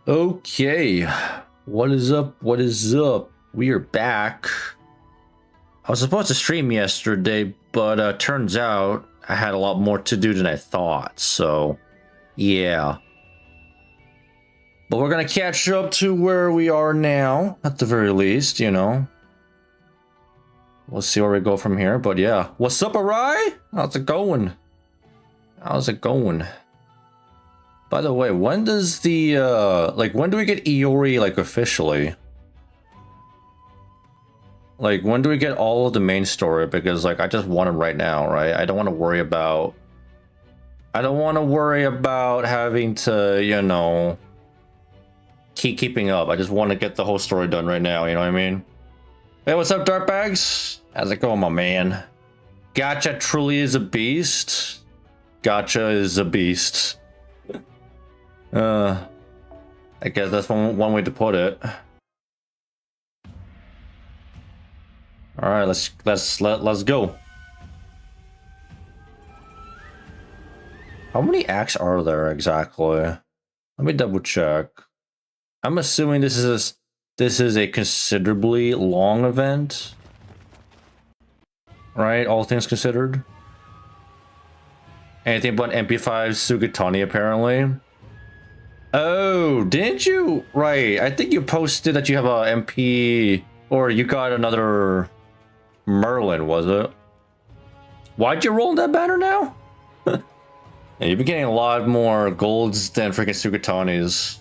Okay, what is up? What is up? We are back. I was supposed to stream yesterday, but turns out I had a lot more to do than I thought, so yeah. But we're gonna catch up to where we are now, at the very least, you know. We'll see where we go from here, but yeah. What's up, Arai? How's it going? How's it going? By the way, when does the, when do we get Iori, officially? Like, when do we get all of the main story? Because, I just want them right now, right? I don't want to worry about... I don't want to worry about having to, you know... keeping up. I just want to get the whole story done right now, you know what I mean? Hey, what's up, Dartbags? How's it going, my man? Gacha truly is a beast. Gacha is a beast. I guess that's one way to put it. All right, let's go. How many acts are there exactly? Let me double check. I'm assuming this is a considerably long event, right? All things considered. Anything but MP5 Sugatani apparently. Oh, didn't you? Right, I think you posted that you have a MP, or you got another Merlin, was it? Why'd you roll that banner now? Yeah, you've been getting a lot more golds than freaking Sugatanis.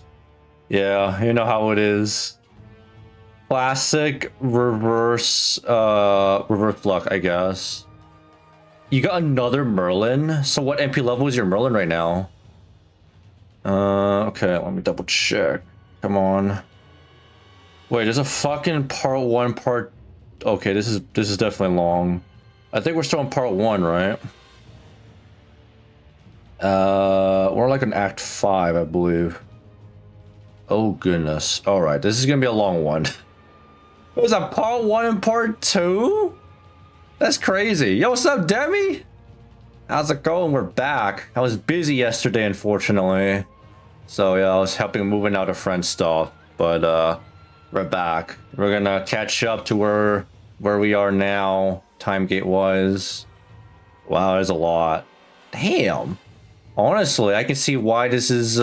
Yeah, you know how it is. Classic reverse luck, I guess. You got another Merlin? So what MP level is your Merlin right now? Okay, let me double check. Come on. Wait, there's a fucking part 1, part... Okay, this is definitely long. I think we're still in part 1, right? We're like in Act 5, I believe. Oh, goodness. Alright, this is gonna be a long one. There's a part 1 and part 2? That's crazy. Yo, what's up, Demi? How's it going? We're back. I was busy yesterday, unfortunately. So, yeah, I was helping moving out a friend's stuff. But, we're back. We're gonna catch up to where we are now, time gate-wise. Wow, there's a lot. Damn. Honestly, I can see why this is,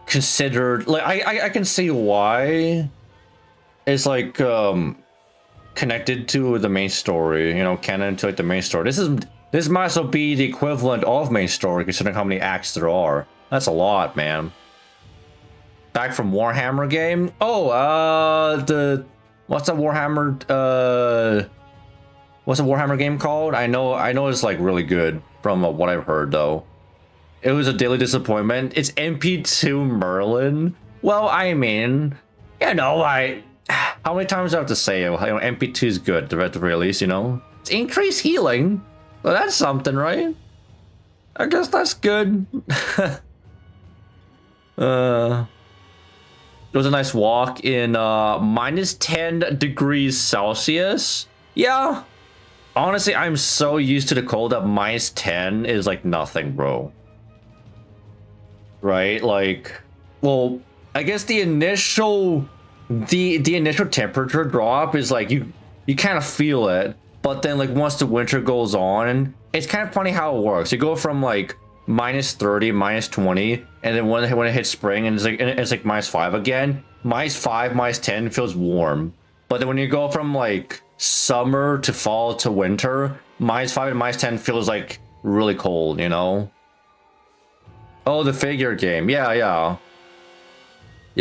considered... Like, I can see why it's, connected to the main story, you know, canon to, the main story. This might as well be the equivalent of main story, considering how many acts there are. That's a lot, man. Back from Warhammer game? Oh, what's a Warhammer, what's a Warhammer game called? I know it's, really good from what I've heard, though. It was a daily disappointment. It's MP2 Merlin. Well, I mean, you know, how many times do I have to say, you know, MP2 is good, at the very least, you know? It's increased healing. Well, that's something, right? I guess that's good. It was a nice walk in minus 10 degrees Celsius. Yeah. Honestly, I'm so used to the cold that minus 10 is like nothing, bro. Right? Like, well, I guess the initial temperature drop is like you kind of feel it, but then like once the winter goes on, it's kind of funny how it works. You go from like minus 30, minus 20, and then when it hits spring and it's like minus 5 again, minus 5, minus 10 feels warm. But then when you go from like summer to fall to winter, minus 5 and minus 10 feels like really cold, you know? Oh, the figure game. Yeah.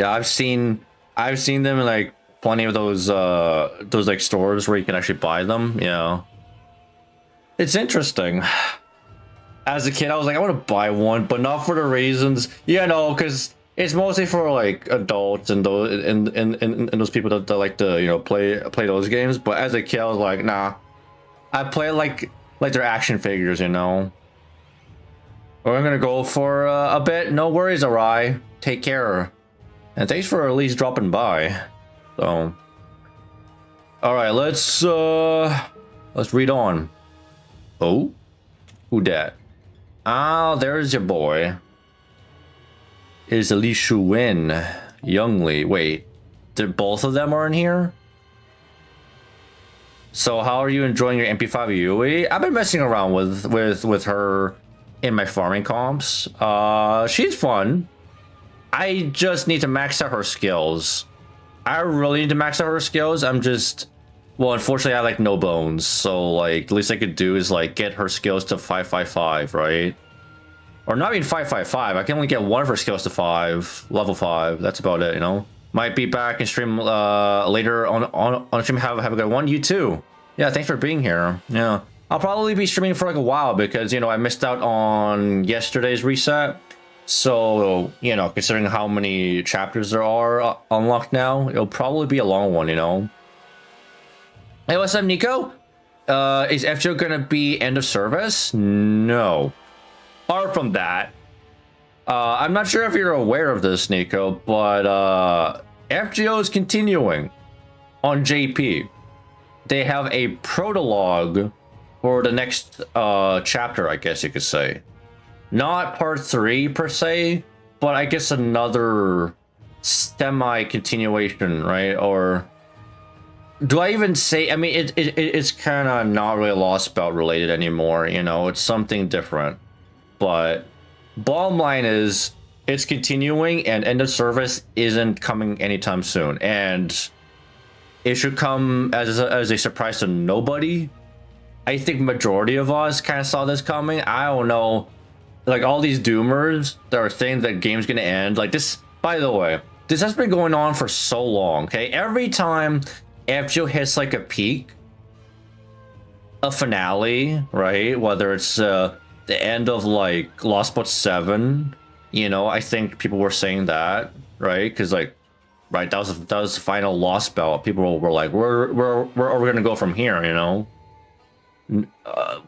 I've seen them in like plenty of those like stores where you can actually buy them. Yeah. It's interesting. As a kid, I was like, I want to buy one, but not for the reasons, you know, because it's mostly for like adults and those and those people that like to, you know, play those games. But as a kid, I was like, nah, I play like their action figures, you know. We're gonna go for a bit. No worries, Arai. Take care, and thanks for at least dropping by. So, all right, let's read on. Oh, who dat? Oh, there's your boy. is Li Shuwen, Youngly. Wait, did both of them are in here? So how are you enjoying your MP5 Yui? I've been messing around with her in my farming comps. She's fun. I just need to max out her skills. I really need to max out her skills. I'm just, well, unfortunately, I have like no bones. So like, the least I could do is like get her skills to 555, right? Or not even 555. I can only get one of her skills to level 5. That's about it, you know? Might be back in stream later on stream. Have a good one. You too. Yeah, thanks for being here. Yeah, I'll probably be streaming for like a while because, you know, I missed out on yesterday's reset. So, you know, considering how many chapters there are unlocked now, it'll probably be a long one, you know? Hey, what's up, Nico? Is FGO gonna be end of service? No. Far from that. I'm not sure if you're aware of this, Nico, but FGO is continuing on JP. They have a prologue for the next chapter, I guess you could say. Not part 3 per se, but I guess another semi-continuation, right? Or do I even say? I mean, it's kind of not really Lost Belt related anymore. You know, it's something different. But bottom line is, it's continuing, and end of service isn't coming anytime soon, and it should come as a surprise to nobody. I think majority of us kind of saw this coming. I don't know. Like, all these doomers that are saying that game's gonna end, like this, by the way, this has been going on for so long, okay? Every time FGO hits like a peak, a finale, right? Whether it's the end of like Lost But 7, you know, I think people were saying that, right? Because like, right, that was the final Lost Belt. People were like, where are we gonna go from here, you know?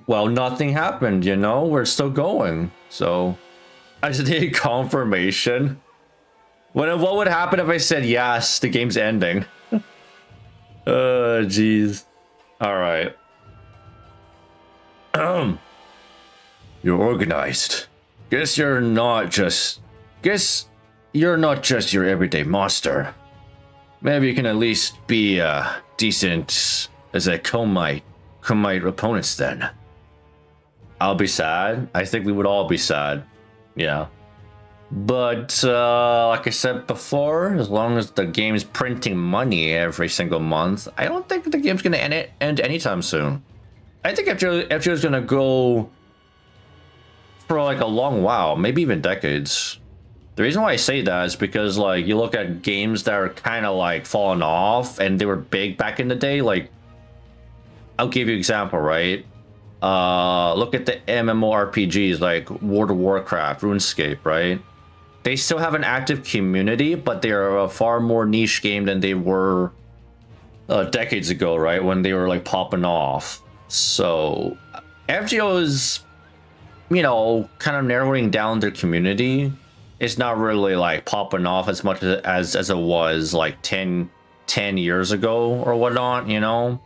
Well, nothing happened, you know? We're still going. So I just need confirmation. What would happen if I said yes, the game's ending? Jeez. All right. You're organized. Guess you're not just your everyday monster. Maybe you can at least be decent as a Komite opponents then. I'll be sad. I think we would all be sad. Yeah. But like I said before, as long as the game's printing money every single month, I don't think the game's gonna end anytime soon. I think FGO is gonna go for like a long while, maybe even decades. The reason why I say that is because, like, you look at games that are kind of like falling off and they were big back in the day. Like, I'll give you an example, right? Look at the MMORPGs like World of Warcraft, RuneScape, right? They still have an active community, but they are a far more niche game than they were decades ago, right? When they were like popping off. So FGO is, you know, kind of narrowing down their community. It's not really like popping off as much as it was like 10 years ago or whatnot, you know?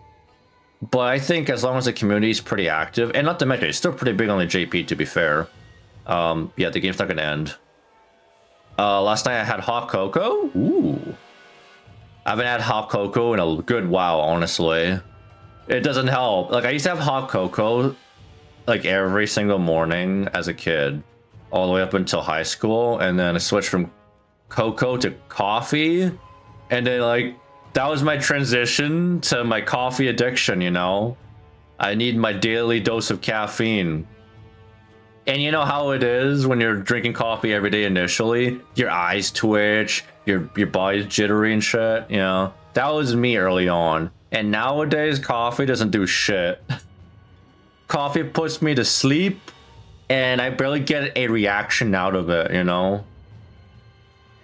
But I think as long as the community is pretty active, and not to mention, it's still pretty big on the JP, to be fair. Yeah, the game's not gonna end. Last night I had hot cocoa. Ooh. I haven't had hot cocoa in a good while, honestly. It doesn't help. Like, I used to have hot cocoa like every single morning as a kid, all the way up until high school, and then I switched from cocoa to coffee, and then like that was my transition to my coffee addiction, you know? I need my daily dose of caffeine. And you know how it is when you're drinking coffee every day initially? Your eyes twitch, your body's jittery and shit, you know? That was me early on. And nowadays, coffee doesn't do shit. Coffee puts me to sleep, and I barely get a reaction out of it, you know?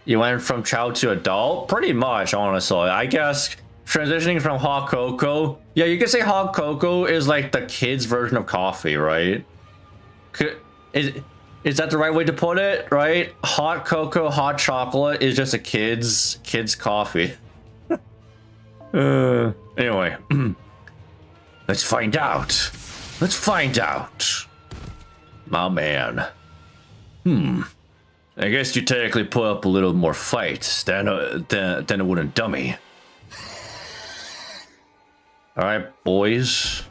You went from child to adult? Pretty much, honestly. I guess transitioning from hot cocoa... Yeah, you could say hot cocoa is like the kids' version of coffee, right? Is that the right way to put it, right? Hot cocoa, hot chocolate is just a kid's coffee. Anyway. Let's find out. Let's find out. My man. I guess you technically put up a little more fight than a wooden dummy. All right, boys.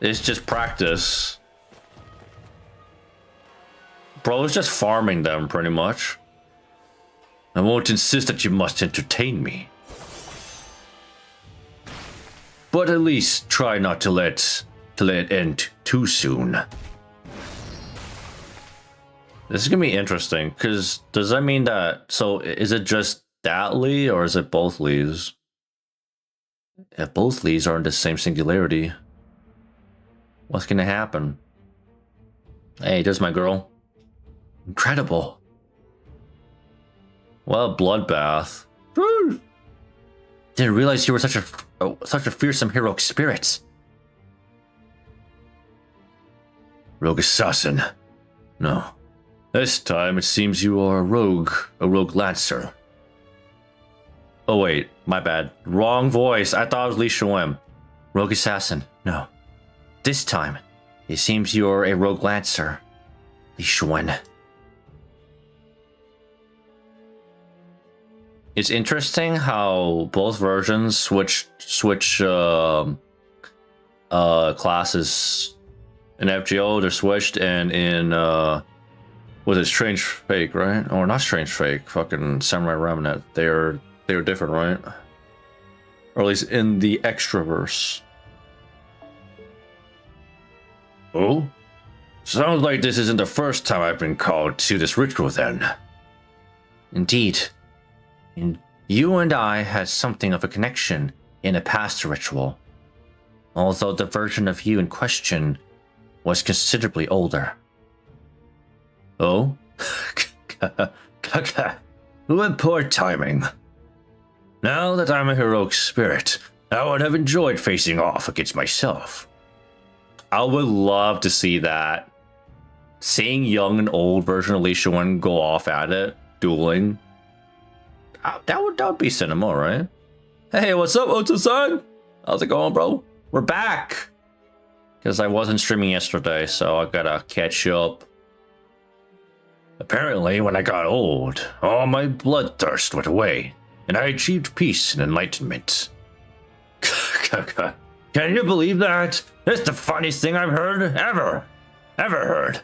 It's just practice. Bro, it's just farming them, pretty much. I won't insist that you must entertain me. But at least try not to let it end too soon. This is gonna be interesting, because does that mean that... So, is it just that Lee, or is it both Lees? If both Lees are in the same singularity, what's gonna happen? Hey, there's my girl. Incredible. What a bloodbath. Didn't realize you were such a fearsome heroic spirit. Rogue assassin. No. This time it seems you are a rogue lancer. Oh wait, my bad. Wrong voice. I thought it was Li Shuwen. Rogue assassin. No. This time, it seems you're a rogue lancer. Li Shuwen. It's interesting how both versions switch classes. In FGO, they're switched, and in was it Strange Fake, right? Or not Strange Fake, fucking Samurai Remnant. They're different, right? Or at least in the Extraverse. Oh? Sounds like this isn't the first time I've been called to this ritual then. Indeed. You and I had something of a connection in a past ritual. Although the version of you in question was considerably older. Oh? What poor timing. Now that I'm a heroic spirit, I would have enjoyed facing off against myself. I would love to see that. Seeing young and old version of Li Shuwen go off at it, dueling. That would be cinema, right? Hey, what's up, Oto-san? How's it going, bro? We're back! Because I wasn't streaming yesterday, so I gotta catch up. Apparently, when I got old, all my bloodthirst went away, and I achieved peace and enlightenment. Can you believe that? It's the funniest thing I've heard ever heard.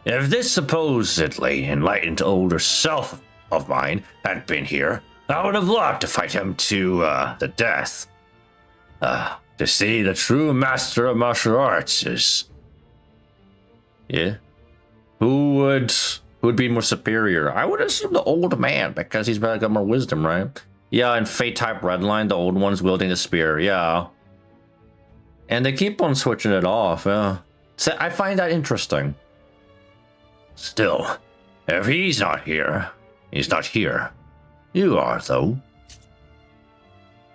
If this supposedly enlightened older self of mine had been here, I would have loved to fight him to the death. To see the true master of martial arts is... Yeah? Who would be more superior? I would assume the old man, because he's got more wisdom, right? Yeah, in Fate type Redline, the old one's wielding the spear, yeah. And they keep on switching it off, yeah. So I find that interesting. Still, if he's not here, he's not here. You are, though.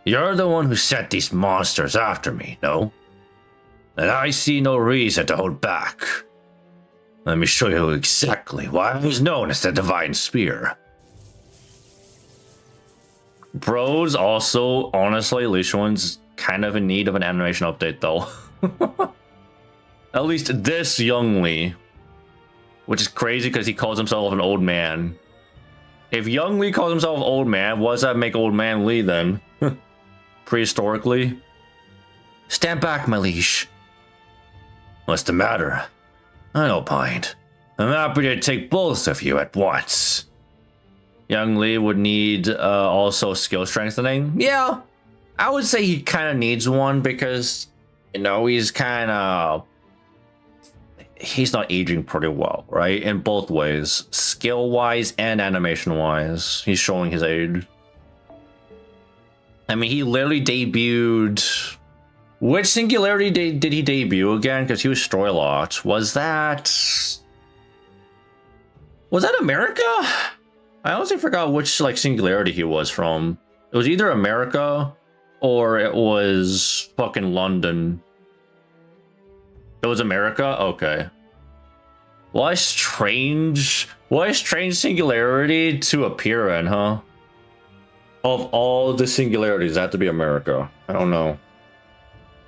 You're the one who sent these monsters after me, no? And I see no reason to hold back. Let me show you exactly why I was known as the Divine Spear. Bros, also, honestly, Li Shuwen's kind of in need of an animation update, though. At least this young Lee. Which is crazy because he calls himself an old man. If young Lee calls himself old man, what does that make old man Lee then? Prehistorically? Stand back, my liege. What's the matter? I don't mind. I'm happy to take both of you at once. Young Lee would need also skill strengthening. Yeah, I would say he kind of needs one because, you know, he's not aging pretty well, right? In both ways, skill-wise and animation-wise, he's showing his age. I mean, he literally debuted... Which singularity did he debut again? Because he was Stroylot. Was that America? I honestly forgot which like singularity he was from. It was either America or it was fucking London. It was America? Okay. Why strange singularity to appear in, huh? Of all the singularities, that had to be America. I don't know.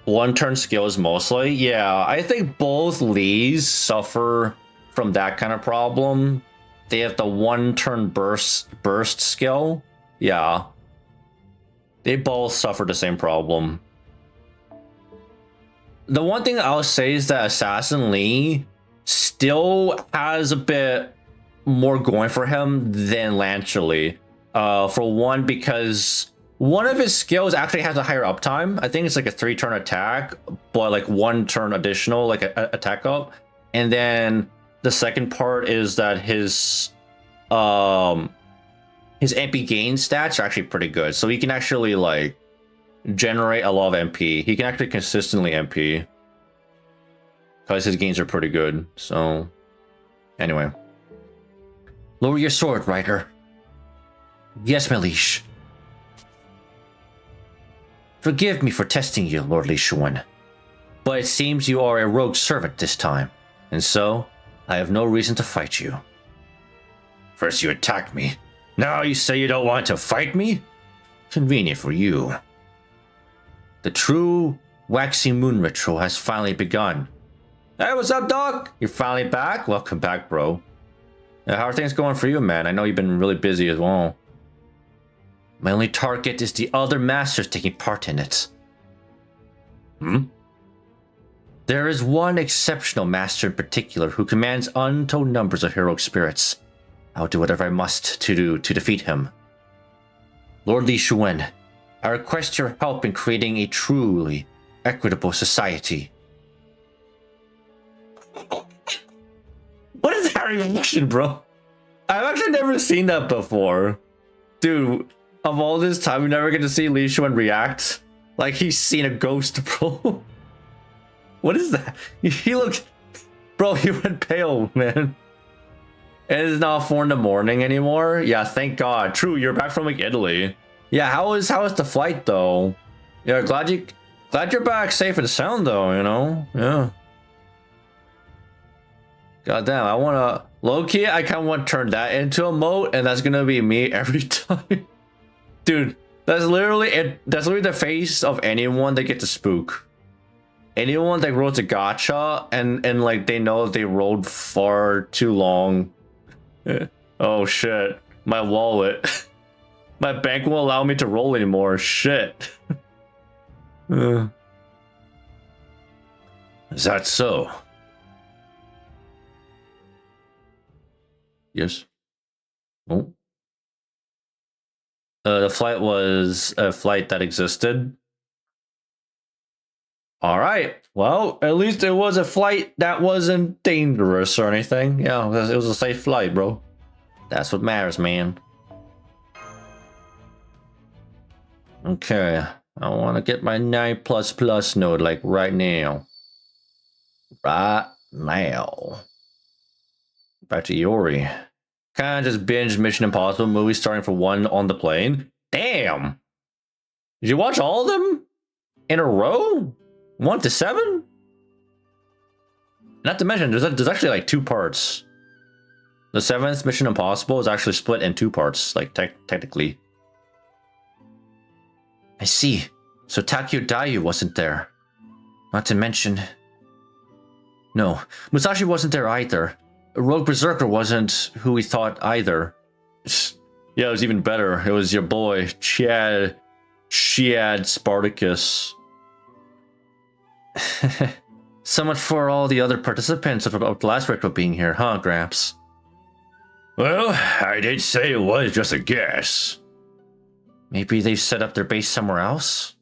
One turn skills mostly. Yeah, I think both Lees suffer from that kind of problem. They have the one turn burst skill. Yeah. They both suffer the same problem. The one thing I'll say is that Assassin Lee still has a bit more going for him than Lancer Lee. For one, because one of his skills actually has a higher uptime. I think it's like a 3-turn attack, but like 1 turn additional, like a attack up. And then the second part is that his MP gain stats are actually pretty good. So he can actually like generate a lot of MP. He can actually consistently MP. Because his gains are pretty good. So anyway. Lower your sword, Ryder. Yes, my liege. Forgive me for testing you, Lord Li Shuwen. But it seems you are a rogue servant this time, and so I have no reason to fight you. First you attack me, now you say you don't want to fight me? Convenient for you. The true waxing moon ritual has finally begun. Hey, what's up, Doc? You're finally back? Welcome back, bro. How are things going for you, man? I know you've been really busy as well. My only target is the other masters taking part in it. There is one exceptional master in particular who commands untold numbers of heroic spirits. I'll do whatever I must to defeat him. Lord Li Shuwen, I request your help in creating a truly equitable society. What is that reaction, bro? I've actually never seen that before. Dude, of all this time, we never get to see Li Shuwen react. Like he's seen a ghost, bro. What is that? He looked... Bro, he went pale, man. It is not 4 in the morning anymore. Yeah, thank God. True, you're back from like Italy. Yeah, how is the flight though? Yeah, glad you're back safe and sound though, you know? Yeah. God damn, I wanna... Low-key, I kinda want to turn that into a moat, and that's gonna be me every time. Dude, that's literally it. That's literally the face of anyone that gets a spook. Anyone that rolls a gacha and like they know they rolled far too long. Oh shit. My wallet. My bank won't allow me to roll anymore. Shit. Is that so? Yes. Oh. The flight was a flight that existed. All right. Well, at least it was a flight that wasn't dangerous or anything. Yeah, it was a safe flight, bro. That's what matters, man. Okay. I want to get my 9++ node like right now. Right now. Back to Yori. Kind of just binge Mission Impossible movies starting from 1 on the plane. Damn! Did you watch all of them in a row? 1 to 7? Not to mention, there's actually like 2 parts. The 7th Mission Impossible is actually split in 2 parts, like technically. I see. So Takeo Dayu wasn't there. Not to mention... No, Musashi wasn't there either. Rogue Berserker wasn't who we thought either. Yeah, it was even better. It was your boy, Chad Spartacus. So much for all the other participants of the last ritual being here, huh, Gramps? Well, I did say it was just a guess. Maybe they set up their base somewhere else?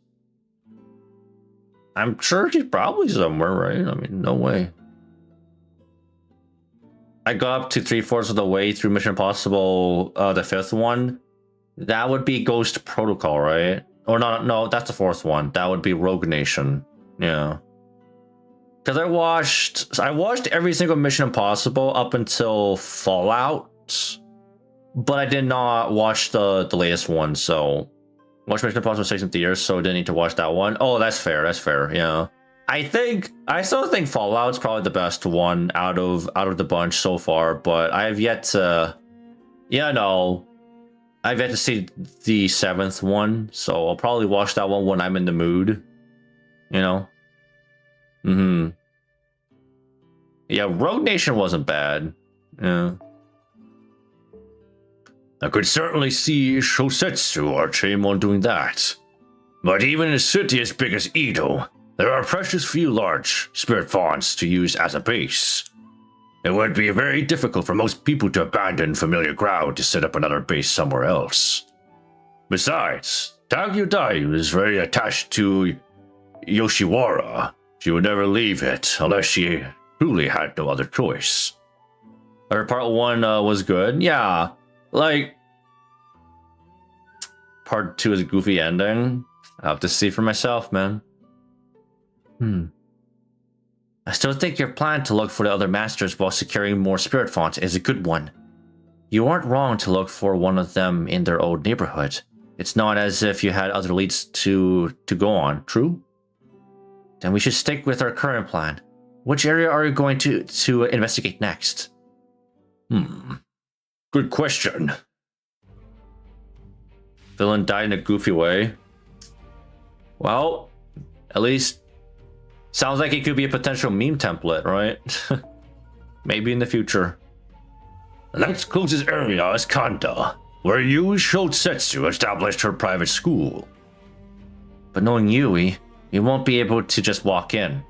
I'm sure she's probably somewhere, right? I mean, no way. I got up to 3/4 of the way through Mission Impossible, the 5th one. That would be Ghost Protocol, right? Or no, that's the 4th one. That would be Rogue Nation. Yeah. Because I watched every single Mission Impossible up until Fallout, but I did not watch the latest one. So, watched Mission Impossible 6 in theaters, so I didn't need to watch that one. Oh, that's fair. That's fair. Yeah. I still think Fallout's probably the best one out of the bunch so far, but I have yet to, I've yet to see the 7th one, so I'll probably watch that one when I'm in the mood, you know. Mm-hmm. Yeah, Rogue Nation wasn't bad. Yeah. I could certainly see Shosetsu or Chaemon doing that. But even in a city as big as Edo, there are precious few large spirit fonts to use as a base. It would be very difficult for most people to abandon familiar ground to set up another base somewhere else. Besides, Tagyu Dayu is very attached to Yoshiwara. She would never leave it unless she truly had no other choice. Her part 1 was good. Yeah, like, part 2 is a goofy ending. I'll have to see for myself, man. I still think your plan to look for the other masters while securing more spirit fonts is a good one. You aren't wrong to look for one of them in their old neighborhood. It's not as if you had other leads to go on, true? Then we should stick with our current plan. Which area are you going to investigate next? Good question. Villain died in a goofy way. Well, at least sounds like it could be a potential meme template, right? Maybe in the future. The next closest area is Kanda, where Yui Shosetsu established her private school. But knowing Yui, you won't be able to just walk in.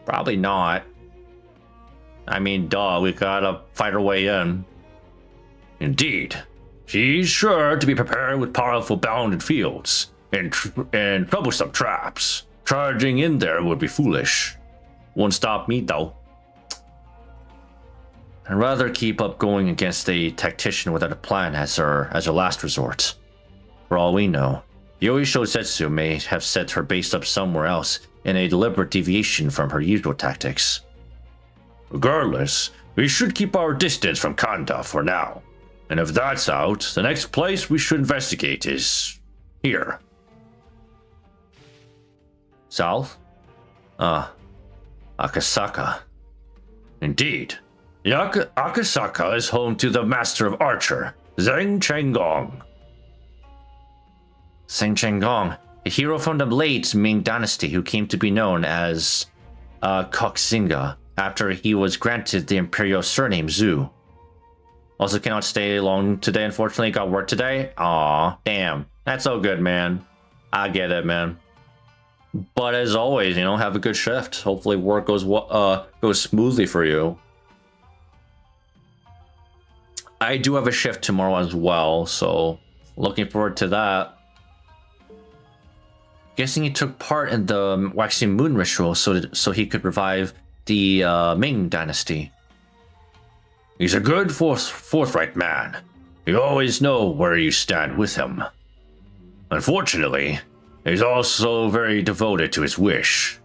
Probably not. I mean, duh, we gotta fight our way in. Indeed. She's sure to be prepared with powerful bounded fields and troublesome traps. Charging in there would be foolish. Won't stop me, though. I'd rather keep up going against a tactician without a plan as our last resort. For all we know, Yui Shosetsu may have set her base up somewhere else in a deliberate deviation from her usual tactics. Regardless, we should keep our distance from Kanda for now. And if that's out, the next place we should investigate is here. South? Akasaka. Indeed. Akasaka is home to the Master of Archer, Zheng Chenggong. Zheng Chenggong, a hero from the late Ming Dynasty who came to be known as Koxinga after he was granted the imperial surname Zhu. Also cannot stay long today, unfortunately. Got work today. Aw, damn. That's so good, man. I get it, man. But as always, you know, have a good shift. Hopefully work goes smoothly for you. I do have a shift tomorrow as well, so looking forward to that. Guessing he took part in the waxing moon ritual so he could revive the Ming Dynasty. He's a good, forthright man. You always know where you stand with him. Unfortunately, he's also very devoted to his wish.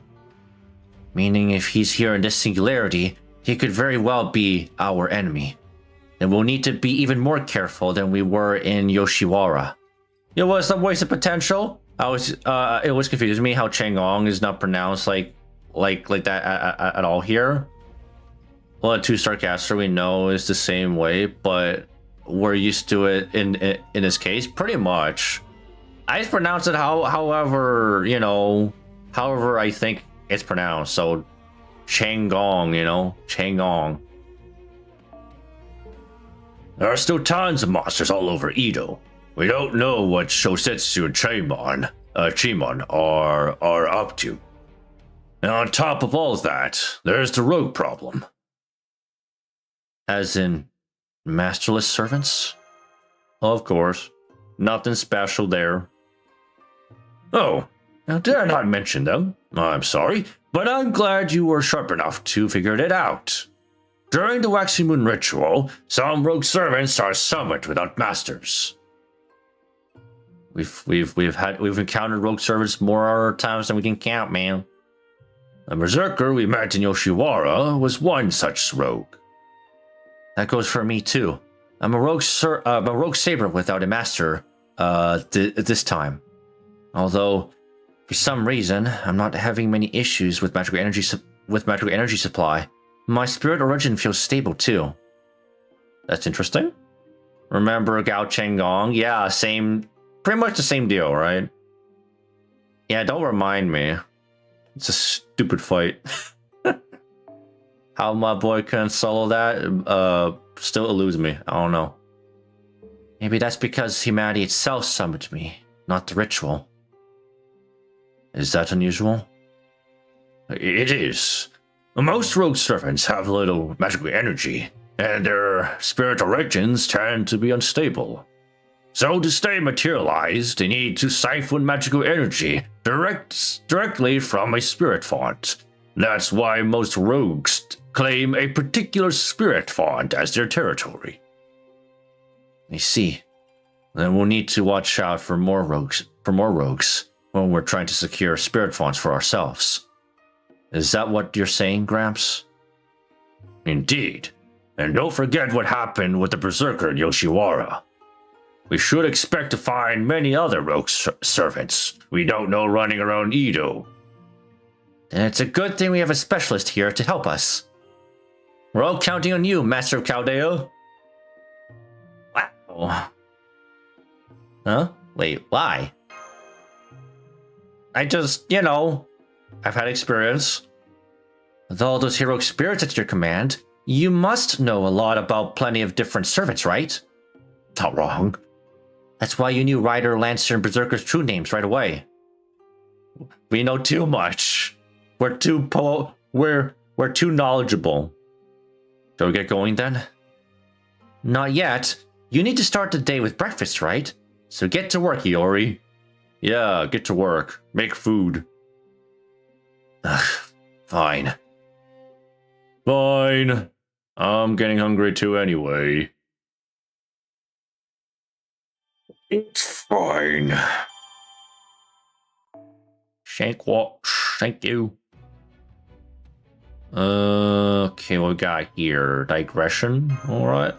Meaning if he's here in this singularity, he could very well be our enemy. And we'll need to be even more careful than we were in Yoshiwara. It was some wasted potential. It was confusing me how Changong is not pronounced like that at all here. Well, 2-star caster we know is the same way, but we're used to it in this case pretty much. I just pronounce it however I think it's pronounced. So Changong, Changong. There are still tons of monsters all over Edo. We don't know what Shosetsu and Chimon are up to. And on top of all that, there's the rogue problem. As in, masterless servants? Of course. Nothing special there. Oh, now did I not mention them? I'm sorry, but I'm glad you were sharp enough to figure it out. During the Waxing Moon ritual, some rogue servants are summoned without masters. We've encountered rogue servants more times than we can count, man. The berserker we met in Yoshiwara was one such rogue. That goes for me too. I'm a rogue saber without a master this time. Although, for some reason, I'm not having many issues with magical energy supply. My spirit origin feels stable too. That's interesting. Remember Gao Chenggong? Yeah, pretty much the same deal, right? Yeah, don't remind me. It's a stupid fight. How my boy can solo that still eludes me. I don't know. Maybe that's because humanity itself summoned me, not the ritual. Is that unusual? It is. Most rogue servants have little magical energy, and their spiritual origins tend to be unstable. So to stay materialized, they need to siphon magical energy directly from a spirit font. That's why most rogues claim a particular spirit font as their territory. I see. Then we'll need to watch out for more rogues when we're trying to secure spirit fonts for ourselves. Is that what you're saying, Gramps? Indeed. And don't forget what happened with the Berserker in Yoshiwara. We should expect to find many other rogue servants we don't know running around Edo. Then it's a good thing we have a specialist here to help us. We're all counting on you, Master of Chaldea. Wow. Huh? Wait, why? I just, I've had experience. With all those heroic spirits at your command, you must know a lot about plenty of different servants, right? Not wrong. That's why you knew Rider, Lancer, and Berserker's true names right away. We know too much. We're too knowledgeable. Shall we get going then? Not yet. You need to start the day with breakfast, right? So get to work, Iori. Yeah, get to work. Make food. Ugh, fine. Fine. I'm getting hungry too anyway. It's fine. Thank you. Okay, what we got here? Digression, alright.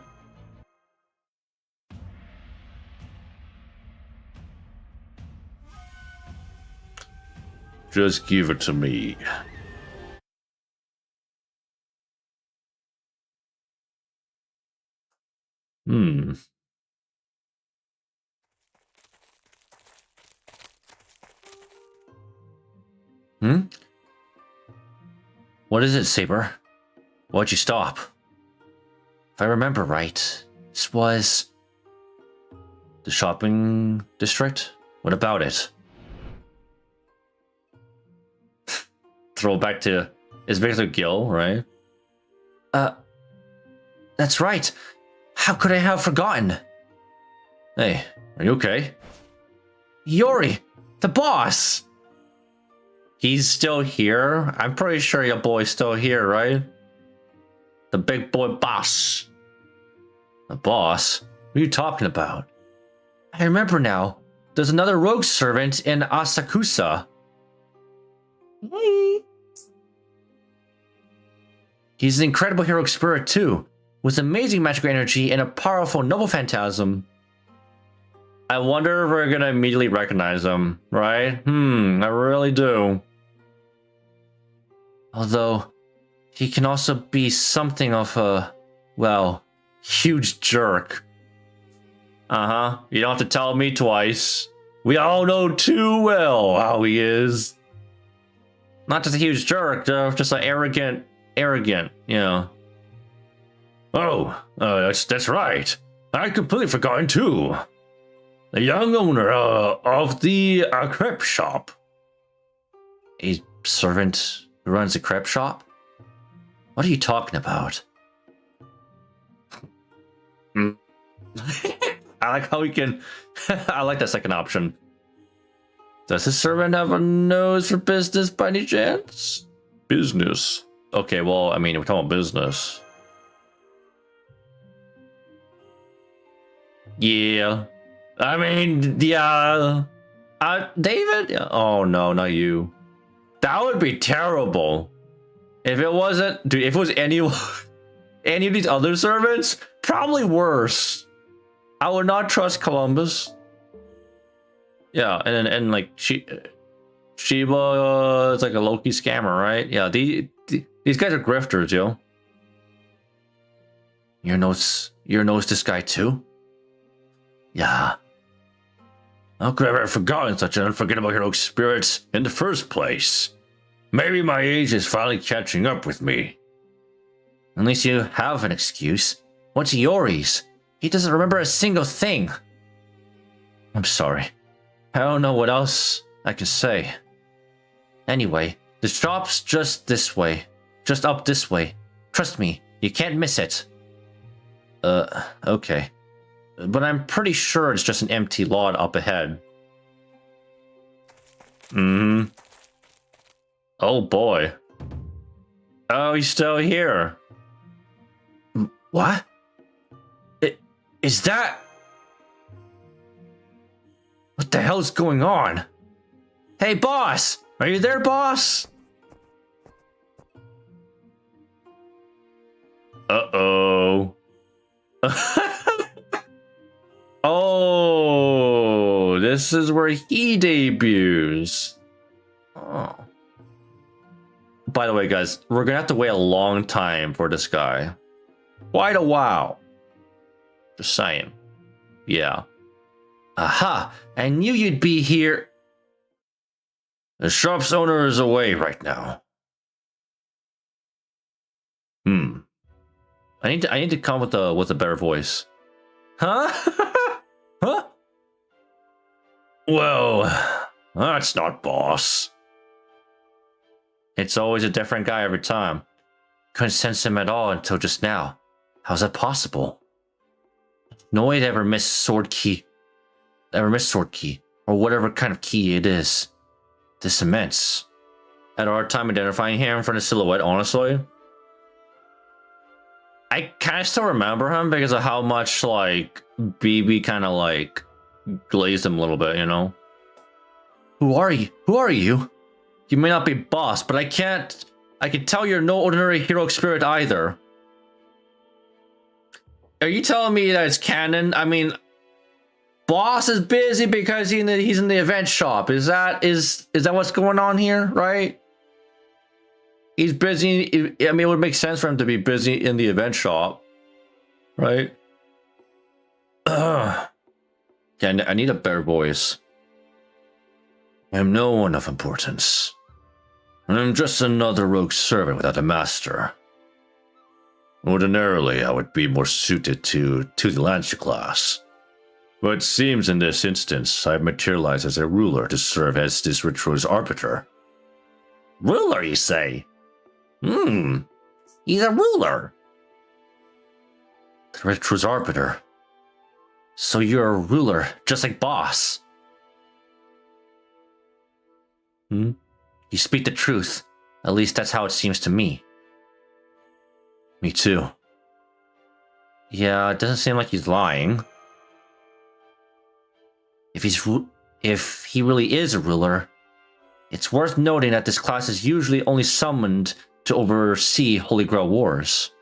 Just give it to me. What is it, Saber? Why'd you stop? If I remember right, this was the shopping district? What about it? Throw back to... It's basically Gil, right? That's right. How could I have forgotten? Hey, are you okay? Iori, the boss! He's still here? I'm pretty sure your boy's still here, right? The big boy boss. The boss? What are you talking about? I remember now. There's another rogue servant in Asakusa. He's an incredible heroic spirit too, with amazing magical energy and a powerful noble phantasm. I wonder if we're gonna immediately recognize him, right? I really do. Although, he can also be something of a, well, huge jerk. You don't have to tell me twice. We all know too well how he is. Not just a huge jerk, just an arrogant, Oh, that's right. I'd completely forgotten too. The young owner of the crepe shop. A servant who runs a crepe shop? What are you talking about? I like how we can... I like that second option. Does his servant have a nose for business by any chance? Business? Okay, well, I mean, we're talking about business. Yeah. I mean, yeah. David? Oh, no, not you. That would be terrible. If it wasn't... Dude, if it was any of these other servants, probably worse. I would not trust Columbus. Yeah, and like Shiba is like a Loki scammer, right? Yeah, these guys are grifters, yo. Your nose this guy too? Yeah. How could I have ever forgotten such an unforgettable heroic spirit in the first place? Maybe my age is finally catching up with me. At least you have an excuse. What's Yori's? He doesn't remember a single thing. I'm sorry. I don't know what else I can say. Anyway, the shop's just this way. Just up this way. Trust me, you can't miss it. Okay. But I'm pretty sure it's just an empty lot up ahead. Mm-hmm. Oh boy. Oh, he's still here. What? Is that... What the hell's going on? Hey, boss! Are you there, boss? Uh-oh. Oh, this is where he debuts. Oh. By the way, guys, we're gonna have to wait a long time for this guy. Quite a while. Just saying. Yeah. Aha! I knew you'd be here. The shop's owner is away right now. I need to come with a better voice. Huh? Huh? Well, that's not boss. It's always a different guy every time. Couldn't sense him at all until just now. How's that possible? No way to ever miss sword key. Or whatever kind of key it is. This immense. Had a hard time identifying him from the silhouette, honestly. I kind of still remember him because of how much, like, BB kind of, like, glazed him a little bit, you know? Who are you? Who are you? You may not be boss, but I can tell you're no ordinary heroic spirit either. Are you telling me that it's canon? I mean, boss is busy because he's in the event shop. Is that what's going on here, right? He's busy. I mean, it would make sense for him to be busy in the event shop, right? Yeah, I need a better voice. I'm no one of importance. I'm just another rogue servant without a master. Ordinarily, I would be more suited to the Lancer class. But it seems in this instance, I've materialized as a ruler to serve as this ritual's arbiter. Ruler, you say? He's a ruler. The ritual's arbiter. So you're a ruler, just like boss. You speak the truth. At least that's how it seems to me. Me too. Yeah, it doesn't seem like he's lying. If he really is a ruler, it's worth noting that this class is usually only summoned to oversee Holy Grail wars.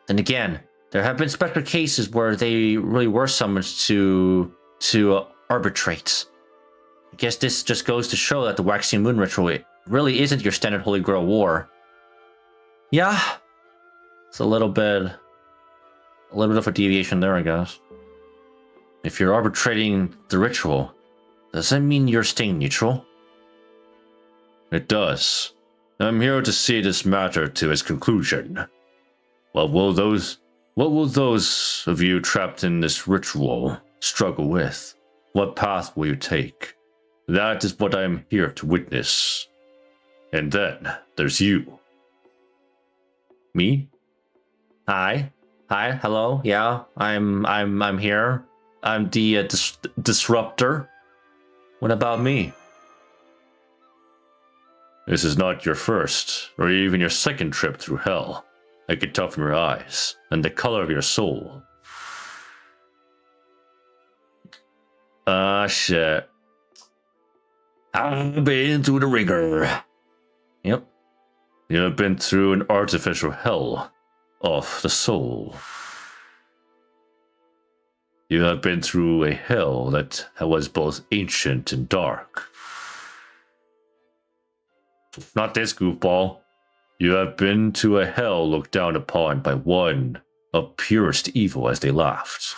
Then again, there have been special cases where they really were summoned to arbitrate. I guess this just goes to show that the Waxing Moon ritual really isn't your standard Holy Grail war. Yeah, it's a little bit of a deviation there, I guess. If you're arbitrating the ritual, does that mean you're staying neutral? It does. I'm here to see this matter to its conclusion. What will those of you trapped in this ritual struggle with? What path will you take? That is what I am here to witness. And then there's you. Me? Hi, hello. Yeah, I'm here. I'm the disruptor. What about me? This is not your first, or even your second trip through hell. I can tell from your eyes, and the color of your soul. Ah, shit. I've been through the ringer. Yep. You have been through an artificial hell of the soul. You have been through a hell that was both ancient and dark. Not this goofball. You have been to a hell looked down upon by one of purest evil, as they laughed.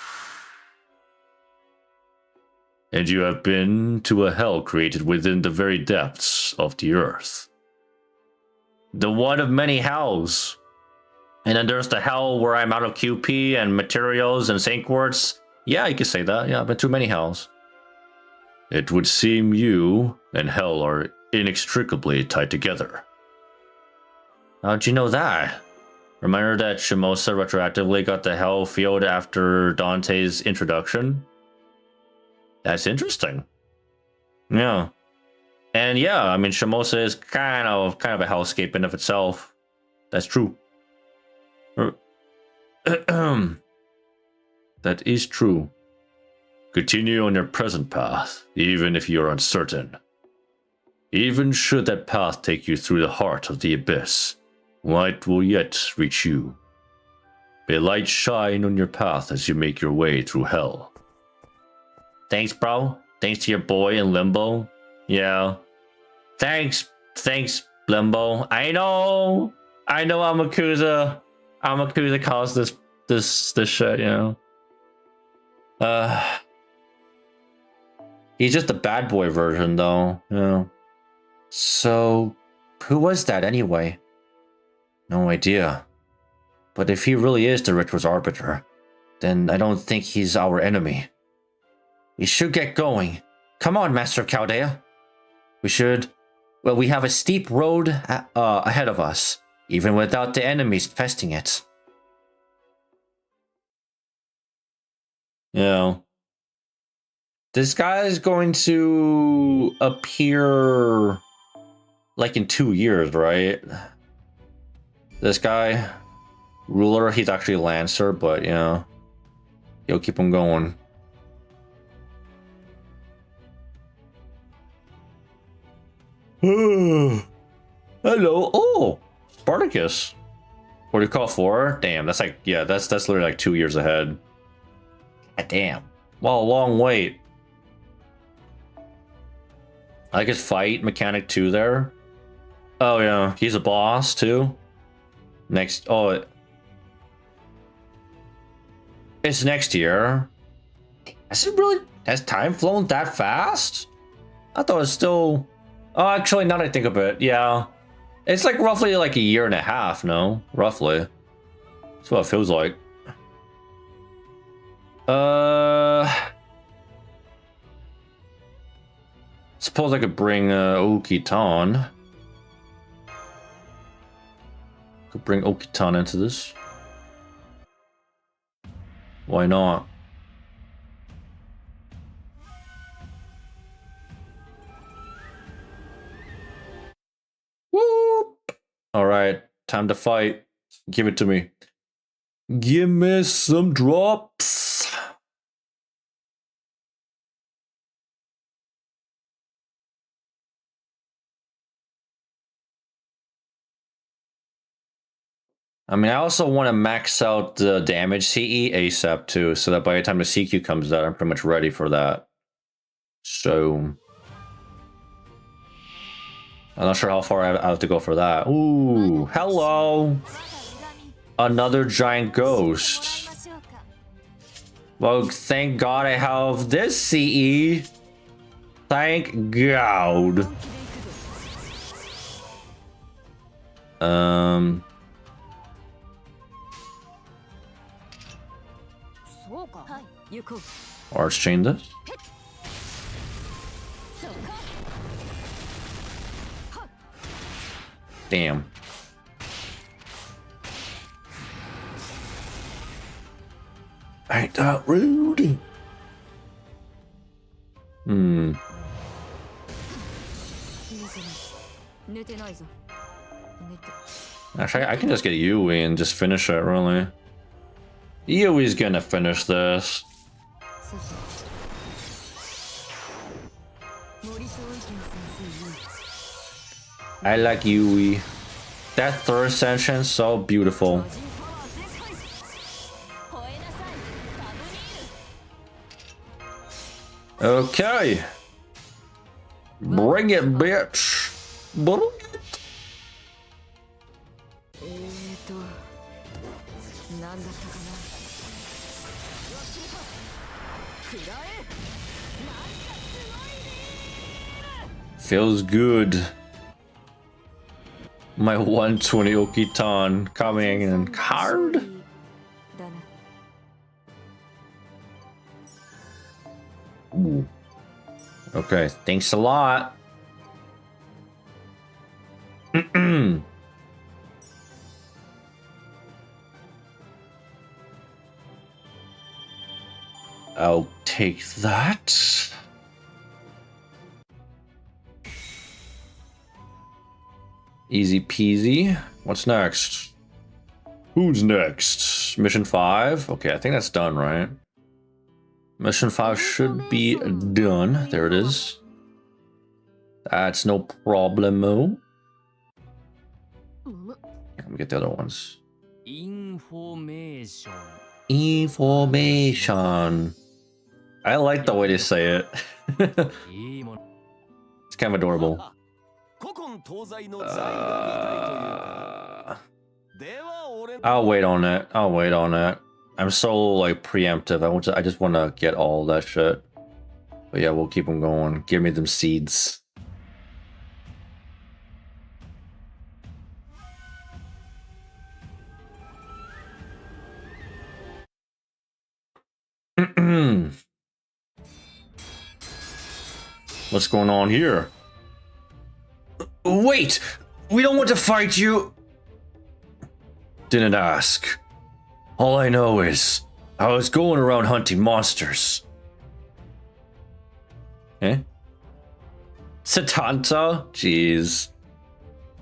And you have been to a hell created within the very depths of the earth. The one of many hells. And then there's the hell where I'm out of QP and materials and Saint Quartz. Yeah, you could say that. Yeah, I've been through many hells. It would seem you and hell are inextricably tied together. How'd you know that? Remember that Shimosa retroactively got the hell field after Dante's introduction? That's interesting. Yeah. And yeah, I mean, Shimosa is kind of a hellscape in of itself. That's true. That is true. Continue on your present path, even if you're uncertain. Even should that path take you through the heart of the abyss, light will yet reach you. May light shine on your path as you make your way through hell. Thanks, bro. Thanks to your boy in Limbo. Yeah. Thanks, Limbo. I know Amakusa caused this shit, you know. He's just a bad boy version, though. Yeah. So, who was that anyway? No idea. But if he really is the Ritual's Arbiter, then I don't think he's our enemy. We should get going. Come on, Master of Chaldea. We have a steep road ahead of us, even without the enemies infesting it. Yeah. This guy is going to appear like in 2 years, right? This guy, Ruler, he's actually Lancer, but yeah. You'll keep him going. Hello. Oh, Spartacus. What do you call for? Damn, that's like, yeah, that's literally like 2 years ahead. God damn. Well, a long wait. I like his fight mechanic too there. Oh yeah, he's a boss too. Next, oh, it's next year. Has time flown that fast? I thought it was still, oh, actually, now that I think of it, yeah. It's like roughly like a year and a half, no? Roughly. That's what it feels like. Suppose I could bring Okitan. Could bring Okitan into this. Why not? Whoop! Alright, time to fight. Give it to me. Give me some drops. I mean, I also want to max out the damage CE ASAP too, so that by the time the CQ comes out, I'm pretty much ready for that. So, I'm not sure how far I have to go for that. Ooh, hello! Another giant ghost. Well, thank God I have this CE. Thank God. Arch chain this. Damn. Ain't that rude? Actually, I can just get Yui and just finish it, really. Yui's gonna finish this. I like Yui. That third ascension, so beautiful. Okay. Bring it, bitch. Bring it. Feels good. My 120 Okitan coming in card. Ooh. Okay, thanks a lot. I'll take that. Easy peasy. What's next? Who's next? Mission 5? Okay, I think that's done, right? Mission 5 should be done. There it is. That's no problemo. Let me get the other ones. Information. I like the way they say it. It's kind of adorable. I'll wait on it. I'll wait on it. I'm so like preemptive. I just want to get all that shit. But yeah, we'll keep them going. Give me them seeds. What's going on here? Wait! We don't want to fight you! Didn't ask. All I know is I was going around hunting monsters. Eh? Satanta? Jeez.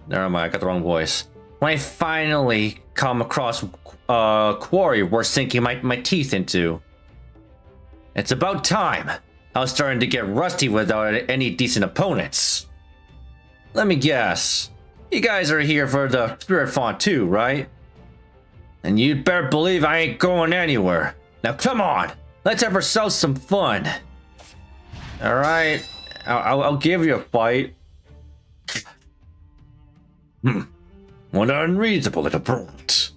Never mind, I got the wrong voice. When I finally come across a quarry worth sinking my teeth into. It's about time. I was starting to get rusty without any decent opponents. Let me guess. You guys are here for the Spirit Font too, right? And you'd better believe I ain't going anywhere. Now come on, let's have ourselves some fun. Alright, I'll give you a fight. What an unreasonable little brat.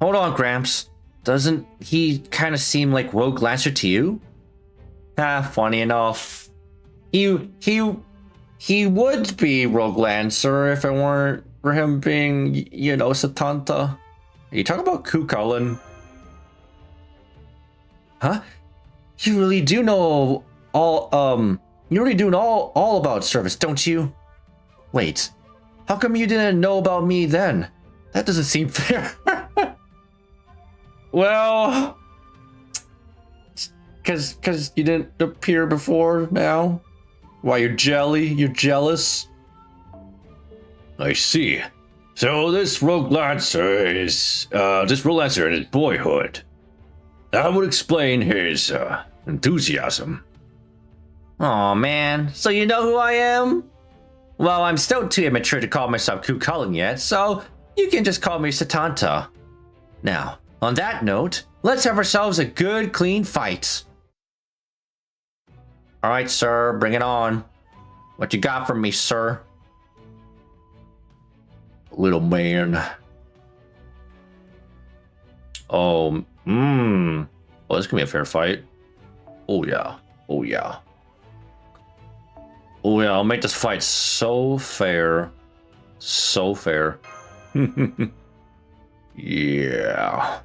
Hold on, Gramps. Doesn't he kind of seem like Rogue Lancer to you? Funny enough. He would be Rogue Lancer if it weren't for him being, you know, Satanta. Are you talking about Ku Cullen? Huh? You really do know you really do know all about service, don't you? Wait, how come you didn't know about me then? That doesn't seem fair. Well, cause you didn't appear before now? Why, you're jealous? I see. So this Rogue Lancer in his boyhood. That would explain his enthusiasm. Aw, man, so you know who I am? Well, I'm still too immature to call myself Ku Cullen yet, so you can just call me Satanta. Now, on that note, let's have ourselves a good, clean fight. Alright, sir, bring it on. What you got for me, sir? Little man. Oh, well, this can be a fair fight. Oh, yeah. Oh, yeah. Oh, yeah, I'll make this fight so fair. So fair. Yeah.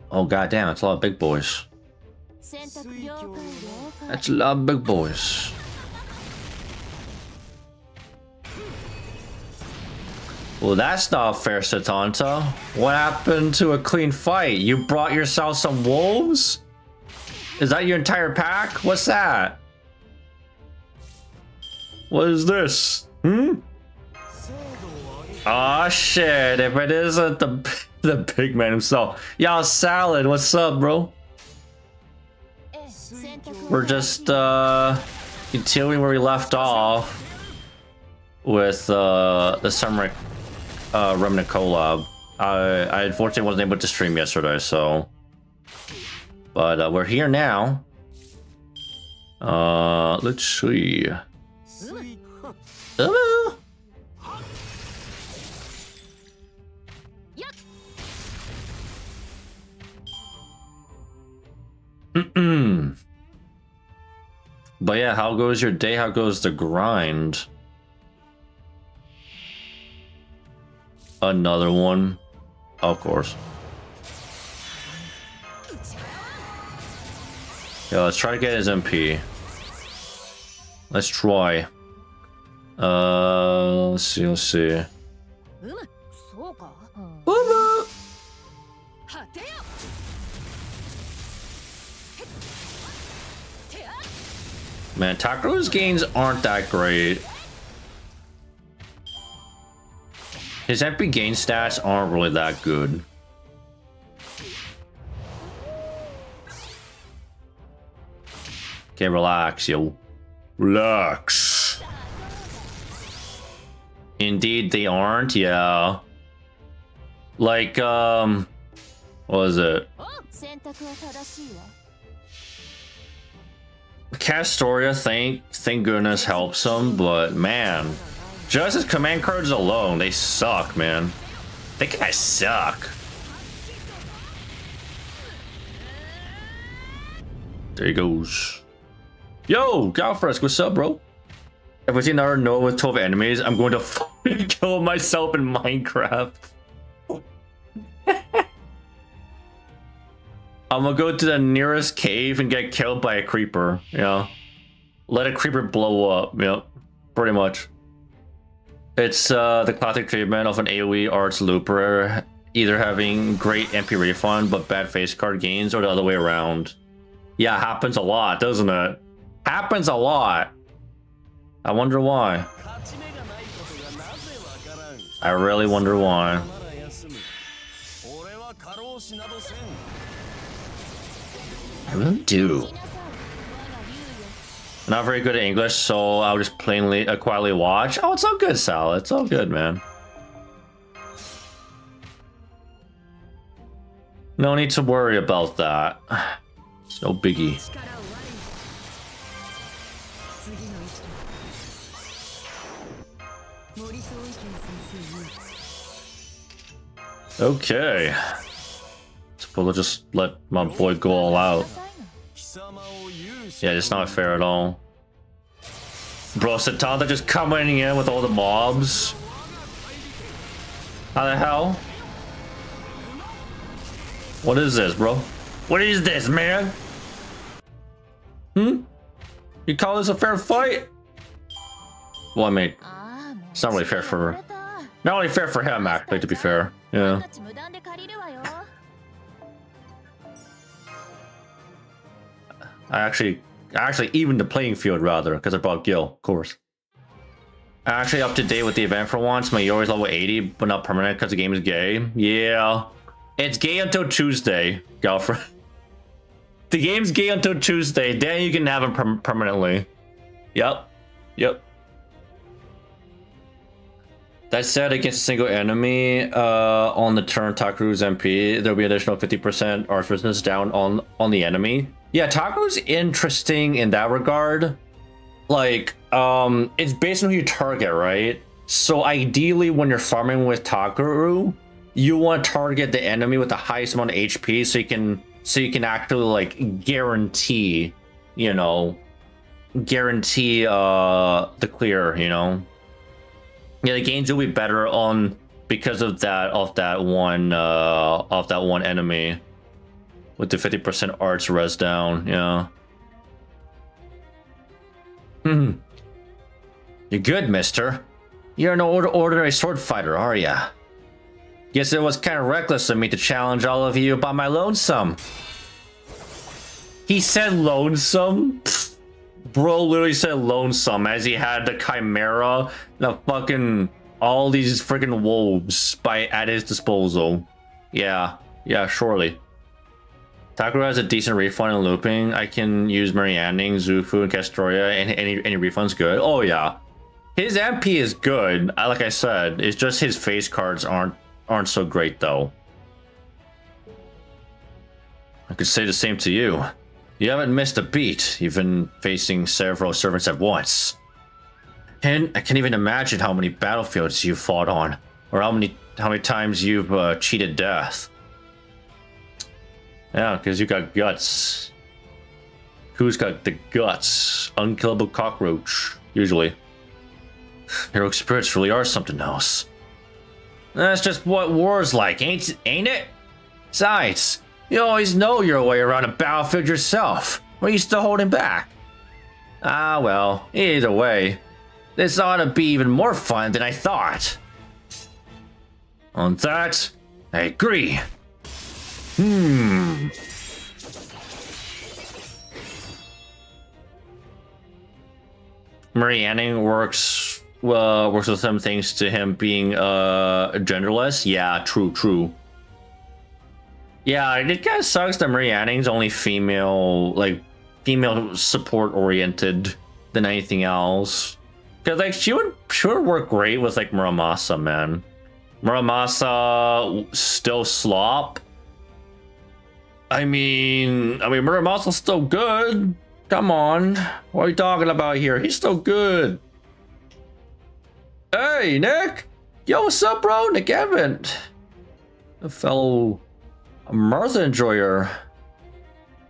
Oh, goddamn, that's a lot of big boys. That's a lot of big boys. Well, that's not fair, Satanta. What happened to a clean fight? You brought yourself some wolves? Is that your entire pack? What's that? What is this? Aw, shit, if it isn't the big man himself. Y'all, Salad, what's up, bro? We're just continuing where we left off with the summer Remnant collab. I unfortunately wasn't able to stream yesterday, so but we're here now. Let's see. Hello. But yeah, how goes your day? How goes the grind? Another one, of course. Yeah, let's try to get his MP. Let's try. Let's see. Man, Takuru's gains aren't that great. His MP gain stats aren't really that good. Okay, relax, yo. Relax. Indeed, they aren't, yeah. Like, what was it? Castoria, thank goodness helps him, but man, just his command cards alone, they suck, man. They guys suck. There he goes. Yo, Galfresk, what's up, bro? If we see another Noah with 12 enemies, I'm going to fucking kill myself in Minecraft. I'm gonna go to the nearest cave and get killed by a creeper, you know? Let a creeper blow up, yep, pretty much. It's the classic treatment of an AoE arts looper, either having great MP refund but bad face card gains, or the other way around. Yeah, happens a lot, doesn't it? Happens a lot. I wonder why. I really wonder why. I really do. Not very good at English, so I'll just plainly, quietly watch. Oh, it's all good, Sal. It's all good, man. No need to worry about that. It's no biggie. Okay. Suppose I'll just let my boy go all out. Yeah, it's not fair at all. Bro, Satanta just coming in with all the mobs. How the hell? What is this, bro? What is this, man? You call this a fair fight? Well, I mean, it's not really fair for... Not really fair for him, actually, to be fair. Yeah. I actually evened the playing field, rather, because I brought Gil, of course. I'm actually up to date with the event for once. My Yori's level 80, but not permanent because the game is gay. Yeah. It's gay until Tuesday, girlfriend. The game's gay until Tuesday, then you can have him permanently. Yep. That said, against a single enemy on the turn Takuru's MP, there'll be additional 50% arch resistance down on the enemy. Yeah, Takuru's interesting in that regard. Like, it's based on who you target, right? So ideally, when you're farming with Takuru, you want to target the enemy with the highest amount of HP, so you can actually like guarantee, you know, the clear, you know. Yeah, the gains will be better on because of that one enemy with the 50% arts res down. Yeah. You're good, mister. You're an ordinary sword fighter, are ya? Guess it was kind of reckless of me to challenge all of you by my lonesome. He said lonesome? Bro literally said lonesome as he had the Chimera, the fucking, all these freaking wolves at his disposal. Yeah, surely. Takuro has a decent refund in looping. I can use Marianning, Zufu, and Castoria, and any refund's good. Oh yeah, his MP is good. Like I said, it's just his face cards aren't so great though. I could say the same to you. You haven't missed a beat, even facing several servants at once. And I can't even imagine how many battlefields you've fought on, or how many times you've cheated death. Yeah, because you got guts. Who's got the guts? Unkillable cockroach, usually. Heroic spirits really are something else. That's just what war's like, ain't it? Besides, you always know your way around a battlefield yourself. What are you still holding back? Ah, well, either way, this ought to be even more fun than I thought. On that, I agree. Marianning works with some things to him being genderless. Yeah, true. Yeah, it kind of sucks that Marianning's only female support oriented than anything else. Cause like she would work great with like Muramasa, man. Muramasa still slop. I mean Muramasa's still good. Come on, what are you talking about here? He's still good. Hey, Nick. Yo, what's up, bro? Nick Evan, a fellow Martha enjoyer.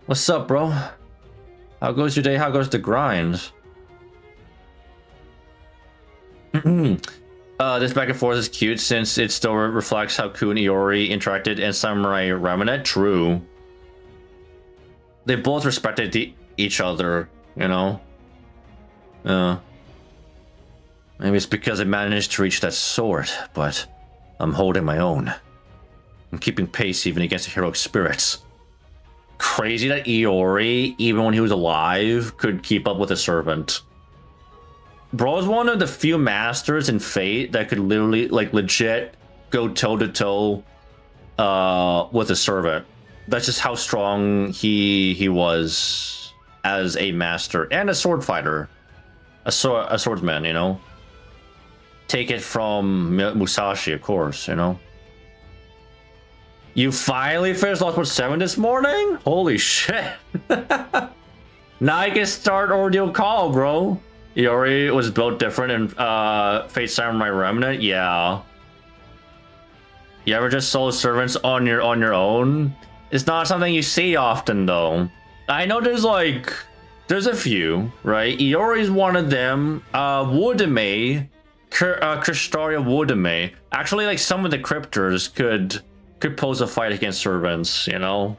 What's up, bro? How goes your day? How goes the grind? This back and forth is cute since it still reflects how Ku and Iori interacted in Samurai Remnant. True. They both respected each other, you know? Maybe it's because I managed to reach that sword, but I'm holding my own. I'm keeping pace even against the heroic spirits. Crazy that Iori, even when he was alive, could keep up with a servant. Bro is one of the few masters in Fate that could literally, like, legit go toe-to-toe with a servant. That's just how strong he was as a master and a sword fighter. A swordsman, you know? Take it from Musashi, of course, you know? You finally finished Lost World 7 this morning? Holy shit. Now I can start Ordeal Call, bro. Iori was built different in Fate Samurai Remnant. Yeah. You ever just sold servants on your own? It's not something you see often, though. I know there's a few, right? Iori's one of them. Wudame, Kristaria Wudame. Actually, like, some of the cryptors could pose a fight against servants, you know?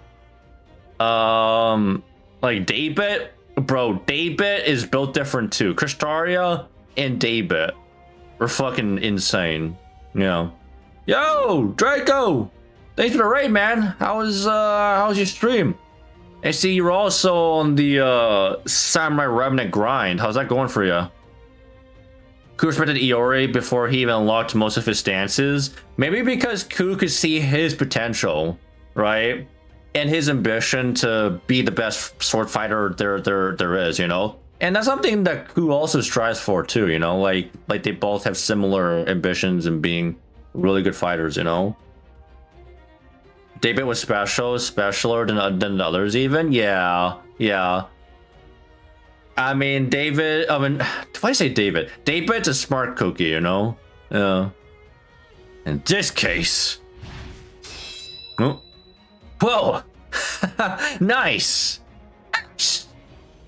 Like Daybit, bro, Daybit is built different too. Kristaria and Daybit were fucking insane. Yeah. Yo, Draco! Thanks for the raid, man. How's your stream? I see you're also on the Samurai Remnant grind. How's that going for you? Ku respected Iori before he even unlocked most of his stances. Maybe because Ku could see his potential, right? And his ambition to be the best sword fighter there is, you know? And that's something that Ku also strives for too, you know? Like they both have similar ambitions in being really good fighters, you know? David was specialer than others even? Yeah. I mean, why do I say David? David's a smart cookie, you know? Yeah. In this case... Oh. Whoa! Nice!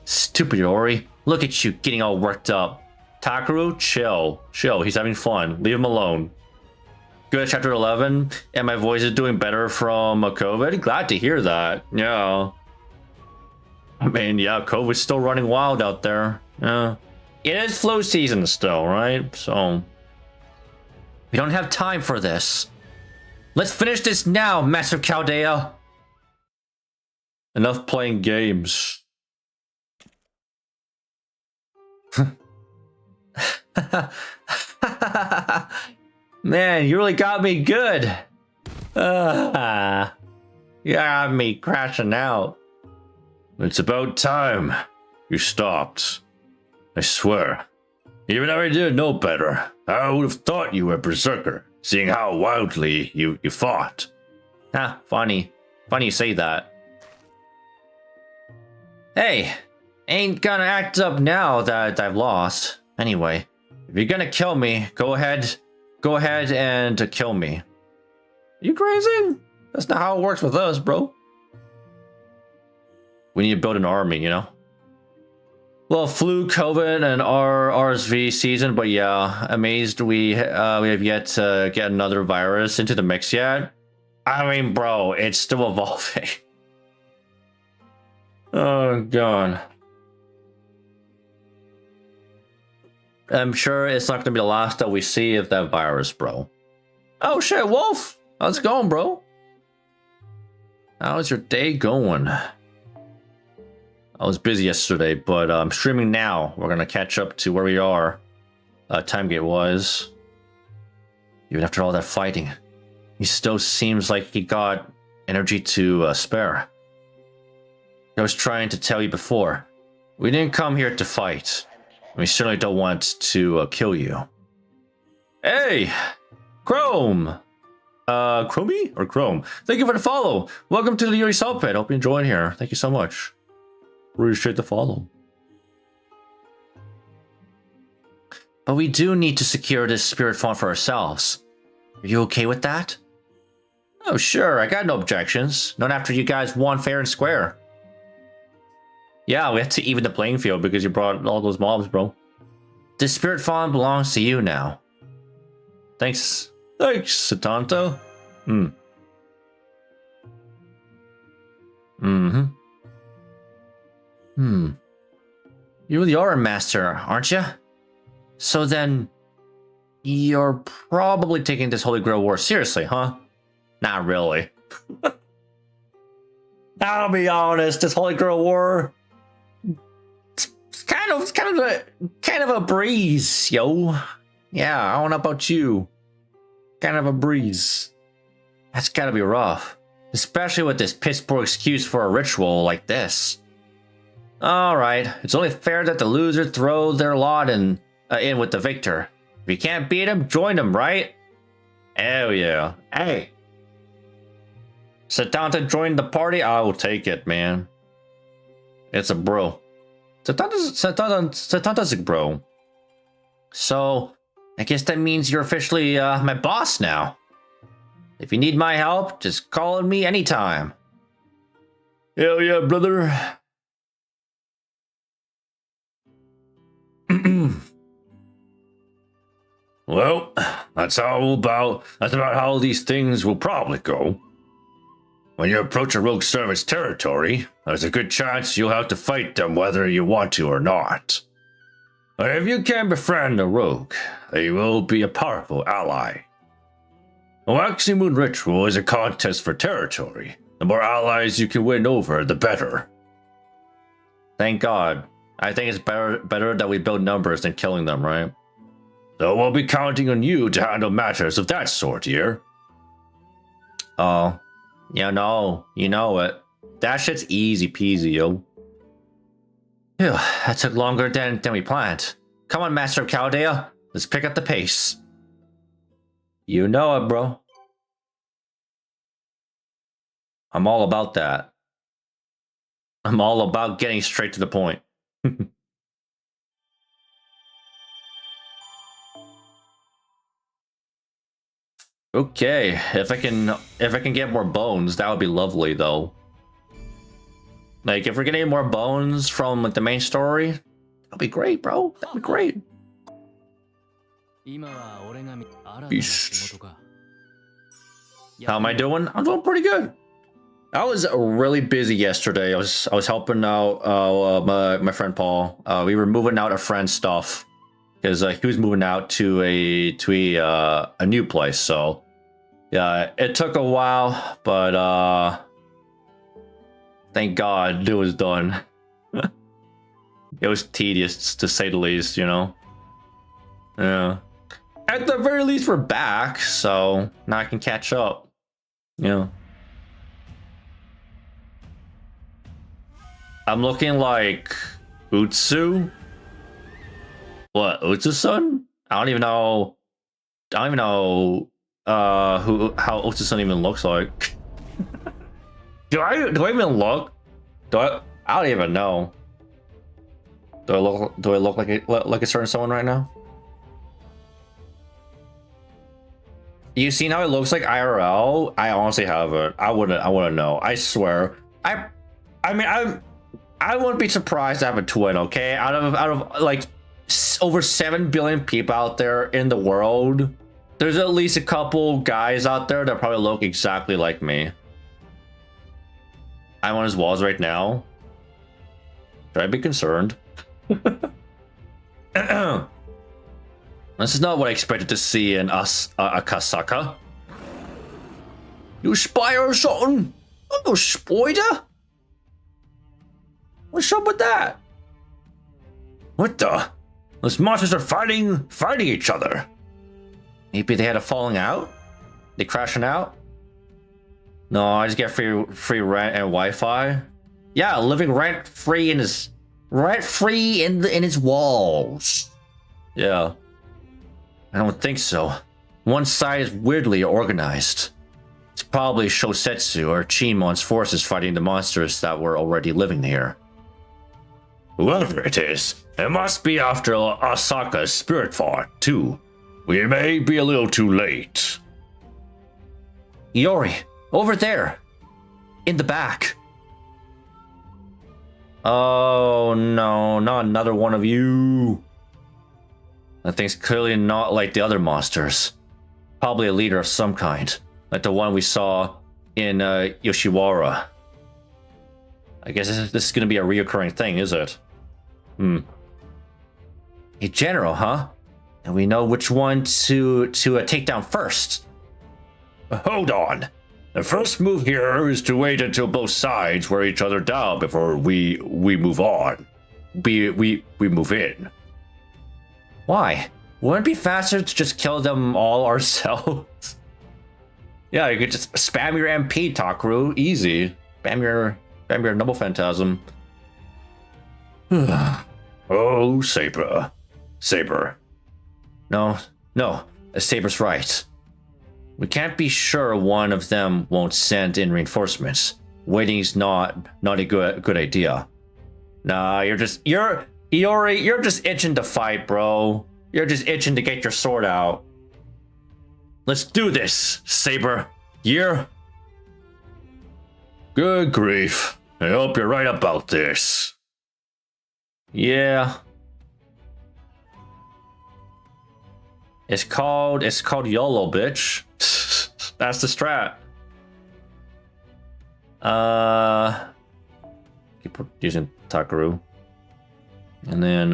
Stupid Iori. Look at you getting all worked up. Takuro, chill. He's having fun. Leave him alone. Good, chapter 11. And my voice is doing better from COVID. Glad to hear that. Yeah. I mean, yeah, COVID's still running wild out there. Yeah. It is flu season still, right? So... we don't have time for this. Let's finish this now, Master Chaldea. Enough playing games. Man, you really got me good. You got me crashing out. It's about time you stopped. I swear. Even if I didn't know better, I would have thought you were a berserker, seeing how wildly you fought. Ah, funny. Funny you say that. Hey, ain't gonna act up now that I've lost. Anyway, if you're gonna kill me, go ahead and kill me. You crazy? That's not how it works with us, bro. We need to build an army, you know? Well, flu, COVID, and our RSV season, but yeah, amazed we have yet to get another virus into the mix yet. I mean, bro, it's still evolving. Oh, God. I'm sure it's not going to be the last that we see of that virus, bro. Oh, shit, Wolf. How's it going, bro? How's your day going? I was busy yesterday, but I'm streaming now. We're going to catch up to where we are timegate was. Even after all that fighting, he still seems like he got energy to spare. I was trying to tell you before. We didn't come here to fight. We certainly don't want to kill you. Hey! Chrome! Chromie? Or Chrome? Thank you for the follow! Welcome to the Yuri Salt Pit. Hope you enjoyed here. Thank you so much. Appreciate the follow. But we do need to secure this spirit font for ourselves. Are you okay with that? Oh, sure. I got no objections. Not after you guys won fair and square. Yeah, we had to even the playing field because you brought all those mobs, bro. The spirit font belongs to you now. Thanks. Thanks, Satanto. You really are a master, aren't you? So then, you're probably taking this Holy Grail War seriously, huh? Not really. I'll be honest, this Holy Grail War, it's kind of a breeze, yo. Yeah, I don't know about you. Kind of a breeze. That's gotta be rough, especially with this piss poor excuse for a ritual like this. All right, it's only fair that the loser throw their lot in with the victor. If you can't beat him, join him, right? Hell yeah. Hey. Satanta joined the party? I will take it, man. It's a bro. Satanta's a bro. So, I guess that means you're officially my boss now. If you need my help, just call on me anytime. Hell yeah, brother. Well, that's about how these things will probably go. When you approach a rogue servant's territory, there's a good chance you'll have to fight them whether you want to or not. But if you can befriend a rogue, they will be a powerful ally. The Waxing Moon Ritual is a contest for territory. The more allies you can win over, the better. Thank God. I think it's better that we build numbers than killing them, right? So we'll be counting on you to handle matters of that sort here. Oh, you know it. That shit's easy peasy, yo. Phew, that took longer than we planned. Come on, Master of Chaldea. Let's pick up the pace. You know it, bro. I'm all about that. I'm all about getting straight to the point. Okay, if I can get more bones, that would be lovely though. Like if we're getting more bones from like, the main story, that'll be great, bro. That'll be great. Beast. How am I doing? I'm doing pretty good. I was really busy yesterday. I was helping out my friend Paul. We were moving out a friend's stuff because he was moving out to a new place. So yeah, it took a while, but thank God it was done. It was tedious to say the least, you know. Yeah. At the very least, we're back, so now I can catch up. Yeah. I'm looking like Utsu. What, Utsu-san? I don't even know how Utsu-san even looks like. do I even look? I don't even know. Do I look like a certain someone right now? You seen how it looks like IRL? I honestly haven't. I wouldn't know. I swear. I wouldn't be surprised to have a twin, okay? Out of like over 7 billion people out there in the world, there's at least a couple guys out there that probably look exactly like me. I'm on his walls right now. Should I be concerned? This is not what I expected to see in Akasaka. You spy or something? I'm no spider. What's up with that? What the? Those monsters are fighting each other. Maybe they had a falling out? They crashing out? No, I just get free rent and Wi-Fi. Yeah, living rent free in his walls. Yeah. I don't think so. One side is weirdly organized. It's probably Shosetsu or Chimon's forces fighting the monsters that were already living here. Whoever it is, it must be after Asaka's spirit fart, too. We may be a little too late. Iori, over there. In the back. Oh no, not another one of you. That thing's clearly not like the other monsters. Probably a leader of some kind, like the one we saw in Yoshiwara. I guess this is going to be a reoccurring thing, is it? A general, huh? And we know which one to take down first. Hold on. The first move here is to wait until both sides wear each other down before we move on. We move in. Why? Wouldn't it be faster to just kill them all ourselves? Yeah, you could just spam your MP, Takaru. Easy. Spam your Noble Phantasm. Oh, Saber. No, Saber's right. We can't be sure one of them won't send in reinforcements. Waiting's not a good idea. Nah, you're just itching to fight, bro. You're just itching to get your sword out. Let's do this, Saber. Good grief. I hope you're right about this. Yeah. It's called YOLO, bitch. That's the strat. Keep using Takaru. And then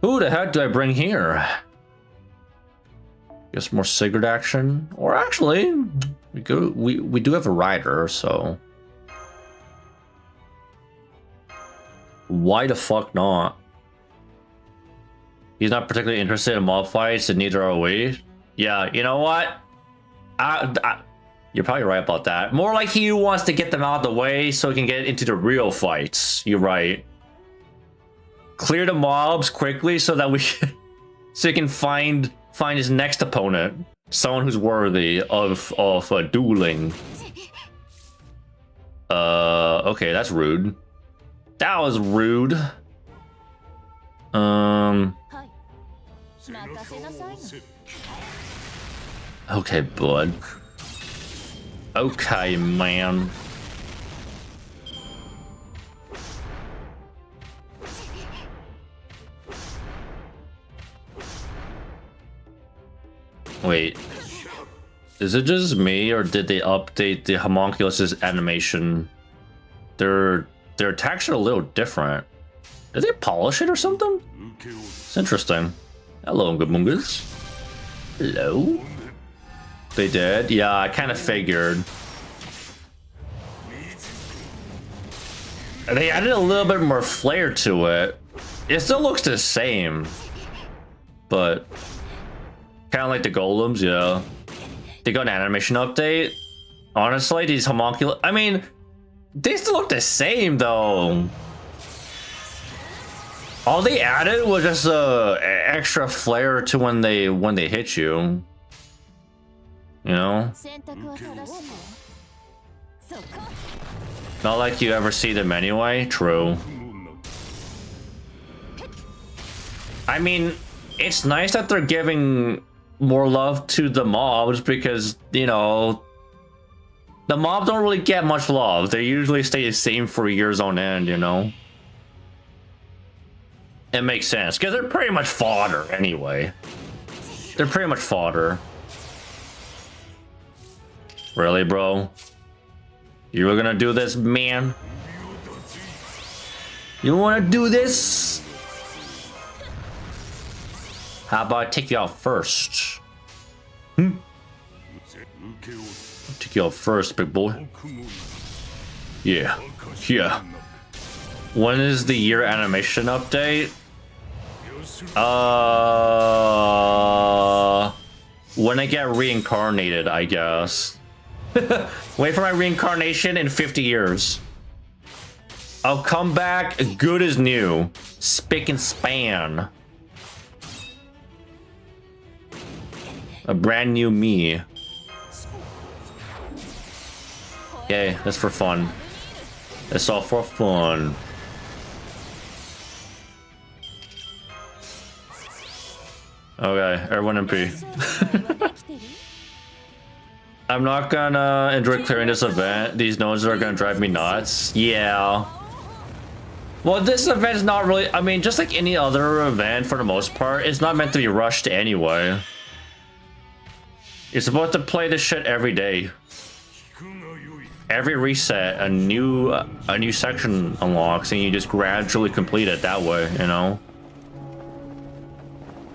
who the heck do I bring here? Guess more Sigurd action. Or actually, we do have a rider, so why the fuck not? He's not particularly interested in mob fights, and neither are we. Yeah, you know what? You're probably right about that. More like he wants to get them out of the way so he can get into the real fights. You're right. Clear the mobs quickly so that so he can find his next opponent, someone who's worthy of dueling. Okay, that's rude. That was rude. Okay, bud. Okay, man. Wait. Is it just me, or did they update the homunculus's animation? Their attacks are a little different. Did they polish it or something? It's interesting. Hello, Mungus. Hello? They did? Yeah, I kind of figured. They added a little bit more flair to it. It still looks the same. But kind of like the golems, yeah. They got an animation update. Honestly, these homunculus, I mean, they still look the same though. All they added was just a extra flair to when they hit you. You know? Not like you ever see them anyway. True. I mean, it's nice that they're giving more love to the mobs because, you know, the mobs don't really get much love. They usually stay the same for years on end, you know? It makes sense, because they're pretty much fodder anyway. They're pretty much fodder. Really, bro? You were gonna do this, man? You wanna do this? How about I take you out first? Take you out first, big boy. Yeah. Yeah. When is the year animation update? When I get reincarnated, I guess. Wait for my reincarnation in 50 years. I'll come back good as new. Spick and span. A brand new me. Okay, that's for fun. It's all for fun. Okay, everyone MP. I'm not gonna enjoy clearing this event. These nodes are gonna drive me nuts. Yeah. Well, this event's not really, I mean, just like any other event for the most part, it's not meant to be rushed anyway. You're supposed to play this shit every day. Every reset, a new section unlocks, and you just gradually complete it that way, you know?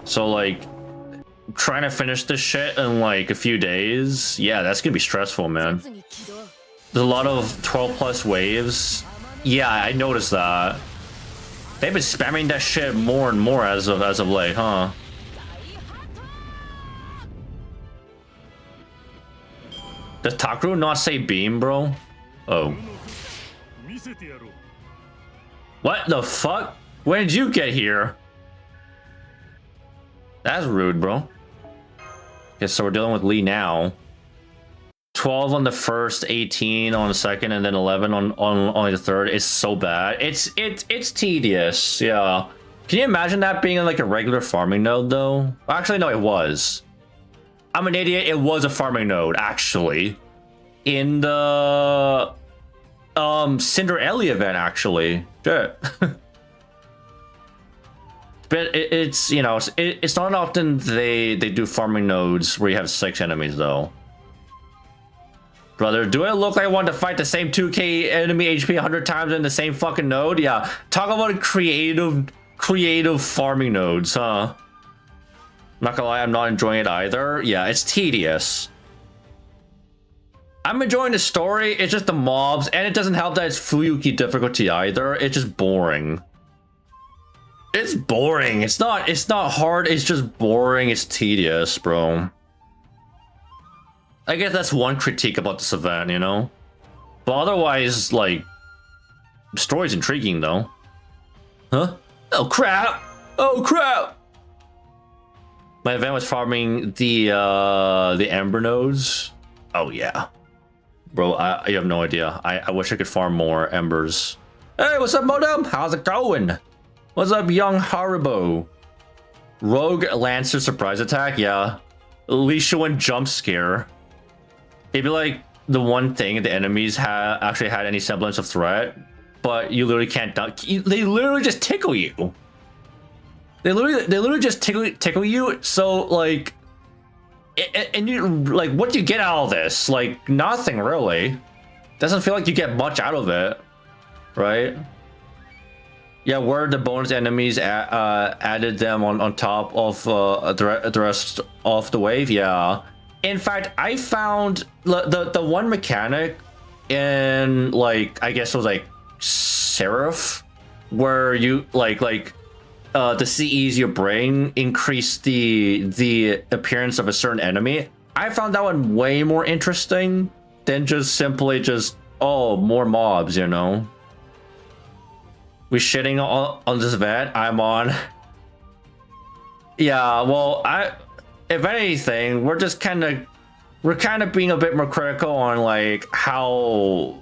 So, like, trying to finish this shit in, like, a few days, yeah, that's gonna be stressful, man. There's a lot of 12 plus waves. Yeah, I noticed that. They've been spamming that shit more and more as of late, huh? Does Takaru not say beam, bro? Oh. What the fuck? When did you get here? That's rude, bro. Okay, so we're dealing with Lee now. 12 on the first, 18 on the second, and then 11 on the third. It's so bad. It's tedious. Yeah. Can you imagine that being in like a regular farming node though? Actually, no, it was. I'm an idiot. It was a farming node actually. In the Cinder Ellie event actually. Shit. But it's, you know, it's not often they do farming nodes where you have 6 enemies though. Brother, do I look like I want to fight the same 2k enemy HP 100 times in the same fucking node? Yeah, talk about a creative farming nodes, huh? Not gonna lie, I'm not enjoying it either. Yeah, it's tedious. I'm enjoying the story, it's just the mobs, and it doesn't help that it's Fuyuki difficulty either. It's just boring. It's boring. It's not hard, it's just boring, it's tedious, bro. I guess that's one critique about this event, you know? But otherwise, like, the story's intriguing though. Huh? Oh crap! Oh crap! My event was farming the Ember nodes. Oh yeah. Bro, you have no idea. I wish I could farm more Embers. Hey, what's up, Modem? How's it going? What's up, young Haribo? Rogue Lancer surprise attack? Yeah. Lishuan jump scare. It'd be like the one thing the enemies actually had any semblance of threat, but you literally can't duck. They literally just tickle you. They literally just tickle you. So like, and you like, what do you get out of this? Like nothing really. Doesn't feel like you get much out of it, right? Yeah, where the bonus enemies added them on top of the rest of the wave. Yeah. In fact, I found the one mechanic in, like, I guess it was like Seraph, where you like the CEs your brain increase the appearance of a certain enemy. I found that one way more interesting than just simply just, oh, more mobs, you know? We shitting on this event I'm on. Yeah, well, if anything, we're kind of being a bit more critical on like how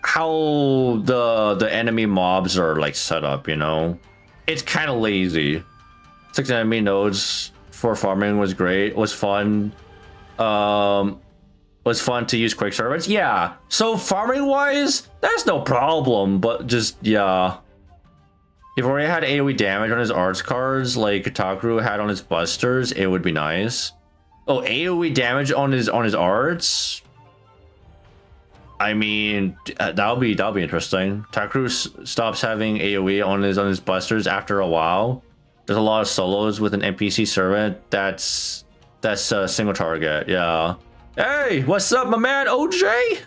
the enemy mobs are like set up, you know? It's kind of lazy. 6 enemy nodes for farming was great, was fun. Was fun to use quick servants. Yeah, so farming wise, that's no problem, but just, yeah. If already had AoE damage on his arts cards like Kotaku had on his busters, it would be nice. Oh, AoE damage on his arts? I mean, that'll be interesting. Takru stops having AoE on his busters after a while. There's a lot of solos with an NPC servant that's a single target. Yeah. Hey, what's up, my man OJ?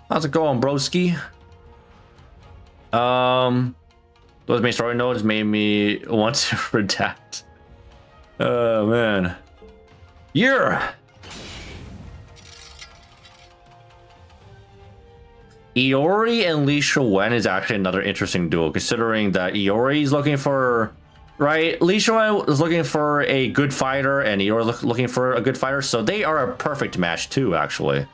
How's it going, broski? Those main story nodes made me want to redact. Oh man. Yeah. Iori and Li Shuwen is actually another interesting duo, considering that Iori is looking for, right? Li Shuwen is looking for a good fighter, and Iori is looking for a good fighter, so they are a perfect match too, actually.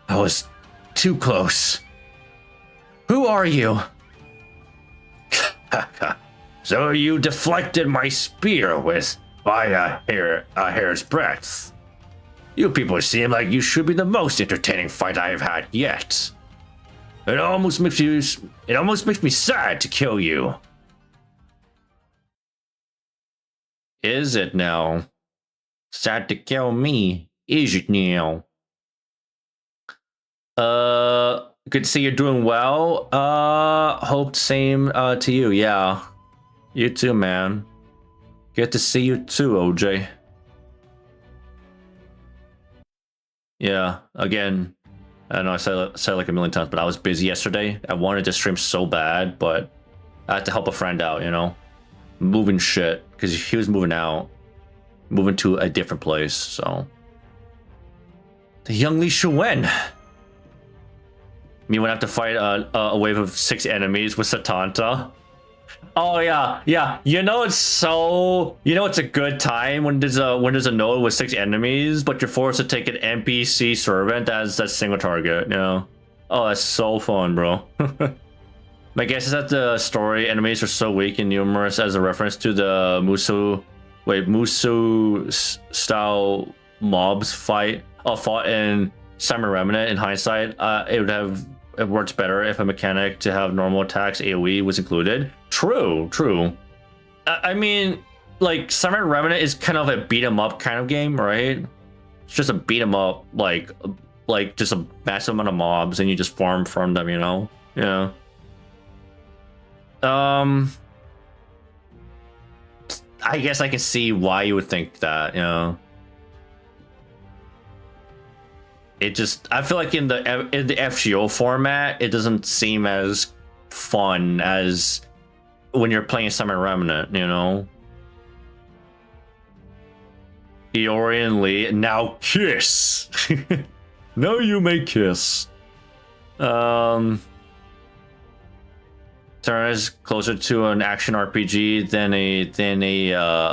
I was too close. Who are you? So you deflected my spear by a hair's breadth. You people seem like you should be the most entertaining fight I have had yet. It almost makes me sad to kill you. Is it now? Sad to kill me, is it now? Good to see you're doing well. Hope same to you. Yeah, you too, man. Good to see you too, OJ. Yeah, again, I know I said it like a million times, but I was busy yesterday. I wanted to stream so bad, but I had to help a friend out, you know, moving shit because he was moving out, moving to a different place. So the young Li Shuwen. Me would have to fight a wave of 6 enemies with Satanta. Oh yeah, yeah. You know it's a good time when there's a node with 6 enemies, but you're forced to take an NPC servant as that single target. You know? Oh, that's so fun, bro. My guess is that the story enemies are so weak and numerous as a reference to the Musu style mobs fought in Summer Remnant. In hindsight, it works better if a mechanic to have normal attacks AoE was included. True. I mean, like, Summer Remnant is kind of a beat 'em up kind of game, right? It's just a beat 'em up, like just a massive amount of mobs, and you just farm from them, you know? Yeah. I guess I can see why you would think that, you know. I feel like in the FGO format, it doesn't seem as fun as when you're playing Summer Remnant, you know? Iori and Lee, now kiss! Now you may kiss. Turn is closer to an action RPG than a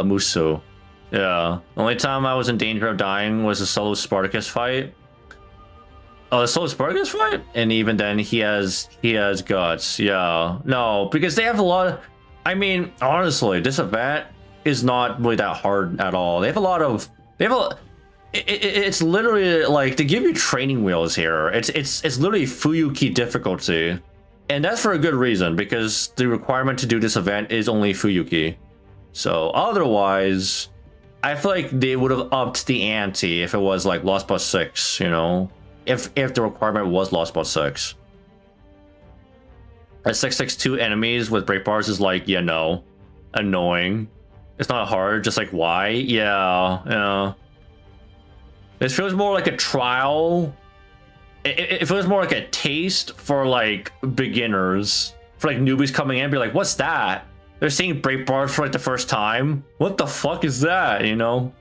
Musu. Yeah. The only time I was in danger of dying was a solo Spartacus fight. Oh, the solo Spartacus fight? And even then, he has guts. Yeah. No, because they have a lot of... I mean, honestly, this event is not really that hard at all. They have a lot of... It's literally like, they give you training wheels here. It's literally Fuyuki difficulty. And that's for a good reason, because the requirement to do this event is only Fuyuki. So otherwise, I feel like they would have upped the ante if it was like Lost Boss 6, you know? If the requirement was Lost Boss 6. At 662 enemies with break bars is like, yeah, no. Annoying. It's not hard, just like, why? Yeah. This feels more like a trial. It feels more like a taste for like beginners. For like newbies coming in and be like, what's that? They're seeing break bars for like the first time. What the fuck is that, you know?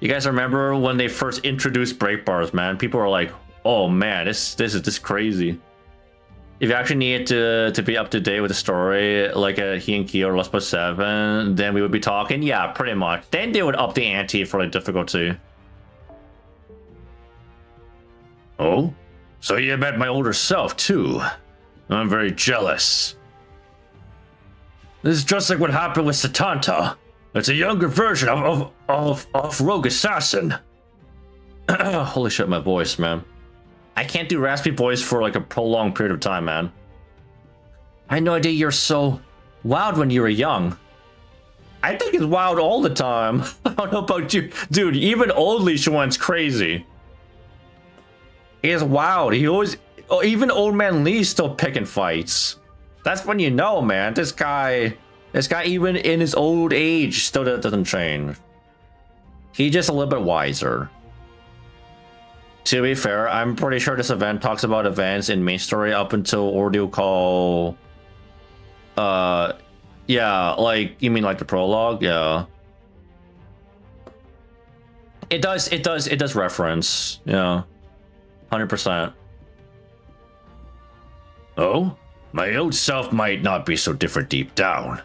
You guys remember when they first introduced break bars, man? People were like, "Oh man, this is crazy." If you actually needed to be up to date with the story, like a He and Kyo or Lost by 7, then we would be talking. Yeah, pretty much. Then they would up the ante for like difficulty. Oh, so you met my older self too. I'm very jealous. This is just like what happened with Satanta. It's a younger version of Rogue Assassin. Holy shit, my voice, man. I can't do raspy voice for like a prolonged period of time, man. I had no idea you're so wild when you were young. I think he's wild all the time. I don't know about you. Dude, even old Li Xuan's crazy. He is wild. He always... Even old man Lee's still picking fights. That's when you know, man. This guy even in his old age still doesn't change. He's just a little bit wiser. To be fair, I'm pretty sure this event talks about events in main story up until Ordeal Call. Yeah, like, you mean like the prologue? Yeah. It does reference, yeah. 100%. Oh? My old self might not be so different deep down.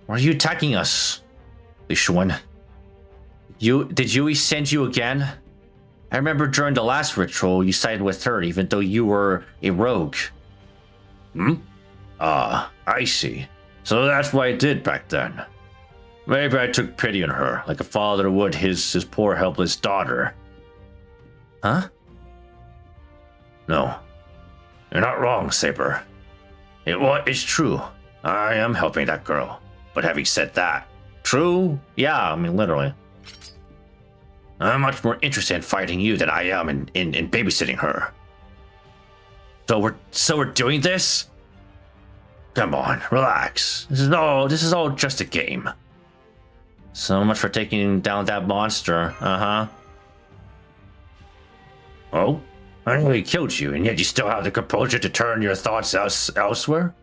Why are you attacking us, Li Xuan? Did Yui send you again? I remember during the last ritual, you sided with her even though you were a rogue. Hmm? Ah, I see. So that's what I did back then. Maybe I took pity on her, like a father would his poor helpless daughter. Huh? No. You're not wrong, Saber. It's true. I am helping that girl. But having said that, true? Yeah, I mean, literally. I'm much more interested in fighting you than I am in babysitting her. So we're doing this? Come on, relax. This is all just a game. So much for taking down that monster, uh-huh. Oh? I nearly killed you, and yet you still have the composure to turn your thoughts elsewhere?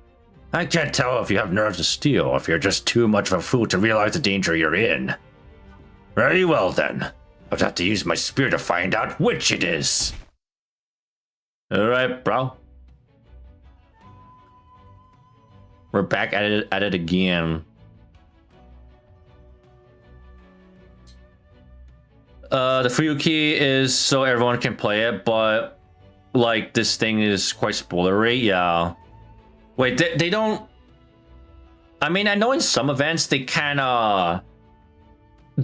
I can't tell if you have nerves of steel, or if you're just too much of a fool to realize the danger you're in. Very well, then. I'll have to use my spear to find out which it is. Alright, bro. We're back at it again. The Fuyuki is so everyone can play it, but like this thing is quite spoilery. Yeah. Wait, they don't. I mean, I know in some events they kind of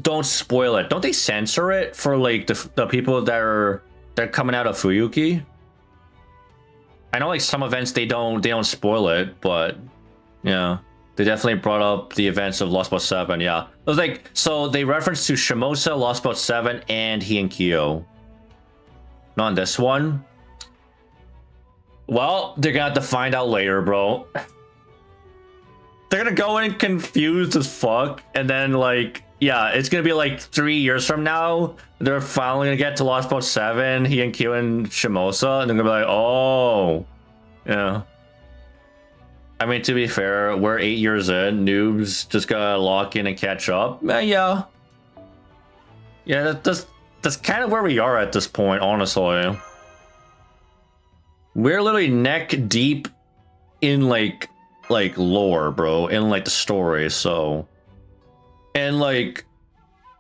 don't spoil it. Don't they censor it for like the people that are coming out of Fuyuki? I know like some events they don't spoil it, but yeah. They definitely brought up the events of Lost Boat 7, yeah. It was like, so they referenced to Shimosa, Lost Boat 7, and He and Kyo. Not on this one. Well, they're gonna have to find out later, bro. They're gonna go in confused as fuck, and then like, yeah, it's gonna be like 3 years from now, they're finally gonna get to Lost Boat 7, He and Kyo and Shimosa, and they're gonna be like, oh, yeah. I mean, to be fair, we're 8 years in. Noobs just gotta lock in and catch up. Yeah. Yeah, that's kind of where we are at this point, honestly. We're literally neck deep in like lore, bro, in like the story, so. And like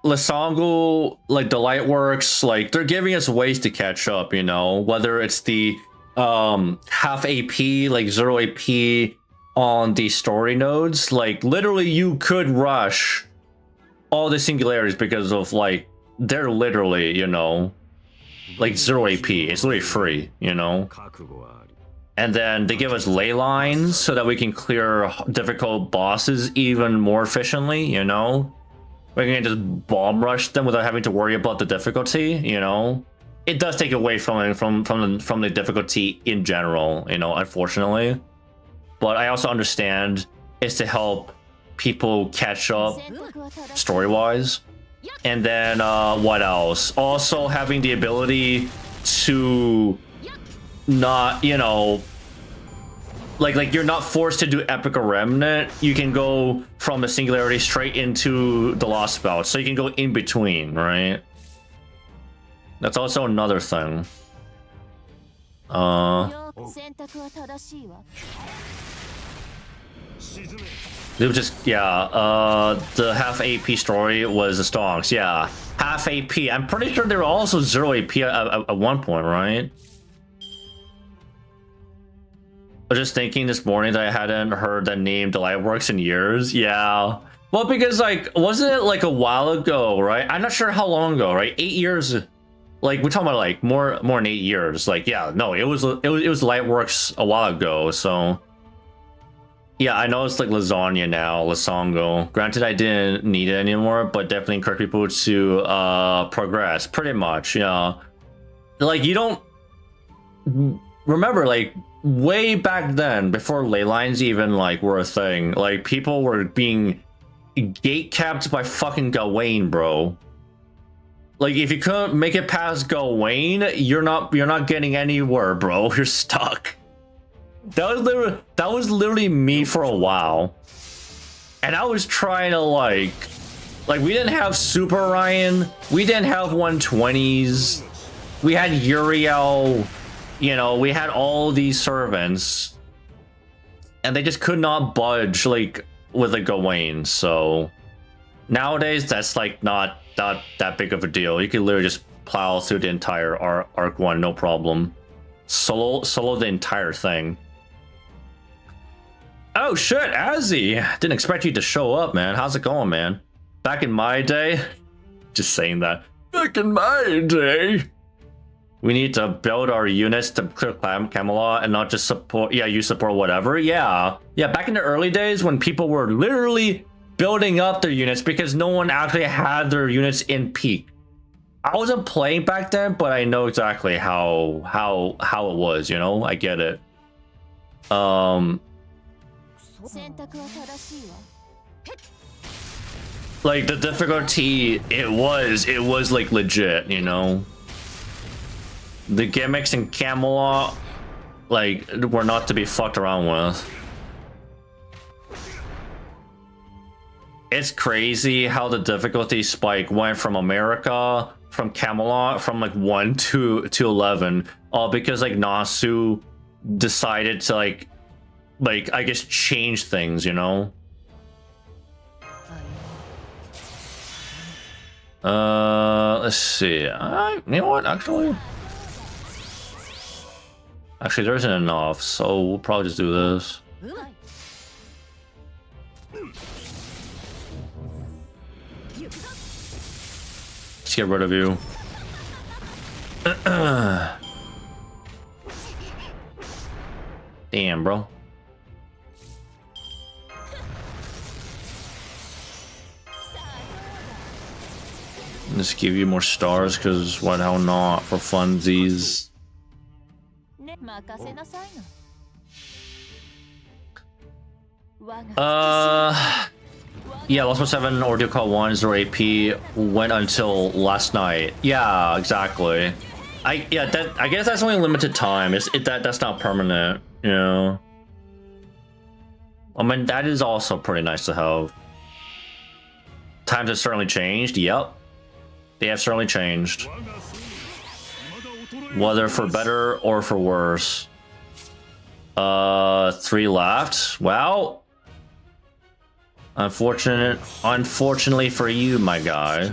Lasango, like the Lightworks, like they're giving us ways to catch up, you know, whether it's the half AP, like 0 AP on the story nodes, like literally you could rush all the singularities because of like they're literally, you know, like 0 AP. It's literally free, you know. And then they give us ley lines so that we can clear difficult bosses even more efficiently, you know. We can just bomb rush them without having to worry about the difficulty, you know. It does take away from the difficulty in general, you know, unfortunately. But I also understand it's to help people catch up story-wise. And then what else? Also having the ability to not, you know, like you're not forced to do Epic or Remnant. You can go from the Singularity straight into the Lost Belt, so you can go in between, right? That's also another thing. It was just, yeah, the half AP story was the stonks. Yeah, half AP. I'm pretty sure they were also 0 AP at one point, right? I was just thinking this morning that I hadn't heard that name Delightworks in years. Yeah. Well, because, like, wasn't it like a while ago, right? I'm not sure how long ago, right? 8 years. Like, we're talking about like more than 8 years. Like, yeah, no, it was Lightworks a while ago, so. Yeah, I know it's like lasagna now, lasongo. Granted, I didn't need it anymore, but definitely encourage people to progress, pretty much, yeah. Like, you don't... Remember, like, way back then, before ley lines even, like, were a thing, like, people were being gate-capped by fucking Gawain, bro. Like, if you couldn't make it past Gawain, you're not getting anywhere, bro. You're stuck. That was literally me for a while, and I was trying to like we didn't have Super Ryan, we didn't have 120s, we had Uriel, you know, we had all these servants, and they just could not budge like with a Gawain. So nowadays that's like not that big of a deal. You can literally just plow through the entire arc 1, no problem. Solo the entire thing. Oh shit, Azzy! Didn't expect you to show up, man. How's it going, man? Back in my day? Just saying that. Back in my day! We need to build our units to clear Camelot and not just support... Yeah, you support whatever. Yeah. Yeah, back in the early days when people were literally building up their units because no one actually had their units in peak. I wasn't playing back then, but I know exactly how it was, you know? I get it. Like the difficulty, it was like legit, you know. The gimmicks in Camelot, like, were not to be fucked around with. It's crazy how the difficulty spike went from America, from Camelot, from like 1 to 11, all because like Nasu decided to like I guess change things, you know. Let's see. You know what? Actually, there isn't enough, so we'll probably just do this. Let's get rid of you. Damn, bro. Just give you more stars, because why the hell not, for funsies. Yeah, Lost 7 Ordeal Call 1 0 AP went until last night. Yeah, exactly. I guess that's only limited time. That's not permanent, you know. I mean, that is also pretty nice to have. Times have certainly changed. Yep. They have certainly changed. Whether for better or for worse. 3 left. Well, unfortunately for you, my guy.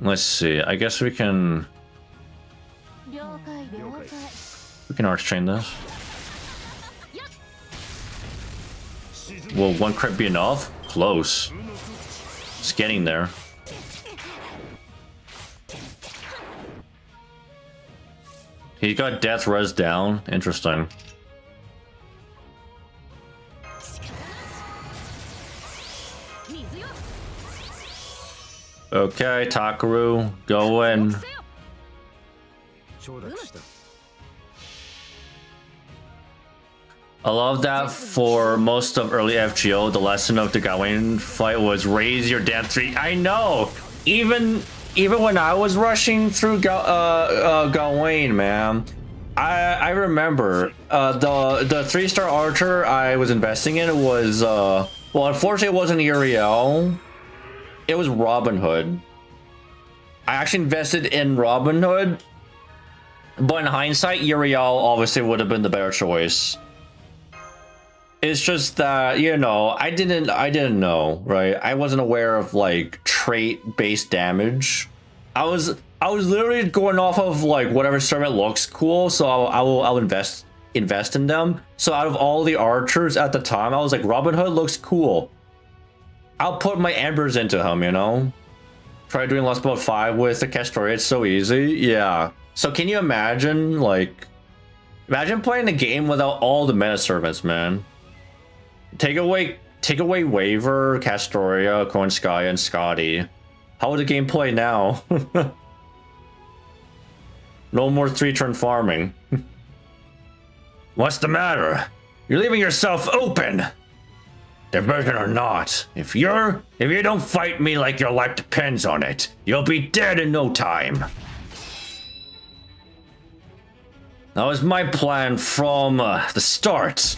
Let's see. I guess we can arch chain this. Will 1 crit be enough? Close. It's getting there. He got death res down. Interesting. Okay, Takaru, go in. I love that for most of early FGO, the lesson of the Gawain fight was raise your damn 3. I know! Even even when I was rushing through Gawain, man, I remember the 3-star archer I was investing in was well, unfortunately it wasn't Uriel, it was Robin Hood. I actually invested in Robin Hood, but in hindsight, Uriel obviously would have been the better choice. It's just that, you know, I didn't know, right? I wasn't aware of like trait-based damage. I was literally going off of like whatever servant looks cool, so I'll invest in them. So out of all the archers at the time, I was like, Robin Hood looks cool. I'll put my embers into him, you know? Try doing Lost Mode 5 with the Castoria, it's so easy. Yeah. So can you imagine, like, imagine playing the game without all the meta servants, man. Take away Waver, Castoria, Koenskaya, and Scotty. How would the game play now? No more 3-turn farming. What's the matter? You're leaving yourself open. Diversion or not, if you don't fight me like your life depends on it, you'll be dead in no time. That was my plan from the start.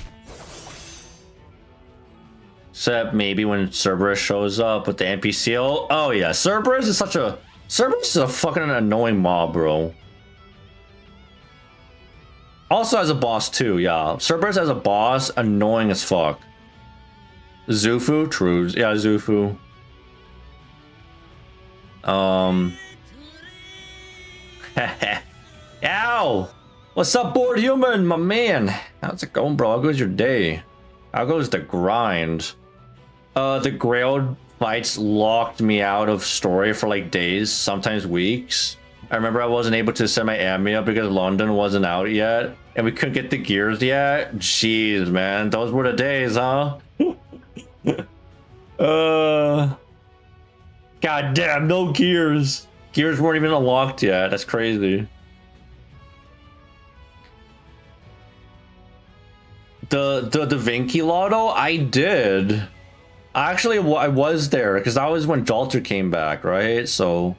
Except maybe when Cerberus shows up with the NPC. Oh yeah, Cerberus is a fucking annoying mob, bro. Also as a boss too, yeah. Cerberus as a boss, annoying as fuck. Zufu, true. Yeah, Zufu. Ow! What's up, bored human, my man? How's it going, bro? How goes your day? How goes the grind? The Grail fights locked me out of story for like days, sometimes weeks. I remember I wasn't able to send my Ami up because London wasn't out yet, and we couldn't get the gears yet. Jeez, man, those were the days, huh? God damn, no gears. Gears weren't even unlocked yet. That's crazy. The Da Vinci Lotto, I did. Actually, I was there because that was when Jalter came back, right? So,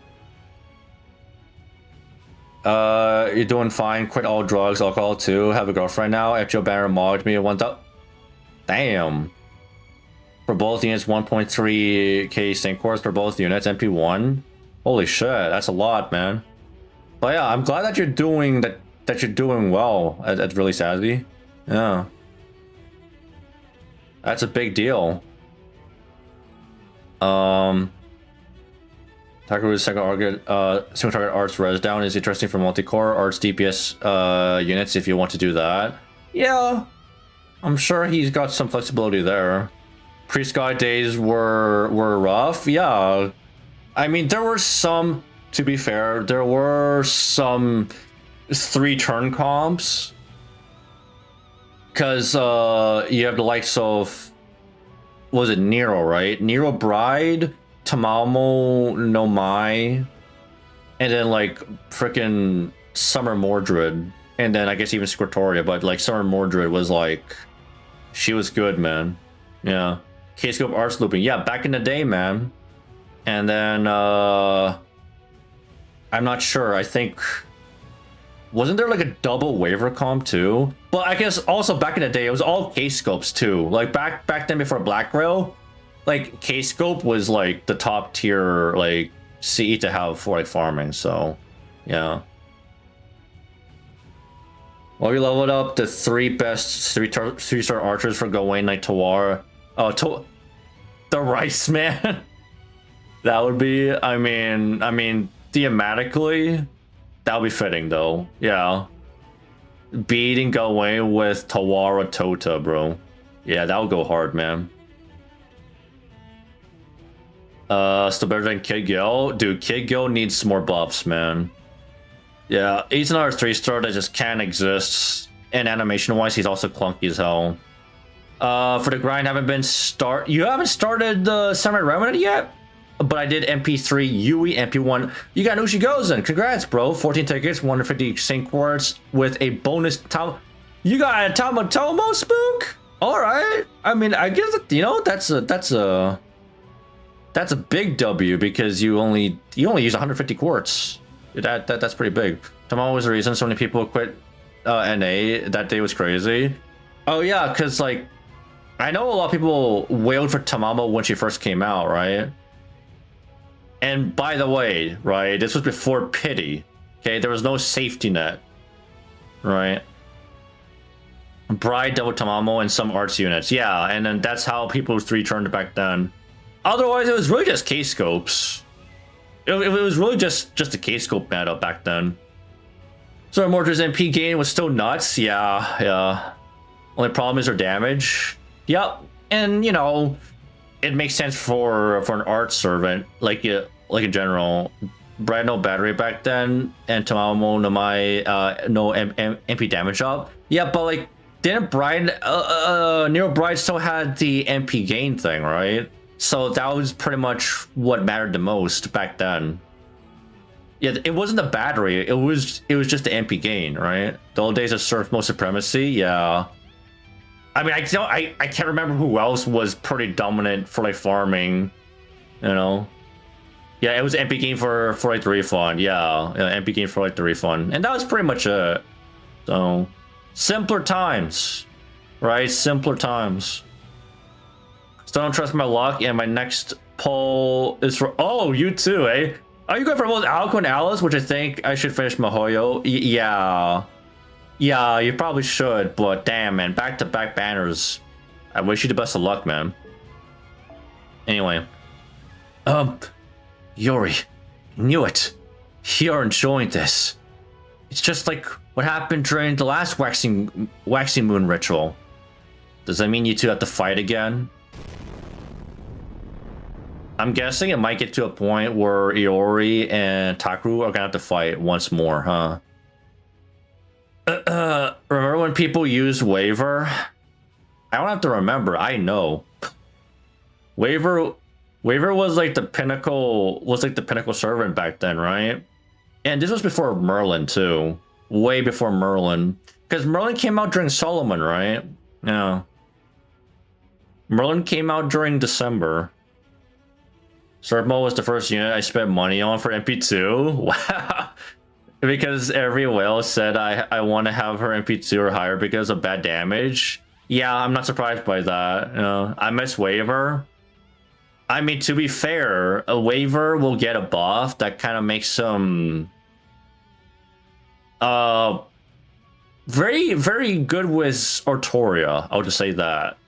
you're doing fine. Quit all drugs, alcohol too. Have a girlfriend now. FGO banner mogged me at 1,000. Damn. For both units, 1.3k sync cores for both units. MP1. Holy shit, that's a lot, man. But yeah, I'm glad that you're doing that. That you're doing well at Really Savvy. Yeah. That's a big deal. Takaru's single target arts res down is interesting for multi-core arts DPS units if you want to do that. Yeah, I'm sure he's got some flexibility there. Pre-Sky days were rough. Yeah, I mean there were some. To be fair, there were some 3-turn comps. Because you have the likes of, was it Nero, right? Nero Bride, Tamamo no Mai, and then like freaking Summer Mordred, and then I guess even Squirtoria, but like Summer Mordred was like, she was good, man. Yeah. K-Scope Arts Looping, yeah, back in the day, man. And then I'm not sure, I think, wasn't there like a double waiver comp too? But I guess also back in the day, it was all K-Scopes too. Like back then before Black Rail, like K-Scope was like the top tier like CE to have for like farming. So yeah. Well, we leveled up the 3 best 3-star archers for Gawain, like Tawar. Oh, the Rice Man. That would be, I mean, thematically, that would be fitting though. Yeah. Beating Gawain with Tawara Tota, bro. Yeah, that would go hard, man. Still better than Kid Gil? Dude, Kid Gil needs some more buffs, man. Yeah, he's another 3-star that just can't exist. And animation-wise, he's also clunky as hell. For the grind, you haven't started the Samurai Remnant yet? But I did MP3, Yui, MP1. You got Nushi Gozen. Congrats, bro. 14 tickets, 150 sync quartz with a bonus You got a Tamatomo spook? Alright. I mean, I guess, you know, that's a That's a big W because you only use 150 quartz. That's pretty big. Tamamo was the reason so many people quit NA that day was crazy. Oh yeah, because like I know a lot of people wailed for Tamamo when she first came out, right? And by the way, right, this was before pity. Okay, there was no safety net, right? Bride, double Tamamo, and some arts units. Yeah, and then that's how people returned back then. Otherwise, it was really just K-scopes. It was really just a K-scope meta back then. So Mortar's MP gain was still nuts. Yeah. Only problem is her damage. Yep, and you know, it makes sense for an art servant like in general. Bride no battery back then, and Tamamo no MP damage up. Yeah, but like didn't Bride Nero Bride still had the MP gain thing, right? So that was pretty much what mattered the most back then. Yeah, it wasn't the battery. It was just the MP gain, right? The old days of Surf Mode Supremacy. Yeah. I mean, I can't remember who else was pretty dominant for like farming. You know. Yeah, it was MP gain for like the refund. Yeah, MP gain for like the refund, and that was pretty much it. So simpler times, right? Simpler times. Still don't trust my luck, and my next poll is for... Oh, you too, eh? Are you going for both Alco and Alice, which I think I should finish Mihoyo? Yeah. Yeah, you probably should, but damn, man. Back-to-back banners. I wish you the best of luck, man. Anyway. Yuri. Knew it. You're enjoying this. It's just like what happened during the last waxing moon ritual. Does that mean you two have to fight again? I'm guessing it might get to a point where Iori and Takeru are gonna have to fight once more, huh? Remember when people used Waver? I don't have to remember, I know. Waver was like the pinnacle servant back then, right? And this was before Merlin too. Way before Merlin. Because Merlin came out during Solomon, right? Yeah. Merlin came out during December. Sermo was the first unit I spent money on for MP2. Wow. Because every whale said I want to have her MP2 or higher because of bad damage. Yeah, I'm not surprised by that. You know, I miss Waver. I mean, to be fair, a Waver will get a buff that kind of makes him very, very good with Artoria. I'll just say that.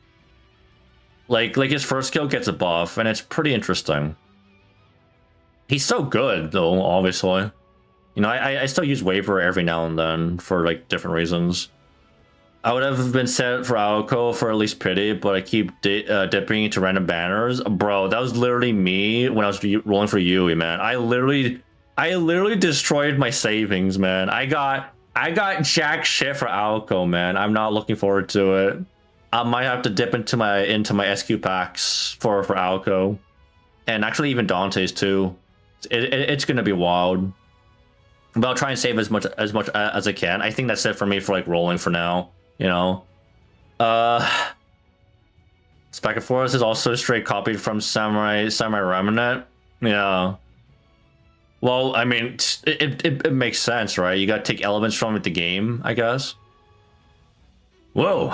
Like his first skill gets a buff, and it's pretty interesting. He's so good, though, obviously. You know, I still use Waver every now and then for, like, different reasons. I would have been set for Aoko for at least pity, but I keep dipping into random banners. Bro, that was literally me when I was rolling for Yui, man. I literally destroyed my savings, man. I got jack shit for Aoko, man. I'm not looking forward to it. I might have to dip into my SQ packs for Aoko. And actually even Dante's too. It's gonna be wild. But I'll try and save as much as I can. I think that's it for me for like rolling for now. You know. Spec of Forest is also straight copied from Samurai Remnant. Yeah. Well, I mean, it makes sense, right? You gotta take elements from the game, I guess. Whoa.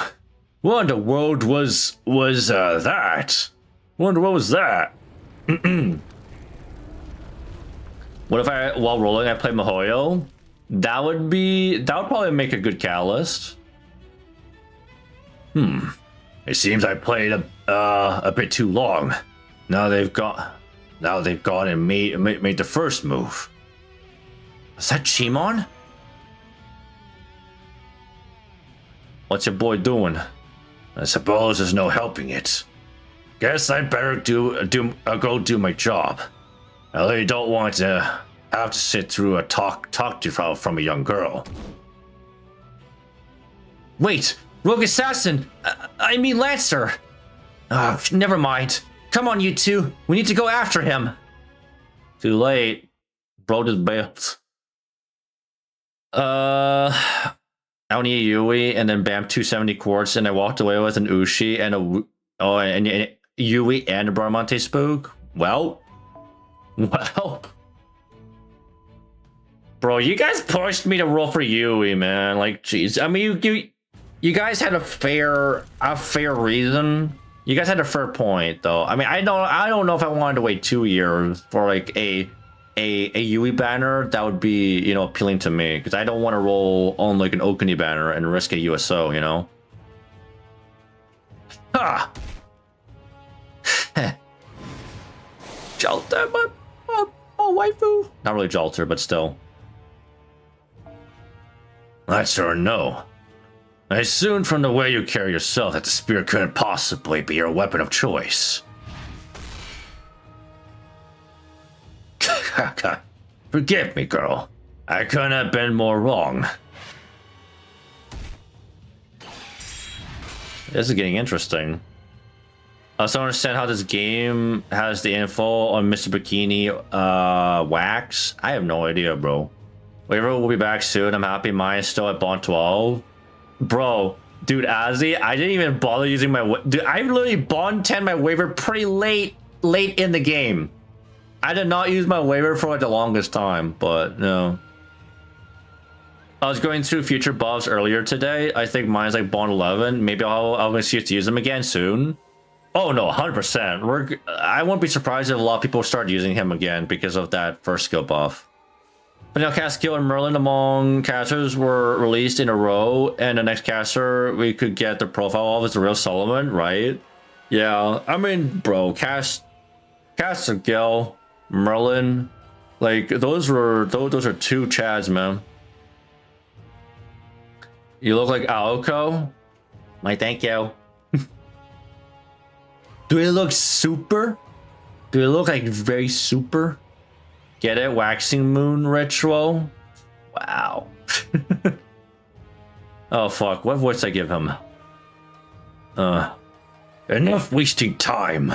What in the world was that? What was that? What if while rolling I play Mihoyo? That would probably make a good catalyst. It seems I played a bit too long. Now they've gone and made the first move. Is that Chimon? What's your boy doing? I suppose there's no helping it. Guess I'd better go do my job. I really don't want to have to sit through a talk to from a young girl. Wait, Rogue Assassin! I mean Lancer! Never mind. Come on, you two. We need to go after him. Too late. Bro just bailed. I only need Yui, and then bam, 270 quartz, and I walked away with an Ushi and and Yui and a Bramante Spook. Well. Bro, you guys pushed me to roll for Yui, man. Like, jeez. I mean, you guys had a fair reason. You guys had a fair point, though. I mean, I don't know if I wanted to wait 2 years for like a Yui banner that would be, you know, appealing to me, because I don't want to roll on like an Okuni banner and risk a USO, you know. Ha! Jalter, my waifu. Not really Jalter, but still. That's or no. I assumed from the way you carry yourself that the spear couldn't possibly be your weapon of choice. Forgive me, girl. I couldn't have been more wrong. This is getting interesting. I also don't understand how this game has the info on Mr. Bikini wax. I have no idea, bro. Waiver will be back soon. I'm happy mine's still at Bond 12. Bro, dude, Azzy, I didn't even bother using my... Dude, I literally Bond 10 my waiver pretty late in the game. I did not use my waiver for like the longest time, but no. I was going through future buffs earlier today. I think mine's like Bond 11. Maybe I'll see to use them again soon. Oh no, 100%. I won't be surprised if a lot of people start using him again because of that first skill buff. But now Caskill and Merlin among casters were released in a row, and the next caster we could get the profile of is the real Solomon, right? Yeah, I mean, bro, Caskill, Merlin, like those are 2 Chads, man. You look like Aoko. My thank you. Do it look super? Do it look like very super? Get it? Waxing moon ritual? Wow. Oh fuck, what voice I give him? Enough wasting time.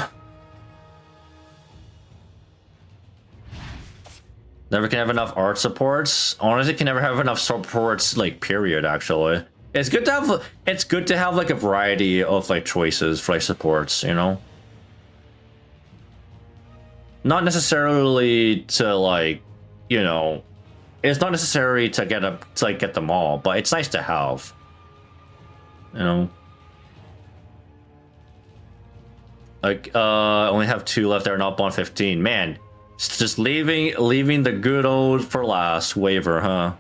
Never can have enough art supports. Honestly, can never have enough supports, like, period, actually. It's good to have like a variety of like choices for like supports, you know? Not necessarily to like, you know, it's not necessary to get them all, but it's nice to have. You know? Like I only have 2 left that are not Bond 15. Man, it's just leaving the good old for last waiver, huh?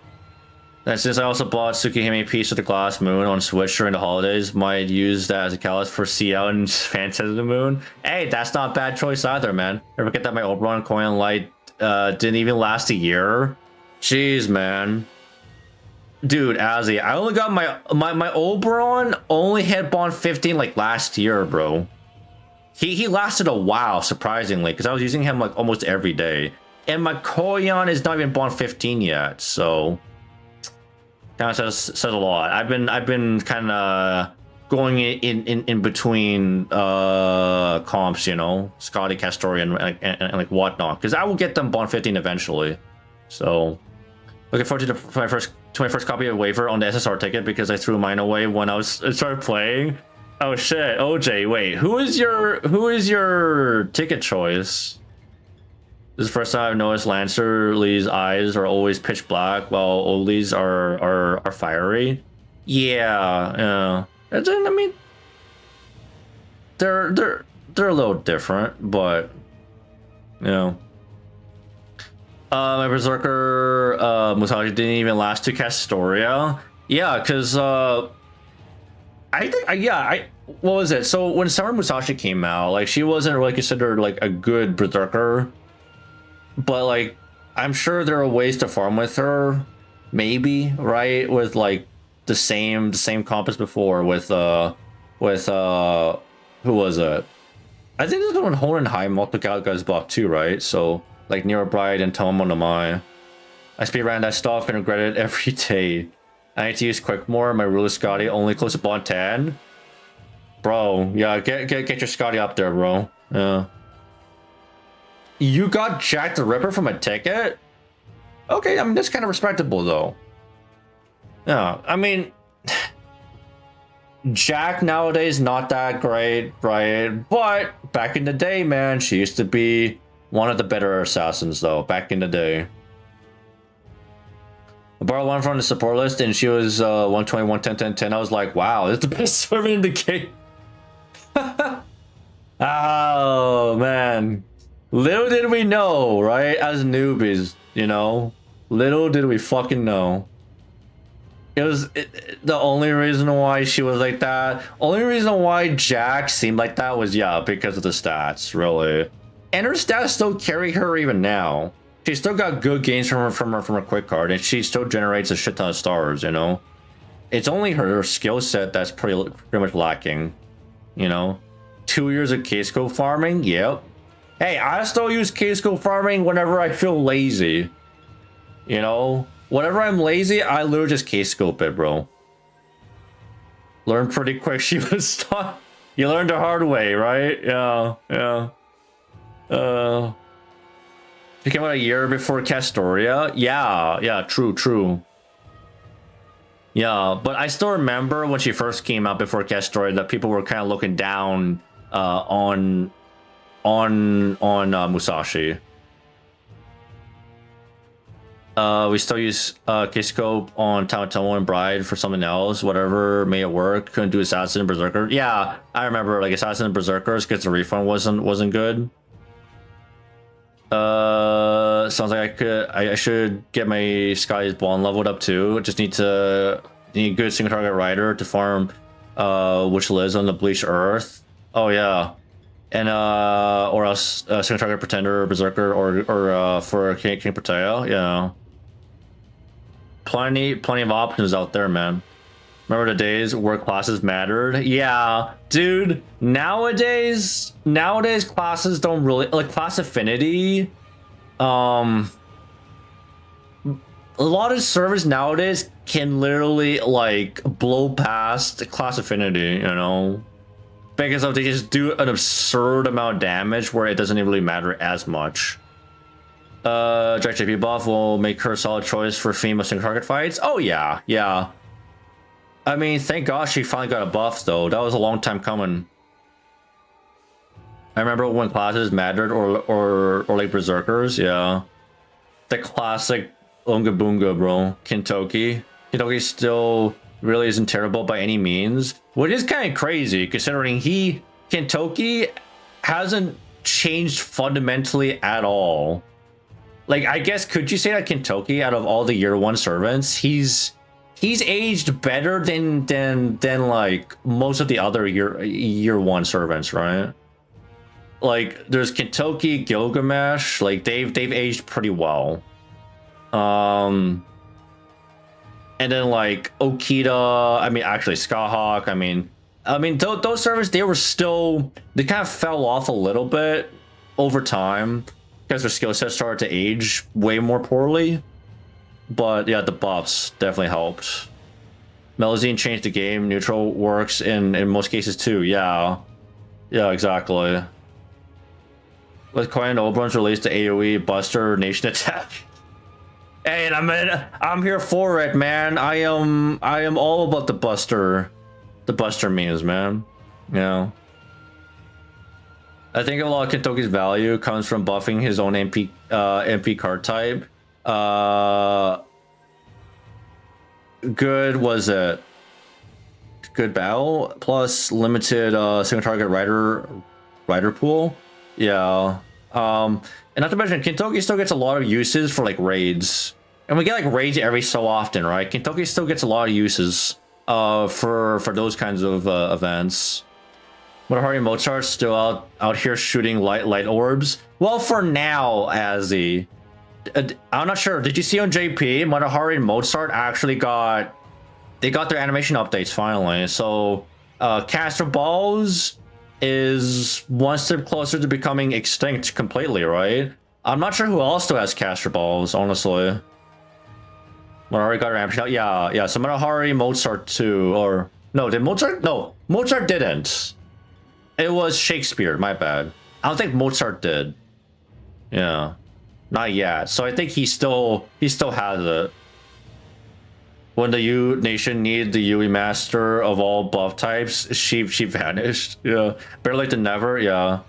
And since I also bought Tsukihime Piece of the Glass Moon on Switch during the holidays, might use that as a catalyst for CL and Phantom of the Moon. Hey, that's not a bad choice either, man. Ever forget that my Oberon Coin Light didn't even last a year? Jeez, man. Dude, Azzy, I only got my Oberon only hit Bond 15 like last year, bro. He lasted a while, surprisingly, because I was using him like almost every day. And my Koyon is not even Bond 15 yet, so... Kind of says a lot. I've been kind of going in between comps, you know, Scotty, Castorian, and like whatnot, because I will get them Bond 15 eventually. So looking forward to my first copy of Waiver on the SSR ticket, because I threw mine away when I started playing. Oh shit, OJ, wait, who is your ticket choice? This is the first time I've noticed Lancer Lee's eyes are always pitch black, while Oli's are fiery. Yeah. I mean, they're a little different, but you know. My Berserker Musashi didn't even last to Castoria. Yeah, because I think what was it? So when Summer Musashi came out, like she wasn't really considered like a good Berserker. But like, I'm sure there are ways to farm with her, maybe, right? With like the same comp as before with who was it? I think this is when Hohenheim took out guys block too, right? So like Nero Bride and Tomo no Mai. I speedran that stuff and regret it every day. I need to use Quick more. My ruler Scotty only close to Bond 10. Bro, yeah, get your Scotty up there, bro. Yeah. You got Jack the Ripper from a ticket? Okay, I mean, that's kind of respectable, though. Yeah, I mean... Jack nowadays not that great, right? But back in the day, man, she used to be one of the better assassins, though. Back in the day, I borrowed one from the support list, and she was 120, 110, 10, 10. I was like, wow, this is the best servant in the game. Oh man, little did we know, right? As newbies, you know, little did we fucking know. It was the only reason why she was like that. Only reason why Jack seemed like that was, yeah, because of the stats, really. And her stats still carry her even now. She still got good gains from her quick card, and she still generates a shit ton of stars, you know. It's only her skill set that's pretty much lacking, you know. 2 years of K-scope farming, yep. Hey, I still use K-scope farming whenever I feel lazy, you know. Whenever I'm lazy, I literally just K-scope it, bro. Learned pretty quick she was stuck. You learned the hard way, right? Yeah, yeah. She came out a year before Castoria? Yeah, true. Yeah, but I still remember when she first came out before Castoria that people were kind of looking down on Musashi. We still use K-scope on Tamatomo and Bride for something else. Whatever made it work. Couldn't do Assassin and Berserker. Yeah, I remember like Assassin and Berserkers because the refund wasn't good. Sounds like I should get my Sky's Bond leveled up too. Just need a good single target rider to farm which lives on the Bleached Earth. Oh yeah. And or else single target Pretender, Berserker, or for King Protea, yeah. Plenty of options out there, man. Remember the days where classes mattered? Yeah, dude. Nowadays classes don't really like class affinity. A lot of servers nowadays can literally like blow past class affinity, you know, because they just do an absurd amount of damage where it doesn't even really matter as much. Jack JP buff will make her a solid choice for female single target fights. Oh yeah. I mean, thank God she finally got a buff though. That was a long time coming. I remember when classes mattered or like Berserkers, yeah. The classic Unga Boonga, bro. Kintoki still really isn't terrible by any means, which is kind of crazy considering Kintoki hasn't changed fundamentally at all. Like, I guess, could you say that Kintoki, out of all the year one servants, he's aged better than like most of the other year one servants, right? Like, there's Kintoki, Gilgamesh, like they've aged pretty well. And then like Okita, I mean, actually Skahawk, I mean those servants, they kind of fell off a little bit over time because their skill set started to age way more poorly. But yeah, the buffs definitely helped. Melazine changed the game. Neutral works in most cases too. Yeah, exactly. With Coin Oberon's released the AoE Buster Nation Attack. Hey, and I'm here for it, man. I am all about the Buster memes, man. Yeah. I think a lot of Kintoki's value comes from buffing his own MP card type. Good was it? Good battle plus limited single target rider pool. Yeah. And not to mention, Kintoki still gets a lot of uses for like raids, and we get like raids every so often, right? Kintoki still gets a lot of uses for those kinds of events. Matahari Mozart's still out here shooting light orbs. Well, for now, Azzy. I'm not sure. Did you see on JP? Matahari and Mozart actually got their animation updates finally. So Caster Balls is one step closer to becoming extinct completely, right? I'm not sure who else still has Caster Balls, honestly. Matahari got her animation out. Yeah. So Matahari, Mozart too, or no? Did Mozart? No, Mozart didn't. It was Shakespeare. My bad. I don't think Mozart did. Yeah. Not yet. So I think he still has it. When the U nation needed the UE master of all buff types, she vanished. Yeah, better late than never. Yeah.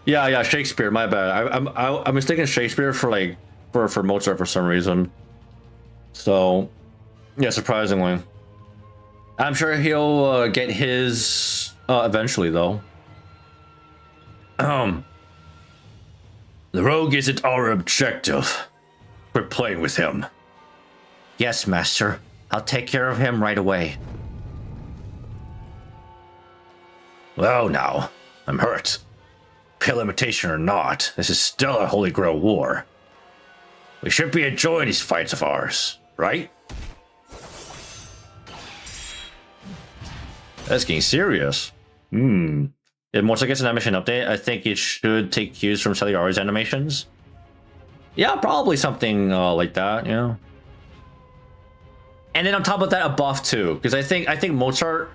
Yeah, Shakespeare. My bad. I'm mistaken Shakespeare for like for Mozart for some reason. So, yeah, surprisingly, I'm sure he'll get his eventually though. The rogue isn't our objective. We're playing with him. Yes, master. I'll take care of him right away. Well, now, I'm hurt. Pale imitation or not, this is still a Holy Grail war. We should be enjoying these fights of ours, right? That's getting serious. If once I get an animation update, I think it should take cues from Celiari's animations. Yeah, probably something like that, yeah. And then on top of that, a buff too, because I think Mozart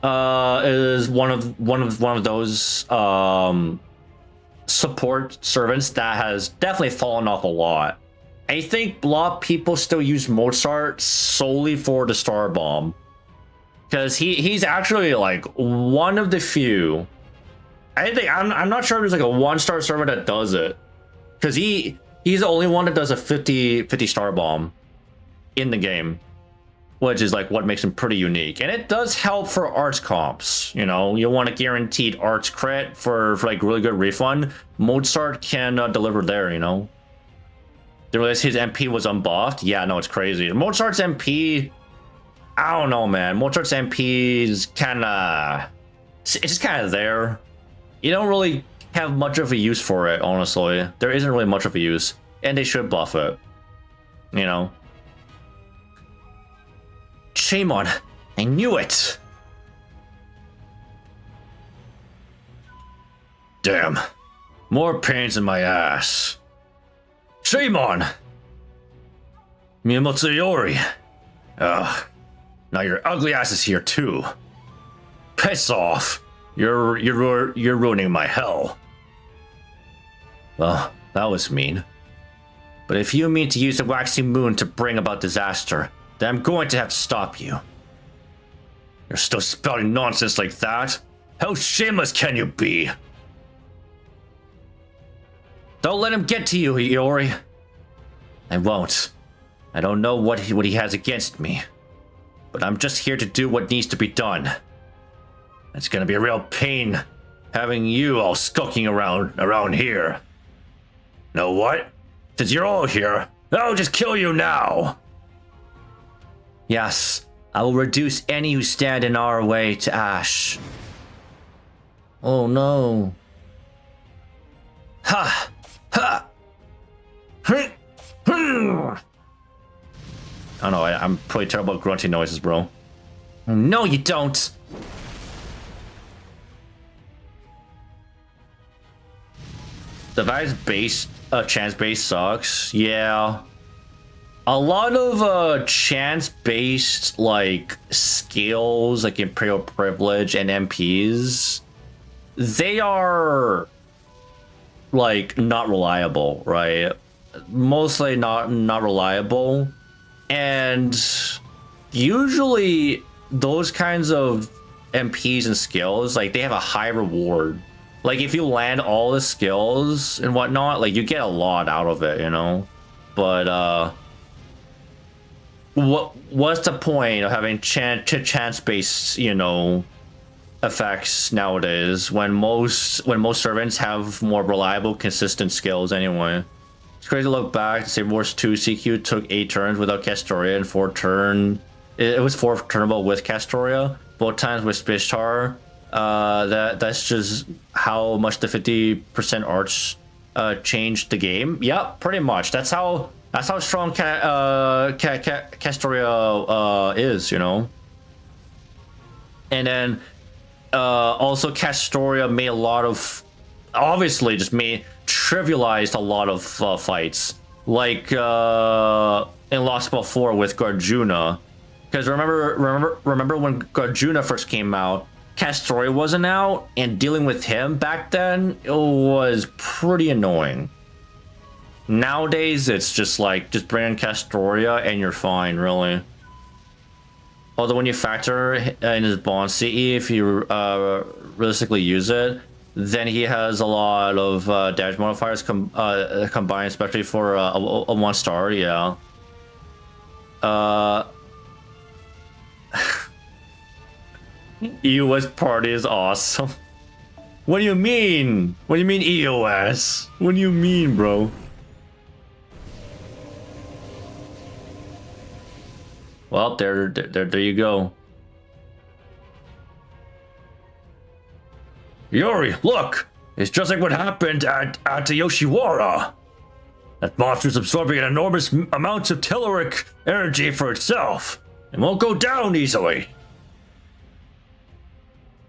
is one of those support servants that has definitely fallen off a lot. I think a lot of people still use Mozart solely for the Star Bomb, because he's actually like one of the few. I'm not sure if there's like a 1-star servant that does it, because he's the only one that does a 50 Star Bomb in the game, which is like what makes him pretty unique. And it does help for arts comps. You know, you want a guaranteed arts crit for like really good refund. Mozart can deliver there, you know. They realized his MP was unbuffed. Yeah, no, it's crazy. Mozart's MP, I don't know, man. Mozart's MP is kind of, it's just kind of there. You don't really have much of a use for it, honestly. There isn't really much of a use, and they should buff it, you know. Shame on, I knew it. Damn, more pains in my ass. Shame on. Miyamoto. Ugh, now your ugly ass is here too. Piss off. You're ruining my hell. Well, that was mean. But if you mean to use the waxing moon to bring about disaster, then I'm going to have to stop you. You're still spouting nonsense like that? How shameless can you be? Don't let him get to you, Iori. I won't. I don't know what he has against me, but I'm just here to do what needs to be done. It's gonna be a real pain having you all skulking around here. Know what? Since you're all here, I'll just kill you now. Yes, I will reduce any who stand in our way to ash. Oh no. Ha! Ha! I don't know, I'm pretty terrible at grunting noises, bro. No, you don't! The vibes chance base sucks. Yeah. A lot of chance based like skills like Imperial Privilege and MPs, they are like not reliable, right? Mostly not reliable. And usually those kinds of MPs and skills, like they have a high reward. Like if you land all the skills and whatnot, like you get a lot out of it, you know. But what's the point of having chance based, you know, effects nowadays when most servants have more reliable, consistent skills anyway? It's crazy to look back to say Wars 2 CQ took 8 turns without Castoria and 4 turn. It was 4 turnable with Castoria, both times with Spishtar. That's just how much the 50% arch changed the game. Yeah, pretty much. That's how strong Castoria is, you know. And then also Castoria made a lot of, obviously just trivialized a lot of fights, like in Lost Ball 4 with Garjuna. Because remember when Garjuna first came out, Castoria wasn't out, and dealing with him back then, it was pretty annoying. Nowadays, it's just like, just bring in Castoria and you're fine, really. Although when you factor in his bond CE, if you realistically use it, then he has a lot of damage modifiers combined, especially for a 1-star, yeah. EOS party is awesome. What do you mean? What do you mean EOS? What do you mean, bro? Well, there you go. Yuri, look! It's just like what happened at Yoshiwara. That monster's absorbing an enormous amount of telluric energy for itself. It won't go down easily.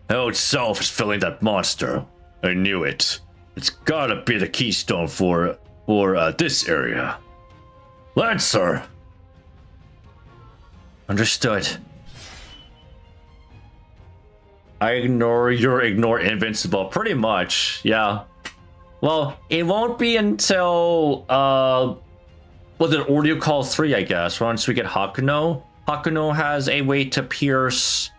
Hell itself is filling that monster. I knew it. It's gotta be the keystone for this area. Lancer! Understood. I ignore your ignore invincible, pretty much, yeah. Well, it won't be until, was it Audio Call 3, I guess, once we get Hakuno. Hakuno has a way to pierce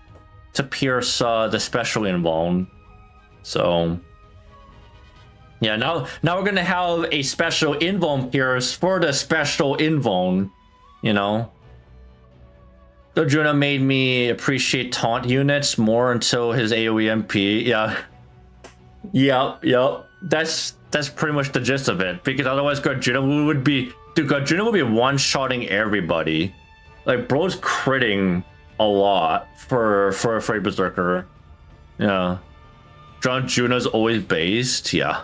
the special invuln. So, yeah, now we're gonna have a special invuln pierce for the special invuln, you know. Dojuna made me appreciate taunt units more until his AoE MP. Yeah. Yep. That's pretty much the gist of it. Because otherwise Garjuna would be one-shotting everybody. Like, bro's critting a lot for a Berserker. Yeah. John Juna's always based. Yeah.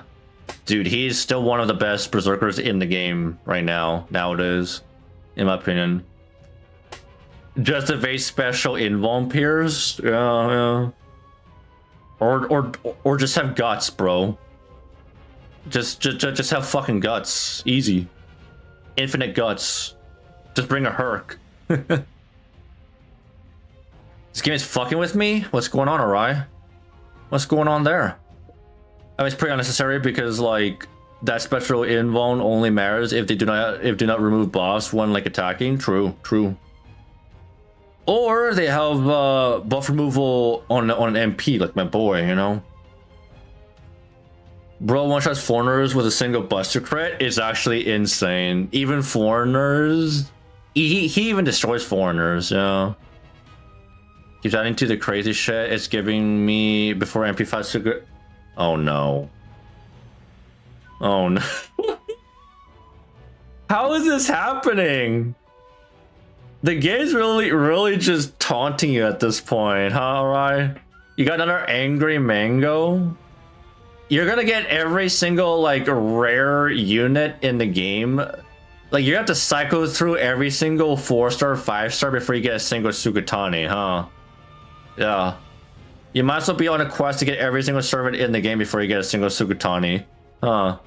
Dude, he's still one of the best Berserkers in the game right now. Nowadays, in my opinion. Just a very special invuln pierce. Yeah. Or just have guts, bro. Just have fucking guts. Easy. Infinite guts. Just bring a Herc. This game is fucking with me? What's going on, Arai? What's going on there? I mean, it's pretty unnecessary because, like, that special invuln only matters if they do not remove buffs when, like, attacking. True. Or they have buff removal on an MP, like my boy, you know. Bro one-shots foreigners with a single buster crit is actually insane. Even foreigners, he even destroys foreigners. Yeah. Keeps adding to the crazy shit it's giving me before MP5 to. Oh no. Oh no. How is this happening? The game's really just taunting you at this point, huh, right? You got another angry mango? You're gonna get every single, like, rare unit in the game. Like, you have to cycle through every single 4-star, 5-star before you get a single Sukatani, huh? Yeah. You might as well be on a quest to get every single servant in the game before you get a single Sukatani, huh?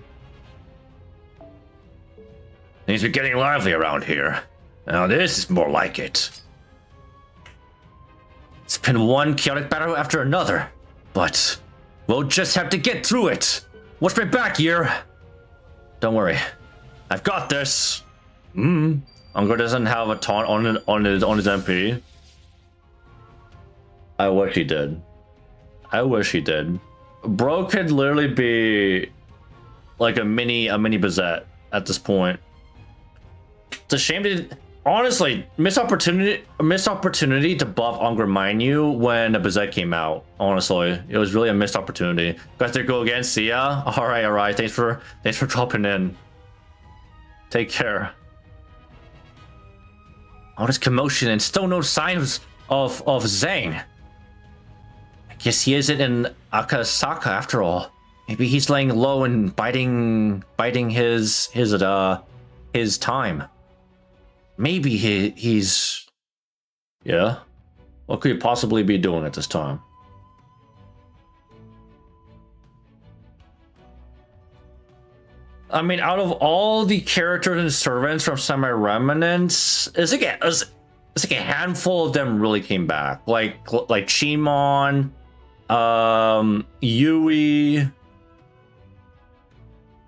Things are getting lively around here. Now this is more like it. It's been one chaotic battle after another, but we'll just have to get through it. Watch my back here. Don't worry, I've got this. Ungar doesn't have a taunt on his MP. I wish he did. Bro could literally be like a mini Bazette at this point. It's a shame to. Honestly, missed opportunity to buff Ungar Minyu when a Bazette came out. Honestly, it was really a missed opportunity. Got to go again. See ya. All right. Thanks for dropping in. Take care. All this commotion and still no signs of Zhang. I guess he isn't in Akasaka after all. Maybe he's laying low and biding his time. Maybe he's... Yeah? What could he possibly be doing at this time? I mean, out of all the characters and servants from Semi-Remnants, it's like a handful of them really came back. Like Chimon, Yui,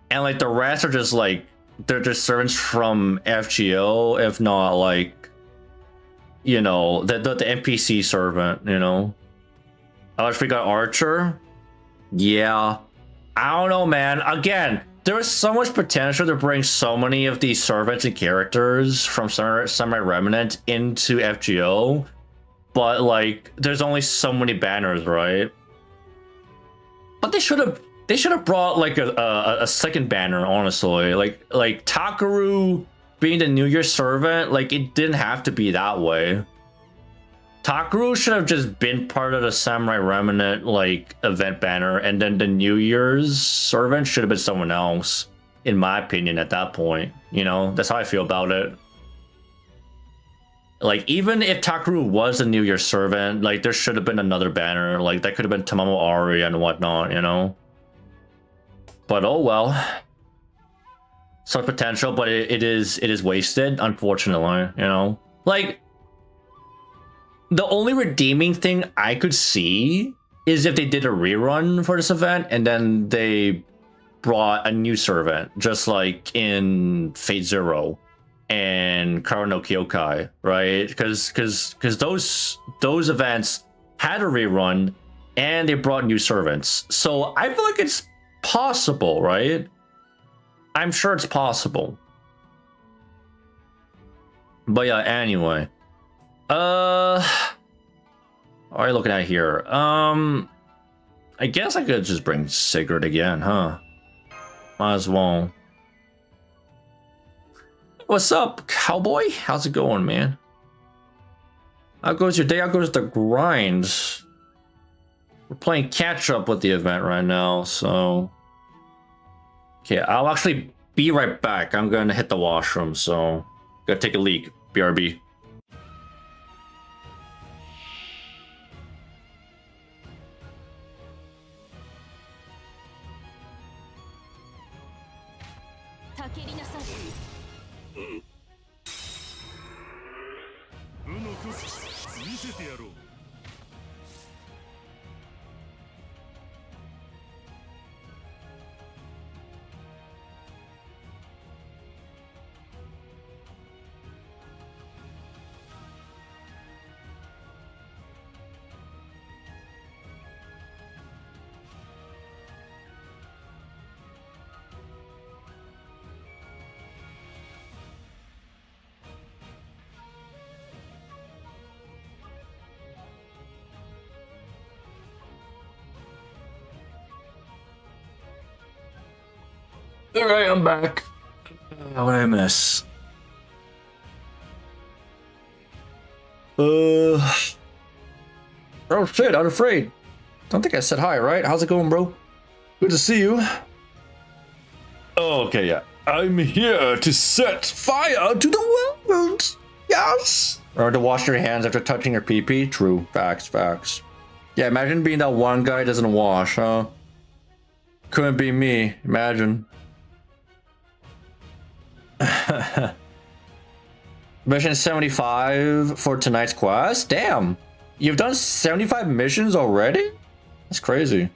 and like the rest are just like they're servants from FGO, if not like, you know, the NPC servant, you know. Oh, if we got Archer, yeah, I don't know, man. Again, there is so much potential to bring so many of these servants and characters from Samurai Remnant into FGO, but like, there's only so many banners, right? But they should have brought like a second banner, honestly. Like Takaru being the New Year servant, like it didn't have to be that way. Takaru should have just been part of the Samurai Remnant like event banner, and then the New Year's servant should have been someone else, in my opinion, at that point. You know, that's how I feel about it. Like, even if Takaru was a New Year's servant, like there should have been another banner. Like that could have been Tamamo Ari and whatnot, you know. But oh well. Some potential, but it is wasted, unfortunately, you know. Like, the only redeeming thing I could see is if they did a rerun for this event and then they brought a new servant, just like in Fate Zero and Karo no Kyokai, right? Because those events had a rerun and they brought new servants. So I feel like it's possible, right? I'm sure it's possible. But yeah, anyway. What are you looking at here? I guess I could just bring Sigurd again, huh? Might as well. What's up, cowboy? How's it going, man? How goes your day? How goes the grind? We're playing catch up with the event right now, so. Okay, I'll actually be right back. I'm gonna hit the washroom, so. Gotta take a leak. BRB. Alright, I'm back. What did I miss? Oh shit, Unafraid. Don't think I said hi, right? How's it going, bro? Good to see you. Oh, okay, yeah. I'm here to set fire to the world. Yes. Or to wash your hands after touching your pee-pee. True. Facts, facts. Yeah, imagine being that one guy who doesn't wash, huh? Couldn't be me. Imagine. Mission 75 for tonight's quest? Damn. You've done 75 missions already? That's crazy.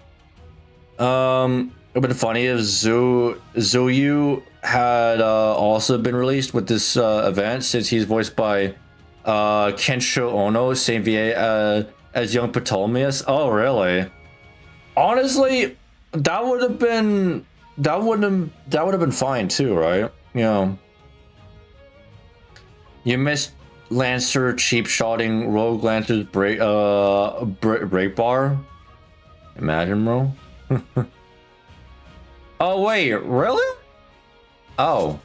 It would have been funny if Zuyu had also been released with this event, since he's voiced by Kensho Ono, same VA as young Ptolemaeus. Oh, really? Honestly, that would have been fine too, right? You know, you missed Lancer cheap shotting Rogue Lancer's break bar. Imagine, bro. Oh wait, really? Oh,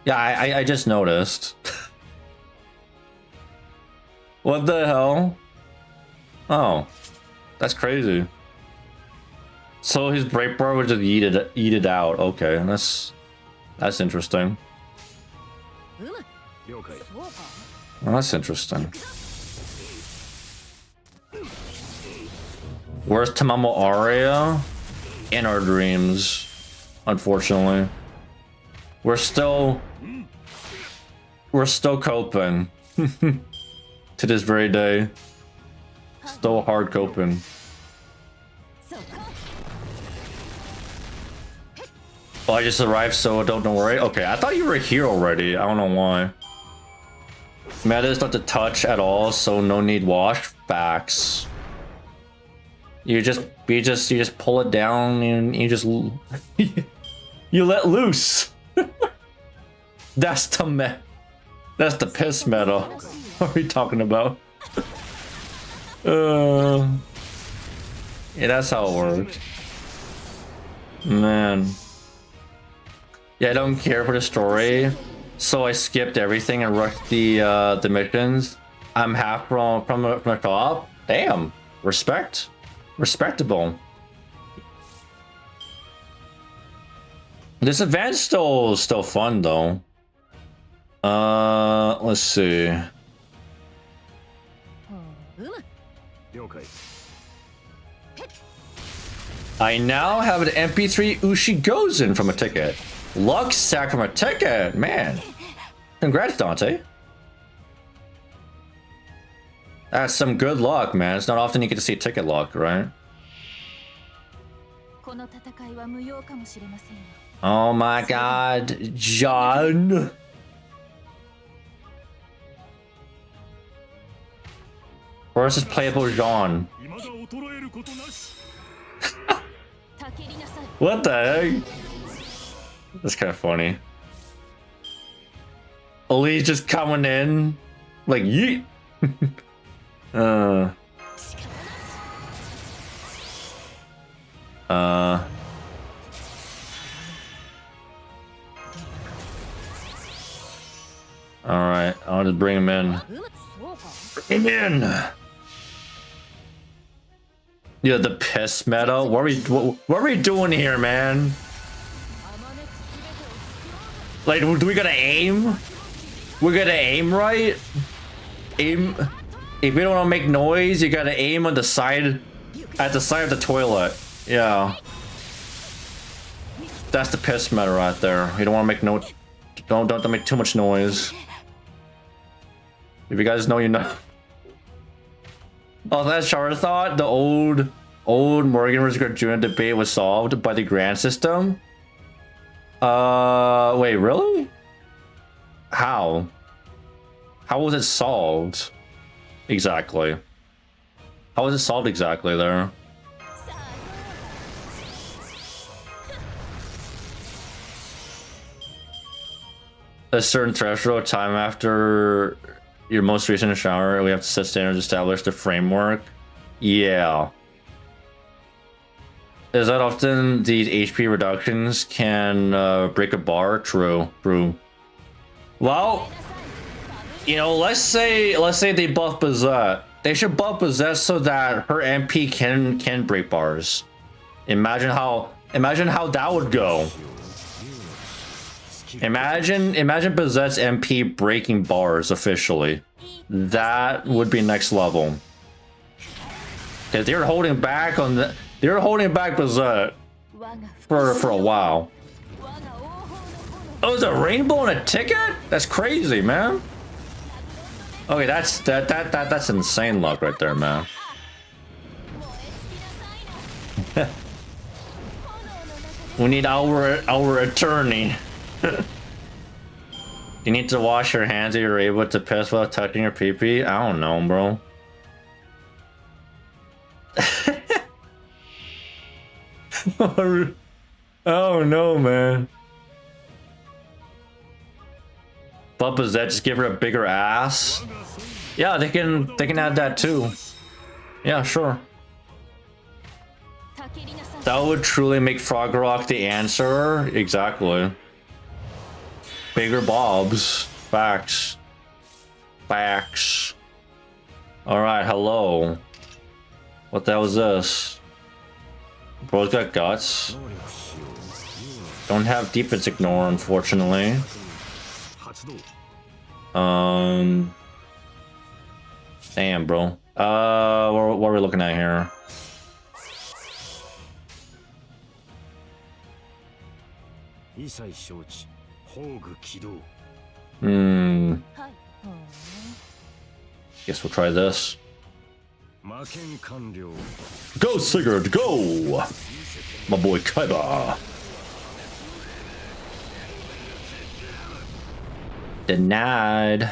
yeah. I just noticed. What the hell? Oh, that's crazy. So his break bar would just eat it out. Okay, that's interesting. Well, that's interesting. Where's Tamamo Aria? In our dreams, unfortunately. We're still coping to this very day. Still hard coping. Oh, I just arrived, so don't worry. Okay, I thought you were here already. I don't know why. Meta is not to touch at all, so no need wash. Facts. You just pull it down and you just you let loose. That's the piss meta. What are we talking about? Yeah, that's how it works. Man. Yeah, I don't care for the story, so I skipped everything and rushed the missions. I'm half from the top. Damn, respectable. This event's still fun though. Let's see. I now have an MP3 Ushigozen from a ticket. Luck sack from a ticket, man. Congrats, Dante. That's some good luck, man. It's not often you get to see ticket luck, right? Oh my god, John. Where's this playable John? What the heck? That's kind of funny. Oli's just coming in like yeet. Alright, I'll just bring him in. Bring him in! Yeah, the piss meta? What are we doing here, man? Like, do we gotta aim? We gotta aim right? Aim. If you don't want to make noise, you gotta aim on the side, at the side of the toilet. Yeah. That's the piss meta right there. You don't want to make no, don't make too much noise. If you guys know, you know. Oh, that's Char thought the old Morgan vs. Juna debate was solved by the grand system. Wait, really? How? How was it solved? Exactly. How was it solved exactly there? A certain threshold of time after your most recent shower, we have to set standards, establish the framework. Yeah. Is that often these HP reductions can break a bar? True. Well, you know, let's say they buff Bazette. They should buff Bazette so that her MP can break bars. Imagine how that would go. Imagine Bazette's MP breaking bars officially. That would be next level. Cause they're holding back Bazette for a while. Oh, is a rainbow and a ticket? That's crazy, man. Okay, that's insane luck right there, man. We need our attorney. You need to wash your hands if you're able to piss without touching your pee-pee? I don't know, bro. Oh no, man. But does that just give her a bigger ass? Yeah, they can add that too. Yeah, sure. That would truly make Frog Rock the answer. Exactly. Bigger bobs. Facts. Facts. Alright, hello. What the hell is this? Bro's got guts. Don't have defense ignore, unfortunately. Damn, bro. What are we looking at here? Guess we'll try this. Go, Sigurd, go! My boy Kaiba. Denied.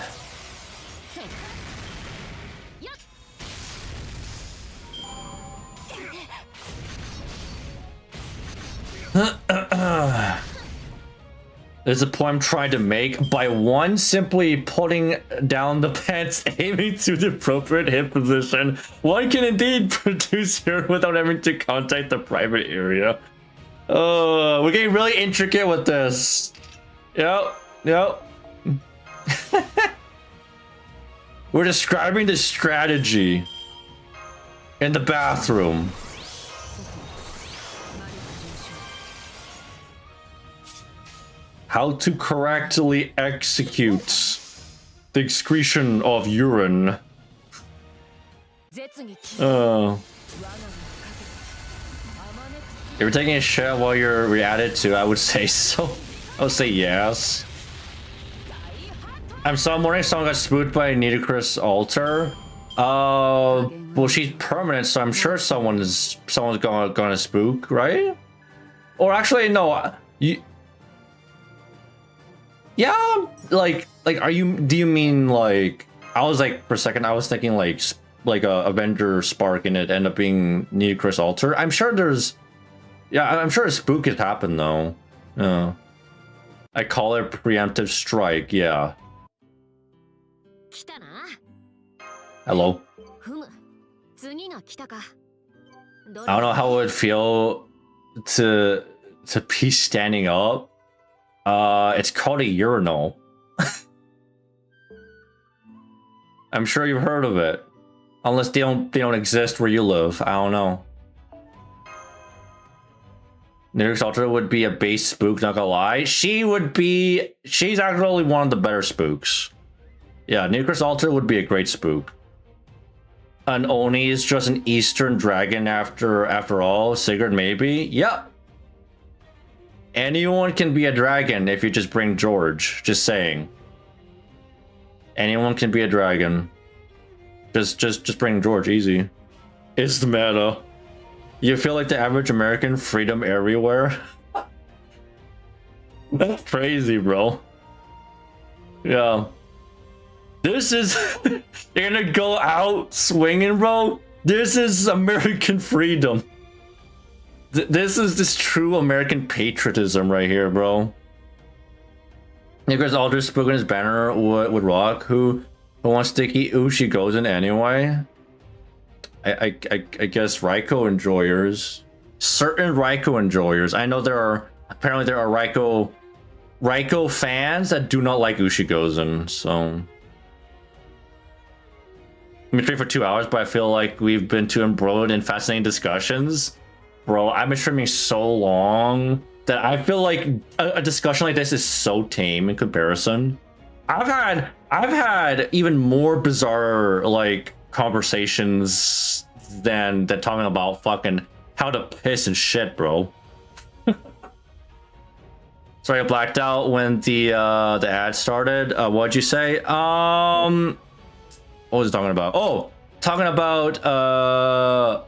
There's a point I'm trying to make by one simply putting down the pants, aiming to the appropriate hip position. One can indeed produce here without having to contact the private area. We're getting really intricate with this. Yep. We're describing the strategy in the bathroom. How to correctly execute the excretion of urine. Oh. If you're taking a shit while you're at it too, I would say so. I would say yes. I'm wondering if someone got spooked by a Nitocris altar. Well, she's permanent, so I'm sure someone's gonna spook, right? Or actually, no. Yeah, like, do you mean like? I was like, for a second, I was thinking like a Avenger Spark, and it ended up being Nitocris altar. I'm sure there's. Yeah, I'm sure a spook has happened though. I call it preemptive strike. Yeah. Hello. I don't know how it would feel to be standing up. It's called a urinal. I'm sure you've heard of it, unless they don't exist where you live. I don't know. Nitocris altar would be a base spook, not gonna lie. She's actually one of the better spooks. Yeah, Nitocris altar would be a great spook. An Oni is just an Eastern dragon after all. Sigurd maybe. Yep. Anyone can be a dragon if you just bring George. Just saying. Anyone can be a dragon. Just bring George, easy. It's the meta. You feel like the average American, freedom everywhere? That's crazy, bro. Yeah. This is... You're gonna go out swinging, bro? This is American freedom. This is this true American patriotism right here, bro. Nitocris altar spook in his banner would rock. Who wants to keep Ushi goes in anyway? I guess Raikou enjoyers. Certain Raikou enjoyers. I know there are Raikou fans that do not like Ushigozen, so I've been streaming for 2 hours, but I feel like we've been too embroiled in fascinating discussions. Bro, I've been streaming so long that I feel like a discussion like this is so tame in comparison. I've had even more bizarre like conversations than talking about fucking how to piss and shit, bro. Sorry, I blacked out when the ad started. What'd you say? What was it talking about? Oh, talking about oh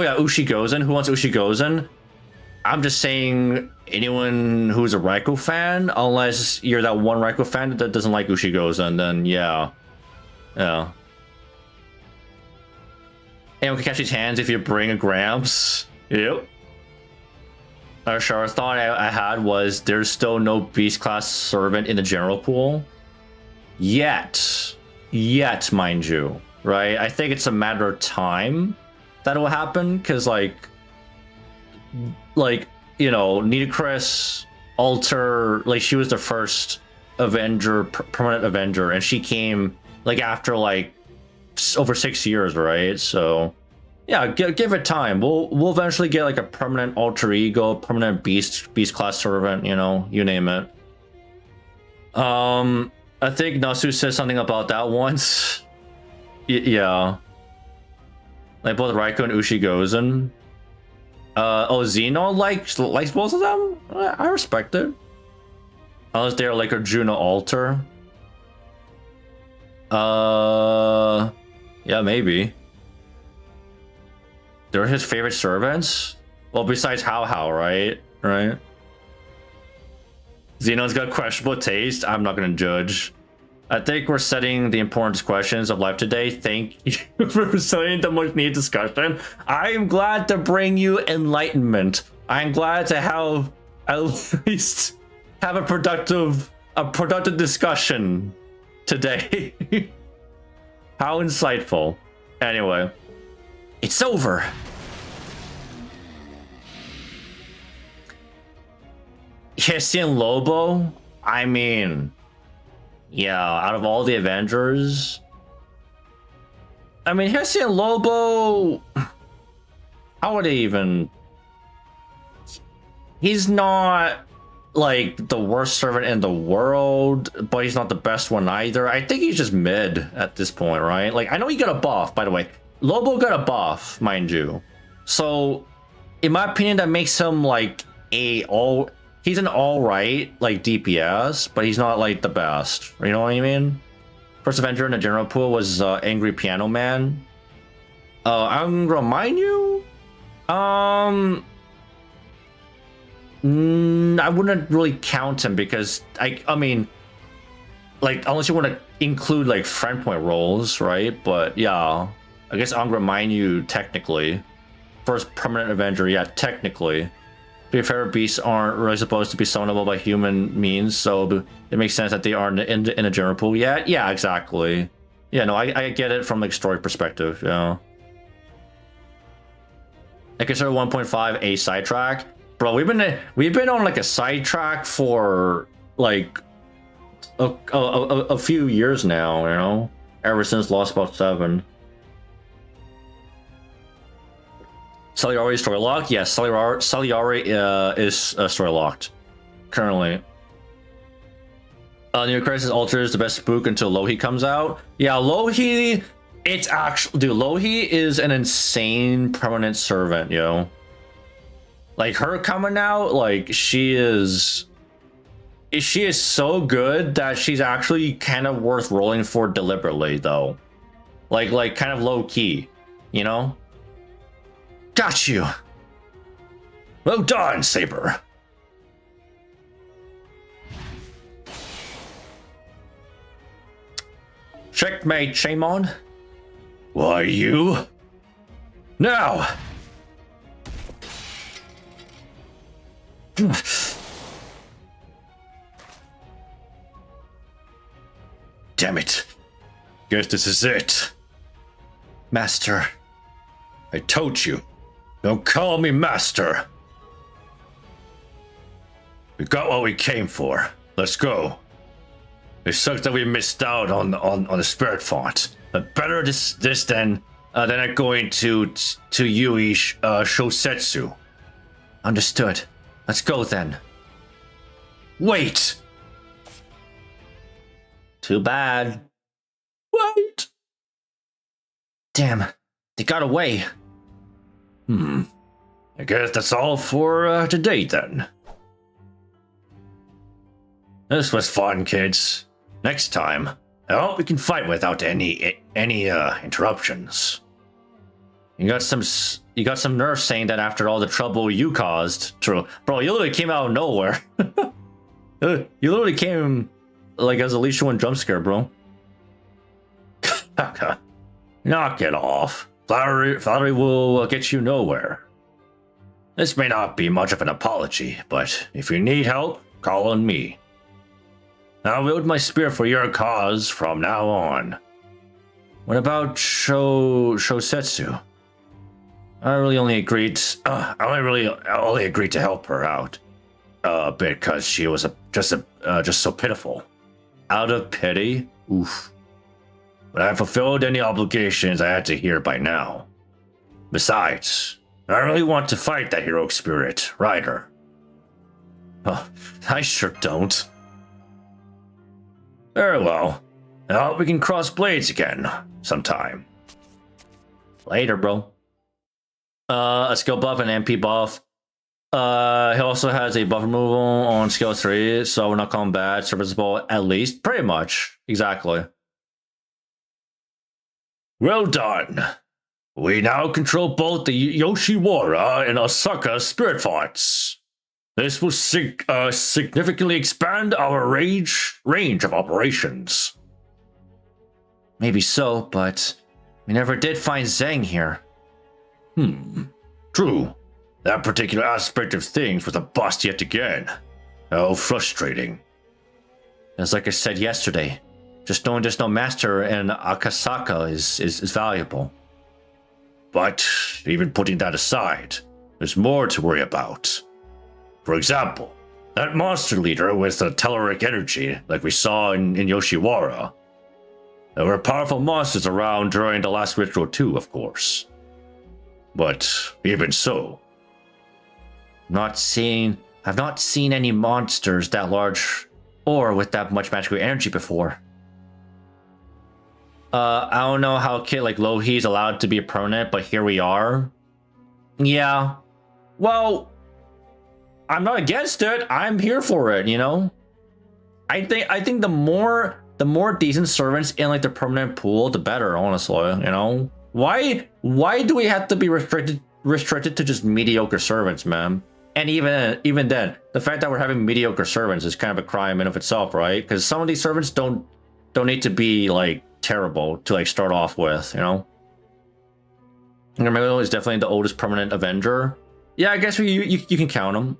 yeah, Ushigozen. Who wants Ushigozen? I'm just saying anyone who's a Raikou fan, unless you're that one Raikou fan that doesn't like Ushigozen, then yeah. Yeah. Anyone can catch these hands if you bring a Gramps. Yep. Our shower thought I had was there's still no beast class servant in the general pool. Yet, mind you, right? I think it's a matter of time that will happen, because like you know, Nitocris altar, like she was the first Avenger, permanent Avenger, and she came like after like over 6 years, right? So yeah, give it time. We'll eventually get like a permanent alter ego, permanent beast class servant, you know, you name it. I think Nasu said something about that once. Yeah. Like both Raikou and Ushigozen. Oh, Xeno likes both of them? I respect it. Unless they're like a Juno altar. Yeah, maybe. They're his favorite servants? Well, besides How, right? Right? Xenon's got questionable taste. I'm not gonna judge. I think we're setting the important questions of life today. Thank you for facilitating the much needed discussion. I am glad to bring you enlightenment. I'm glad to have at least have a productive discussion today. How insightful. Anyway, it's over. Hessian Lobo? I mean, yeah, out of all the Avengers, I mean, Hessian Lobo, how would I even... He's not, like, the worst servant in the world, but he's not the best one either. I think he's just mid at this point, right? Like, I know he got a buff, by the way. Lobo got a buff, mind you. So, in my opinion, that makes him, like, he's an alright, like, DPS, but he's not, like, the best. You know what I mean? First Avenger in the general pool was Angry Piano Man. I'm gonna remind you? I wouldn't really count him because, I mean, like, unless you want to include, like, friend point roles, right? But, yeah, I guess I'm gonna remind you, technically. First permanent Avenger, yeah, technically. Your favorite beasts aren't really supposed to be summonable by human means, so it makes sense that they aren't in a general pool. Yeah, exactly. Yeah, no, I get it from like story perspective. Yeah, I consider 1.5 a sidetrack, bro. We've been on like a sidetrack for like a few years now. You know, ever since Lost About 7. Saliari story locked? Yes, Saliari is story locked currently. New Crisis Alter is the best spook until Lohi comes out. Yeah, Lohi, it's actually, dude, Lohi is an insane permanent servant, yo. Like, her coming out, like, she is so good that she's actually kind of worth rolling for deliberately, though. Like kind of low key, you know? Got you. Well done, Saber. Checkmate, Shaman. Why you? Now. Damn it. Guess this is it. Master. I told you. Don't call me master. We got what we came for. Let's go. It sucks that we missed out on the spirit font. But better this than not going to Yui Shosetsu. Understood. Let's go then. Wait. Too bad. Wait. Damn. They got away. I guess that's all for today then. This was fun, kids. Next time, I hope we can fight without any interruptions. You got some nerve saying that after all the trouble you caused. True, bro. You literally came out of nowhere. You literally came like as a Alicia one jump scare, bro. Knock it off. Flattery will get you nowhere. This may not be much of an apology, but if you need help, call on me. I'll wield my spear for your cause from now on. What about Shosetsu? I only agreed to help her out a bit because she was just so pitiful. Out of pity? Oof. But I fulfilled any obligations I had to hear by now. Besides, I really want to fight that heroic spirit, Ryder. Oh, I sure don't. Very well. I hope we can cross blades again sometime. Later, bro. A skill buff and MP buff. He also has a buff removal on skill 3, so we're not combat, serviceable at least. Pretty much. Exactly. Well done. We now control both the Yoshiwara and Osaka spirit fonts. This will significantly expand our range of operations. Maybe so, but we never did find Zhang here. True. That particular aspect of things was a bust yet again. Oh, frustrating. As like I said yesterday, just knowing there's no master in Akasaka is valuable. But even putting that aside, there's more to worry about. For example, that monster leader with the telluric energy, like we saw in Yoshiwara. There were powerful monsters around during the last ritual too, of course. But even so, I've not seen any monsters that large or with that much magical energy before. I don't know how a kid like Lohi's allowed to be permanent, but here we are. Yeah. Well, I'm not against it. I'm here for it, you know? I think the more decent servants in like the permanent pool, the better, honestly, you know? Why do we have to be restricted to just mediocre servants, man? And even then, the fact that we're having mediocre servants is kind of a crime in of itself, right? Because some of these servants don't need to be like terrible to like start off with, you know? Remember, is definitely the oldest permanent Avenger. Yeah, I guess you can count him.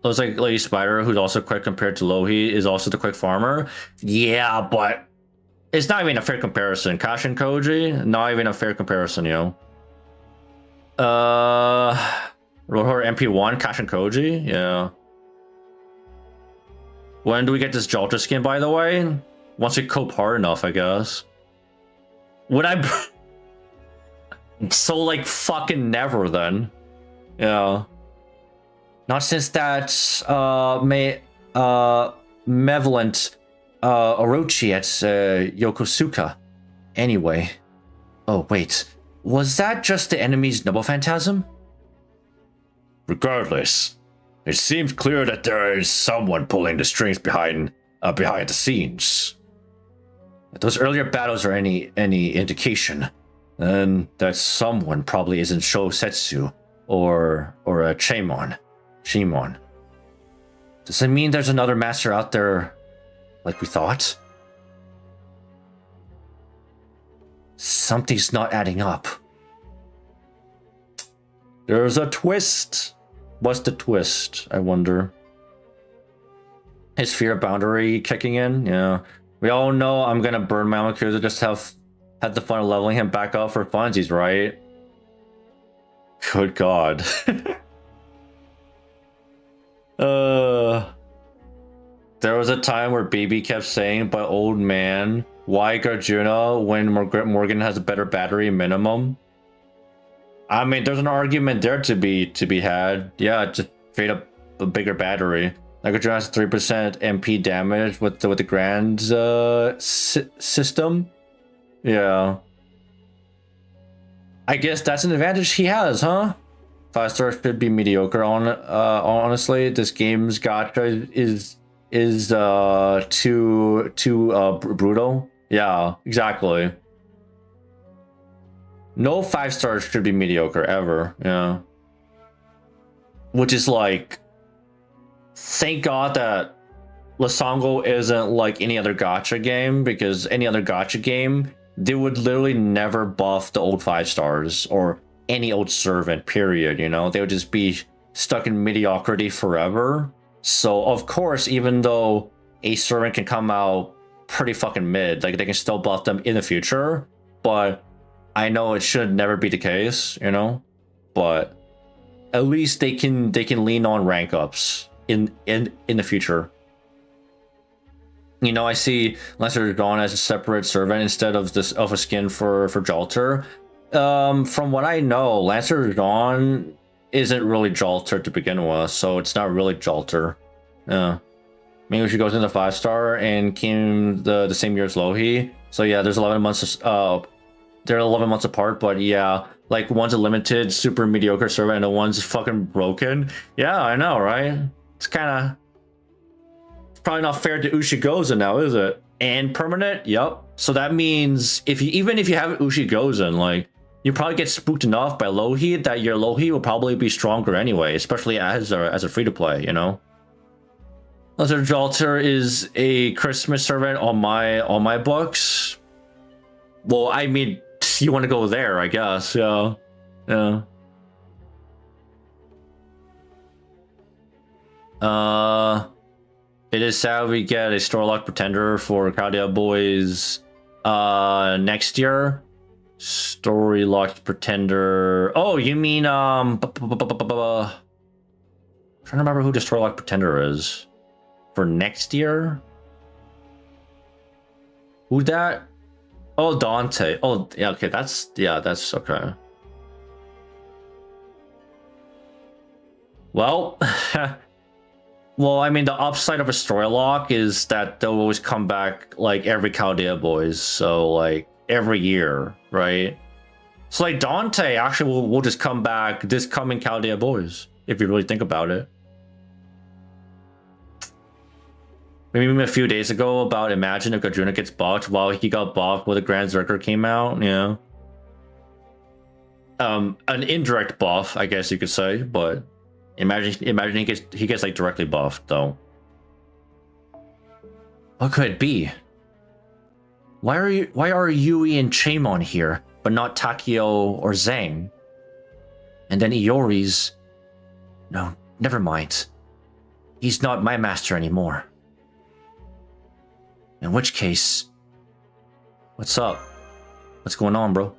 Looks like Lady Spider, who's also quick compared to Lohi, is also the quick farmer. Yeah, but it's not even a fair comparison. Kashin Koji, not even a fair comparison, you know. Rotor MP1, Kashin Koji, yeah. When do we get this Jalter skin, by the way? Once we cope hard enough, I guess. Would I? So like fucking never then. Yeah. Not since that malevolent Orochi at Yokosuka. Anyway. Oh wait. Was that just the enemy's noble phantasm? Regardless, it seems clear that there is someone pulling the strings behind the scenes. If those earlier battles are any indication, then that someone probably isn't Shosetsu or a Shimon. Does it mean there's another master out there like we thought? Something's not adding up. There's a twist. What's the twist, I wonder? His fear boundary kicking in? Yeah. We all know I'm gonna burn my own cruiser just to have the fun of leveling him back up for funsies, right? Good God. There was a time where Baby kept saying, but old man, why Garjuna when Morgan has a better battery minimum? I mean, there's an argument there to be had. Yeah, just straight up a bigger battery. Like Garjuna has 3% MP damage with the Grand system. Yeah. I guess that's an advantage he has, huh? 5-star should be mediocre. Honestly, this game's gacha is too brutal. Yeah, exactly. No 5-stars should be mediocre ever. Yeah. Which is like, thank God that Lasango isn't like any other gacha game, because any other gacha game, they would literally never buff the old 5-stars or any old servant, period, you know? They would just be stuck in mediocrity forever. So, of course, even though a servant can come out pretty fucking mid, like they can still buff them in the future, but I know it should never be the case, you know? But at least they can lean on rank ups in the future. You know, I see Lancer Dawn as a separate servant instead of a skin for Jalter. From what I know, Lancer Dawn isn't really Jalter to begin with, so it's not really Jalter. Yeah. Maybe she goes into 5-star and came the same year as Lohi. So yeah, there's 11 months. They're 11 months apart, but yeah, like one's a limited, super mediocre servant, and the one's fucking broken. Yeah, I know, right? It's probably not fair to Ushigozen now, is it? And permanent, yep. So that means even if you have Ushigozen, like you probably get spooked enough by low heat that your low heat will probably be stronger anyway, especially as a free to play, you know. Lizard Altar is a Christmas servant on my books. Well, I mean, you want to go there, I guess. Yeah, yeah. It is sad we get a store lock pretender for Caldea Boys next year. Story locked pretender. Oh, you mean trying to remember who the story locked pretender is for next year. Who that? Oh, Dante. Oh, yeah. Okay, that's okay. Well, well, I mean, the upside of a story lock is that they'll always come back like every Caldea Boys, so like every year, right? So like Dante actually will just come back this coming Caldea Boys, if you really think about it. Maybe a few days ago about imagine if Gadruna gets buffed while he got buffed when the Grand Zerker came out, yeah. An indirect buff, I guess you could say, but imagine he gets like directly buffed though. What could it be? Why are Yui and Chaemon here, but not Takio or Zhang? And then Iori's... No, never mind. He's not my master anymore. In which case... What's up? What's going on, bro?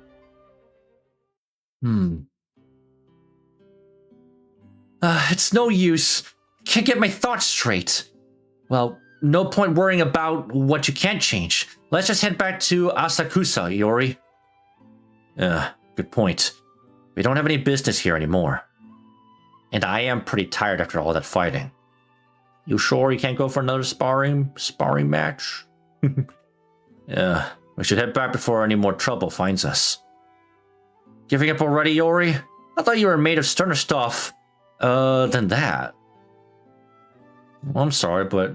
It's no use. Can't get my thoughts straight. Well, no point worrying about what you can't change. Let's just head back to Asakusa, Iori. Good point. We don't have any business here anymore. And I am pretty tired after all that fighting. You sure you can't go for another sparring match? Yeah, we should head back before any more trouble finds us. Giving up already, Iori? I thought you were made of sterner stuff. Than that. Well, I'm sorry, but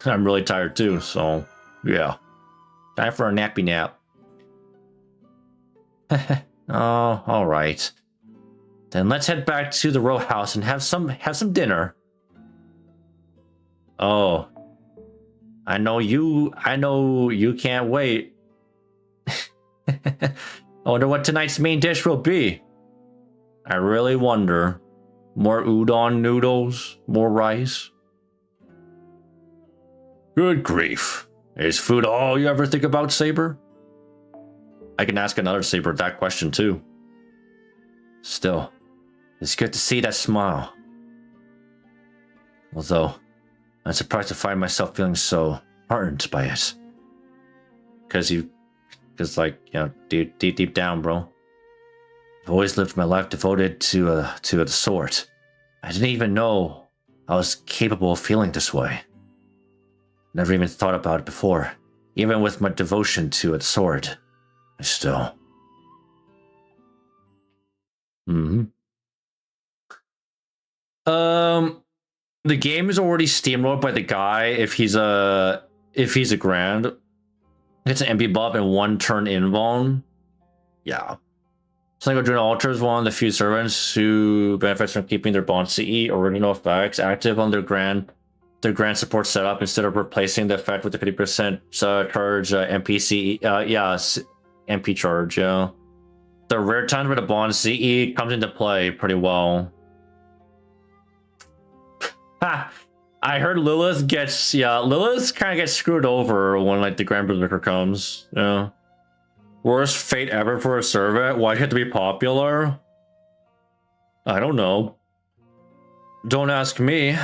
I'm really tired too, so yeah. Time for a nappy nap. Oh, alright. Then let's head back to the row house and have some dinner. Oh. I know you can't wait. I wonder what tonight's main dish will be. I really wonder. More udon noodles? More rice? Good grief. Is food all you ever think about, Saber? I can ask another Saber that question too. Still, it's good to see that smile. Although, I'm surprised to find myself feeling so heartened by it. Because like, you know, deep down, bro. I've always lived my life devoted to the sword. I didn't even know I was capable of feeling this way. Never even thought about it before. Even with my devotion to the sword, I still. The game is already steamrolled by the guy if he's a grand. It's an MP buff and 1 turn invuln. Yeah. During Altar is one of the few servants who benefits from keeping their Bond CE original effects active on their grand support setup instead of replacing the effect with the 50% charge MP CE. MP charge, yeah. The rare times where the Bond CE comes into play pretty well. Ha! I heard Lilith kind of gets screwed over when like the Grand Berserker comes. Yeah. Worst fate ever for a servant? Why had to be popular? I don't know. Don't ask me.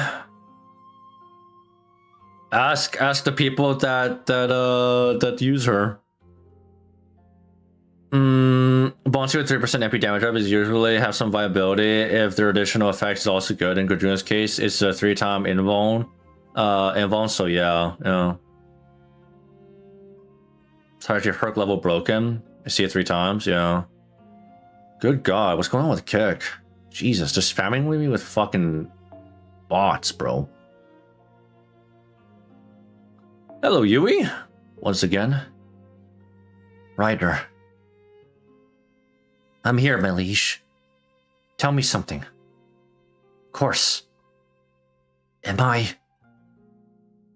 Ask the people that use her. Bonds with 3% MP damage up is usually have some viability if their additional effect is also good. In Gadruna's case, it's a 3-time invuln. So yeah. Sorry, your perk level broken. I see it 3 times, yeah. Good God, what's going on with Kick? Jesus, they're spamming me with fucking bots, bro. Hello, Yui. Once again. Ryder. I'm here, my liege. Tell me something. Of course. Am I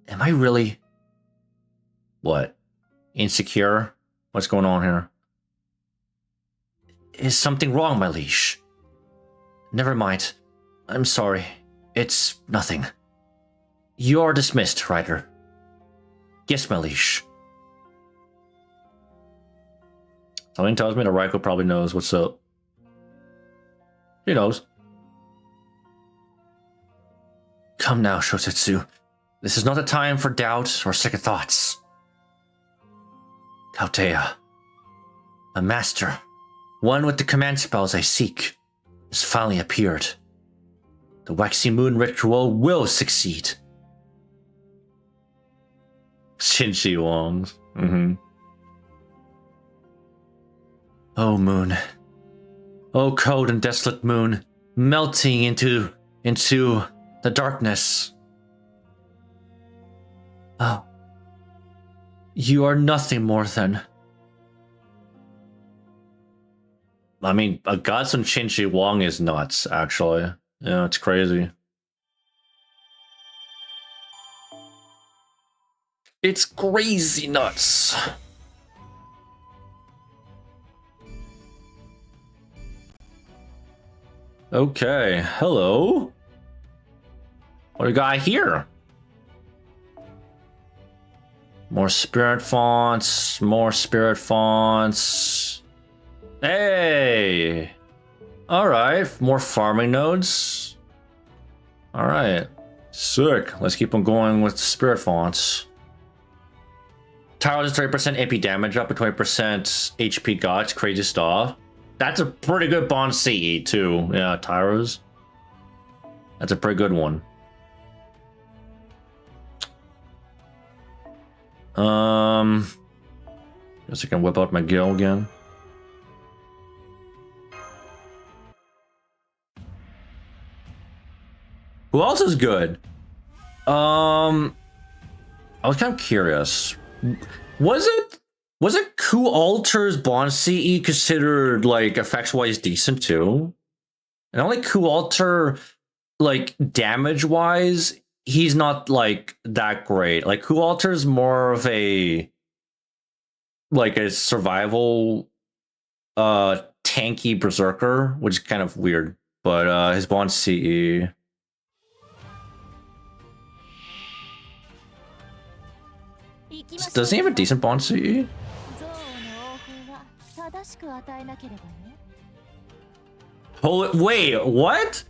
really... What? Insecure? What's going on here? Is something wrong, my liege? Never mind. I'm sorry. It's nothing. You are dismissed, Ryder. Yes, my liege. Something tells me that Raiko probably knows what's up. He knows. Come now, Shotetsu. This is not a time for doubt or second thoughts. Kautea. A master, one with the command spells I seek, has finally appeared. The Waxy Moon ritual will succeed. Shinji Wong's. Oh, moon. Oh, cold and desolate moon, melting into the darkness. Oh. You are nothing more than... I mean, a Godson Shinji Wong is nuts, actually. Yeah, it's crazy. It's crazy nuts. Okay, hello. What do we got here? More spirit fonts, more spirit fonts. Hey! Alright, more farming nodes. Alright, sick. Let's keep on going with the spirit fonts. Tyros is 30% AP damage, up to 20% HP guts, crazy stuff. That's a pretty good bond CE too. Yeah, Tyros. That's a pretty good one. Guess I can whip out my Gil again. Who else is good? I was kind of curious. Was it Ku Alter's Bond CE considered like effects wise decent too? And only Ku Alter, like damage wise, he's not like that great. Like Ku Alter's more of a survival tanky berserker, which is kind of weird. But his Bond CE. Doesn't he have a decent Bond CE? Wait, what?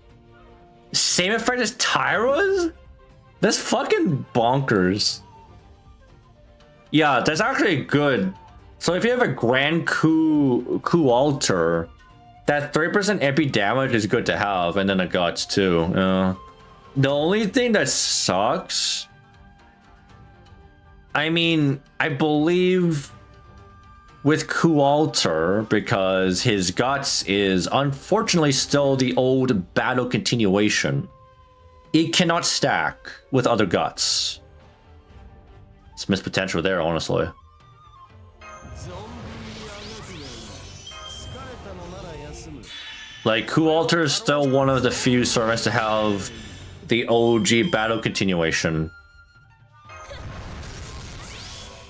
Same effect as Tyra's? That's fucking bonkers. Yeah, that's actually good. So if you have a Grand Ku Alter, that 3% MP damage is good to have, and then the guts too. The only thing that sucks, I mean, I believe with Ku Alter, because his guts is unfortunately still the old battle continuation, it cannot stack with other guts. It's missed potential there, honestly. Like, Ku Alter is still one of the few servants to have the OG battle continuation.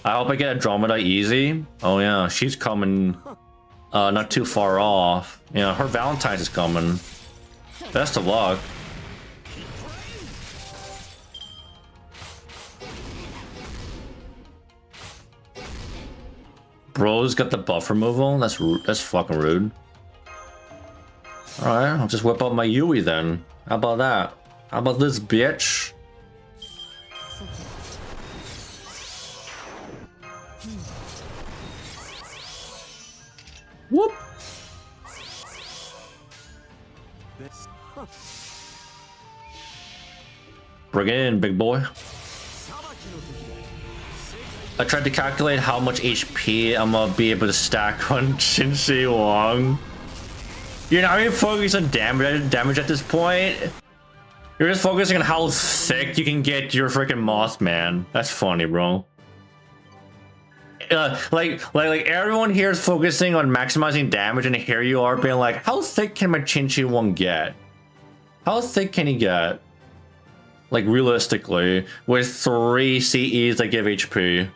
I hope I get Andromeda easy. Oh yeah, she's coming not too far off. Yeah, her Valentine's is coming. Best of luck. Bro's got the buff removal? That's fucking rude. Alright, I'll just whip out my Yui then. How about that? How about this, bitch? Whoop! Bring it in, big boy. I tried to calculate how much HP I'm gonna be able to stack on Shinji Wong. You're not even focusing on damage at this point. You're just focusing on how thick you can get your freaking Mothman. That's funny, bro. like everyone here is focusing on maximizing damage, and here you are being like, how thick can my Chinchi one get? How thick can he get? Like realistically, with 3 CEs that give HP.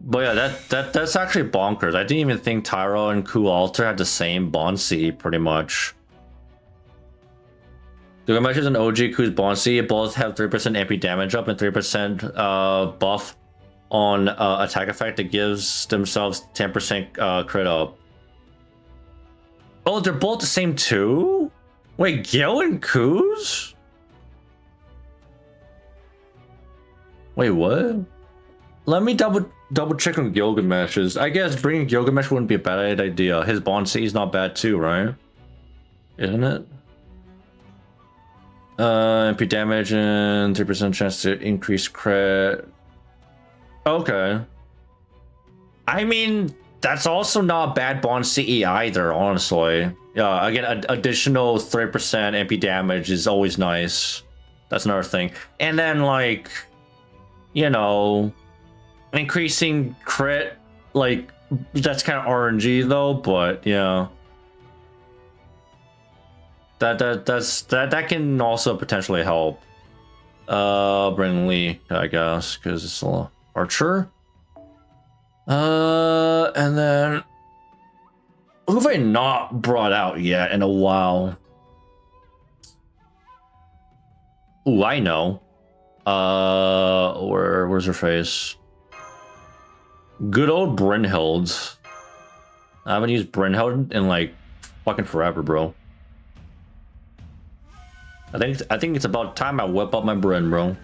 But yeah, that's actually bonkers. I didn't even think Tyro and Ku Alter had the same bond CE pretty much. The Gilgamesh's and OG Ku's bond CE both have 3% MP damage up and 3% buff on attack effect that gives themselves 10% crit up. Oh, they're both the same too? Wait, Gil and Ku's? Wait, what? Let me double check on Gilgamesh's. I guess bringing Gilgamesh wouldn't be a bad idea. His bond C is not bad too, right? Isn't it? MP damage and 3% chance to increase crit. Okay. I mean, that's also not bad bond CE either, honestly. Yeah, again, additional 3% MP damage is always nice. That's another thing. And then, like, you know, increasing crit, like, that's kind of RNG though, but yeah. That can also potentially help. Bring Lee, I guess, because it's a archer. And then who have I not brought out yet in a while? Ooh, I know. Where's her face? Good old Brynhild. I haven't used Brynhild in like fucking forever, bro. I think it's about time I whip up my Bryn, bro.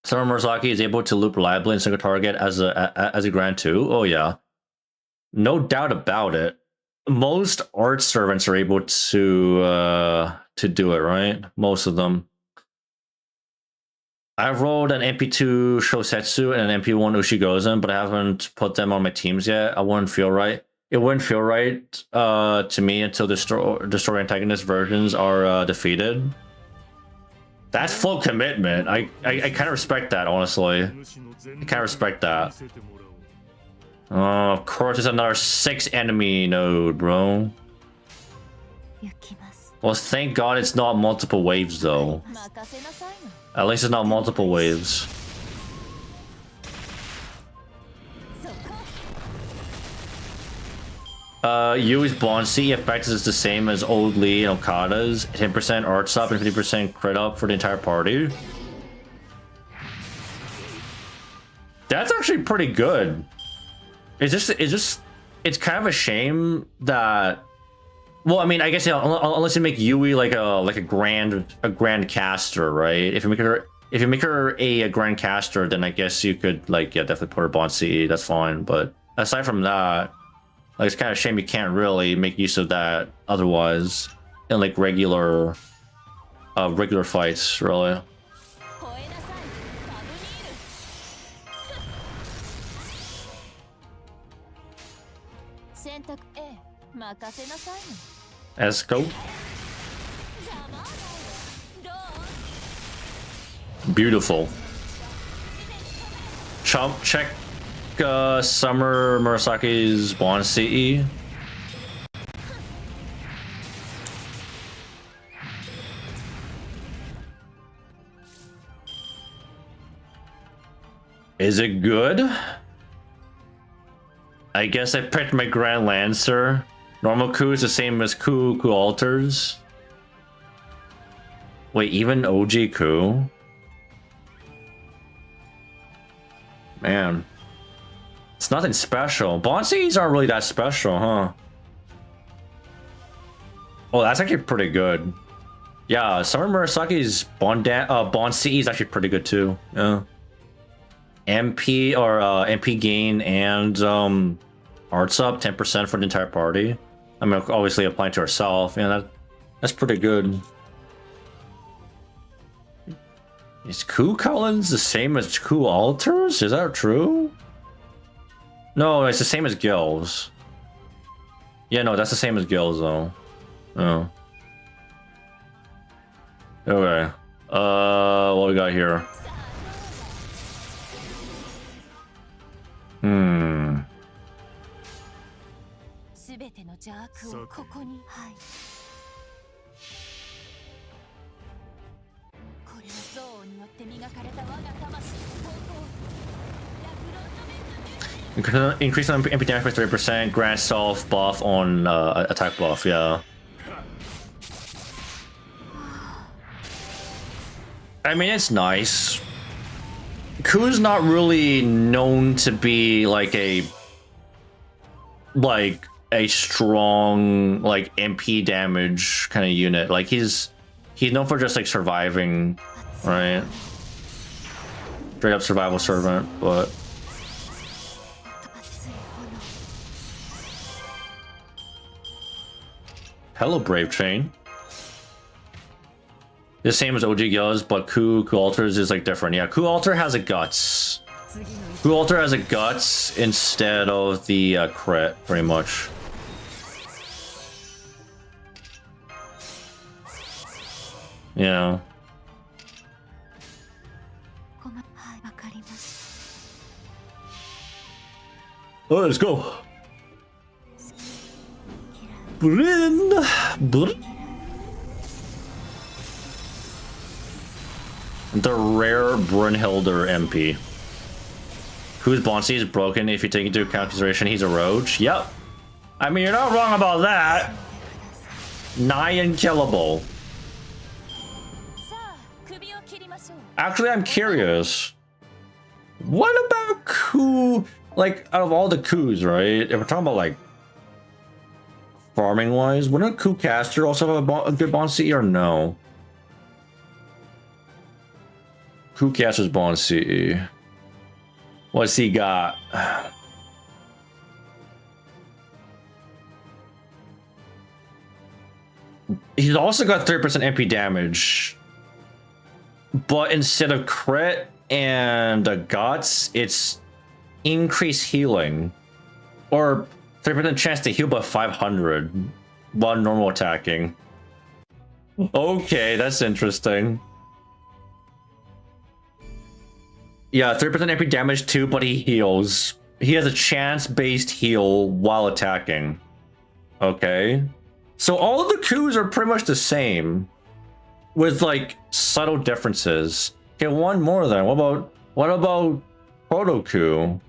Summer Murasaki is able to loop reliably and single target as a Grand 2. Oh yeah. No doubt about it. Most art servants are able to do it, right? Most of them. I've rolled an MP2 Shosetsu and an MP1 Ushigozen, but I haven't put them on my teams yet. I wouldn't feel right. It wouldn't feel right to me until the story antagonist versions are defeated. That's full commitment. I kind of respect that, honestly. I kind of respect that. Oh, of course, there's another 6 enemy node, bro. Well, thank God it's not multiple waves, though. At least it's not multiple waves. Yui's bond C effect is the same as old Lee and Okada's. 10% arts up and 50% crit up for the entire party. That's actually pretty good. It's kind of a shame that, well, I mean, I guess, yeah, unless you make Yui like a grand caster, right? If you make her a grand caster, then I guess you could, like, yeah, definitely put her bond CE. That's fine. But aside from that, like, it's kind of a shame you can't really make use of that otherwise in like regular fights, really. Let's go. Beautiful. Check Summer Murasaki's bond CE. Is it good? I guess I picked my Grand Lancer. Normal Ku is the same as Ku alters. Wait, even OG Ku? Man. It's nothing special. Bond CEs aren't really that special, huh? Oh, that's actually pretty good. Yeah, Summer Murasaki's bond CE is actually pretty good too. Yeah. MP or MP gain and arts up 10% for the entire party. I mean, obviously applying to herself. Yeah, that's pretty good. Is Ku Collins the same as Ku Alters? Is that true? No, it's the same as Gills. Yeah, no, that's the same as Gills, though. Oh. Okay. What we got here? Hmm. Increase on MP damage by 30%, grant self buff on attack buff, yeah. I mean, it's nice. Ku's not really known to be like a strong like MP damage kind of unit. Like he's known for just like surviving, right? Straight up survival servant, but hello, Brave Chain. The same as OG Gills, but Ku Alters is like different. Yeah, Ku Alter has a guts. Ku Alter has a guts instead of the crit, pretty much. Yeah. Oh, let's go. Bryn. The rare Brunhilder MP. Whose Bonsi is broken if you take into account consideration he's a roach? Yep. I mean, you're not wrong about that. Nigh unkillable. Actually, I'm curious. What about Ku? Like, out of all the Kus, right? If we're talking about, like, farming-wise, wouldn't Ku Caster also have a good Bonsi or no? Ku Caster's Bonsi. What's he got? He's also got 30% MP damage. But instead of crit and guts, it's increased healing. Or 30% chance to heal by 500 while normal attacking. Okay, that's interesting. Yeah, 30% MP damage too, but he heals. He has a chance-based heal while attacking. Okay. So all of the Kus are pretty much the same. With like subtle differences. Okay, one more then. What about Proto Ku?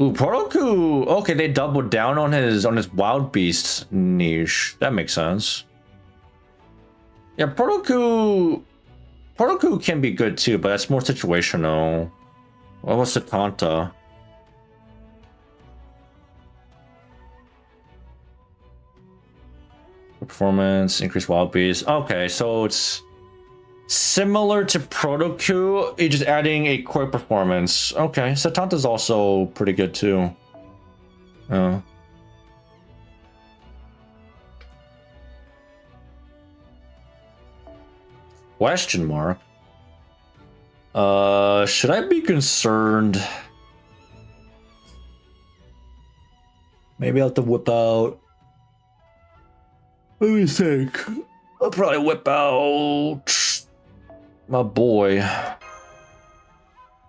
Ooh, Proto Ku. Okay, they doubled down on his wild beast niche. That makes sense. Yeah, Proto Ku can be good too, but that's more situational. What was Satanta? Performance, increased wild beast. Okay, so it's similar to Proto Ku, it's just adding a quick performance. Okay, Satanta's also pretty good too. Question mark. Should I be concerned? Maybe I'll have to whip out. Let me think. I'll probably whip out my boy.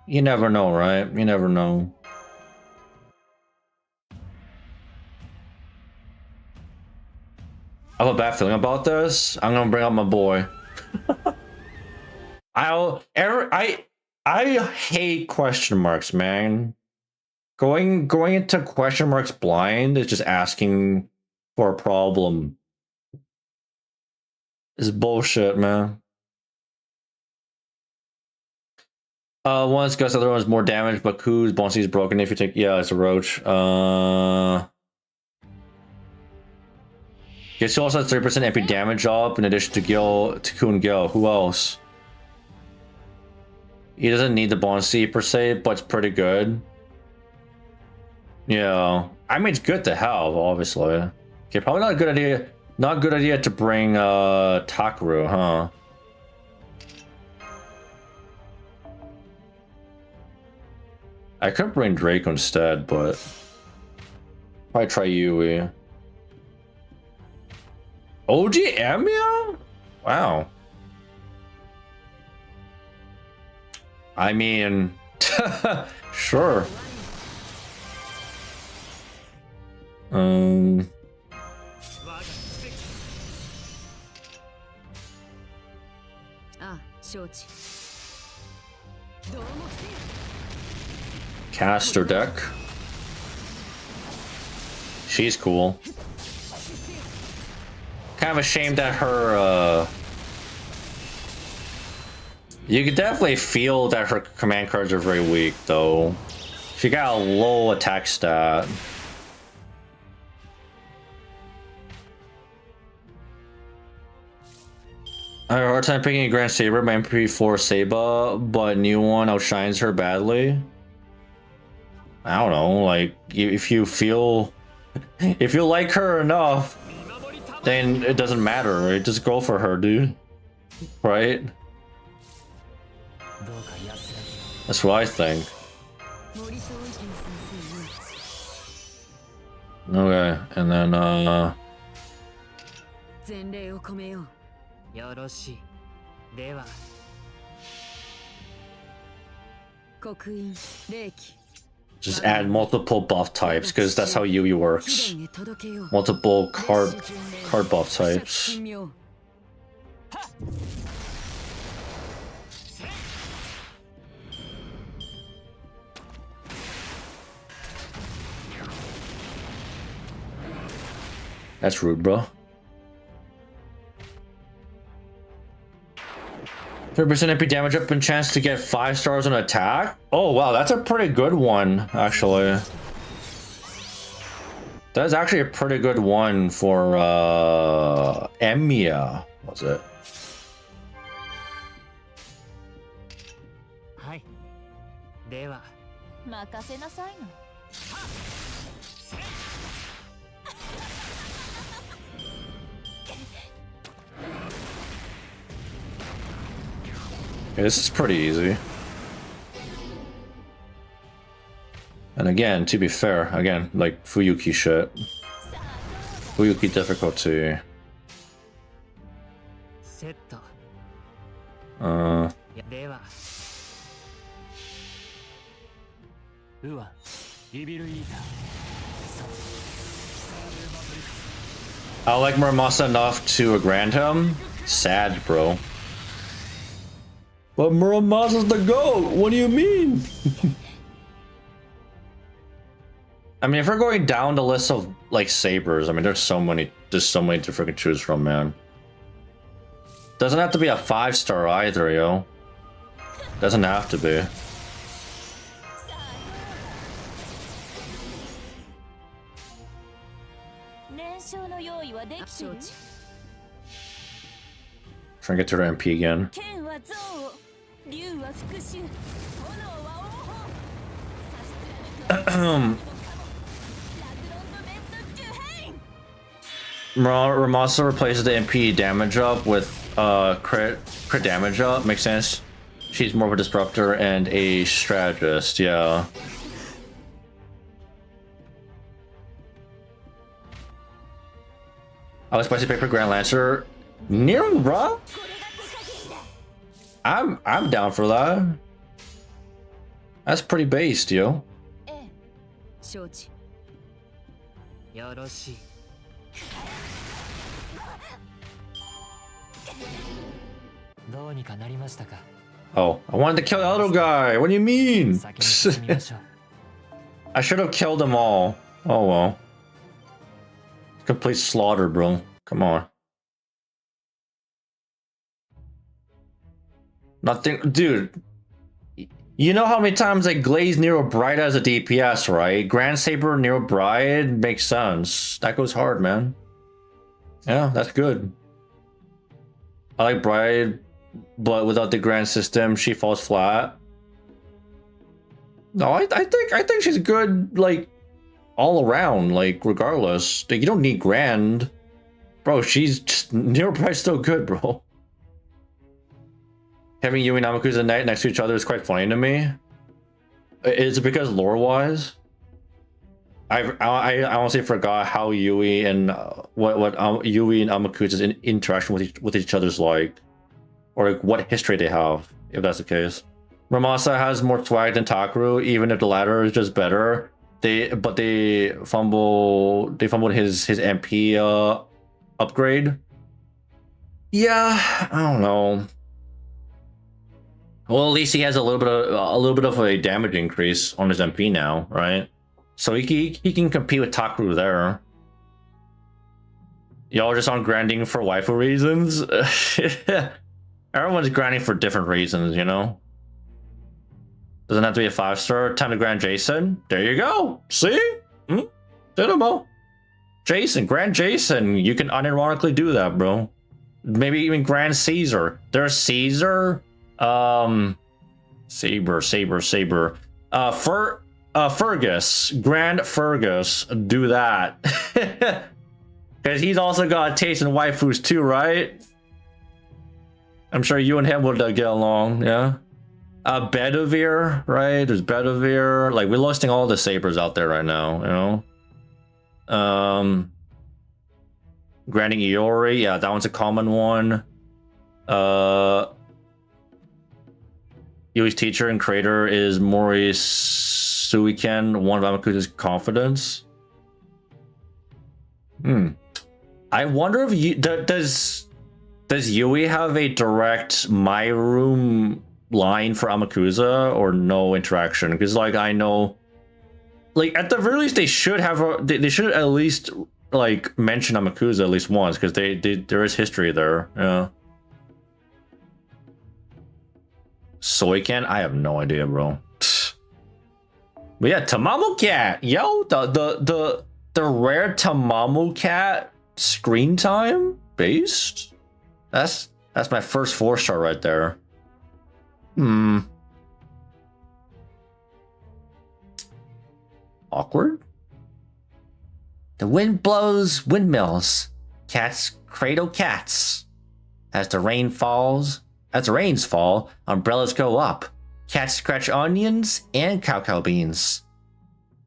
You never know, right? You never know. I have a bad feeling about this. I'm gonna bring out my boy. I hate question marks, man. Going into question marks blind is just asking for a problem. It's bullshit, man. One's guts, the other one's more damage, but Ku's Bonsi is broken if you take. Yeah, it's a roach. Gets also has 30% MP damage up in addition to Ku and Gil. Who else? He doesn't need the Bonsi per se, but it's pretty good. Yeah, I mean it's good to have, obviously. Okay, probably not a good idea. Not a good idea to bring Takaru, huh? I could bring Drake instead, but probably try Yui. OG Amiya? Wow. I mean, sure. Caster deck. She's cool. Kind of a shame that her, you could definitely feel that her command cards are very weak, though. She got a low attack stat. I have a hard time picking a Grand Saber. My MP4 Saba, but new one outshines her badly. I don't know, like, if you feel... If you like her enough, then it doesn't matter, right? Just go for her, dude. Right? That's what I think. Okay, and then, just add multiple buff types, because that's how Yui works. Multiple card buff types. That's rude, bro. 30% MP damage up and chance to get 5 stars on attack? Oh wow, that's a pretty good one, actually. That's actually a pretty good one for Emiya, was it? Okay, this is pretty easy. And again, to be fair, again, like Fuyuki shit. Fuyuki difficulty. I like Muramasa enough to grant him. Sad, bro. But Muramasa's the GOAT! What do you mean? I mean, if we're going down the list of, like, sabers, I mean, there's so many to freaking choose from, man. Doesn't have to be a 5-star either, yo. Doesn't have to be. Trying to get to her MP again. Ramasa replaces the MP damage up with crit damage up. Makes sense. She's more of a disruptor and a strategist, yeah. I was spicy paper Grand Lancer. Nero, bro. I'm down for that. That's pretty based, yo. Oh, I wanted to kill the other guy. What do you mean? I should have killed them all. Oh well. Complete slaughter, bro. Come on. Nothing, dude. You know how many times I glazed Nero Bride as a DPS, right? Grand Saber Nero Bride makes sense. That goes hard, man. Yeah, that's good. I like Bride, but without the Grand system, she falls flat. No, I think she's good, like, all around, like, regardless. Like, you don't need Grand. Bro, she's just, Nero Bride's still good, bro. Having Yui and Namakusa Knight next to each other is quite funny to me. Is it because lore-wise? I honestly forgot how Yui and what Yui and Amakusa's interaction with each other's like, or like what history they have, if that's the case. Ramasa has more swag than Takaru, even if the latter is just better. They fumbled his MP upgrade. Yeah, I don't know. Well, at least he has a little bit of a damage increase on his MP now, right? So he can compete with Takaru there. Y'all just on grinding for waifu reasons? Everyone's grinding for different reasons, you know? Doesn't have to be a 5-star. Time to grind Jason. There you go. See? Dynamo. Jason, grind Jason. You can unironically do that, bro. Maybe even grind Caesar. There's Caesar. Saber. Fergus. Grand Fergus. Do that. Because he's also got a taste in waifus too, right? I'm sure you and him will get along, yeah? Bedivere, right? There's Bedivere. Like, we're listing all the sabers out there right now, you know? Grinding Iori, yeah, that one's a common one. Yui's teacher and creator is Mori Suiken, one of Amakusa's confidence. I wonder if does Yui have a direct My Room line for Amakusa or no interaction? Because like I know, like at the very least they should have they should at least like mention Amakusa at least once, because there is history there. Yeah. Soiken? I have no idea, bro. But yeah, Tamamu Cat, yo, the rare Tamamu Cat screen time based. That's my first 4-star right there. Awkward. The wind blows windmills. Cats cradle cats. As the rains fall, umbrellas go up. Cats scratch onions and cacao beans.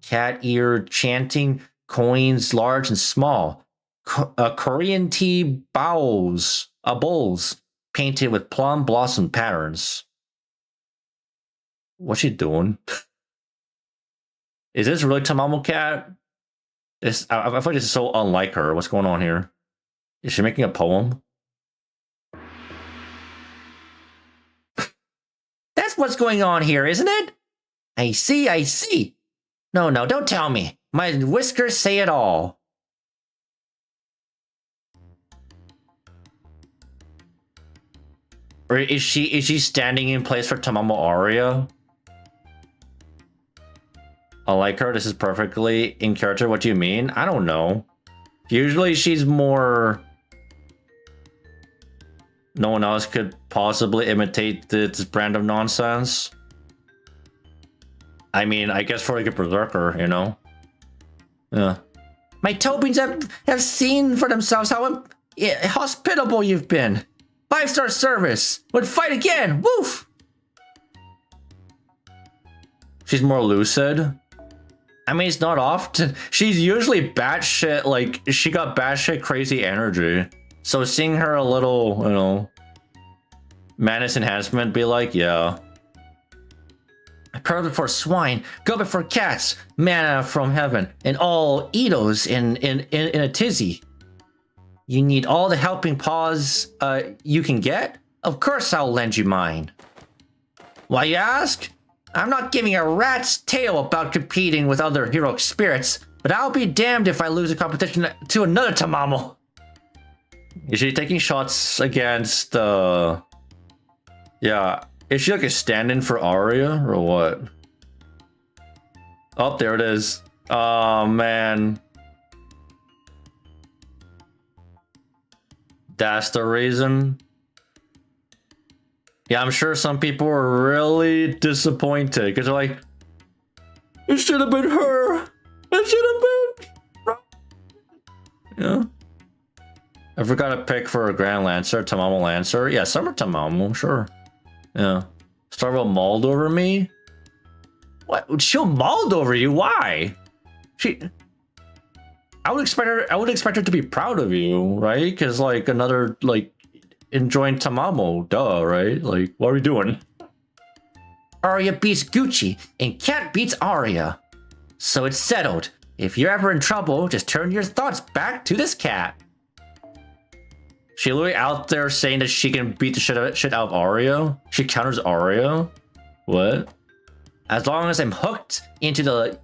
Cat ear chanting coins large and small. Korean tea bowls painted with plum blossom patterns. What's she doing? Is this really Tamamu Cat? I feel like this is so unlike her. What's going on here? Is she making a poem? That's what's going on here, isn't it? I see. No, don't tell me. My whiskers say it all. Or is she standing in place for Tamamo Aria? I like her. This is perfectly in character. What do you mean? I don't know. Usually she's more... No one else could possibly imitate this brand of nonsense. I mean, I guess for like a berserker, you know? Yeah. My Tobins have seen for themselves how hospitable you've been. 5-star service. Would fight again. Woof. She's more lucid. I mean, it's not often. She's usually batshit, like, she got batshit crazy energy. So seeing her a little, you know, madness enhancement, be like, yeah. Pearl before swine, go before cats, manna from heaven, and all Edos in a tizzy. You need all the helping paws you can get? Of course I'll lend you mine. Why you ask? I'm not giving a rat's tail about competing with other heroic spirits, but I'll be damned if I lose a competition to another Tamamo. Is she taking shots against yeah, is she like a stand-in for Aria or what? Oh, there it is. Oh man. That's the reason. Yeah, I'm sure some people were really disappointed because they're like, it should have been her. It should have been. Yeah. I forgot to pick for a Grand Lancer, Tamamo Lancer. Yeah, Summer Tamamo, sure. Yeah. Starville mauled over me? What? She'll mauled over you? Why? She, I would expect her to be proud of you, right? Because like another like enjoying Tamamo, duh, right? Like, what are we doing? Arya beats Gucci, and Cat beats Arya. So it's settled. If you're ever in trouble, just turn your thoughts back to this cat. She literally out there saying that she can beat the shit out of Arya. She counters Arya. What? As long as I'm hooked into the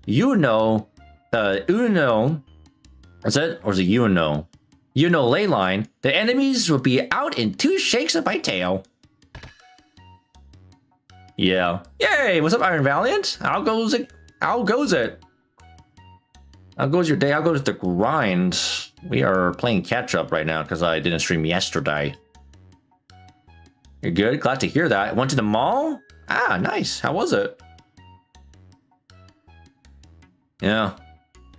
Uno, is it? Or is it Uno? Uno ley line, the enemies will be out in 2 shakes of my tail. Yeah. Yay! What's up, Iron Valiant? How goes it? How goes it? How goes your day? How goes the grind? We are playing catch up right now because I didn't stream yesterday. You're good? Glad to hear that. Went to the mall? Ah, nice. How was it? Yeah.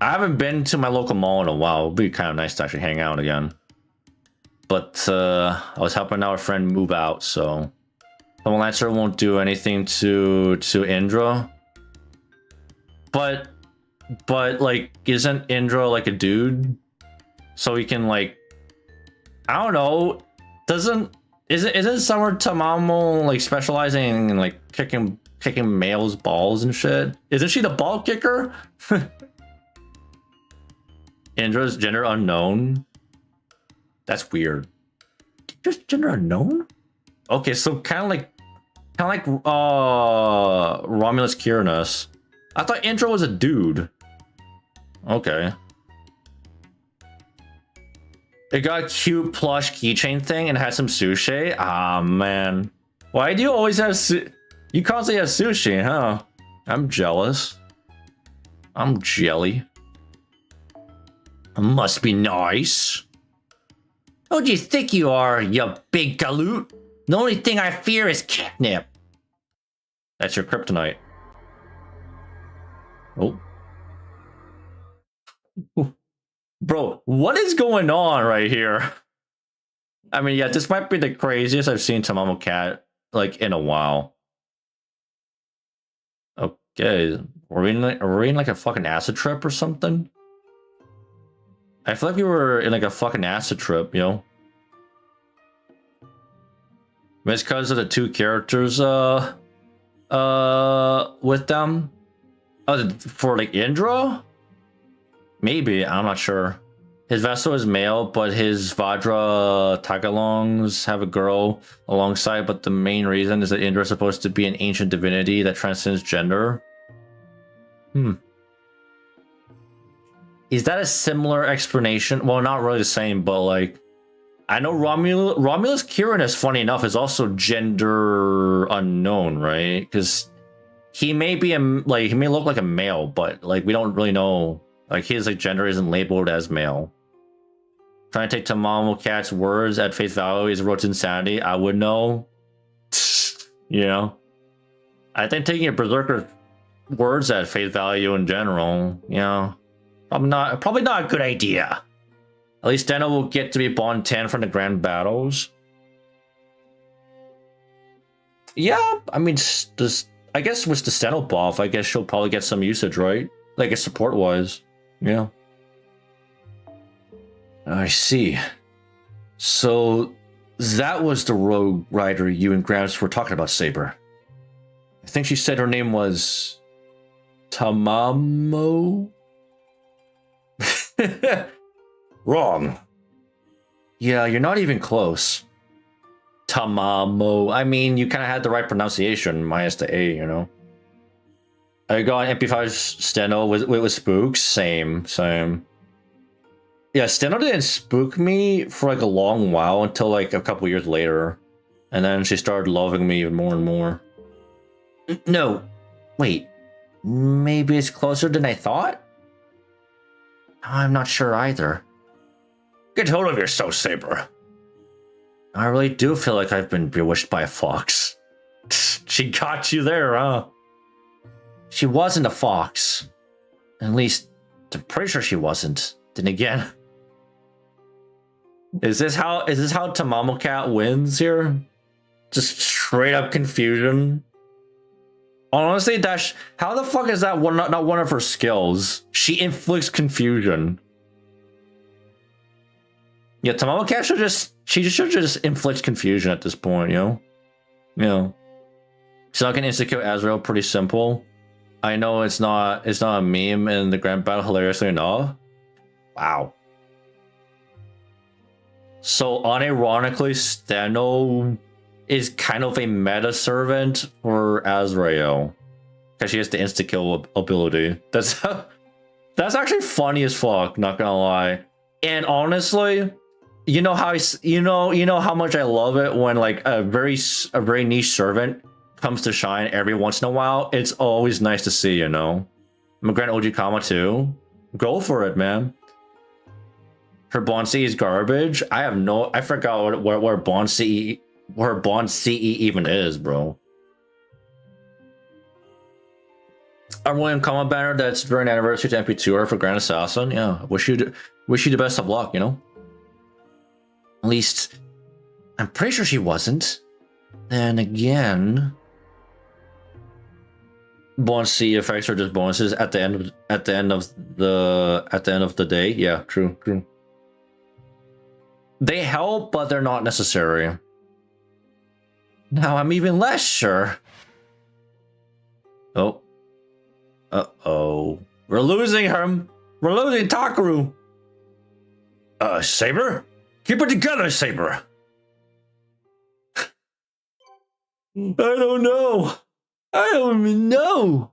I haven't been to my local mall in a while. It'll be kind of nice to actually hang out again. But I was helping our friend move out, so the Lancer won't do anything to Indra. But like, isn't Indra like a dude? So he can like, I don't know. Isn't Summer Tamamo like specializing in like kicking males' balls and shit? Isn't she the ball kicker? Indra's gender unknown. That's weird. Just gender unknown? Okay, so kind of like Romulus Quirinus. I thought Indra was a dude. Okay. It got a cute plush keychain thing and had some sushi. Ah, man. Why do you always have you constantly have sushi, huh? I'm jealous. I'm jelly. It must be nice. Who do you think you are, you big galoot? The only thing I fear is catnip. That's your kryptonite. Oh. Bro, what is going on right here? I mean, yeah, this might be the craziest I've seen Tamamo Cat like in a while. Okay, are we in like a fucking acid trip or something? I feel like we were in like a fucking acid trip, yo. It's because of the 2 characters with them. Oh, for like Indra? Maybe, I'm not sure. His vessel is male, but his Vajra Tagalongs have a girl alongside, but the main reason is that Indra is supposed to be an ancient divinity that transcends gender. Is that a similar explanation? Well, not really the same, but like, I know Romulus Quirinus, funny enough, is also gender unknown, right? Because he may be he may look like a male, but like we don't really know. Like his like gender isn't labeled as male. Trying to take Tamamo Cat's words at face value is road to insanity. I would know. You know, I think taking a berserker words at face value in general, you know, probably not a good idea. At least Steno will get to be Bond 10 from the grand battles. Yeah, I mean, I guess with the Steno buff, I guess she'll probably get some usage, right? Like a support wise. Yeah. I see. So that was the rogue rider you and Gramps were talking about, Saber. I think she said her name was Tamamo. Wrong. Yeah, you're not even close. Tamamo. I mean, you kind of had the right pronunciation, minus the A, you know. I got MP5 Steno with spooks. Same. Yeah, Steno didn't spook me for like a long while until like a couple years later. And then she started loving me even more and more. No. Wait. Maybe it's closer than I thought? I'm not sure either. Get hold of yourself, Saber. I really do feel like I've been bewitched by a fox. She got you there, huh? She wasn't a fox. At least, I'm pretty sure she wasn't. Then again, is this how Tamamo Cat wins here? Just straight up confusion. Honestly, how the fuck is that not one of her skills? She inflicts confusion. Yeah, Tamamo Cat she should just inflict confusion at this point, you know? Yeah. So I can insta-kill Azrael pretty simple. I know it's not a meme in the grand battle, hilariously enough. Wow. So unironically, Steno is kind of a meta servant for Azrael. Because she has the insta-kill ability. That's actually funny as fuck, not gonna lie. And honestly, you know how how much I love it when like a very niche servant comes to shine every once in a while. It's always nice to see, you know. Grand Ojikama too. Go for it, man. Her Bond CE is garbage. I forgot where Bond CE even is, bro. Our William Comma banner that's during anniversary to MP2 for Grand Assassin. Yeah, wish you the best of luck, you know. At least I'm pretty sure she wasn't. Then again, bonus C effects are just bonuses at the end of the day. Yeah, true. They help, but they're not necessary. Now I'm even less sure. Oh. Uh-oh. We're losing him. We're losing Takaru. Saber? Keep it together, Saber. I don't know. I don't even know.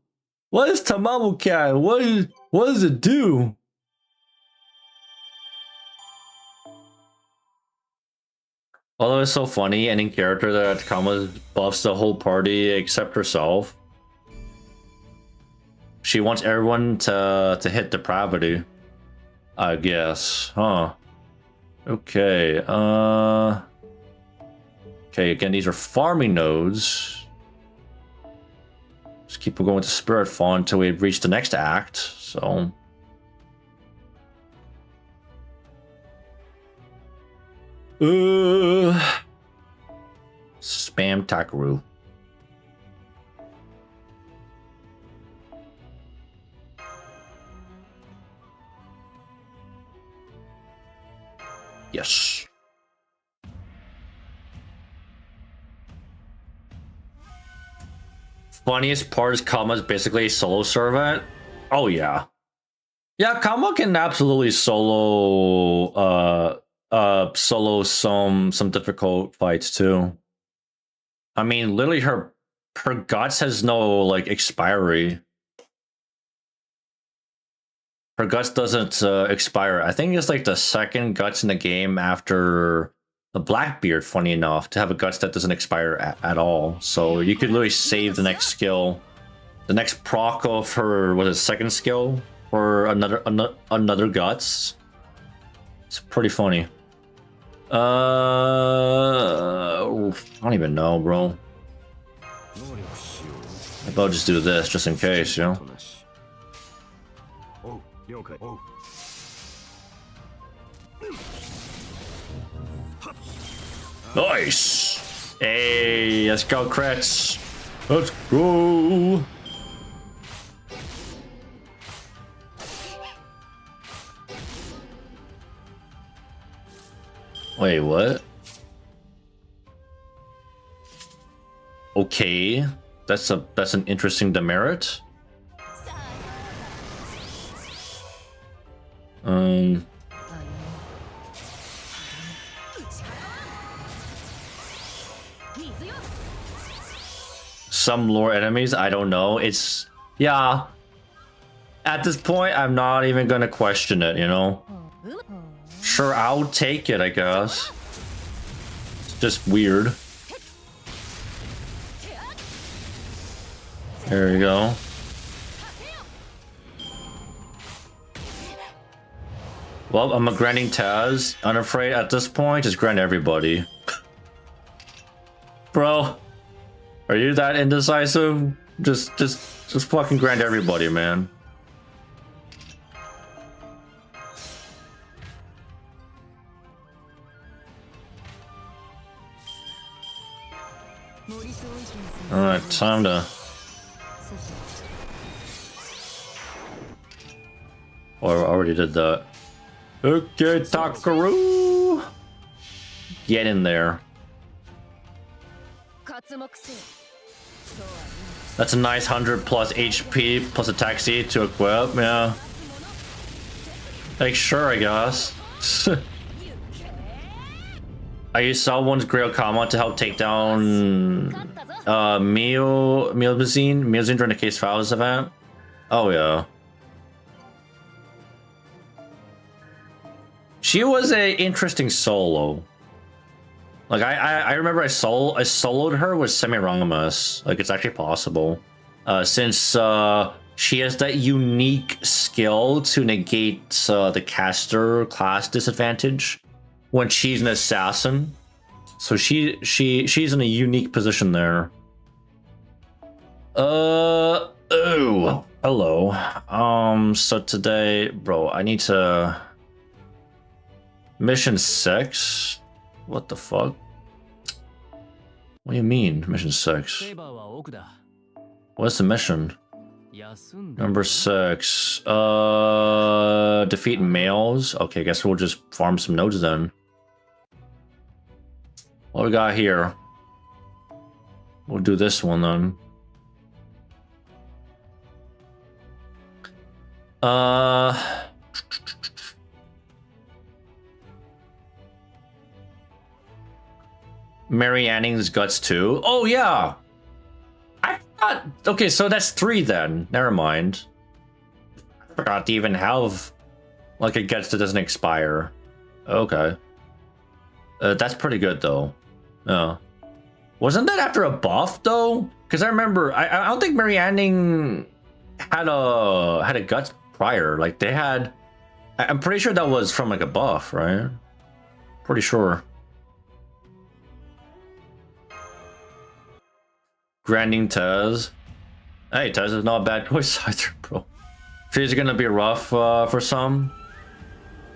What is Tamamo Cat? What does it do? Although it's so funny and in character that Kama buffs the whole party except herself. She wants everyone to hit depravity, I guess, huh? Okay, okay, again, these are farming nodes. Just keep going to Spirit Fawn until we reach the next act, so. Spam Takaru. Yes. Funniest part is Kama's basically a solo servant. Oh yeah. Yeah, Kama can absolutely solo solo some difficult fights too. I mean, literally her guts has no like expiry. Her guts doesn't expire. I think it's like the second guts in the game after the Blackbeard, funny enough, to have a guts that doesn't expire at all. So you could literally save the next skill. The next proc of her, what is it, second skill? Or another guts. It's pretty funny. I don't even know, bro. Maybe I'll just do this just in case, you know? Nice! Hey, let's go, crits! Let's go! Wait, what? Okay, that's an interesting demerit. Some lore enemies, I don't know. It's, yeah. At this point, I'm not even gonna question it, you know? Sure, I'll take it, I guess. It's just weird. There you go. Well, I'm a grinding Taz. Unafraid at this point, just grind everybody. Bro, are you that indecisive? Just fucking grind everybody, man. Alright, time to Or I already did that. Okay, Takaru! Get in there. That's a nice 100 plus HP plus attack speed to equip, yeah. Like, sure, I guess. I used someone's Grail Kama to help take down Miozine during the Case Files event. Oh, yeah. She was a interesting solo. Like I remember I soloed her with Semiramis. Like it's actually possible. Since she has that unique skill to negate the caster class disadvantage when she's an assassin. So she's in a unique position there. Oh, hello. So today, bro, I need to Mission 6? What the fuck? What do you mean, Mission 6? What's the mission? Number 6. Defeat males? Okay, I guess we'll just farm some nodes then. What we got here? We'll do this one then. Mary Anning's guts too. Oh yeah. I forgot. Okay, so that's 3 then. Never mind. I forgot to even have like a guts that doesn't expire. Okay. That's pretty good though. Yeah. Wasn't that after a buff though? Because I remember I don't think Mary Anning had a guts prior. Like they had. I'm pretty sure that was from like a buff, right? Pretty sure. Granding Tez. Hey, Tez is not a bad choice either, bro. She's gonna be rough for some.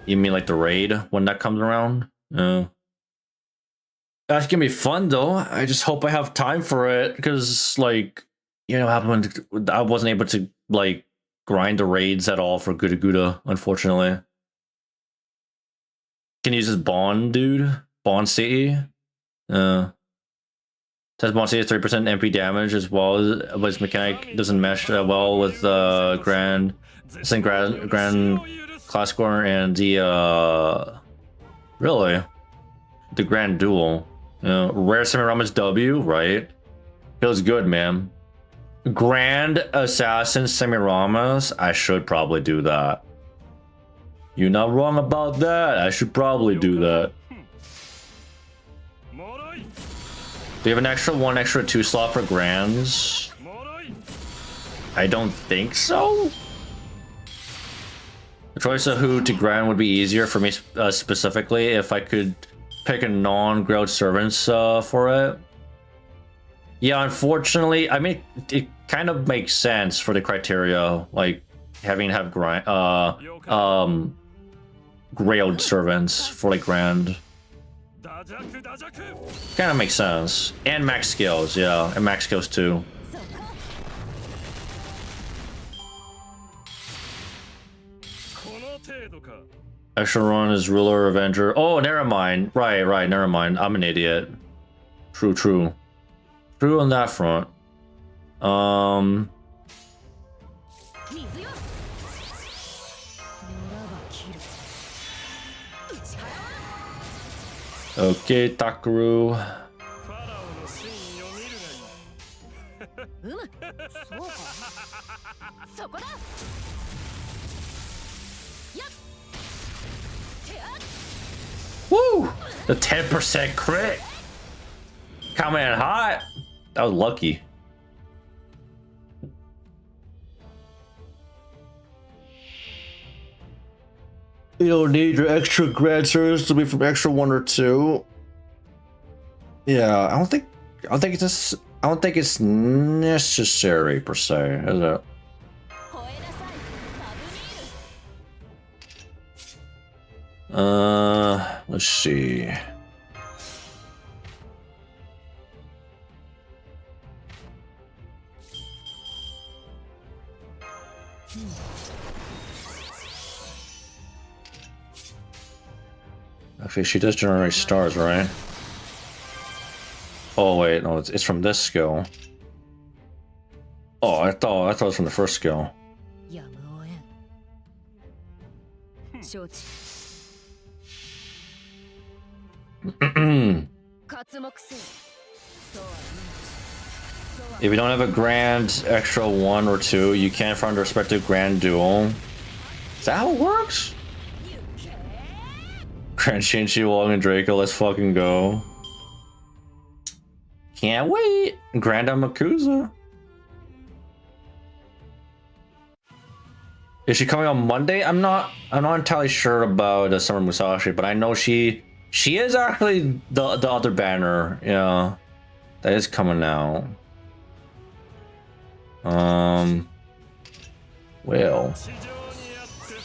You mean like the raid when that comes around? Yeah. That's gonna be fun though. I just hope I have time for it because, like, you know, happened when I wasn't able to like grind the raids at all for Guda Guda, unfortunately. Can use this Bond dude, Bond City. Test Bond City is 30% MP damage as well, but its mechanic doesn't mesh well with Grand Class Score and the really the Grand Duel. Rare Semiramis W, right? Feels good, man. Grand Assassin Semiramis. I should probably do that. You're not wrong about that. I should probably do that. Do you have an extra 2 slot for Grands? I don't think so. The choice of who to Grand would be easier for me specifically if I could pick a non-grilled servants for it. Yeah, unfortunately, I mean, it kind of makes sense for the criteria, like having to have grailed servants for like Grand. Kind of makes sense. And max skills, yeah. And max skills too. Echelon is ruler, avenger. Oh, never mind. Right, never mind. I'm an idiot. True. True on that front. Okay, Takaru. Woo! The 10% crit. Coming in hot. That was lucky. You'll need your extra grad service to be from extra 1 or 2. Yeah, I don't think it's necessary per se, is it? Let's see. Actually, she does generate stars, right? Oh wait, no, it's from this skill. Oh, I thought it was from the first skill. If you don't have a grand extra 1 or 2, you can't find a respective grand duel. Is that how it works? Grand Shinchi, Wong, and Draco, let's fucking go. Can't wait! Grand Amakusa. Is she coming on Monday? I'm not entirely sure about Summer Musashi, but I know she is actually the other banner, yeah, that is coming out. Well,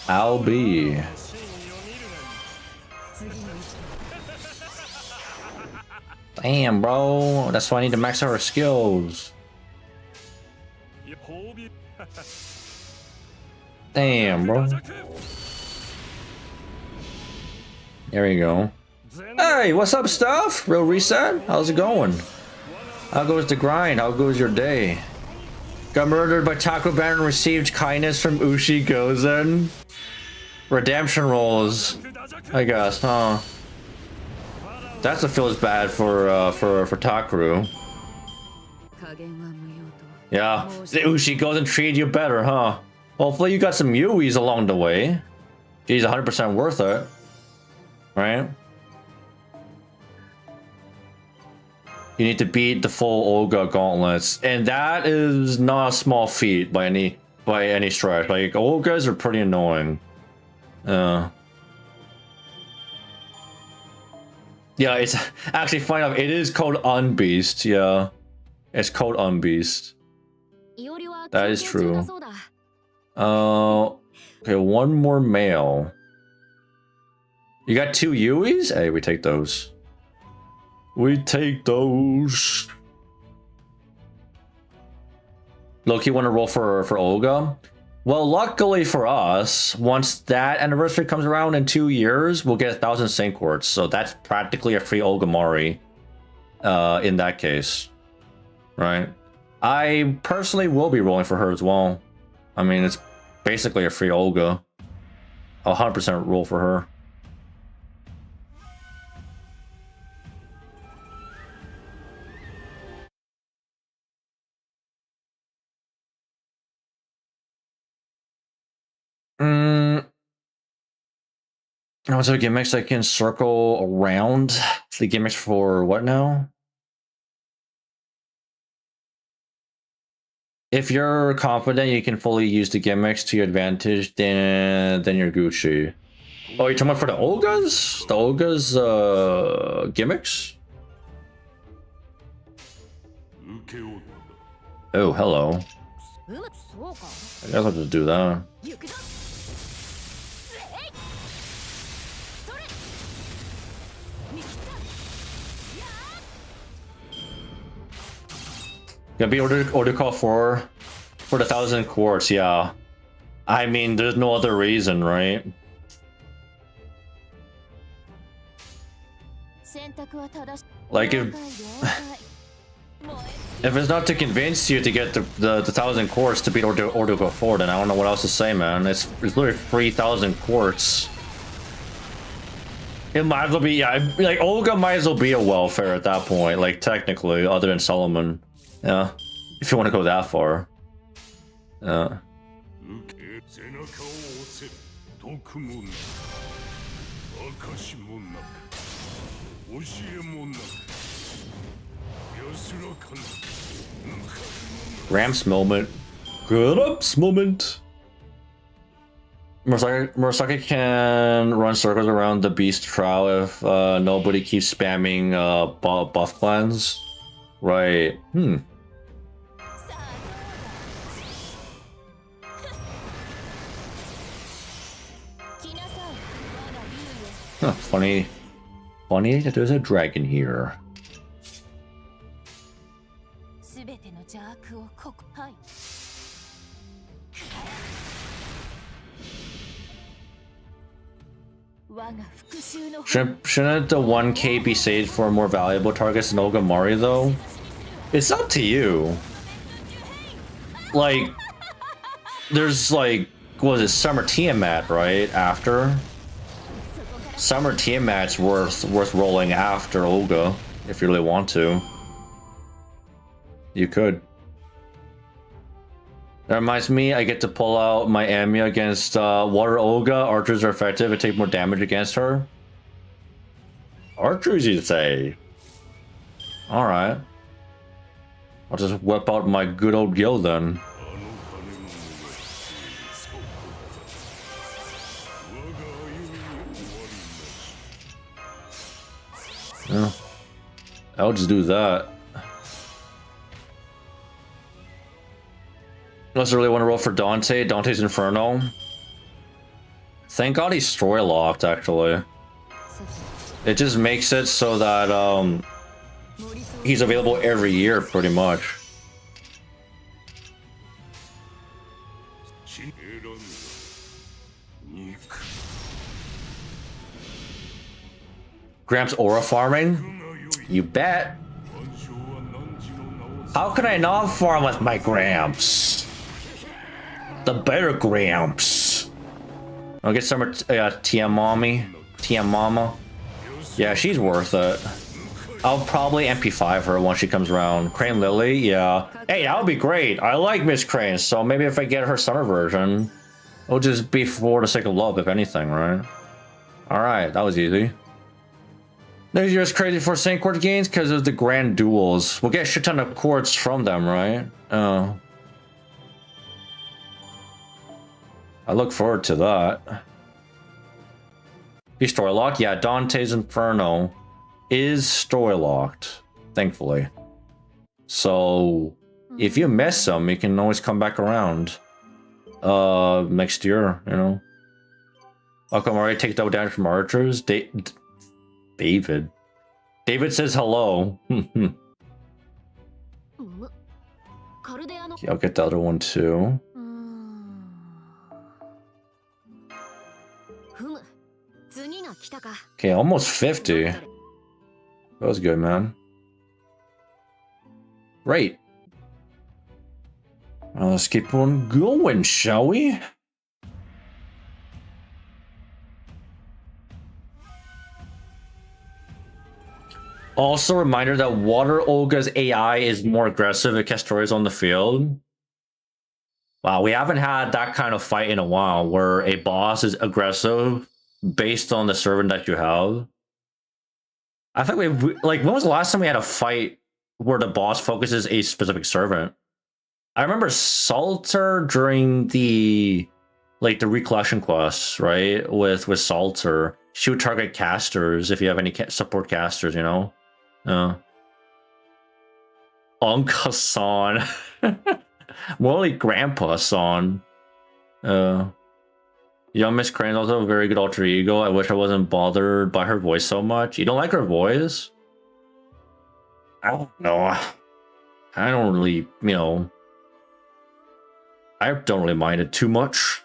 I'll be. Damn, bro, that's why I need to max out her skills. Damn, bro. There we go. Hey, what's up, stuff? Real Reset? How's it going? How goes the grind? How goes your day? Got murdered by Taco Banner and received kindness from Ushi Gozen. Redemption rolls, I guess, huh? That's what feels bad for Takaru. Yeah, the Ushi Gozen treated you better, huh? Hopefully you got some Yuis along the way. She's 100% worth it, right? You need to beat the full Olga gauntlets, and that is not a small feat by any stretch. Like, Olgas are pretty annoying. Yeah, it's actually funny enough. It is called Unbeast. Yeah, it's called Unbeast. That is true. Okay, one more male. You got 2 Yuis? Hey, we take those. We take those. Loki, want to roll for Olga? Well, luckily for us, once that anniversary comes around in 2 years, we'll get 1,000 Saint Quartz. So that's practically a free Olga Mari. In that case, right? I personally will be rolling for her as well. I mean, it's basically a free Olga. I'll 100% roll for her. What's the gimmicks I can circle around? The gimmicks for what now? If you're confident you can fully use the gimmicks to your advantage, then you're Gucci. Oh, you're talking about for the Olgas? The Olga's gimmicks? Oh, hello. I guess I'll just do that. Gonna be order call for the 1,000 quartz, yeah. I mean, there's no other reason, right? Like if it's not to convince you to get the 1,000 quartz to beat order call 4, then I don't know what else to say, man. It's literally 3,000 quartz. It might as well be, yeah, like Olga might as well be a welfare at that point, like technically, other than Solomon. Yeah, if you want to go that far. Yeah. Ramps moment. Good ups moment. Murasaki can run circles around the beast trial if nobody keeps spamming buff cleanse. Right. Huh, funny that there's a dragon here. Shouldn't the 1k be saved for more valuable targets than Ogamari though? It's up to you. Like, there's like, what was it, Summer Tiamat, right? After? Summer Tiamat's worth rolling after Olga, if you really want to. You could. That reminds me, I get to pull out my Amiya against Water Olga. Archers are effective and take more damage against her. Archers, you say? Alright. I'll just whip out my good old guild then. Yeah. I'll just do that. Unless I really want to roll for Dante. Dante's Inferno. Thank God he's story locked, actually. It just makes it so that he's available every year, pretty much. Gramps aura farming? You bet. How can I not farm with my Gramps? The better Gramps. I'll get some TM Mama. Yeah, she's worth it. I'll probably MP5 her once she comes around. Crane Lily, yeah. Hey, that would be great. I like Miss Crane, so maybe if I get her summer version, it'll just be for the sake of love, if anything, right? Alright, that was easy. Next year's crazy for Saint Court games because of the grand duels. We'll get a shit ton of quartz from them, right? I look forward to that. Be story locked? Yeah, Dante's Inferno is story locked, thankfully. So if you miss them, you can always come back around. Next year, you know. Akamari take double damage from archers. David. David says hello. Yeah, I'll get the other one too. Okay, almost 50. That was good, man. Great. Well, let's keep on going, shall we? Also, reminder that Water Olga's AI is more aggressive if Castoria's on the field. Wow, we haven't had that kind of fight in a while where a boss is aggressive based on the servant that you have. I think when was the last time we had a fight where the boss focuses a specific servant? I remember Salter during the recollection quests, right? With Salter, she would target casters if you have any support casters, you know? Uncle Son. More like Grandpa Son. Young Miss Crane's also a very good alter ego. I wish I wasn't bothered by her voice so much. You don't like her voice? I don't know. I don't really, you know... I don't really mind it too much.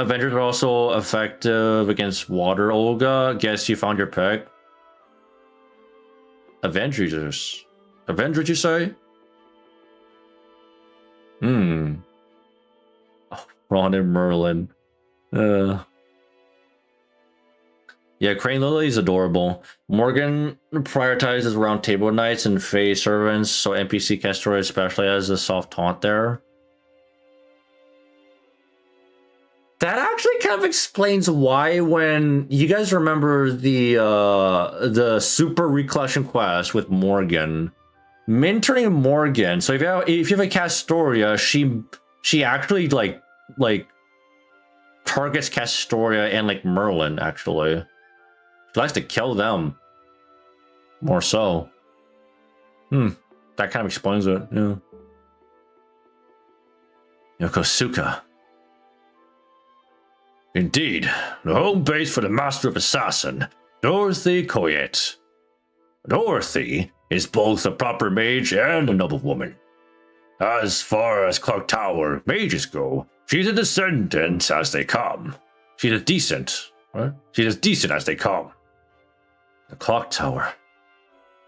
Avengers are also effective against Water Olga. Guess you found your pick. Avengers, you say? Oh, Ron and Merlin. Yeah, Crane Lily is adorable. Morgan prioritizes round table knights and Fey servants, so NPC Castor especially has a soft taunt there. That actually kind of explains why, when you guys remember the super recollection quest with Morgan, mentoring Morgan. So if you have a Castoria, she actually like targets Castoria and like Merlin actually. She likes to kill them. More so. That kind of explains it, yeah. Yokosuka. Indeed, the home base for the Master of Assassin, Dorothy Coyette. Dorothy is both a proper mage and a noble woman. As far as Clock Tower mages go, she's a descendant as they come. She's as decent, right? She's as decent as they come. The clock tower.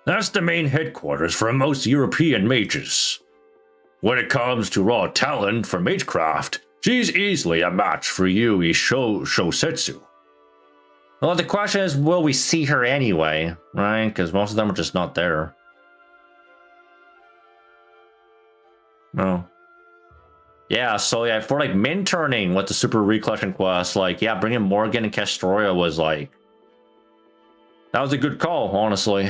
That's the main headquarters for most European mages. When it comes to raw talent for magecraft, she's easily a match for Yui Shosetsu. Well, the question is, will we see her anyway, right? Because most of them are just not there. No. Yeah, so yeah, for like min-turning with the Super Recollection quest, like, yeah, bringing Morgan and Castroria was like... That was a good call, honestly.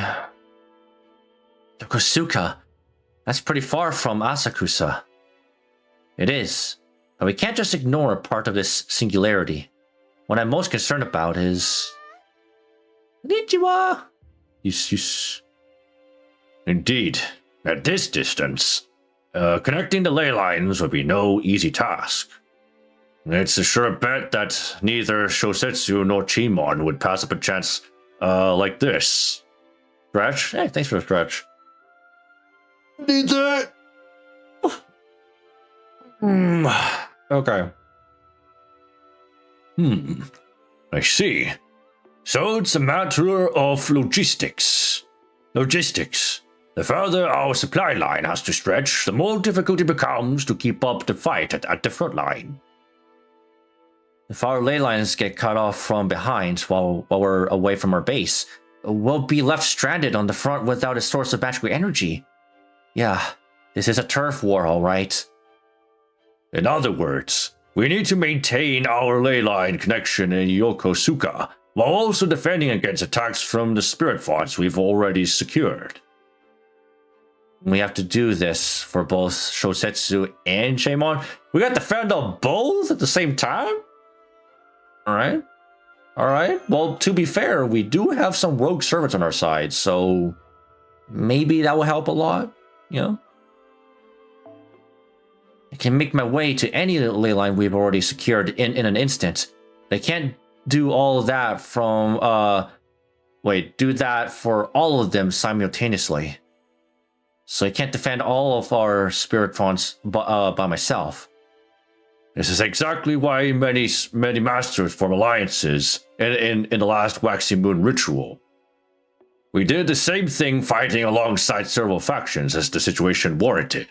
Yokosuka. That's pretty far from Asakusa. It is. But we can't just ignore a part of this singularity. What I'm most concerned about is... Konnichiwa! Yes. Indeed. At this distance, connecting the ley lines would be no easy task. It's a sure bet that neither Shosetsu nor Chimon would pass up a chance like this. Stretch? Hey, thanks for the stretch. Need that? Okay. I see. So it's a matter of logistics. The further our supply line has to stretch, the more difficult it becomes to keep up the fight at the front line. If our ley lines get cut off from behind while we're away from our base, we'll be left stranded on the front without a source of magical energy. Yeah, this is a turf war, all right. In other words, we need to maintain our ley line connection in Yokosuka, while also defending against attacks from the spirit fonts we've already secured. We have to do this for both Shosetsu and Shaemon. We got to defend on both at the same time? Alright. Well, to be fair, we do have some rogue servants on our side, so maybe that will help a lot, you know? I can make my way to any ley line we've already secured in an instant. They can't do all of that from, do that for all of them simultaneously. So I can't defend all of our spirit fonts by myself. This is exactly why many masters form alliances in the last Waxing Moon ritual. We did the same thing fighting alongside several factions as the situation warranted.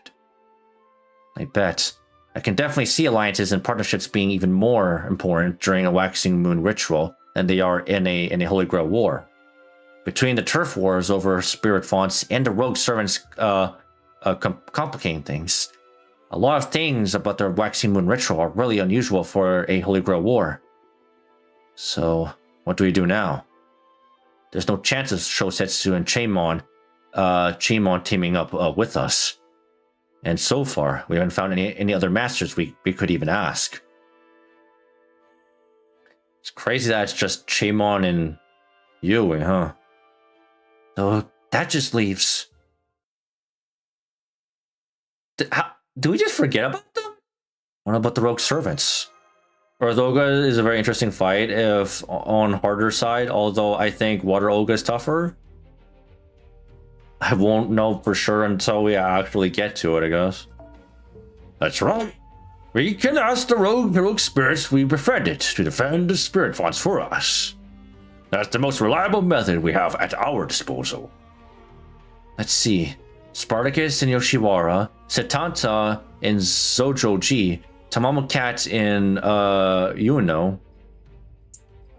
I bet. I can definitely see alliances and partnerships being even more important during a Waxing Moon ritual than they are in a Holy Grail war. Between the turf wars over spirit fonts and the rogue servants complicating things, a lot of things about the Waxing Moon ritual are really unusual for a Holy Grail war. So, what do we do now? There's no chance of Shosetsu and Chimon teaming up with us. And so far, we haven't found any other masters we could even ask. It's crazy that it's just Chimon and Yui, huh? So that just leaves... Do we just forget about them? What about the rogue servants? Earth Ogre is a very interesting fight if on harder side, although I think Water Ogre is tougher. I won't know for sure until we actually get to it, I guess. That's right. We can ask the rogue spirits we befriended to defend the spirit fonts for us. That's the most reliable method we have at our disposal. Let's see. Spartacus in Yoshiwara, Setanta in Zojoji, Tamamokat in Yuno,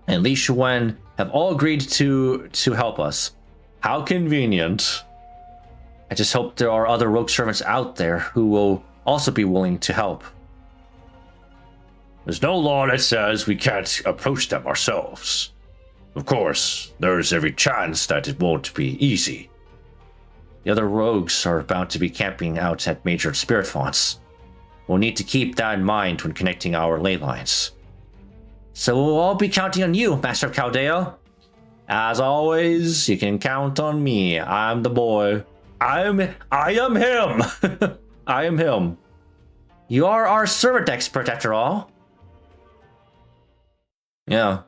and Li Shuwen have all agreed to help us. How convenient. I just hope there are other rogue servants out there who will also be willing to help. There's no law that says we can't approach them ourselves. Of course, there's every chance that it won't be easy. The other rogues are bound to be camping out at major spirit fonts. We'll need to keep that in mind when connecting our ley lines. So we'll all be counting on you, Master of Chaldea. As always, you can count on me. I'm the boy. I am him. I am him. You are our servant expert after all. Yeah.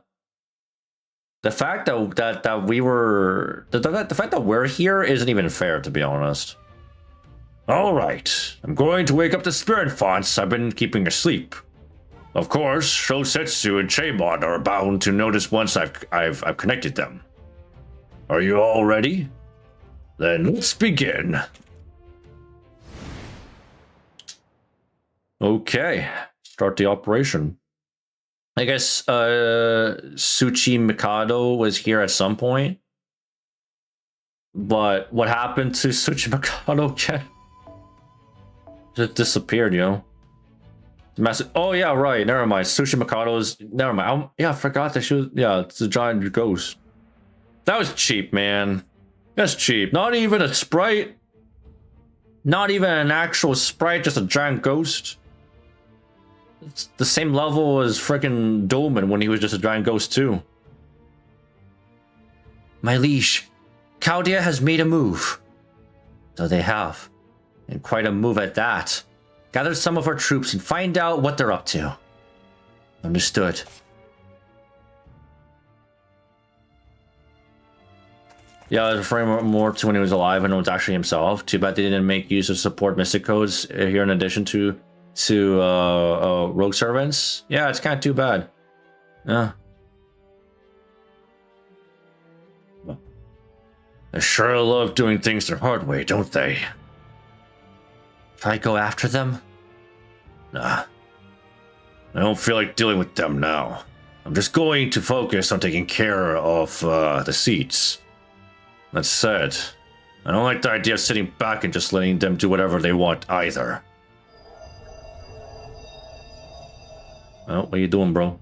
The fact that we were the fact that we're here isn't even fair, to be honest. All right, I'm going to wake up the spirit fonts I've been keeping asleep. Of course, Shosetsu and Chaemon are bound to notice once I've connected them. Are you all ready? Then let's begin. Okay, start the operation. I guess Tsuchi Mikado was here at some point. But what happened to Tsuchi Mikado? Just disappeared, you know? Massive. Oh yeah, right. Never mind. Tsuchi Mikado's. Never mind. Yeah, I forgot that she was. Yeah, it's a giant ghost. That was cheap, man. That's cheap. Not even a sprite. Not even an actual sprite. Just a giant ghost. It's the same level as freaking Dolman when he was just a giant ghost too. My liege, Chaldea has made a move. So they have, and quite a move at that. Gather some of our troops and find out what they're up to. Understood. Yeah, I was referring more to when he was alive and it was actually himself. Too bad they didn't make use of support mystic codes here in addition to rogue servants. Yeah, it's kind of too bad. Yeah. They sure love doing things the hard way, don't they? Should I go after them? Nah. I don't feel like dealing with them now. I'm just going to focus on taking care of the seats. That said, I don't like the idea of sitting back and just letting them do whatever they want either. Oh, what are you doing, bro?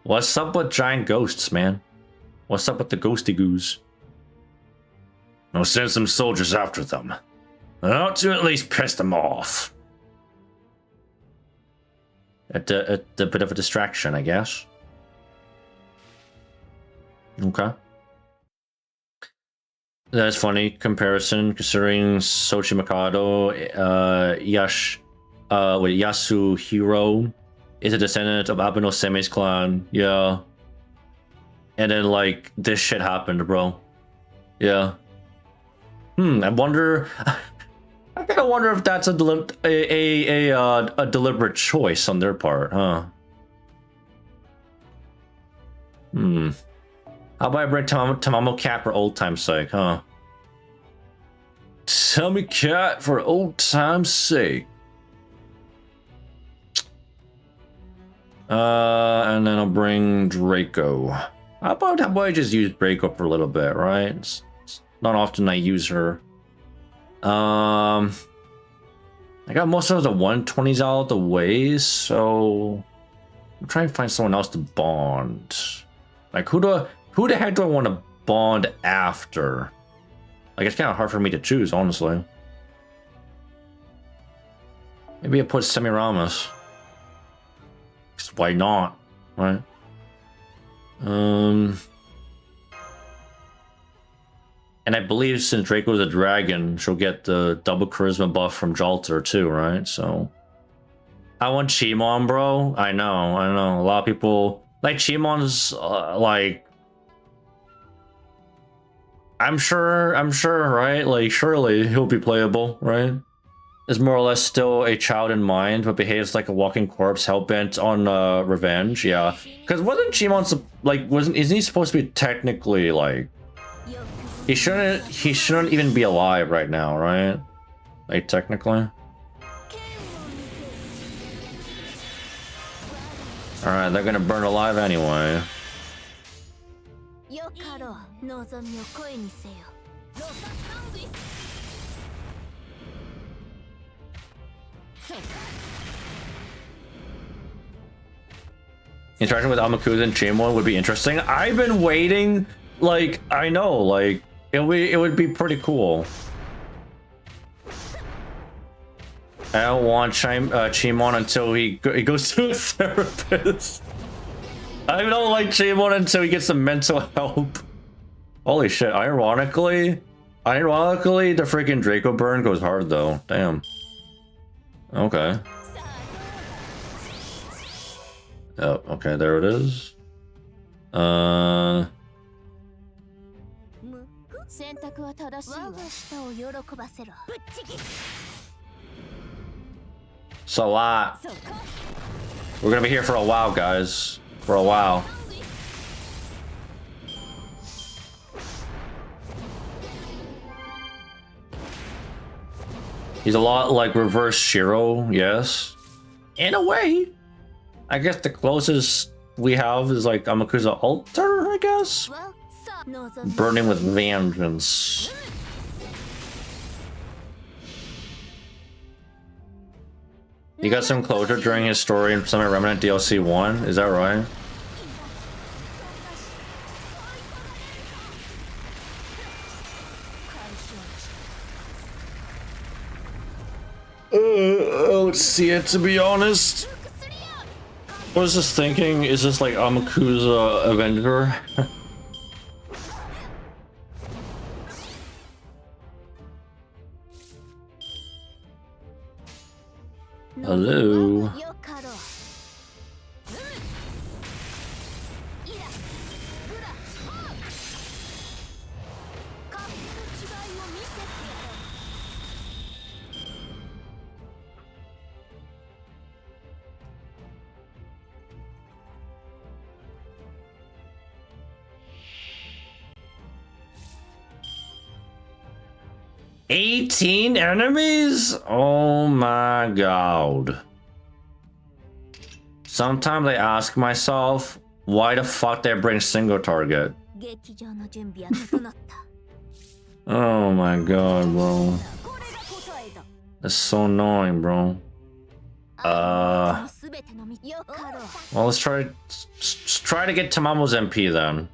What's up with giant ghosts, man? What's up with the ghosty goos? I'll send some soldiers after them. I ought to at least piss them off. A bit of a distraction, I guess. Okay. That's funny comparison, considering Sochi Mikado, Yasuhiro is a descendant of Abeno Seme's clan. Yeah. And then, like, this shit happened, bro. Yeah. I wonder. I kind of wonder if that's a deliberate choice on their part, huh? How about I bring Tamamo Cat for old time's sake, huh? Tell me, Cat, for old time's sake. And then I'll bring Draco. How about I just use Draco for a little bit, right? It's not often I use her. I got most of the 120s out of the way, so I'm trying to find someone else to bond. Like, who the heck do I want to bond after? Like, it's kind of hard for me to choose, honestly. Maybe I put Semiramis. Why not, right? And I believe since Draco's a dragon, she'll get the double charisma buff from Jalter too, right? So I want Chimon, bro. I know. A lot of people like Chimon's like I'm sure, right? Like surely he'll be playable, right? Is more or less still a child in mind, but behaves like a walking corpse, hell-bent on revenge. Yeah, because wasn't Chimon's like isn't he supposed to be technically like he shouldn't even be alive right now, right? Like technically. All right, they're gonna burn alive anyway. Interaction with Amakusa and Chimon would be interesting. I've been waiting, like, I know, like, it would be pretty cool. I don't want Chimon until he goes to a therapist. I don't like Chimon until he gets some mental help. Holy shit, ironically, the freaking Draco burn goes hard though. Damn. Okay. Oh, okay, there it is. It's a lot. We're gonna be here for a while, guys. For a while. He's a lot like reverse Shiro, yes. In a way. I guess the closest we have is like Amakusa Alter, I guess. Burning with vengeance. You got some closure during his story in some Remnant DLC 1, is that right? I don't see it, to be honest. What is this thinking? Is this like Amakusa Avenger? Hello. $18 enemies? Oh my god. Sometimes I ask myself, why the fuck they bring single target? Oh my god, bro. That's so annoying, bro. Well, let's try to get Tamamo's MP then.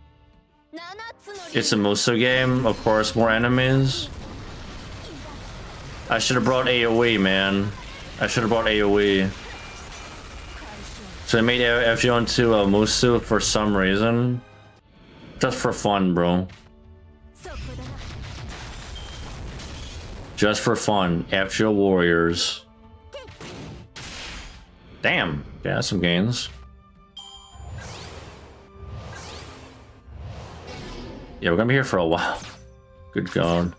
It's a Muso game, of course, more enemies. I should have brought AoE, man. I should have brought AoE. So I made FGO into a Musu for some reason. Just for fun, bro. Just for fun. FGO Warriors. Damn. Yeah, some gains. Yeah, we're gonna be here for a while. Good god.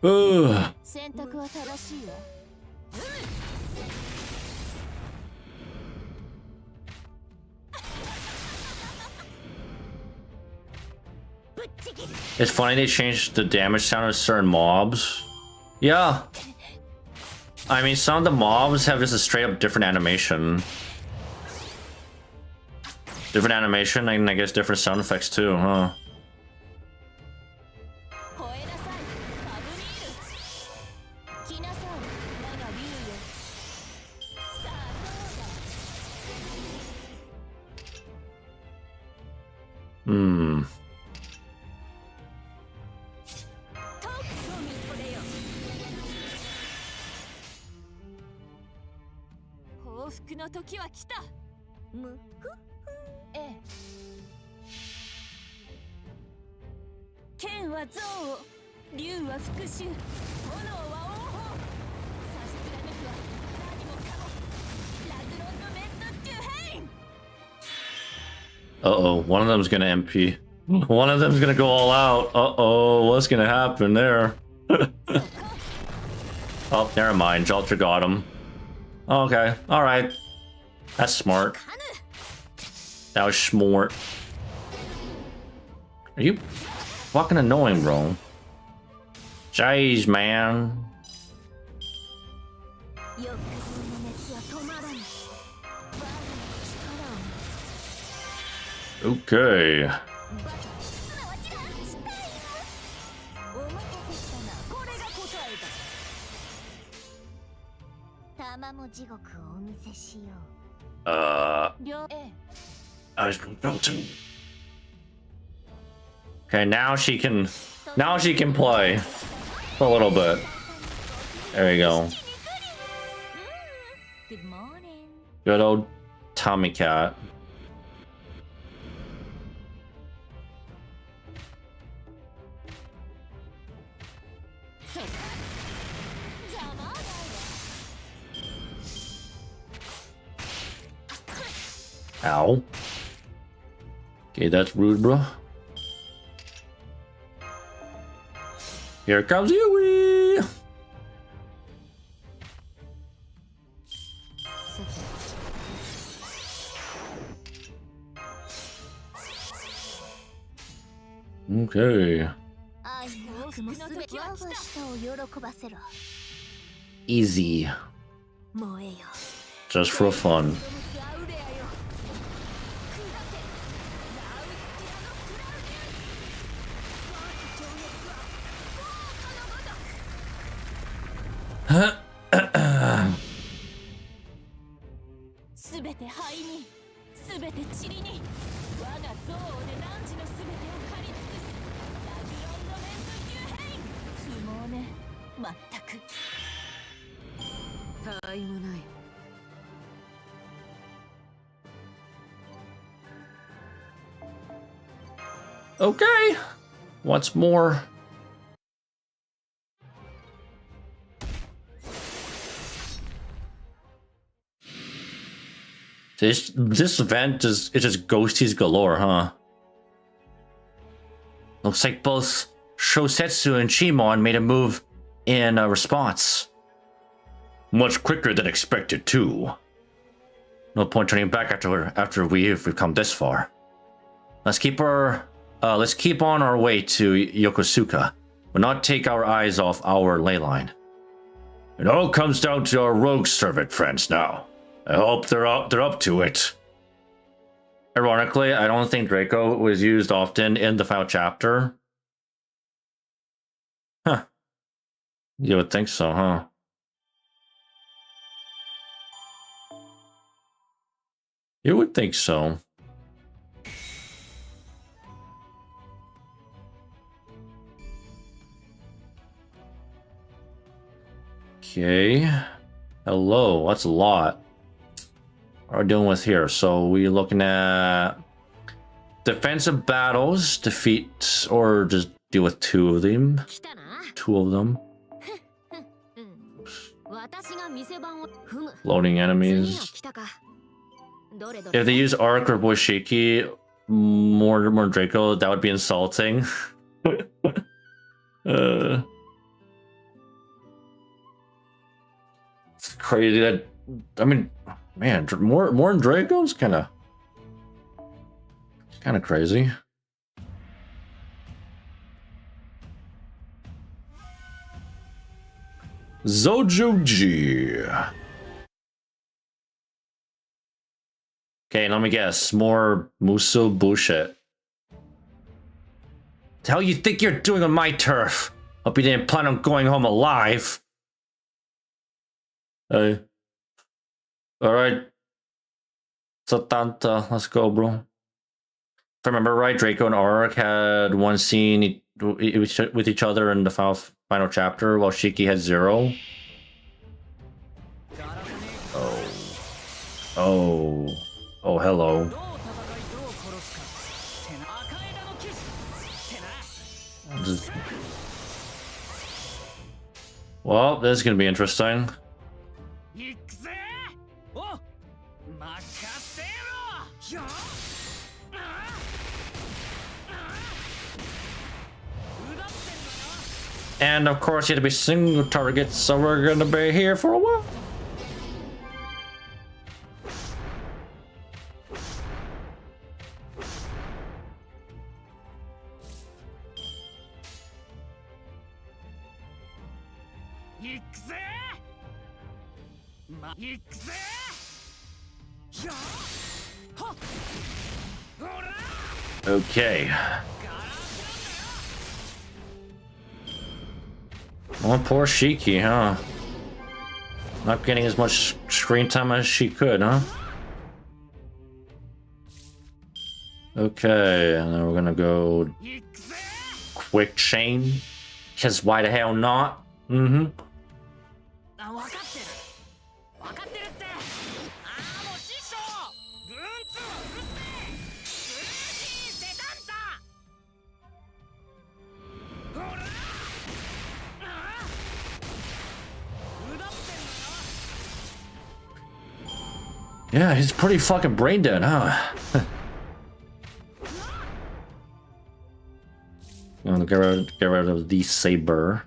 Ugh. It's funny they changed the damage sound of certain mobs. Yeah. I mean, some of the mobs have just a straight up different animation. Different animation, and I guess different sound effects too, huh? Hmm. Uh-oh, one of them's gonna MP. One of them's gonna go all out. Uh-oh, what's gonna happen there? Oh, never mind. Jaltra got him. Okay, alright. That's smart. That was smart. Are you fucking annoying, bro? Jeez, man. Okay. I was melting. Okay, now she can play for a little bit. There you go. Good morning. Good old Tommy Cat. Ow. Okay, that's rude, bro. Here comes Yui! Okay. Easy. Just for fun. Okay. What's more? This event is just ghosties galore, huh? Looks like both Shosetsu and Shimon made a move in response. Much quicker than expected, too. No point turning back after we've come this far. Let's keep on our way to Yokosuka, but not take our eyes off our ley line. It all comes down to our rogue servant friends now. I hope they're up to it. Ironically, I don't think Draco was used often in the final chapter. Huh. You would think so, huh? You would think so. Okay. Hello, that's a lot. What are we dealing with here? So we're looking at defensive battles, defeat, or just deal with two of them. Loading enemies. If they use Arc or Boishiki more Draco, that would be insulting. It's crazy that, I mean, man, more than Draco's kind of crazy. Zojuji. Okay, let me guess. More Muso bullshit. The hell you think you're doing on my turf? Hope you didn't plan on going home alive. Hey. Alright. Satanta, let's go, bro. If I remember right, Draco and Auric had one scene with each other in the final chapter, while Shiki had 0. Oh, hello. Well, this is gonna be interesting. And of course, you have to be single targets, so we're gonna be here for a while. Okay. Oh, poor Shiki, huh? Not getting as much screen time as she could, huh? Okay, and then we're gonna go quick chain. Because why the hell not? Mm-hmm. Yeah, he's pretty fucking brain dead, huh? I'm gonna get rid of the saber.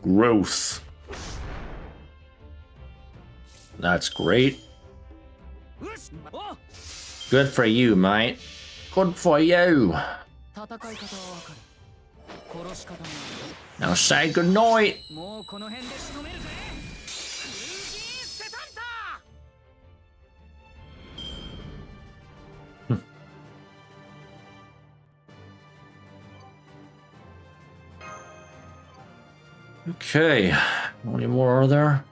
Growth. That's great. Good for you, mate. Good for you. Now say goodnight. Okay, how many more are there?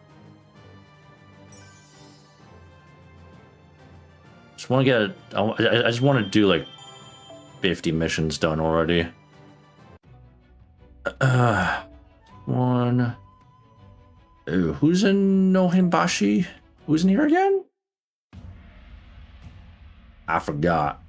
Just want to get. I just want to do like 50 missions done already. One. Ooh, who's in Nohimbashi? Who's in here again? I forgot.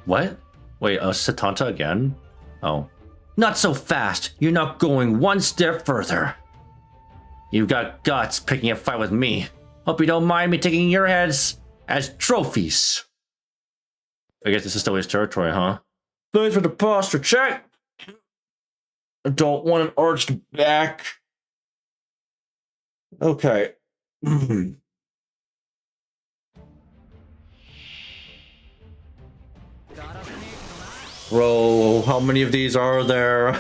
What? Wait, Satanta again? Oh. Not so fast! You're not going one step further! You've got guts picking a fight with me. Hope you don't mind me taking your heads as trophies. I guess this is still his territory, huh? Thanks for the posture check! I don't want an arched back. Okay. Bro, how many of these are there?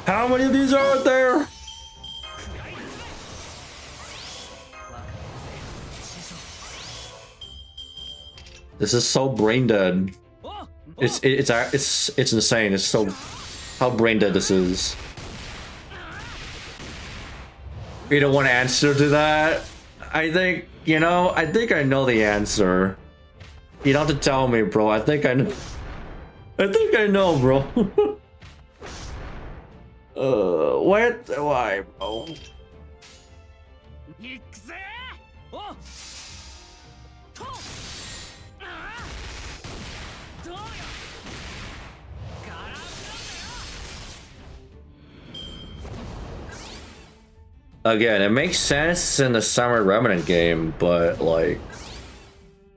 How many of these are there? This is so brain dead. It's insane. It's so how brain dead this is. You don't want to answer to that? I think, you know, I think I know the answer. You don't have to tell me, bro. I think I know. I think I know, bro. What? Why, bro? Again, it makes sense in the Summer Remnant game, but like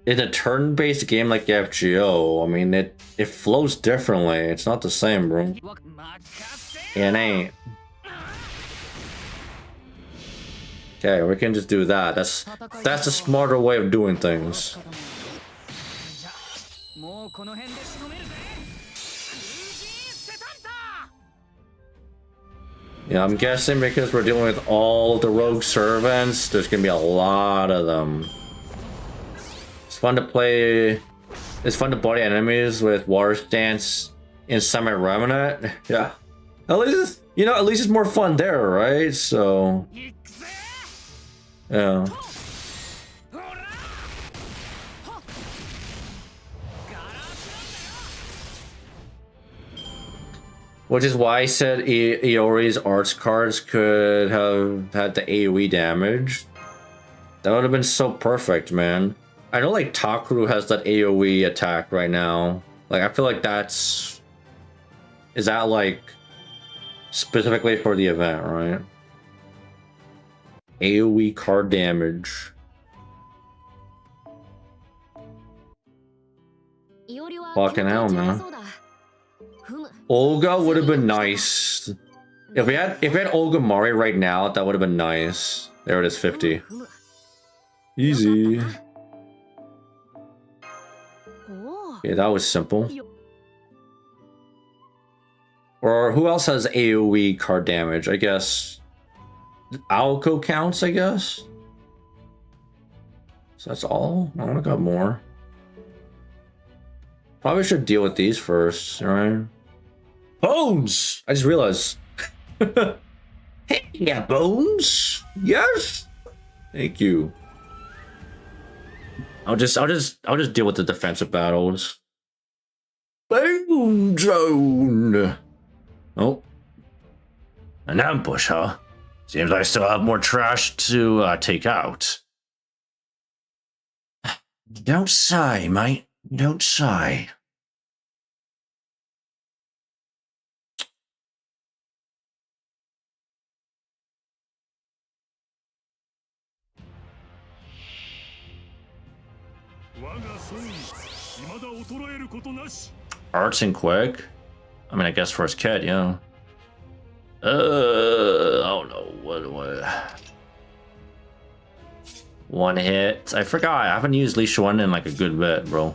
in a turn-based game like FGO, I mean it flows differently. It's not the same, bro. It ain't. Okay, we can just do that. That's the smarter way of doing things. Yeah, I'm guessing because we're dealing with all the rogue servants, there's gonna be a lot of them. It's fun to play. It's fun to body enemies with water stance in Summer Remnant. Yeah, at least it's, you know, at least it's more fun there, right? So yeah. Which is why I said Iori's arts cards could have had the AoE damage. That would have been so perfect, man. I know like Takuru has that AoE attack right now. Like I feel like that's... Is that like specifically for the event, right? AoE card damage. Fucking hell, man. Olga would have been nice. If we had Olga Mari right now, that would have been nice. There it is, 50. Easy. Yeah, that was simple. Or who else has AoE card damage? I guess Alco counts, I guess. So that's all? I wanna got more. Probably should deal with these first, right? Bones! I just realized. Hey, yeah, Bones. Yes. Thank you. I'll just deal with the defensive battles. Bone Zone. An ambush, huh? Seems I still have more trash to take out. Don't sigh, mate. Don't sigh. Arts and quick? I mean, I guess for his kid, yeah. I don't know. What? One hit. I forgot. I haven't used Leash 1 in like a good bit, bro.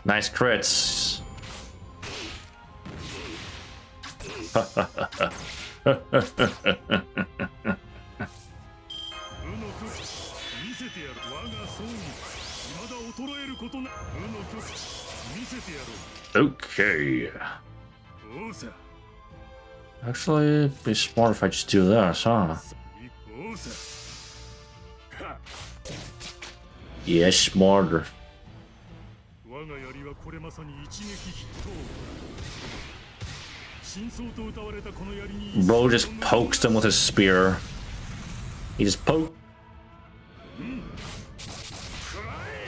Nice crits. Okay. Actually, it'd be smart if I just do this, huh? Yeah, smarter. Bro just pokes him with his spear. He just poke.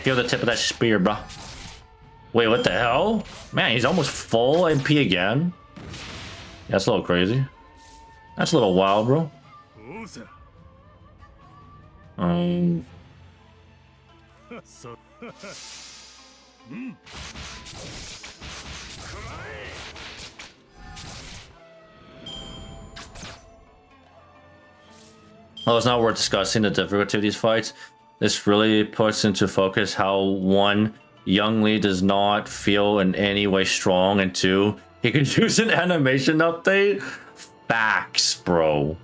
Feel the tip of that spear, bro. Wait, what the hell? Man, he's almost full MP again. That's a little crazy. That's a little wild, bro. Well, it's not worth discussing the difficulty of these fights. This really puts into focus how one, Young Lee does not feel in any way strong, and two, he could use an animation update. Facts, bro.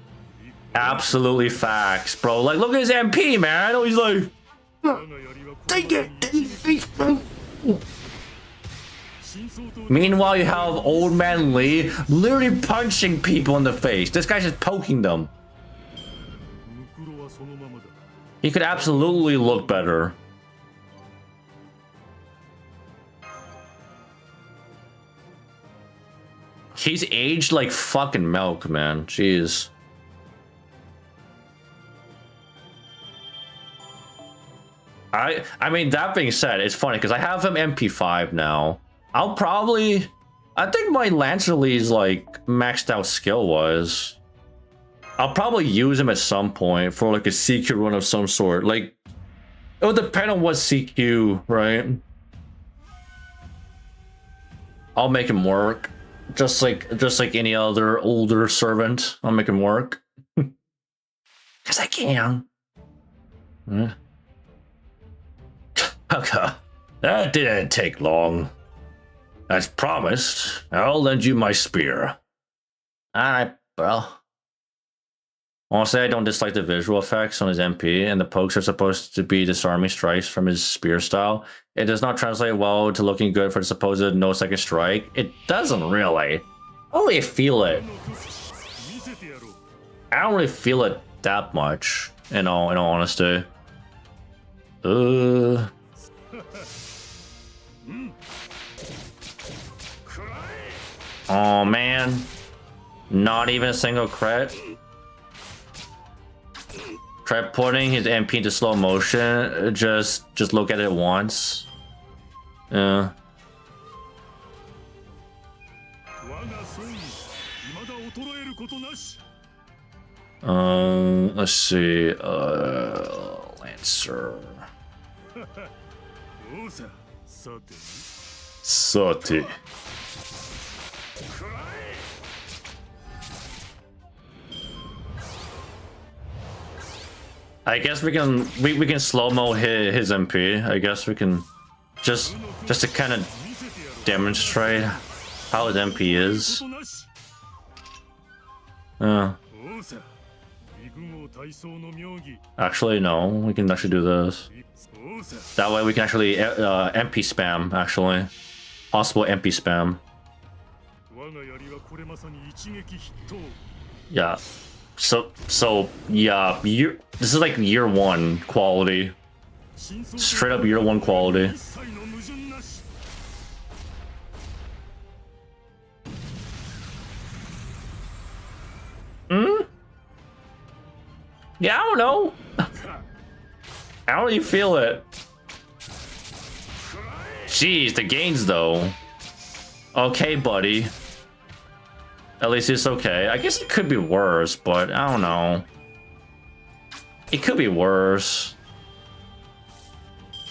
Absolutely facts, bro. Like, look at his MP, man. Oh, he's like, take it. Meanwhile, you have old man Lee literally punching people in the face. This guy's just poking them. He could absolutely look better. He's aged like fucking milk, man. Jeez. I mean, that being said, it's funny because I have him MP5 now. I think my Lancer Lee's like maxed out skill wise. I'll probably use him at some point for like a CQ run of some sort. Like, it would depend on what CQ, right? I'll make him work. Just like any other older servant, I'll make him work. Cause I can. Okay. That didn't take long. As promised, I'll lend you my spear. Alright, bro. Honestly, I don't dislike the visual effects on his MP, and the pokes are supposed to be disarming strikes from his spear style. It does not translate well to looking good for the supposed no second strike. It doesn't really. I don't really feel it. I don't really feel it that much, in all honesty. Oh man. Not even a single crit. Try putting his MP into slow motion. Just look at it once. Yeah. Let's see. Lancer. Sati. I guess we can slow-mo his MP. I guess we can just to kind of demonstrate how his MP is. Actually, no. We can actually do this. That way we can actually MP spam, actually. Possible MP spam. Yeah. So yeah, this is like year one quality. Straight up year one quality. Hmm? Yeah, I don't know. How do you feel it? Jeez, the gains though. Okay, buddy. At least it's okay. I guess it could be worse, but I don't know. It could be worse.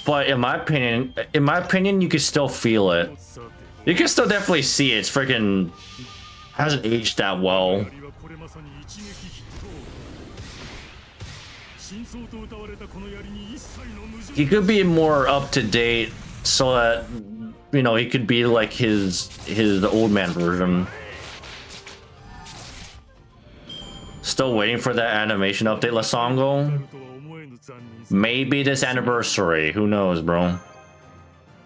But in my opinion, you can still feel it. You can still definitely see it. It's freaking hasn't aged that well. He could be more up to date so that, you know, he could be like his old man version. Still waiting for that animation update, Lasongo. Maybe this anniversary. Who knows, bro?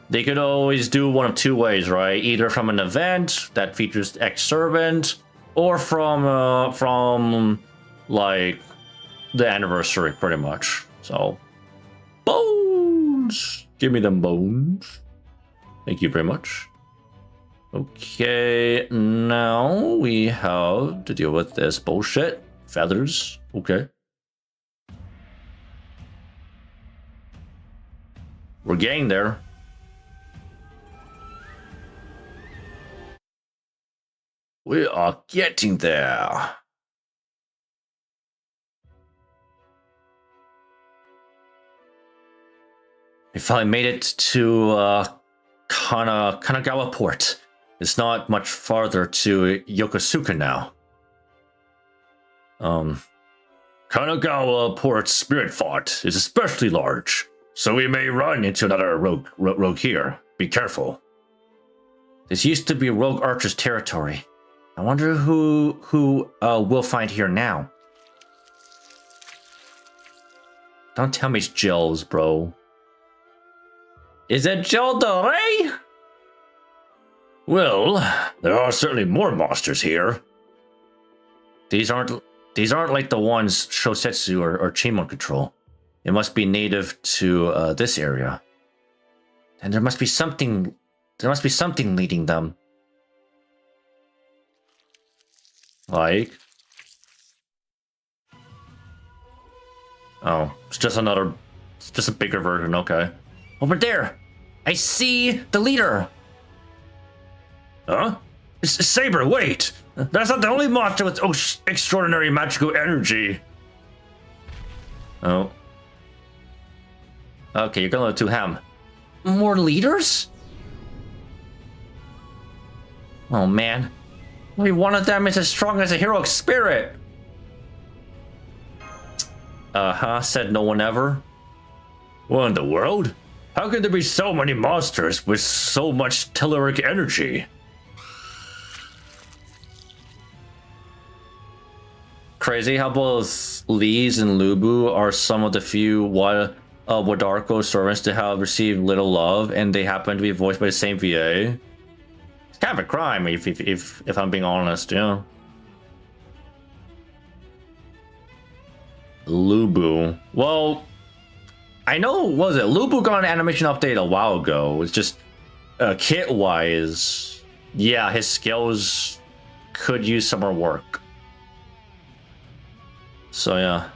They could always do one of two ways, right? Either from an event that features ex-servant, or from like the anniversary, pretty much. So, bones. Give me them bones. Thank you very much. Okay, now we have to deal with this bullshit. Feathers. Okay. We're getting there. We are getting there. We finally made it to Kanagawa Port. It's not much farther to Yokosuka now. Kanagawa Port's spirit fort is especially large, so we may run into another rogue here. Be careful. This used to be Rogue Archer's territory. I wonder who we'll find here now. Don't tell me it's Jill's, bro. Is it Jill Delay? Well, there are certainly more monsters here. These aren't like the ones Shosetsu or Chimon control. It must be native to this area. And there must be something leading them. Like? Oh, it's just a bigger version, okay. Over there! I see the leader! Huh? Saber, wait! That's not the only monster with extraordinary magical energy. Oh. Okay, you're going to ham. More leaders? Oh man. Only one of them is as strong as a heroic spirit. Said no one ever. What in the world? How can there be so many monsters with so much telluric energy? Crazy how both Lee's and Lubu are some of the few Wadarko servants to have received little love, and they happen to be voiced by the same VA. It's kind of a crime, if I'm being honest, yeah. Lubu. Well, I know, what was it? Lubu got an animation update a while ago. It's just, kit-wise, yeah, his skills could use some more work. So, yeah.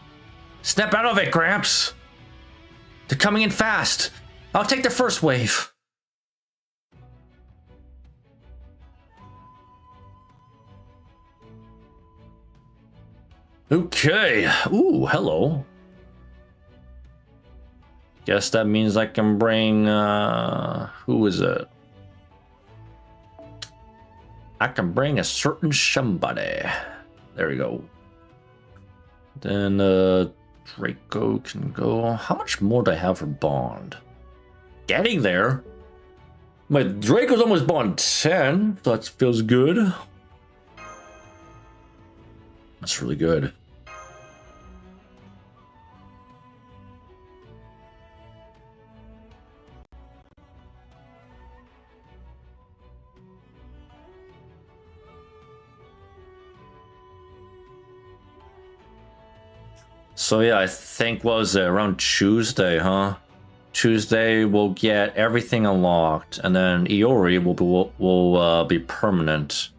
Snap out of it, Gramps! They're coming in fast! I'll take the first wave! Okay. Ooh, hello. Guess that means I can bring, who is it? I can bring a certain somebody. There we go. Then, Draco can go. How much more do I have for Bond? Getting there. My Draco's almost Bond 10. That feels good. That's really good. So yeah, I think what was it, around Tuesday, huh? Tuesday we'll get everything unlocked, and then Iori will be permanent.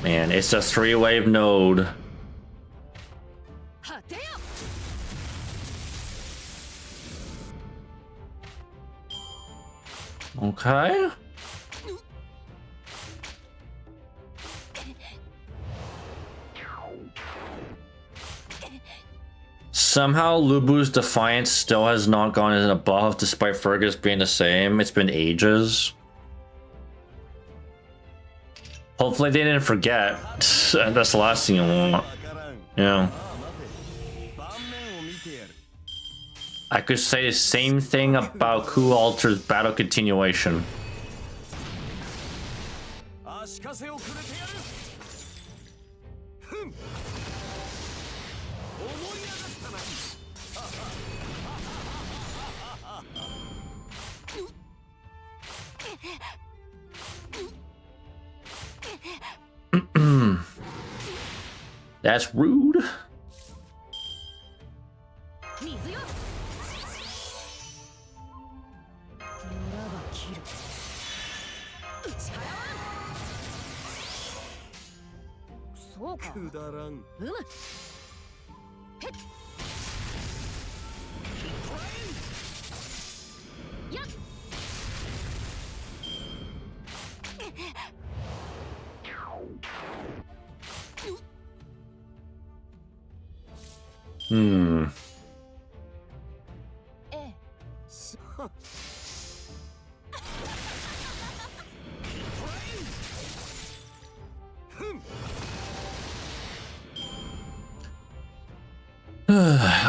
Man, it's a 3-wave node. Okay. Somehow Lubu's Defiance still has not gone as a buff despite Fergus being the same. It's been ages. Hopefully they didn't forget. That's the last thing you want. Yeah. I could say the same thing about Coup Alter's battle continuation. That's rude.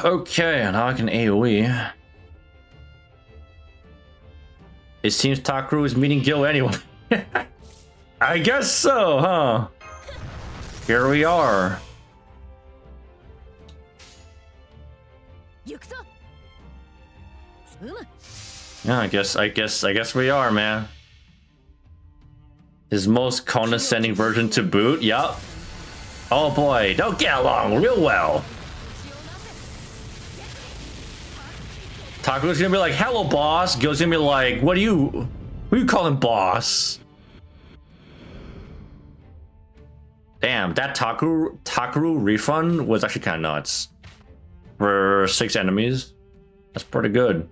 Okay, now I can AoE. It seems Takaru is meeting Gil anyway. I guess so, huh? Here we are. Yeah, I guess we are, man. His most condescending version to boot. Yup. Oh boy, don't get along real well. Taku's gonna be like, "Hello, boss." Gil's gonna be like, What are you calling boss?" Damn, that Takaru refund was actually kind of nuts. For 6 enemies, that's pretty good.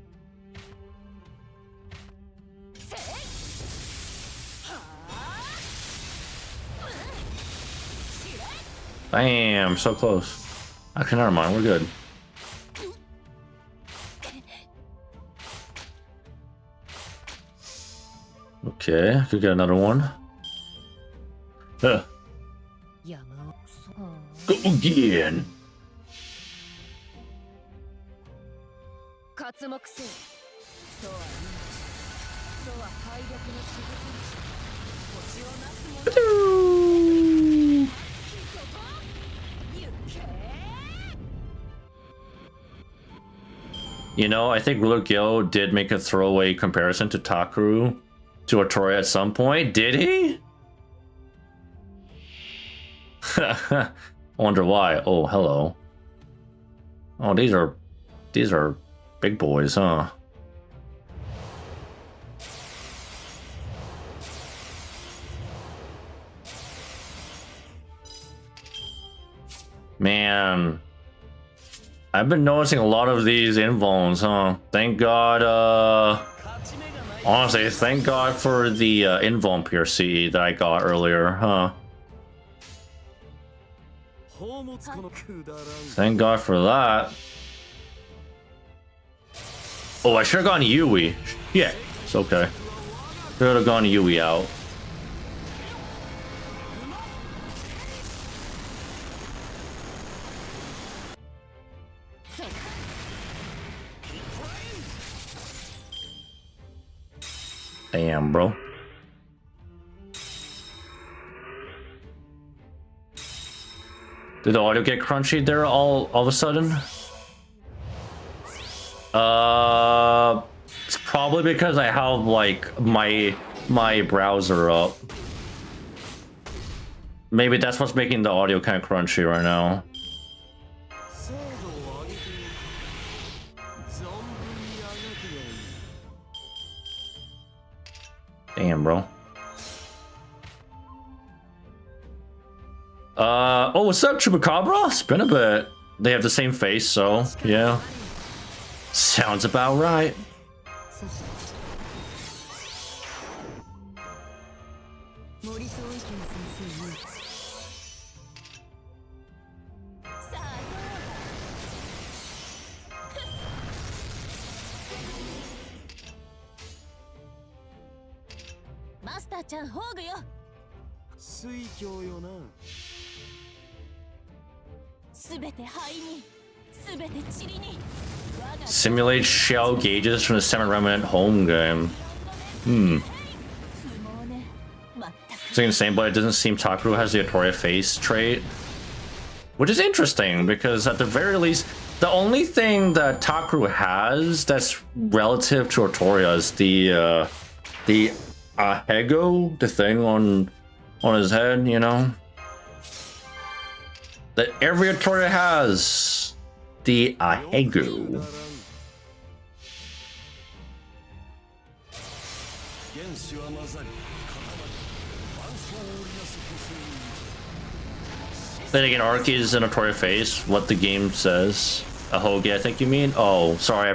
Damn, so close. Actually, never mind, we're good. Okay, could get another one. Huh. Go again. You know, I think Ruler Gil did make a throwaway comparison to Takaru to Hattori at some point. Did he? I wonder why. Oh, hello. Oh, these are big boys, huh? Man, I've been noticing a lot of these invones, huh? Thank God, honestly, thank God for the invone PRC that I got earlier, huh? Thank God for that. Oh, I should have gone Yui. Yeah, it's okay. Should have gone Yui out. Damn, bro. Did the audio get crunchy there all of a sudden? It's probably because I have like my browser up. Maybe that's what's making the audio kind of crunchy right now. Damn, bro. Oh, what's up, Chupacabra? It's been a bit. They have the same face, so yeah. Sounds about right. Simulate shell gauges from the 7 Remnant home game. It's insane, but it doesn't seem Takaru has the Otoria face trait. Which is interesting, because at the very least, the only thing that Takaru has that's relative to Otoria is the Ahego, the thing on his head, you know? That every Otoria has. The Ahego. Then again, Ark is an Otoria face, what the game says. Ahoge, I think you mean? Oh, sorry,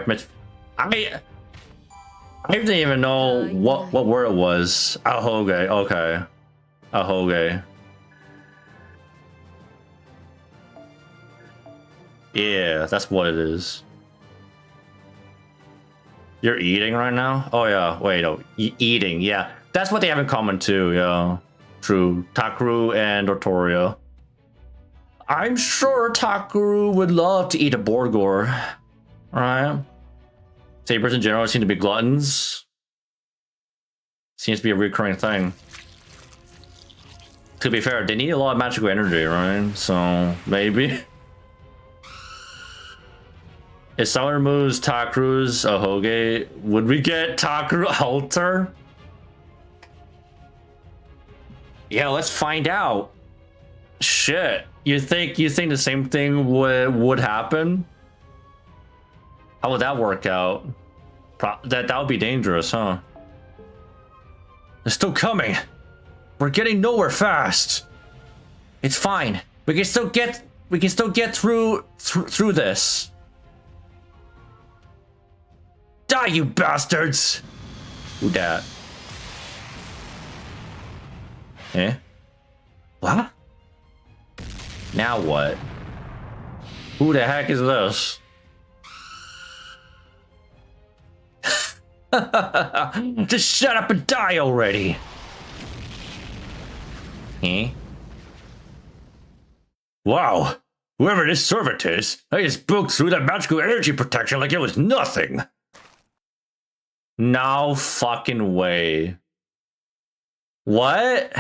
I didn't even know what word it was. Ahoge, okay. Ahoge. Yeah, that's what it is. You're eating right now? Oh yeah, wait, oh, eating, yeah. That's what they have in common too, yeah. True, Takaru and Otoria. I'm sure Takaru would love to eat a Borgor, right? Sabers in general seem to be gluttons. Seems to be a recurring thing. To be fair, they need a lot of magical energy, right? So, maybe. If someone removes Takaru's Ahoge, would we get Takaru Alter? Yeah, let's find out. Shit. You think the same thing would happen? How would that work out? That would be dangerous, huh? They're still coming. We're getting nowhere fast. It's fine. We can still get through this. Die, you bastards! Who dat? Eh? What? Now what? Who the heck is this? Just shut up and die already! Eh? Wow! Whoever this servant is, I just broke through that magical energy protection like it was nothing! No fucking way. What?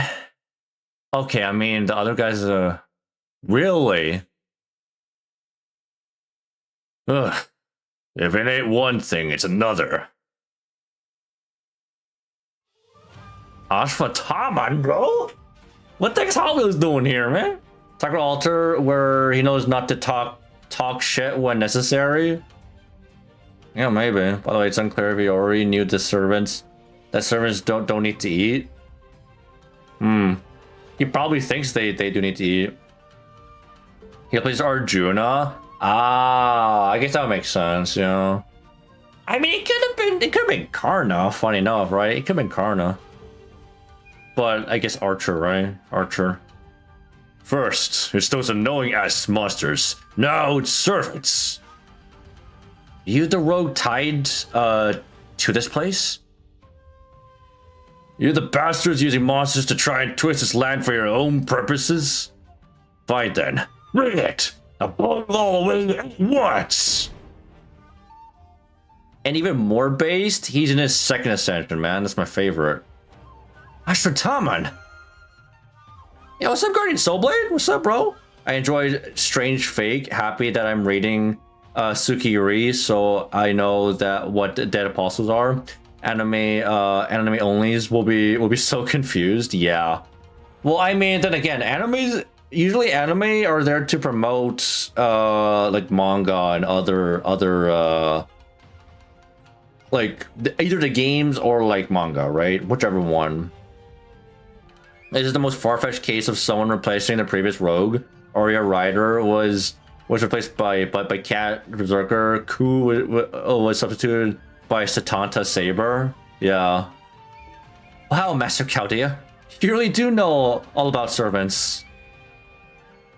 Okay, I mean, the other guys are... Really? Ugh. If it ain't one thing, it's another. Ashwataman, bro? What the heck's Hollywood's doing here, man? Takaru Alter, where he knows not to talk shit when necessary? Yeah, maybe. By the way, it's unclear if he already knew the servants. That servants don't need to eat. He probably thinks they do need to eat. He plays Arjuna. Ah, I guess that would make sense, you know. I mean, it could have been Karna, funny enough, right? It could have been Karna. But I guess Archer, right? Archer. First, it's those annoying ass monsters. Now it's servants. You the rogue tied to this place? You're the bastards using monsters to try and twist this land for your own purposes? Fine then. Bring it! I'll blow it all away at once! And even more based, he's in his second ascension, man. That's my favorite. Ashwataman! Yo, what's up, Guardian Soulblade? What's up, bro? I enjoyed Strange Fake. Happy that I'm rating Sukiyuri, so I know that what Dead Apostles are. Anime onlys will be so confused. Yeah. Well, I mean, then again, anime are there to promote like manga and other like either the games or like manga, right? Whichever one. This is the most far-fetched case of someone replacing the previous rogue. Aria Rider was replaced by Cat Berserker. Ku was substituted by Satanta Saber. Yeah. Wow, Master Chaldea. You really do know all about servants.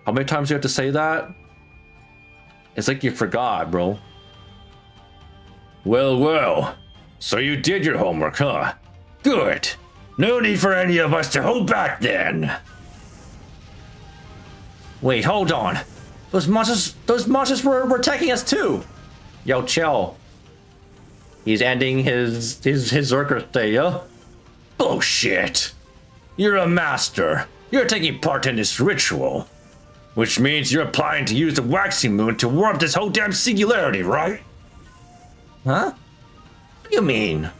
How many times do you have to say that? It's like you forgot, bro. Well, well. So you did your homework, huh? Good. No need for any of us to hold back then. Wait, hold on. Those monsters were attacking us too. Yo, chill. He's ending his Zerker stay, yeah? Bullshit. You're a master. You're taking part in this ritual. Which means you're applying to use the waxing moon to warp this whole damn singularity, right? Huh? What do you mean?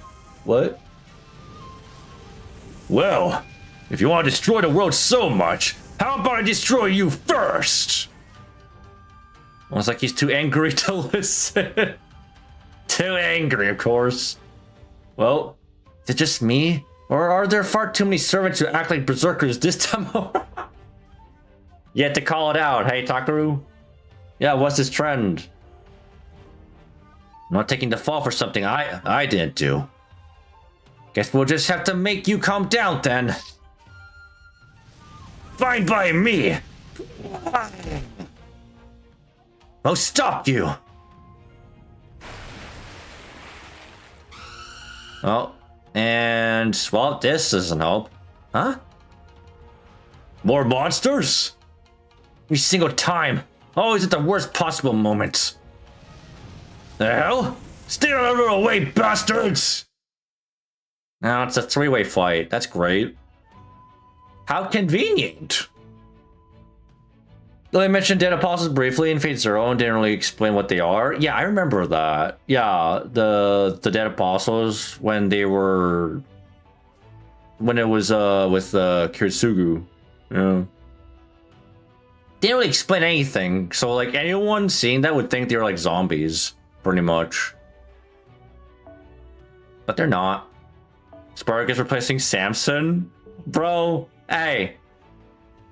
What? Well, if you want to destroy the world so much, how about I destroy you first? Almost like he's too angry to listen. Too angry, of course. Well, is it just me? Or are there far too many servants who act like berserkers this time around? You had to call it out, hey Takaru? Yeah, what's this trend? I'm not taking the fall for something I didn't do. Guess we'll just have to make you calm down then. Fine by me. I'll stop you. Oh, and well, this doesn't help. Huh? More monsters? Every single time. Always at the worst possible moment. The hell? Stay out of the way, bastards! Now it's a three-way fight. That's great. How convenient. Though I mentioned Dead Apostles briefly in Fate Zero and didn't really explain what they are. Yeah, I remember that. Yeah, the Dead Apostles when it was with Kiritsugu. Yeah. Didn't really explain anything, so like anyone seeing that would think they were like zombies, pretty much. But they're not. Spartacus replacing Samson? Bro, hey.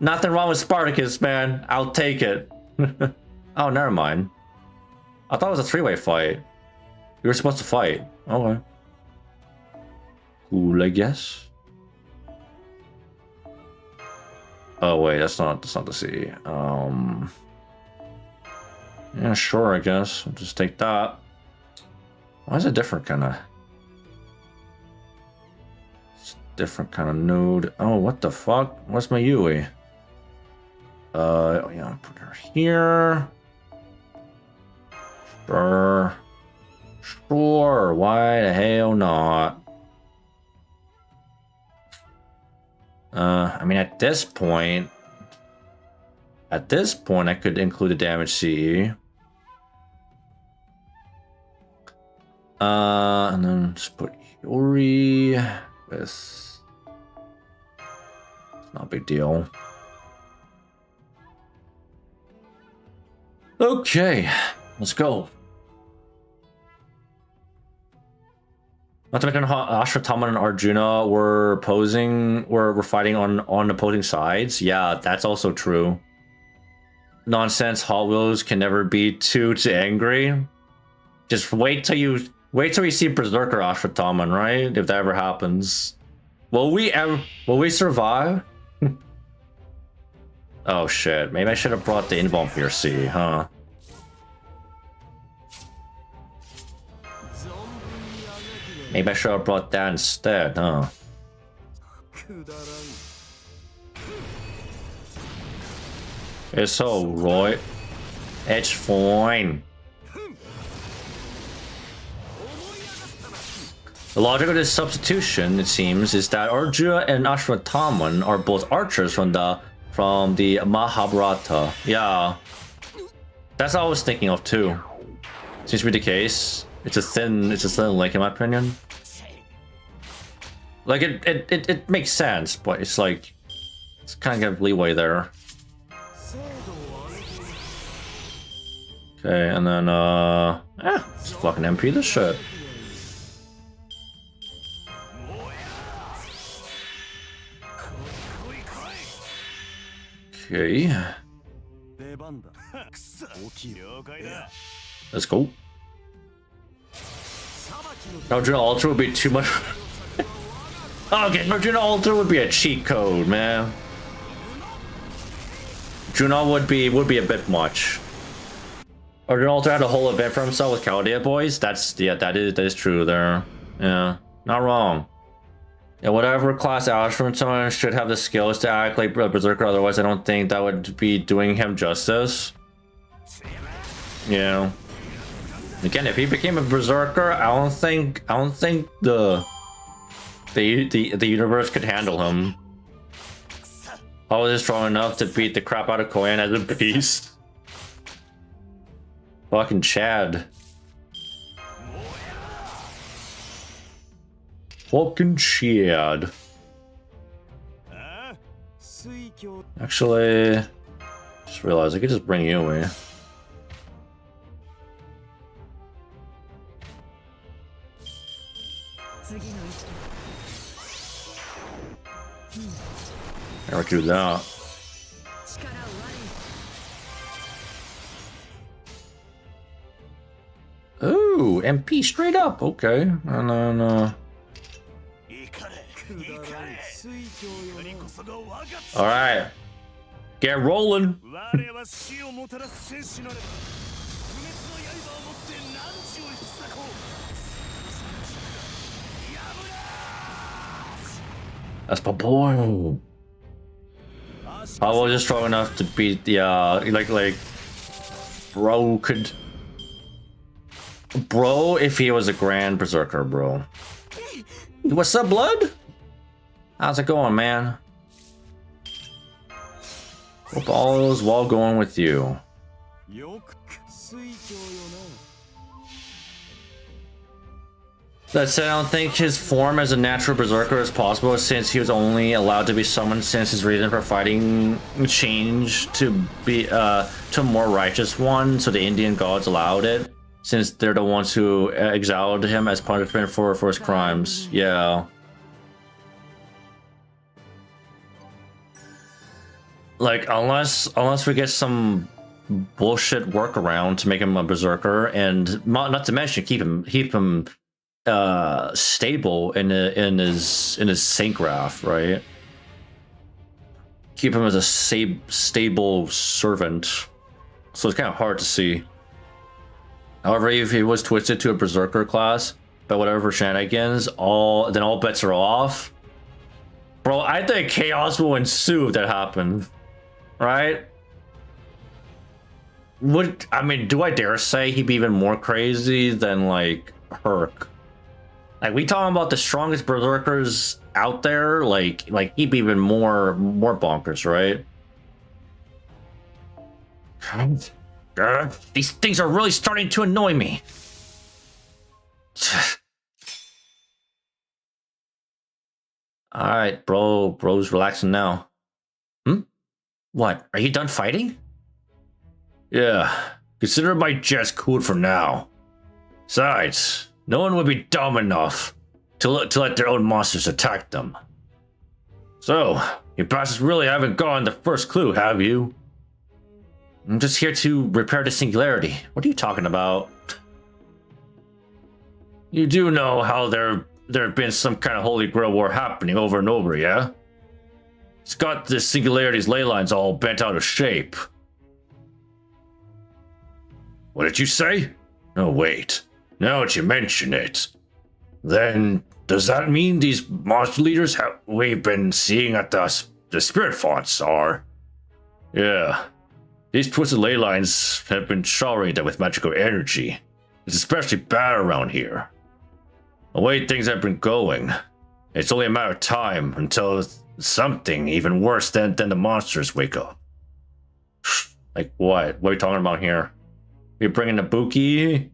Nothing wrong with Spartacus, man. I'll take it. Oh, never mind. I thought it was a three-way fight. We were supposed to fight. Okay. Cool, I guess. Oh wait, that's not the C. Yeah, sure, I guess. I'll just take that. Why is it different kind of? It's different kind of nude. Oh, what the fuck? Where's my Yui? Oh yeah, I'll put her here. Sure. Sure, why the hell not? I mean, at this point, I could include the damage CE. And then just put Yuri with... It's not a big deal. Okay, let's go. Not to mention how Ashwatthama and Arjuna were fighting on opposing sides. Yeah, that's also true. Nonsense Hot Wheels can never be too angry. Just wait till you see Berserker Ashwatthama, right? If that ever happens. Will we survive? Oh shit, maybe I should have brought the Invampire C, huh? Maybe I should have brought that instead, huh? It's alright. It's fine. The logic of this substitution, it seems, is that Arjuna and Ashwatthama are both archers from the Mahabharata. Yeah. That's what I was thinking of too. Seems to be the case. It's a thin link in my opinion. Like it makes sense, but it's like it's kind of leeway there. Okay, and then just fucking MP this shit. Okay. Let's go. Arjuna Ultra would be too much. Okay, Arjuna Ultra would be a cheat code, man. Arjuna would be a bit much. Arjuna Ultra had a whole event for himself with Chaldean boys. That is true there. Yeah, not wrong. Yeah, whatever class Ashram someone should have the skills to act like a berserker. Otherwise, I don't think that would be doing him justice. Yeah. Again, if he became a berserker, I don't think the universe could handle him. I was strong enough to beat the crap out of Koyan as a beast. Fucking Chad. Fucking Chad. Actually, just realized I could just bring you away. Never do that. Ooh, MP straight up. Okay, and then all right, get rolling. That's my boy. I was just strong enough to beat the like bro if he was a grand berserker, bro. What's up, blood? How's it going, man? Hope all is well going with you. That said, I don't think his form as a natural berserker is possible, since he was only allowed to be summoned since his reason for fighting changed to be to a more righteous one, so the Indian gods allowed it, since they're the ones who exiled him as punishment for his crimes. Yeah. Like, unless we get some bullshit workaround to make him a berserker, and not to mention keep him stable in his saint graph, right? Keep him as a stable servant. So it's kind of hard to see. However, if he was twisted to a berserker class by whatever shenanigans, then all bets are off. Bro, I think chaos will ensue if that happened. Right? Do I dare say he'd be even more crazy than like Herc? Like, we talking about the strongest berserkers out there, like he'd be even more bonkers, right? These things are really starting to annoy me. All right, bro's relaxing now. What? Are you done fighting? Yeah, consider my jets cooled for now. Besides, no one would be dumb enough to let their own monsters attack them. So, you bastards really haven't gotten the first clue, have you? I'm just here to repair the singularity. What are you talking about? You do know how there have been some kind of Holy Grail war happening over and over, yeah? It's got the singularity's ley lines all bent out of shape. What did you say? No, wait. Now that you mention it. Then, does that mean these monster leaders we've been seeing at the spirit fonts are? Yeah. These twisted ley lines have been showering them with magical energy. It's especially bad around here. The way things have been going, it's only a matter of time until something even worse than the monsters wake up. Like what? What are we talking about here? You're bringing the Buki?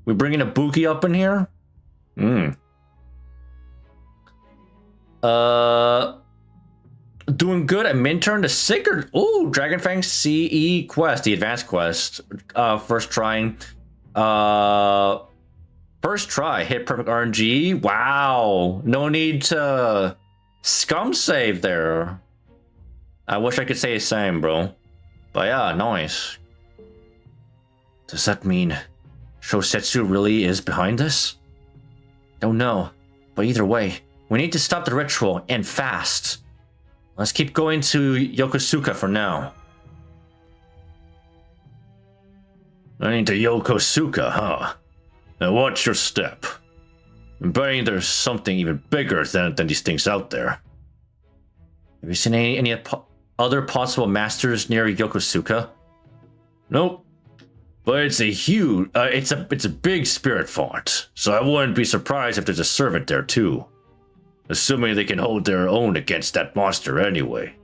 We bringing a Buki up in here? Doing good at Minturn. The Sigurd. Ooh, Dragonfang CE quest, the advanced quest. First trying. First try, hit perfect RNG. Wow. No need to scum save there. I wish I could say the same, bro. But yeah, nice. Does that mean Shosetsu really is behind this? Don't know. But either way, we need to stop the ritual and fast. Let's keep going to Yokosuka for now. Running to Yokosuka, huh? Now watch your step. I'm betting there's something even bigger than these things out there. Have you seen any other possible masters near Yokosuka? Nope. But it's a huge, it's a big spirit font, so I wouldn't be surprised if there's a servant there too. Assuming they can hold their own against that monster anyway.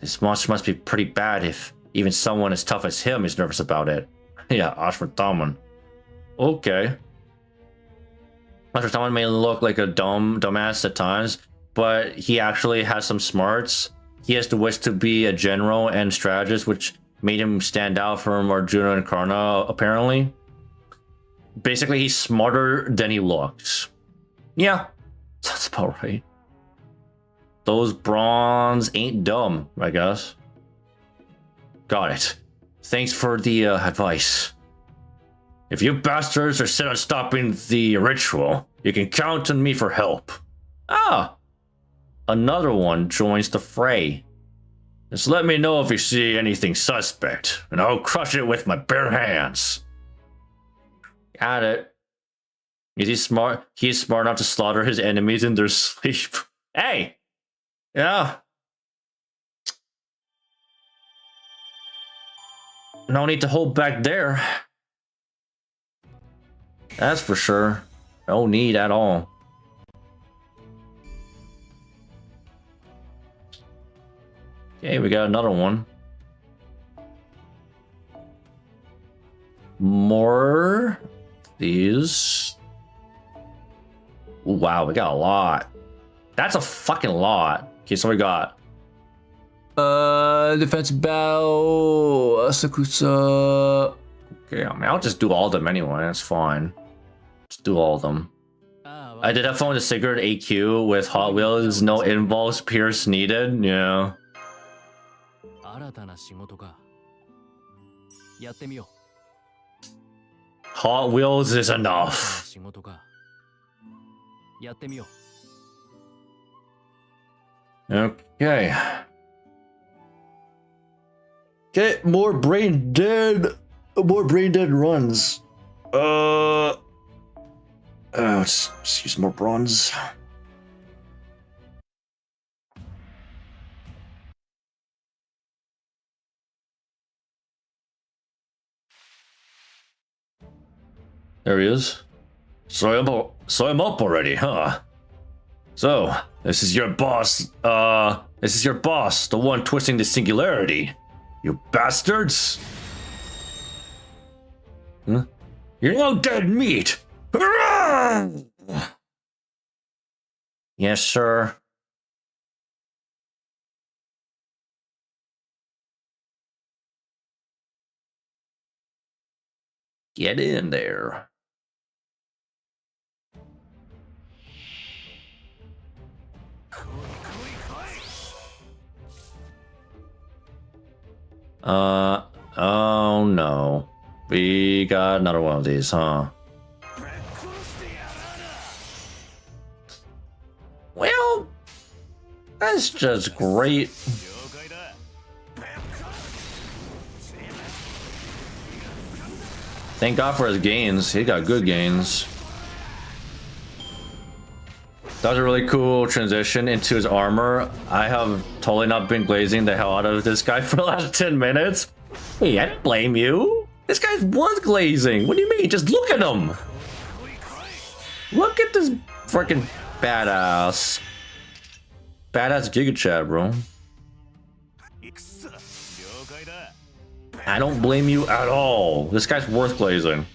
This monster must be pretty bad if even someone as tough as him is nervous about it. Yeah, Ashwatthama. Okay. Ashwatthama may look like a dumbass at times, but he actually has some smarts. He has the wish to be a general and strategist, which made him stand out from Arjuna and Karna, apparently. Basically, he's smarter than he looks. Yeah, that's about right. Those bronze ain't dumb, I guess. Got it. Thanks for the advice. If you bastards are set on stopping the ritual, you can count on me for help. Ah! Another one joins the fray. Just let me know if you see anything suspect, and I'll crush it with my bare hands. Got it. Is he smart? He's smart enough to slaughter his enemies in their sleep. Hey! Yeah. No need to hold back there. That's for sure. No need at all. Okay, we got another one. More these. Ooh, wow, we got a lot. That's a fucking lot. Okay, so we got defense battle, Asakusa. Okay, I mean, I'll just do all of them anyway. That's fine. Just do all of them. I did have fun with the Sigurd AQ with Hot Wheels. No involves Pierce needed. Yeah. Hot Wheels is enough. Okay. Get more brain dead runs. Let's use more bronze. There he is. So I'm up already, huh? So, this is your boss, the one twisting the singularity. You bastards! Huh? You're no dead meat! Yes, sir. Get in there. Oh no. We got another one of these, huh? Well, that's just great. Thank God for his gains. He got good gains. That was a really cool transition into his armor. I have totally not been glazing the hell out of this guy for the last 10 minutes. Hey, I didn't blame you. This guy was glazing. What do you mean? Just look at him. Look at this freaking badass. Badass Giga Chad, bro. I don't blame you at all. This guy's worth glazing.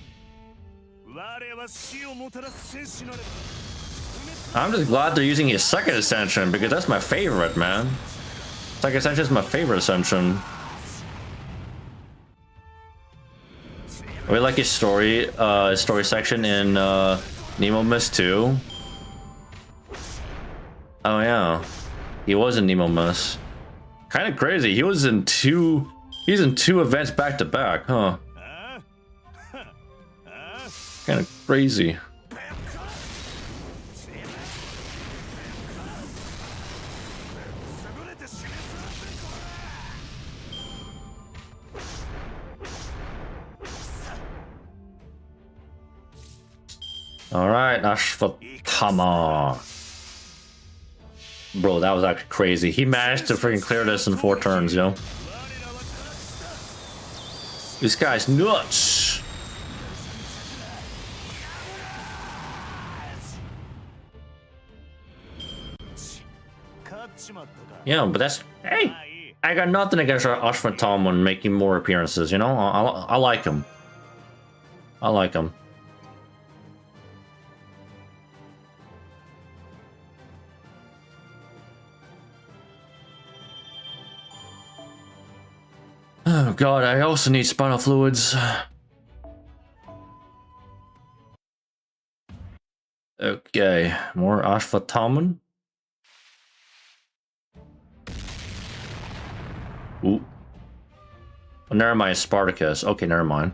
I'm just glad they're using his second ascension because that's my favorite, man. Second ascension is my favorite ascension. We like his story section in Nemo Mist 2. Oh yeah, he was in Nemo Mist. Kind of crazy. He's in two events back to back, huh? Kind of crazy. All right, Ashvatthama. Bro, that was actually crazy. He managed to freaking clear this in 4 turns, yo. This guy's nuts. Yeah, but that's... Hey! I got nothing against Ashvatthama making more appearances, you know? I like him. I like him. Oh god, I also need spinal fluids. Okay, more Ashvatthama. Ooh. Oh, never mind, Spartacus. Okay, never mind.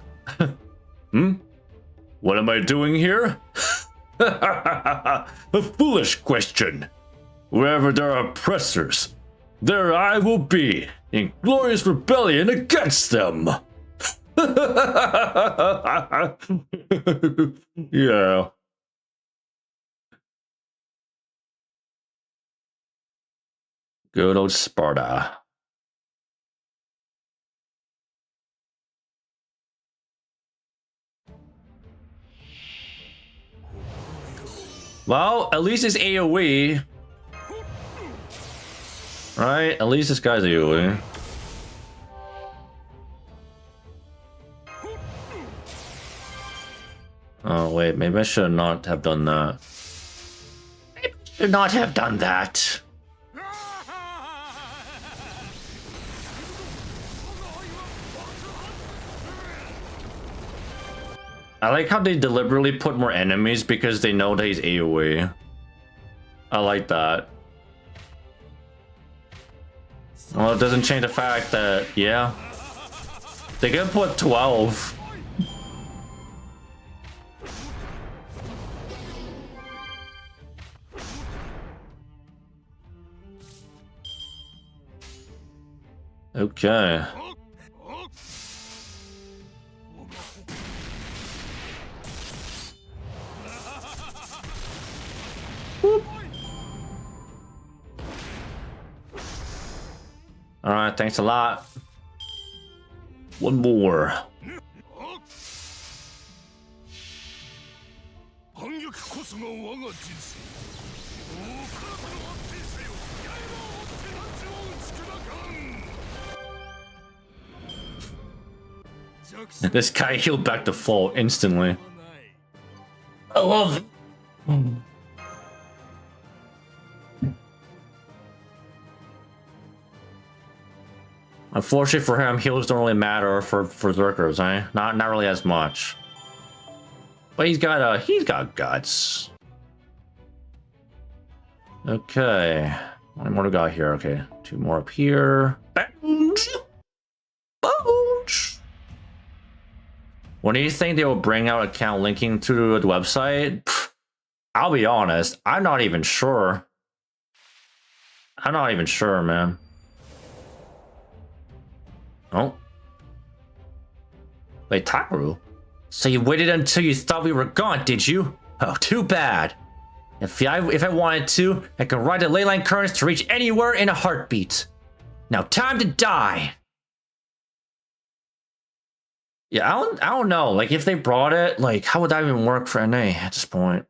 What am I doing here? A foolish question. Wherever there are oppressors, there I will be, in glorious rebellion against them. Yeah. Good old Sparta. Well, at least it's AoE. Right? At least this guy's AoE. Oh, wait. Maybe I should not have done that. Maybe I should not have done that. I like how they deliberately put more enemies because they know that he's AoE. I like that. Well, it doesn't change the fact that, yeah, they could put 12. Okay. All right, thanks a lot. One more. This guy healed back to full instantly. I love it. Unfortunately for him, heals don't really matter for Berserkers, eh? Not really as much. But he's got guts. Okay. One more to go here. Okay. 2 more up here. Bounce! Bounce! When do you think they will bring out account linking to the website? Pfft, I'll be honest, I'm not even sure. I'm not even sure, man. Oh. Wait, Takaru? So you waited until you thought we were gone, did you? Oh, too bad. If I wanted to, I could ride the ley line currents to reach anywhere in a heartbeat. Now time to die. Yeah, I don't know. Like, if they brought it, like, how would that even work for NA at this point?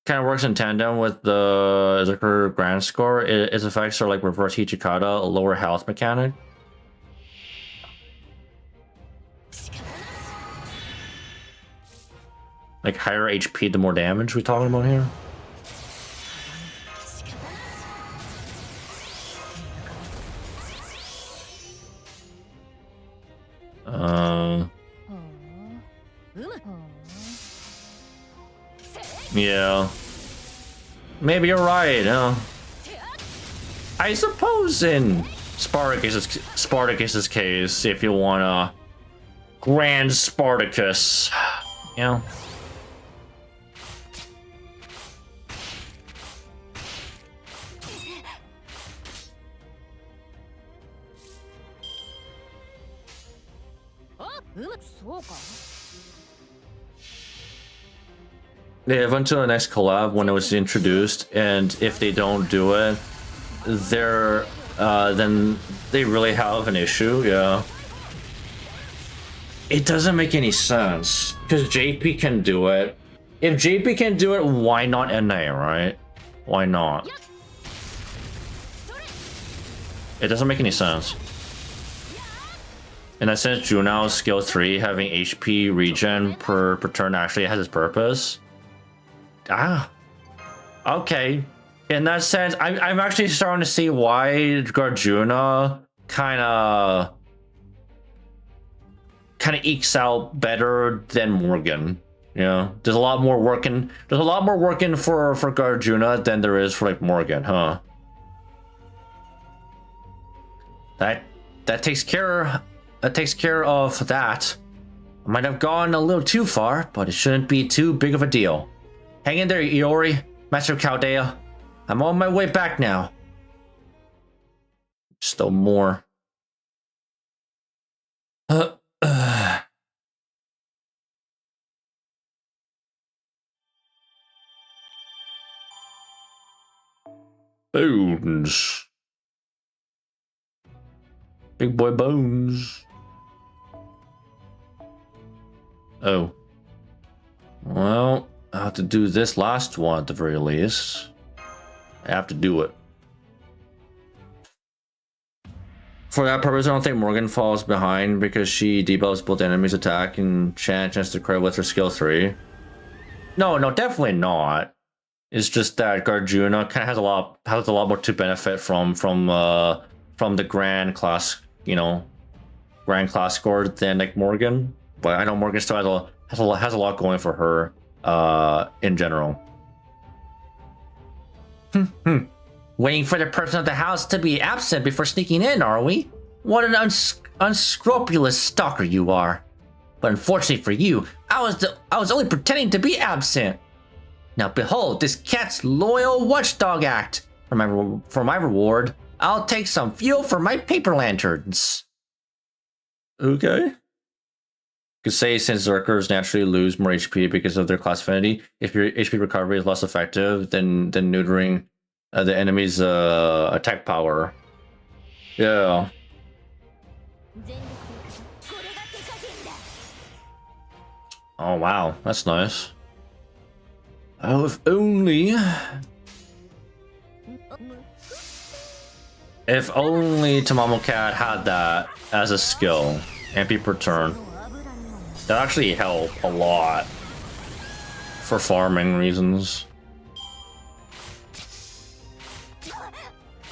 Kind of works in tandem with the Zerker Grand Score. Its effects are like reverse Hichikata, a lower health mechanic. Like higher HP, the more damage we talking about here? Yeah. Maybe you're right, huh? I suppose in Spartacus's case, if you want a Grand Spartacus, you know. They went to the next collab when it was introduced, and if they don't do it, they're then they really have an issue. Yeah, it doesn't make any sense because JP can do it. If JP can do it, why not NA, right? Why not? It doesn't make any sense. In a sense, Juno's skill 3 having HP regen per turn actually has its purpose. Ah, okay. In that sense, I'm actually starting to see why Garjuna kind of ekes out better than Morgan. You know, there's a lot more working for Garjuna than there is for like Morgan, huh? That takes care of that. I might have gone a little too far, but it shouldn't be too big of a deal. Hang in there, Iori, Master Chaldea. I'm on my way back now. Still more. Bones. Big boy Bones. Oh. Well, I have to do this last one at the very least. I have to do it. For that purpose, I don't think Morgan falls behind because she debuffs both enemies' attack and chance to crit with her skill 3. No, definitely not. It's just that Garjuna kind of has a lot more to benefit from the grand class, grand class score than like Morgan. But I know Morgan still has a lot going for her in general. Waiting for the person of the house to be absent before sneaking in, are we? What an unscrupulous stalker you are. But unfortunately for you, I was only pretending to be absent. Now behold this cat's loyal watchdog act. For my reward, I'll take some fuel for my paper lanterns. Okay. Could say since Zerkers naturally lose more HP because of their class affinity, if your HP recovery is less effective than neutering the enemy's attack power. Yeah. Oh wow, that's nice. Oh, if only Tamamo Cat had that as a skill, MP per turn. That actually help a lot for farming reasons.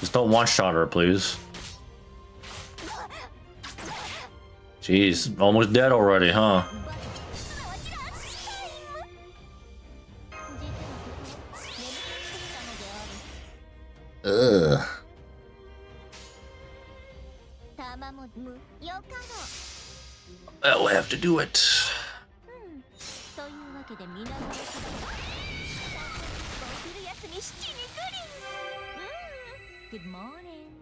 Just don't one-shot her, please. Jeez, almost dead already, huh? Ugh. I'll have to do it. Good morning.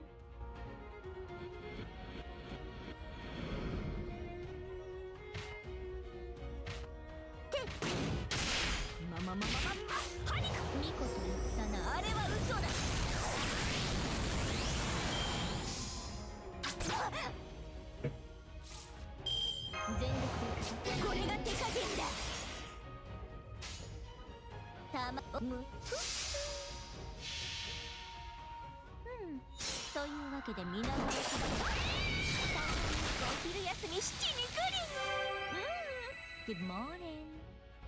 Good morning.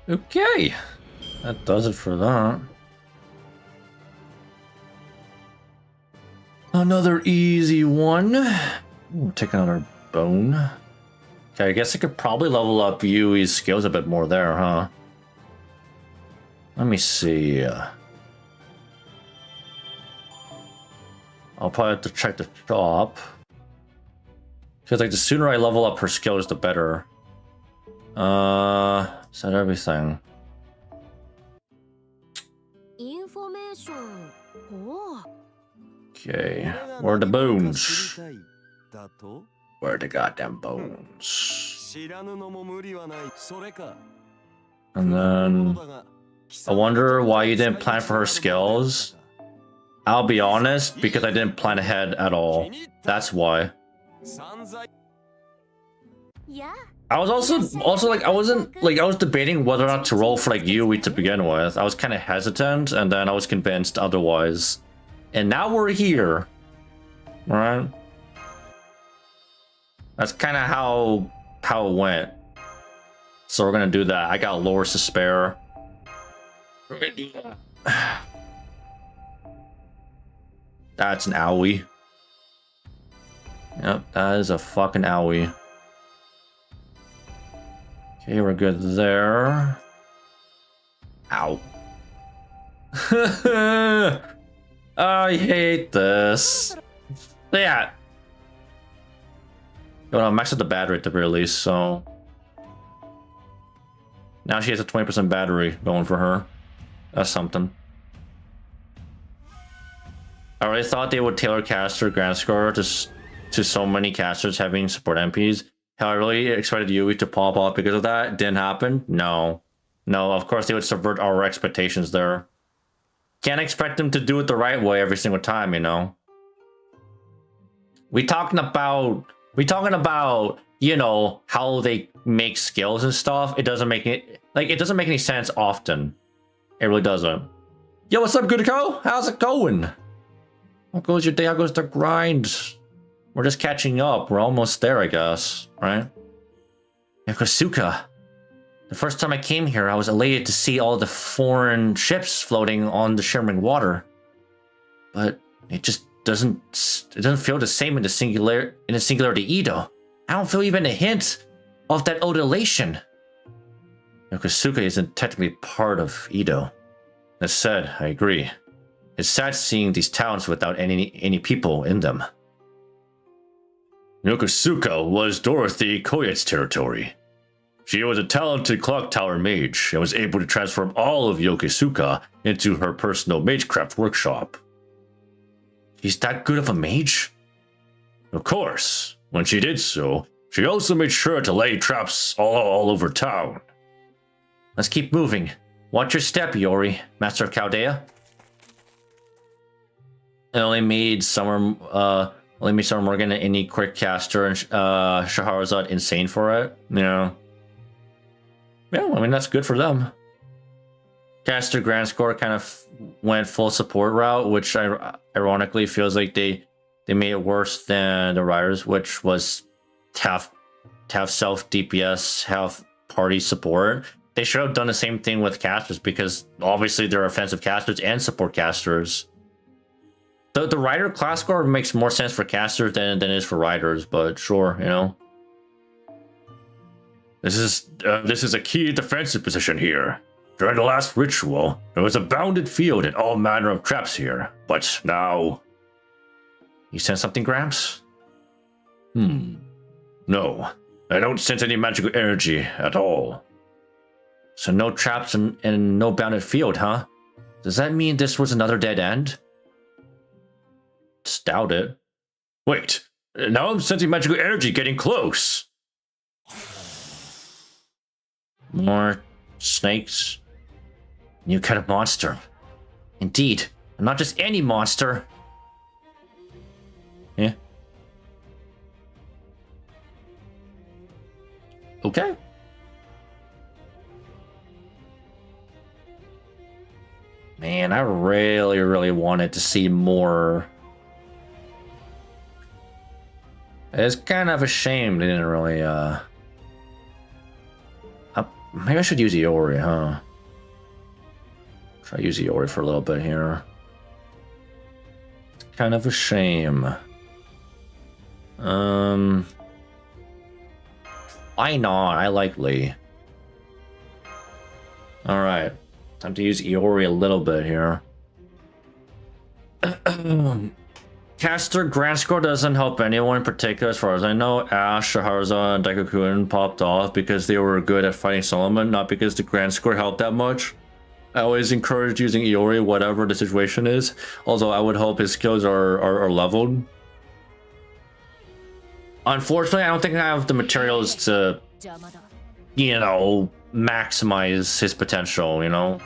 Okay, that does it for that. Another easy one. Ooh, take another bone. Okay, I guess I could probably level up Yui's skills a bit more there, huh? Let me see. I'll probably have to check the shop. Because like the sooner I level up her skills, the better. Set everything. Okay, where are the bones? Where are the goddamn bones? And then I wonder why you didn't plan for her skills. I'll be honest, because I didn't plan ahead at all. That's why. I was also like I was debating whether or not to roll for like Yui to begin with. I was kind of hesitant, and then I was convinced otherwise. And now we're here. Alright. That's kind of how it went. So we're gonna do that. I got lores to spare. We're gonna do that. That's an owie. Yep, that is a fucking owie. Okay, we're good there. Ow. I hate this. Yeah. Oh, no, maxed out the battery at the very least, so... Now she has a 20% battery going for her. That's something. I really thought they would tailor caster grand score to so many casters having support MPs. How I really expected Yui to pop off because of that. It didn't happen. No. No, of course they would subvert our expectations there. Can't expect them to do it the right way every single time, you know. We talking about, you know, how they make skills and stuff. It doesn't make it doesn't make any sense often. It really doesn't. Yo, what's up, good co? How's it going? How goes your day? How goes the grind? We're just catching up. We're almost there, I guess, right? Yokosuka. The first time I came here, I was elated to see all the foreign ships floating on the shimmering water. But it just doesn't feel the same in the singularity Edo. I don't feel even a hint of that odulation. Yokosuka isn't technically part of Edo. That said, I agree. It's sad seeing these towns without any people in them. Yokosuka was Dorothy Koyet's territory. She was a talented clock tower mage and was able to transform all of Yokosuka into her personal magecraft workshop. She's that good of a mage? Of course. When she did so, she also made sure to lay traps all over town. Let's keep moving. Watch your step, Yori, Master of Chaldea. It only made Summer Morgan and any quick caster and Shahrazad insane for it. You know. Yeah, I mean that's good for them. Caster Grand Score kind of went full support route, which ironically feels like they made it worse than the Riders, which was to have self DPS, have party support. They should have done the same thing with casters because obviously they're offensive casters and support casters. The Rider class score makes more sense for casters than it is for Riders, but sure, you know. This is a key defensive position here. During the last ritual, there was a bounded field and all manner of traps here, but now... You sense something, Gramps? No, I don't sense any magical energy at all. So no traps and no bounded field, huh? Does that mean this was another dead end? Just doubt it. Wait, now I'm sensing magical energy getting close. More snakes. New kind of monster. Indeed, and not just any monster. Yeah. Okay. Man, I really wanted to see more. It's kind of a shame they didn't really, Maybe I should use Iori, huh? Try use Iori for a little bit here. It's kind of a shame. Why not? I like Lee. Alright. Time to use Iori a little bit here. Caster Grand Score doesn't help anyone in particular as far as I know. Ash, Shaharza, and Daikokun popped off because they were good at fighting Solomon, not because the Grand Score helped that much. I always encourage using Iori, whatever the situation is. Also, I would hope his skills are leveled. Unfortunately, I don't think I have the materials to, you know, maximize his potential, you know?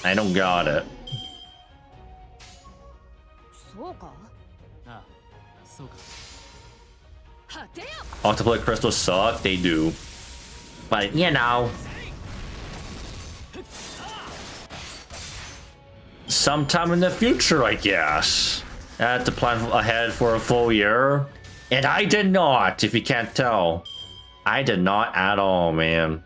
I don't got it. Octoplay crystals suck, they do. But, you know. Sometime in the future, I guess. I had to plan ahead for a full year. And I did not, if you can't tell. I did not at all, man.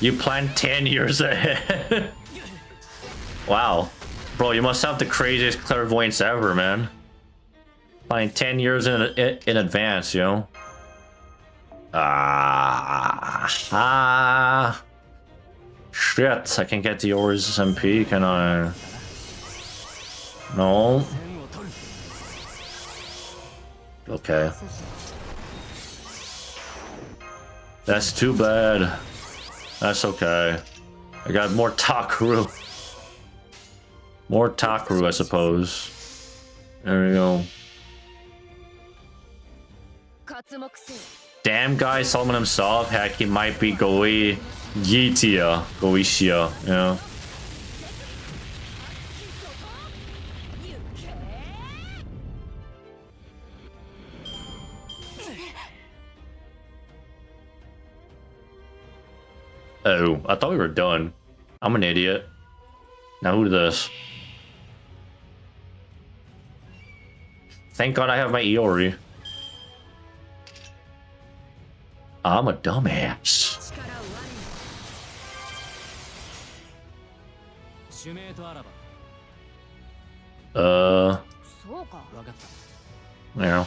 You plan 10 years ahead. Wow. Bro, you must have the craziest clairvoyance ever, man. Planning 10 years in advance, yo. Shit, I can get the Ori's SMP, can I? No. Okay. That's too bad. That's okay. I got more Takaru. More Takaru, I suppose. There we go. Damn guy, Solomon himself. Heck, he might be Goishia, yeah. Oh, I thought we were done. I'm an idiot. Now who's this? Thank God I have my Iori. I'm a dumbass. Yeah.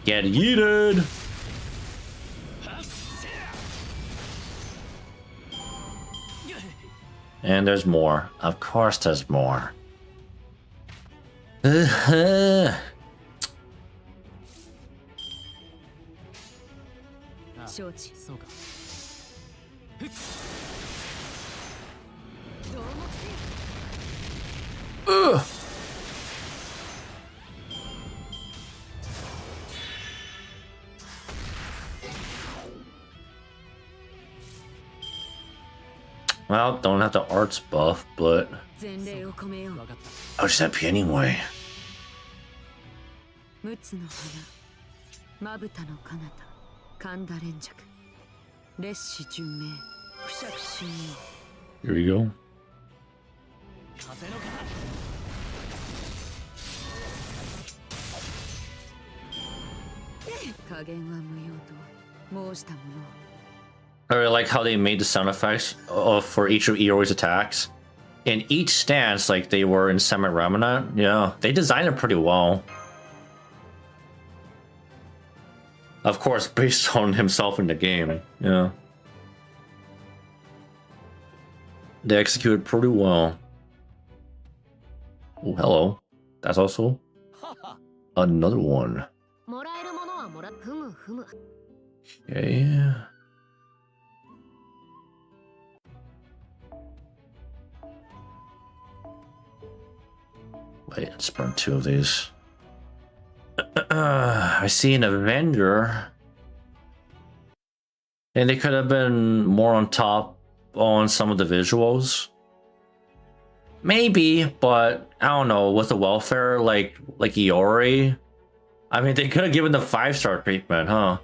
Get yeeted. And there's more. Of course there's more. Well, don't have the arts buff, but I'll just happy anyway. Here we go. I really like how they made the sound effects for each of Iori's attacks. In each stance, like they were in Remnant. Yeah, they designed it pretty well. Of course, based on himself in the game. Yeah. They executed pretty well. Oh, hello. That's also another one. Okay. Wait, let's burn 2 of these. I see an Avenger. And they could have been more on top on some of the visuals. Maybe, but I don't know, with the welfare like Iori. I mean, they could have given the 5-star treatment, huh?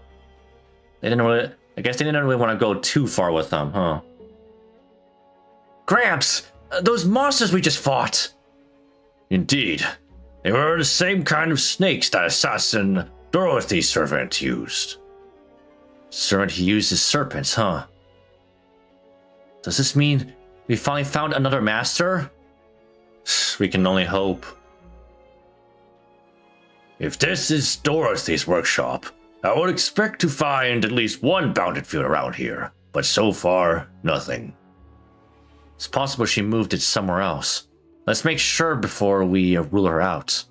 They didn't really, I guess they didn't really want to go too far with them, huh? Gramps, those monsters we just fought. Indeed. They were the same kind of snakes that assassin Dorothy's servant used. Servant he uses serpents, huh? Does this mean we finally found another master? We can only hope. If this is Dorothy's workshop, I would expect to find at least one bounded field around here, but so far, nothing. It's possible she moved it somewhere else. Let's make sure before we rule her out.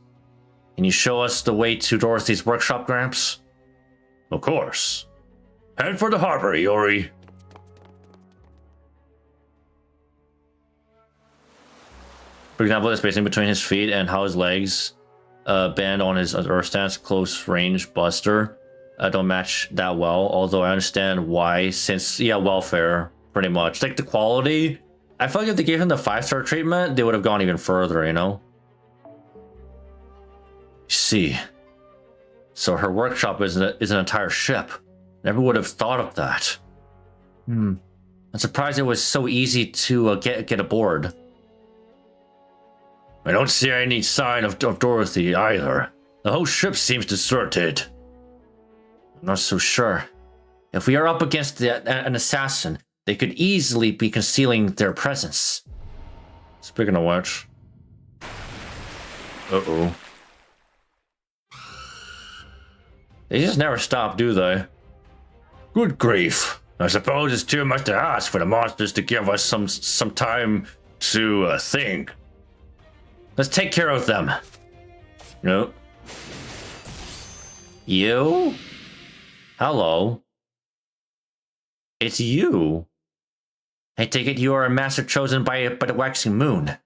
Can you show us the way to Dorothy's workshop, Gramps? Of course. Head for the harbor, Iori. For example, the spacing between his feet and how his legs bend on his earth stance close range buster don't match that well, although I understand why, since, yeah, welfare, pretty much. Like, the quality, I feel like if they gave him the 5-star treatment, they would have gone even further, you know? You see. So her workshop is an entire ship. Never would have thought of that. I'm surprised it was so easy to get aboard. I don't see any sign of Dorothy either. The whole ship seems deserted. I'm not so sure. If we are up against an assassin, they could easily be concealing their presence. Speaking of which. Uh-oh. They just never stop, do they? Good grief. I suppose it's too much to ask for the monsters to give us some time to think. Let's take care of them. No. You? Hello. It's you. I take it you are a master chosen by the waxing moon.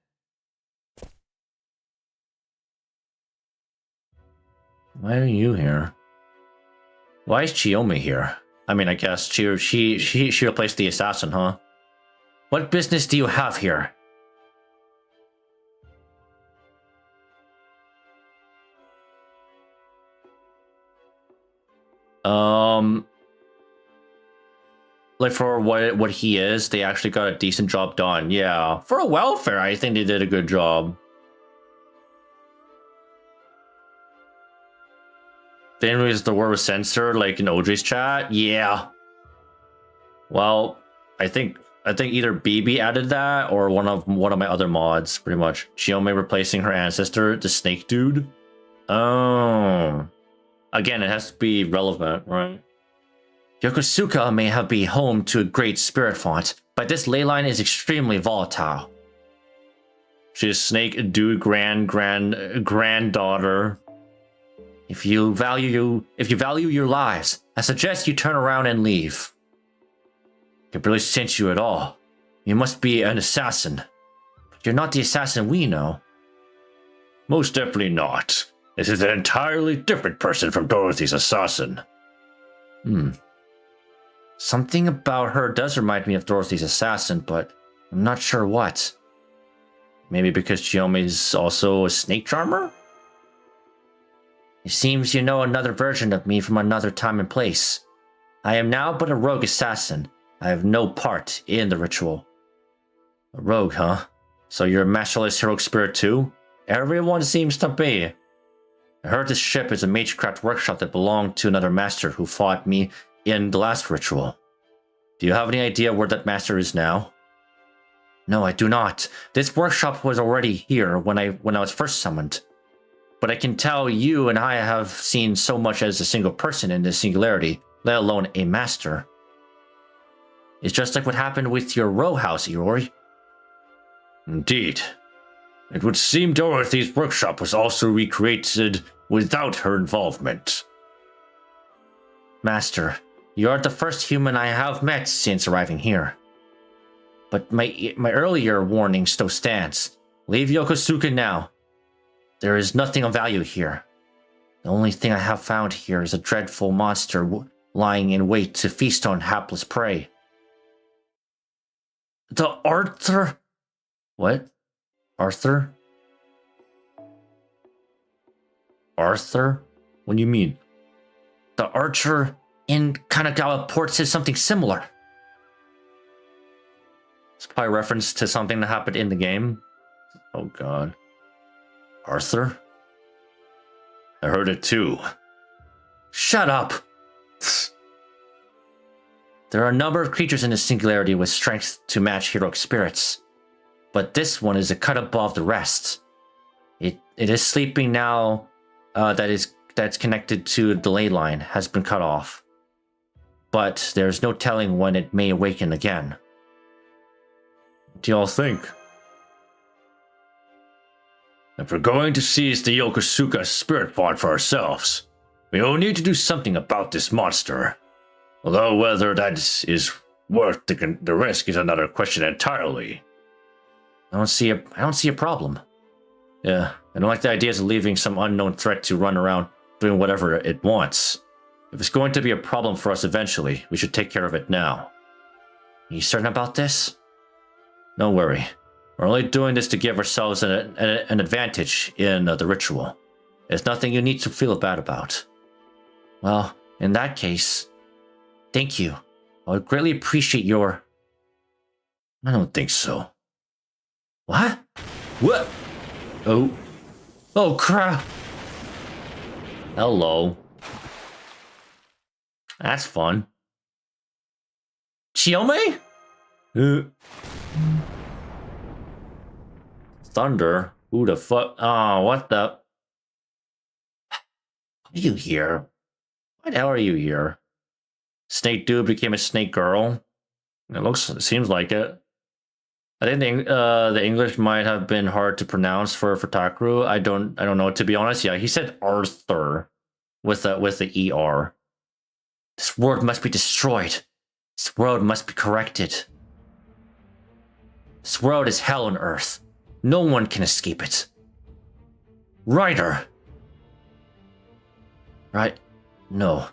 Why are you here? Why is Chiyomi here? I mean, I guess she replaced the assassin, huh? What business do you have here? Like for what he is, they actually got a decent job done. Yeah, for a welfare, I think they did a good job. Then was the word was censored, like in OJ's chat. Yeah. Well, I think either BB added that or one of my other mods, pretty much. Chiyomi replacing her ancestor, the snake dude. Oh. Again, it has to be relevant, right? Yokosuka may have been home to a great spirit font, but this ley line is extremely volatile. She's snake dude granddaughter. If you value your lives, I suggest you turn around and leave. I can barely sense you at all. You must be an assassin. But you're not the assassin we know. Most definitely not. This is an entirely different person from Dorothy's assassin. Something about her does remind me of Dorothy's assassin, but I'm not sure what. Maybe because Chiyomi's also a snake charmer? It seems you know another version of me from another time and place. I am now but a rogue assassin. I have no part in the ritual. A rogue, huh? So you're a masterless heroic spirit too? Everyone seems to be. I heard this ship is a magecraft workshop that belonged to another master who fought me in the last ritual. Do you have any idea where that master is now? No, I do not. This workshop was already here when I was first summoned. But I can tell you and I have seen so much as a single person in this singularity, let alone a master. It's just like what happened with your row house, Iori. Indeed. It would seem Dorothy's workshop was also recreated without her involvement. Master, you are the first human I have met since arriving here. But my earlier warning still stands. Leave Yokosuka now. There is nothing of value here. The only thing I have found here is a dreadful monster lying in wait to feast on hapless prey. The Arthur? What? Arthur? Arthur? What do you mean? The archer in Kanagawa Port says something similar. It's probably a reference to something that happened in the game. Oh god. Arthur? I heard it too. Shut up! There are a number of creatures in this singularity with strength to match heroic spirits, but this one is a cut above the rest. It is sleeping now. That's connected to the ley line has been cut off, but there's no telling when it may awaken again. What do y'all think? If we're going to seize the Yokosuka spirit pod for ourselves, we will need to do something about this monster. Although whether that is worth the risk is another question entirely. I don't see a problem. Yeah, I don't like the ideas of leaving some unknown threat to run around doing whatever it wants. If it's going to be a problem for us eventually, we should take care of it now. Are you certain about this? Don't worry. We're only doing this to give ourselves an advantage in the ritual. There's nothing you need to feel bad about. Well, in that case, thank you. I would greatly appreciate your... I don't think so. What? What? Oh. Oh, crap. Hello. That's fun. Chiome? Thunder? Who the fuck? Oh, what the? Are you here? Why the hell are you here? Snake dude became a snake girl. It seems like it. I think the English might have been hard to pronounce for Takaru. I don't know, to be honest. Yeah, he said Arthur with the ER. This world must be destroyed. This world must be corrected. This world is hell on earth. No one can escape it. Ryder! Right? No.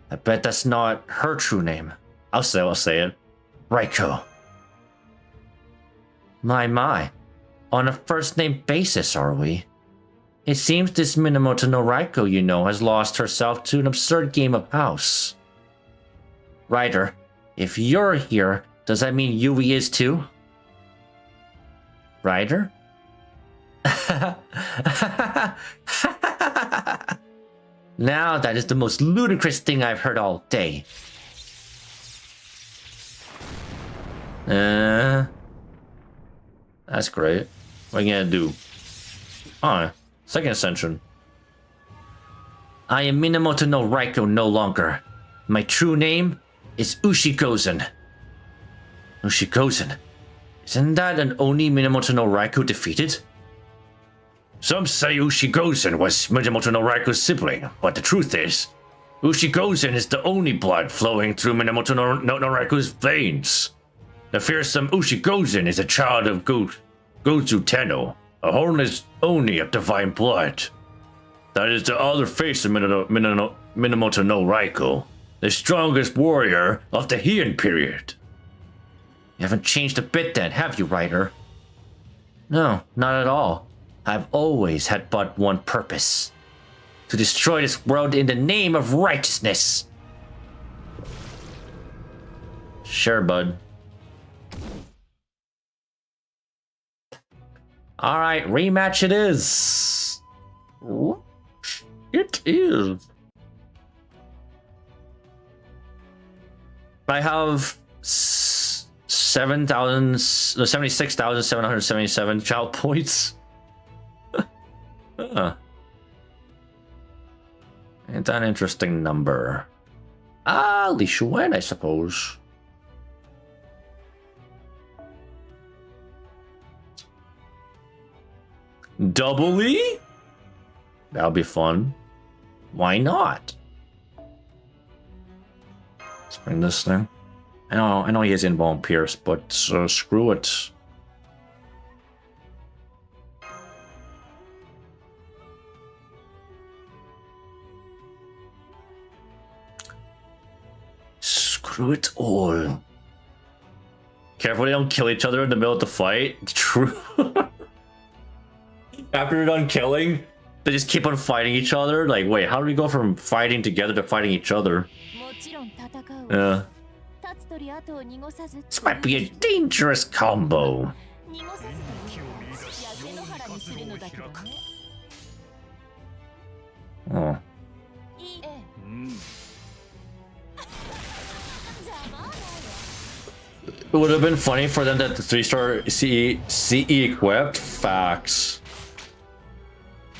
I bet that's not her true name. I'll say it. Raiko. My. On a first-name basis, are we? It seems this Minamoto no Raiko you know has lost herself to an absurd game of house. Ryder, if you're here, does that mean Yui is too? Ryder? Now that is the most ludicrous thing I've heard all day. That's great. What are you gonna do? Oh, second ascension. I am Minamoto no Raiko no longer. My true name is Ushikozen. Ushikozen? Isn't that an Oni Minamoto no Raiko defeated? Some say Ushikozen was Minamoto no Raiko's sibling, but the truth is, Ushikozen is the only blood flowing through Minamoto no Raiko's veins. The fearsome Ushikozen is a child of Gozu Tenno, a hornless Oni of divine blood. That is the other face of Minamoto no Raiko, the strongest warrior of the Heian period. You haven't changed a bit then, have you, Ryder? No, not at all. I've always had but one purpose. To destroy this world in the name of righteousness. Sure, bud. Alright, rematch it is. It is. I have 76,777 child points. Ain't that an interesting number? Li Shuen, I suppose. Double E? That'll be fun. Why not? Let's bring this thing. I know he has Inbound Pierce, but screw it. through it all. Careful they don't kill each other in the middle of the fight. True. After they're done killing, they just keep on fighting each other. Like, wait, how do we go from fighting together to fighting each other? Yeah. This might be a dangerous combo. Oh. It would have been funny for them that the 3-star CE equipped. Facts.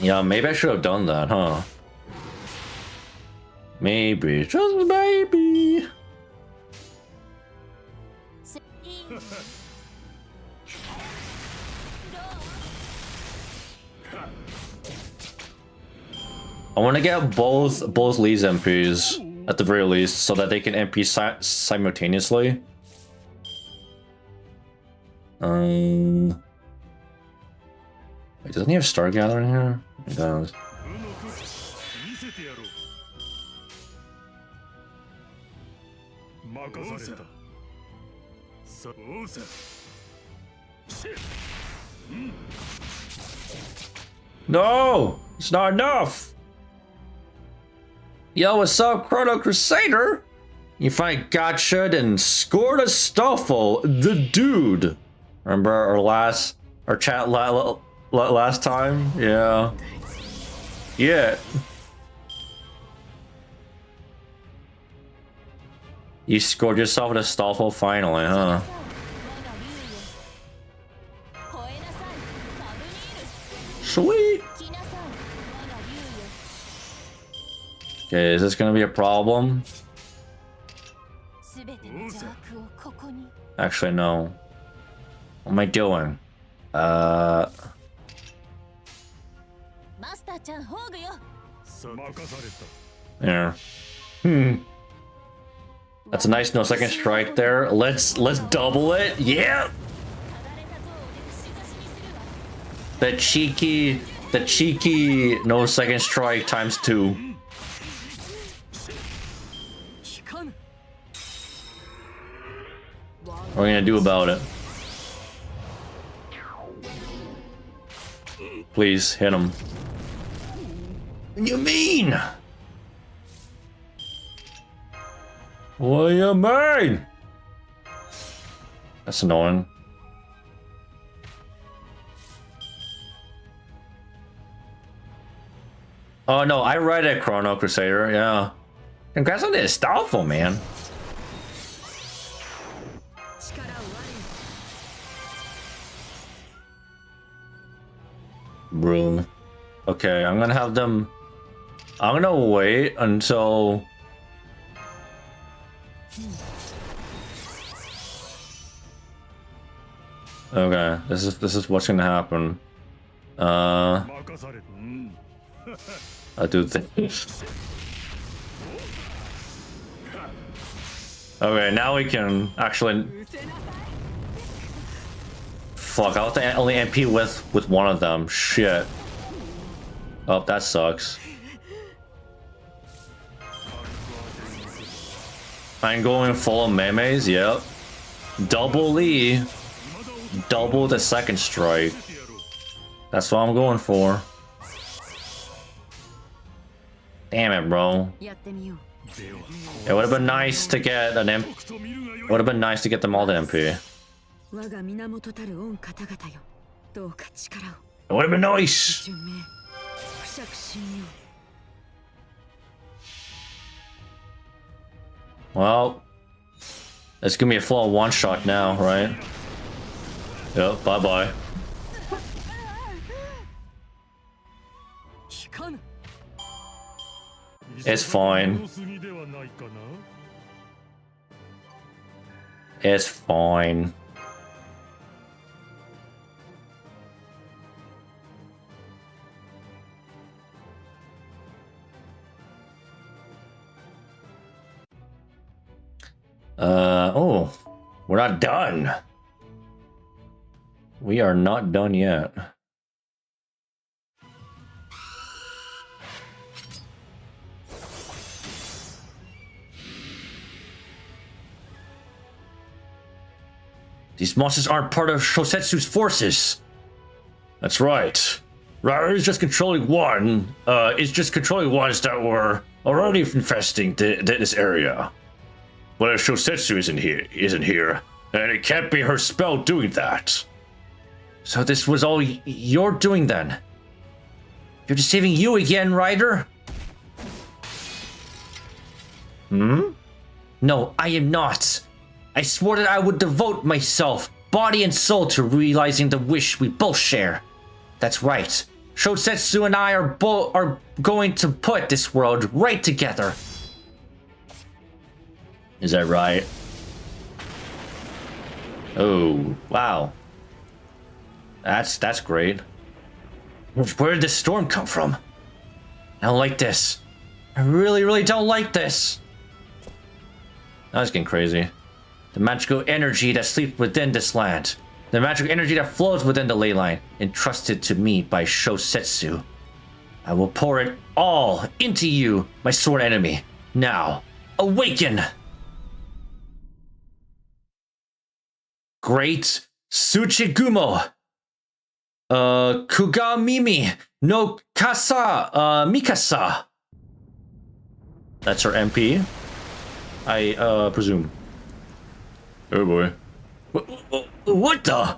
Yeah, maybe I should have done that, huh? Maybe, just maybe. I want to get both Lee's MPs at the very least, so that they can MP simultaneously. Wait, doesn't he have Star Gathering here? He does. No! It's not enough! Yo, what's up, Chrono Crusader? You finally gotcha'd and scored a Stoffel, the dude. Remember our chat last time? Yeah. Yeah. You scored yourself a Stoffel finally, huh? Sweet. Okay, is this gonna be a problem? Actually, no. What am I doing? Yeah. That's a nice no second strike there. Let's double it. Yeah. The cheeky no second strike times 2. What are we gonna do about it? Please hit him. What do you mean? What do you mean? That's annoying. Oh no, I read it, Chrono Crusader. Yeah. Congrats on this Stoffel, man. Room. Okay, I'm gonna have them. I'm gonna wait until. Okay, this is what's gonna happen. I do things. Okay, now we can actually. Fuck, I have to only MP with one of them. Shit. Oh, that sucks. I'm going full of memes, yep. Double Lee. Double the second strike. That's what I'm going for. Damn it, bro. It would have been nice to get an MP. Would have been nice to get them all to MP. It would have been nice. Well, it's gonna be a full one shot now, right? Yep, bye bye. It's fine. It's fine. Oh, we're not done. We are not done yet. These monsters aren't part of Shosetsu's forces. That's right. Ryder is just controlling one. It's just controlling ones that were already infesting this area. But if Shosetsu isn't here, then it can't be her spell doing that. So this was all you're doing then? You're deceiving you again, Ryder? No, I am not. I swore that I would devote myself, body and soul, to realizing the wish we both share. That's right. Shosetsu and I are going to put this world right together. Is that right? Oh, wow. That's great. Where did this storm come from? I don't like this. I really, really don't like this. Now it's getting crazy. The magical energy that sleeps within this land. The magical energy that flows within the ley line, entrusted to me by Shosetsu. I will pour it all into you, my sworn enemy. Now, awaken! Great Tsuchigumo! Kugamimi no Mikasa. That's her MP, I presume. Oh boy. What the?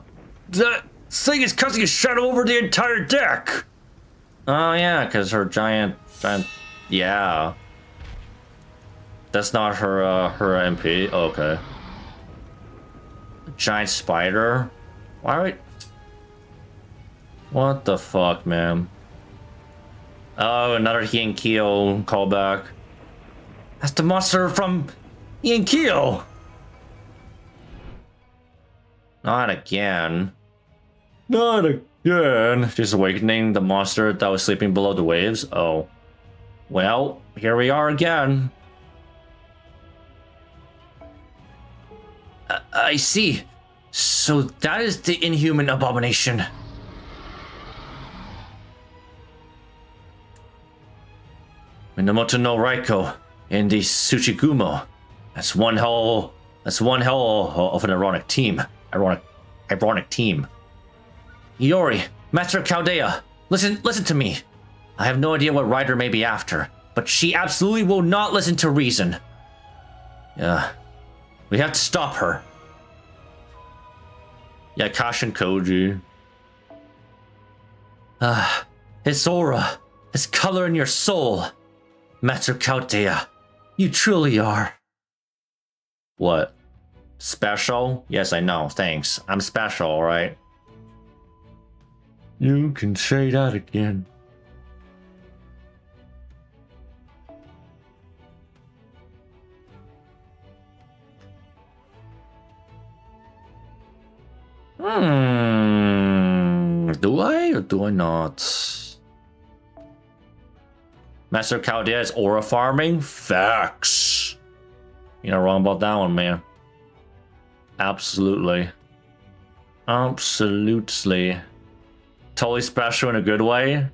That thing is casting a shadow over the entire deck! Oh yeah, because her giant... Yeah. That's not her, her MP. Oh, okay. Giant spider? Why would... What the fuck, man? Oh, another Hienkyo callback. That's the monster from Hienkyo! Not again. Not again. She's awakening the monster that was sleeping below the waves. Oh. Well, here we are again. I see. So that is the inhuman abomination. Minamoto no Raiko and the Tsuchigumo. That's one hell of an ironic team. Ironic team. Iori, Master of Chaldea, listen to me. I have no idea what Ryder may be after, but she absolutely will not listen to reason. Yeah, we have to stop her. Yeah, Kashin Koji. His aura, his color in your soul. Master of Chaldea, you truly are. What? Special? Yes, I know. Thanks. I'm special, alright? You can say that again. Do I or do I not? Master Chaldea is aura farming? Facts. You're not wrong about that one, man. Absolutely. Absolutely. Totally special in a good way.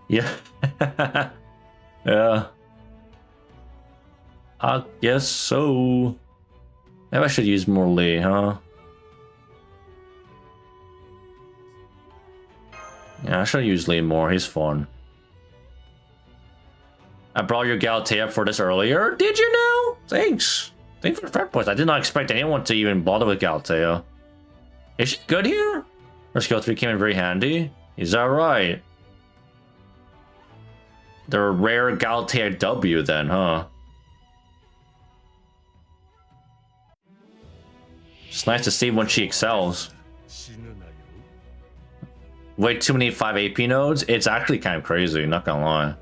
Yeah. Yeah. I guess so. Maybe I should use more Lee, huh? Yeah, I should use Lee more. He's fun. I brought your Galatea for this earlier. Did you know? Thanks. Thanks for the friend points. I did not expect anyone to even bother with Galatea. Is she good here? Her skill 3 came in very handy. Is that right? The rare Galatea W then, huh? It's nice to see when she excels. Way too many 5 AP nodes? It's actually kind of crazy, not gonna lie.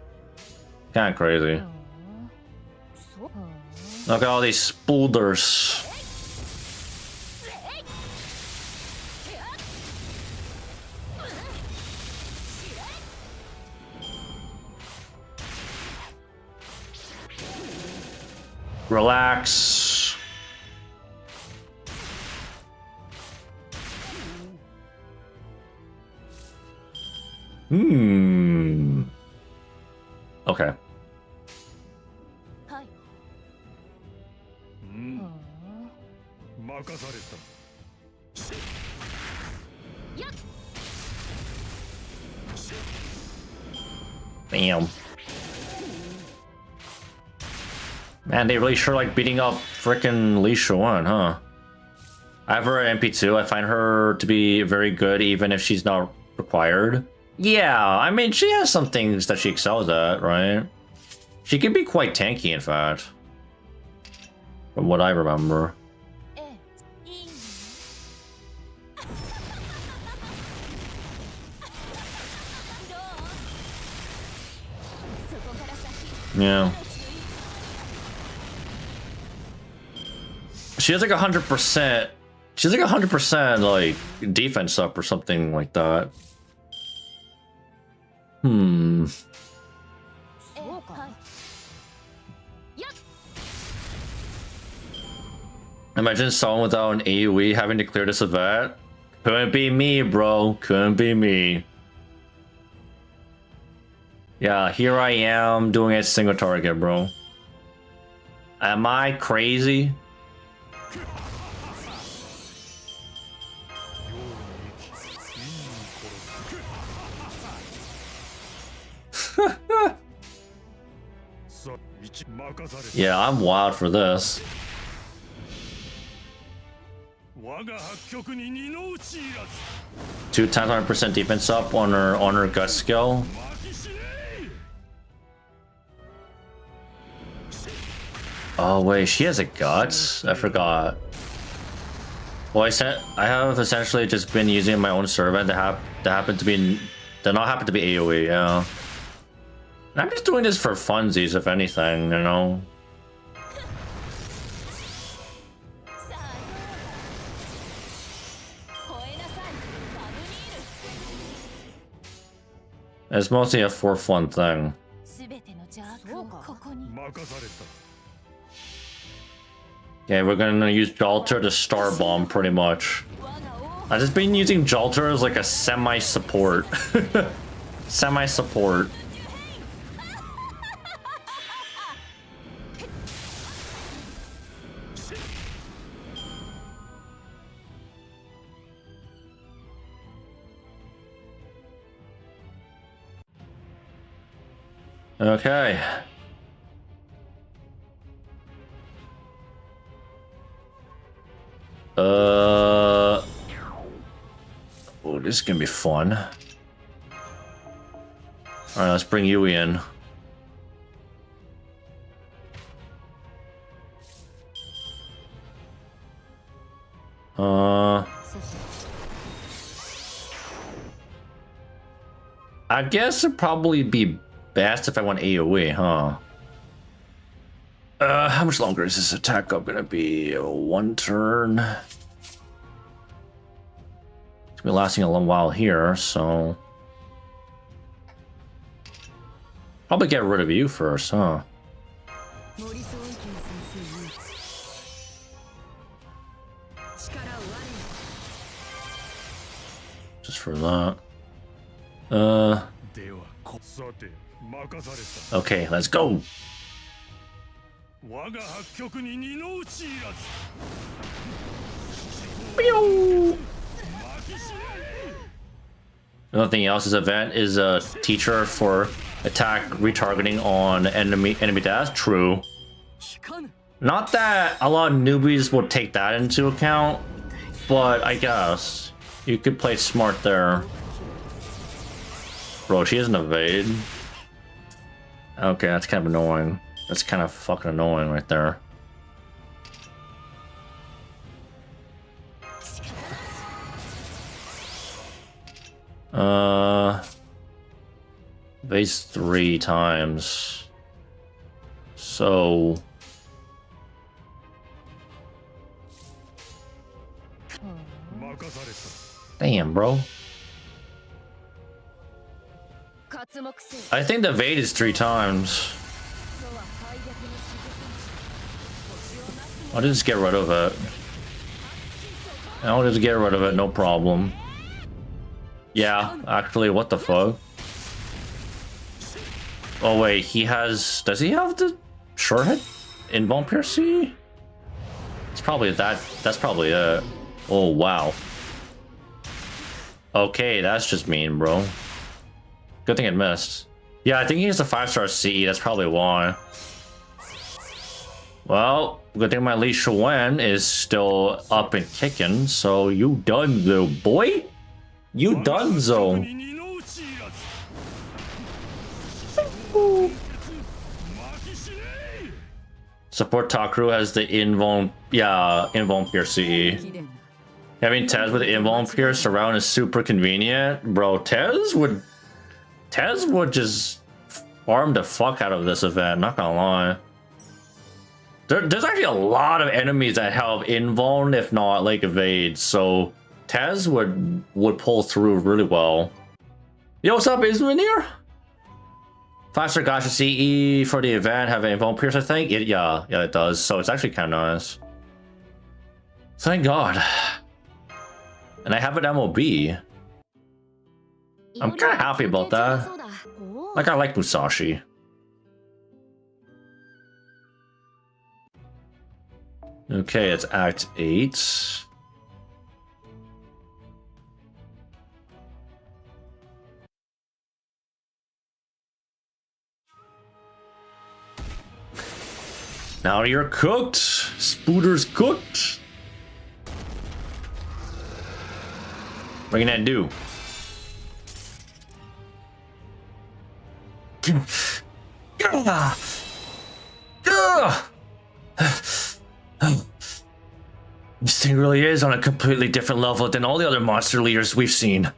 Kind of crazy. Look at all these spoolders. Relax. Okay. Damn. Man, they really sure like beating up frickin' Lee Shuan, huh? I have her at MP2. I find her to be very good even if she's not required. Yeah, I mean, she has some things that she excels at, right? She can be quite tanky, in fact. From what I remember. Yeah. She has like 100%. She's like 100% like defense up or something like that. Imagine someone without an AoE having to clear this event. Couldn't be me, bro. Couldn't be me. Yeah, here I am doing a single target, bro. Am I crazy? Yeah, I'm wild for this. 2 times 100% defense up on her gut skill. Oh wait, she has a guts? I forgot. Well, I have essentially just been using my own servant that happen to be not happen to be AoE, yeah. And I'm just doing this for funsies, if anything, you know. It's mostly a for fun thing. Yeah, we're gonna use Jalter to star bomb pretty much. I've just been using Jalter as like a semi-support. Semi-support. Okay. Oh, this is gonna be fun. All right, let's bring Yui in. I guess it'd probably be best if I want AoE, huh? How much longer is this attack up gonna be? 1 turn. It's gonna be lasting a long while here, so probably get rid of you first, huh? Just for that. Okay, let's go. Nothing else. This event is a teacher for attack retargeting on enemy death. True. Not that a lot of newbies will take that into account, but I guess you could play smart there. Bro, she doesn't evade. Okay, that's kind of annoying. That's kind of fucking annoying right there. Evades 3 times. So damn, bro. I think the evade is 3 times. I'll just get rid of it. I'll just get rid of it, no problem. Yeah, actually, what the fuck? Oh wait, he has... Does he have the short hit? Invuln Pierce? It's probably that. That's probably it. Oh wow. Okay, that's just mean, bro. Good thing it missed. Yeah, I think he's a 5-star CE. That's probably why. Well, good thing my Lee Shuan is still up and kicking. So you done though, boy. You done so. Support Takaru has the invuln, invuln pierce CE. Having Tez with the invuln pierce around is super convenient, bro. Tez would just farm the fuck out of this event. Not gonna lie. There's actually a lot of enemies that have invuln, if not like evade. So Tez would pull through really well. Yo, what's up, Ismanir? 5-star Gacha CE for the event have an invuln pierce, I think. Yeah, it does. So it's actually kind of nice. Thank God. And I have an MOB. I'm kind of happy about that. Like, I like Musashi. Okay, it's Act 8. Now you're cooked. Spooter's cooked. What are you gonna do? This thing really is on a completely different level than all the other monster leaders we've seen.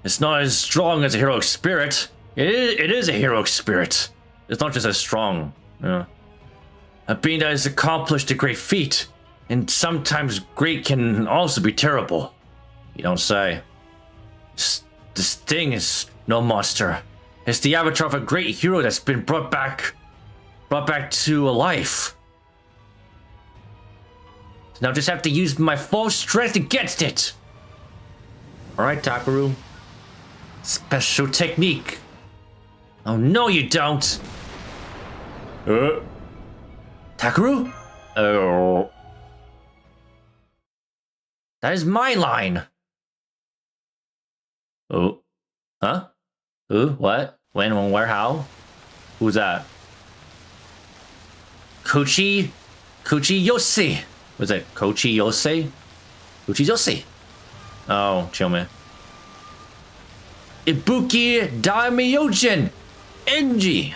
It's not as strong as a heroic spirit. It is a heroic spirit. It's not just as strong. Yeah. A being that has accomplished a great feat, and sometimes great can also be terrible. You don't say. This thing is no monster. It's the avatar of a great hero that's been brought back to life. Now just have to use my full strength against it. Alright, Takaru. Special technique. Oh no, you don't. Takaru? Oh. That is my line. Oh. Huh? Who? What? When, where, how? Who's that? Kochi Yose. Was it Kochi Yose? Kochi Yose. Oh, chill, man. Ibuki Daimyojin Enji.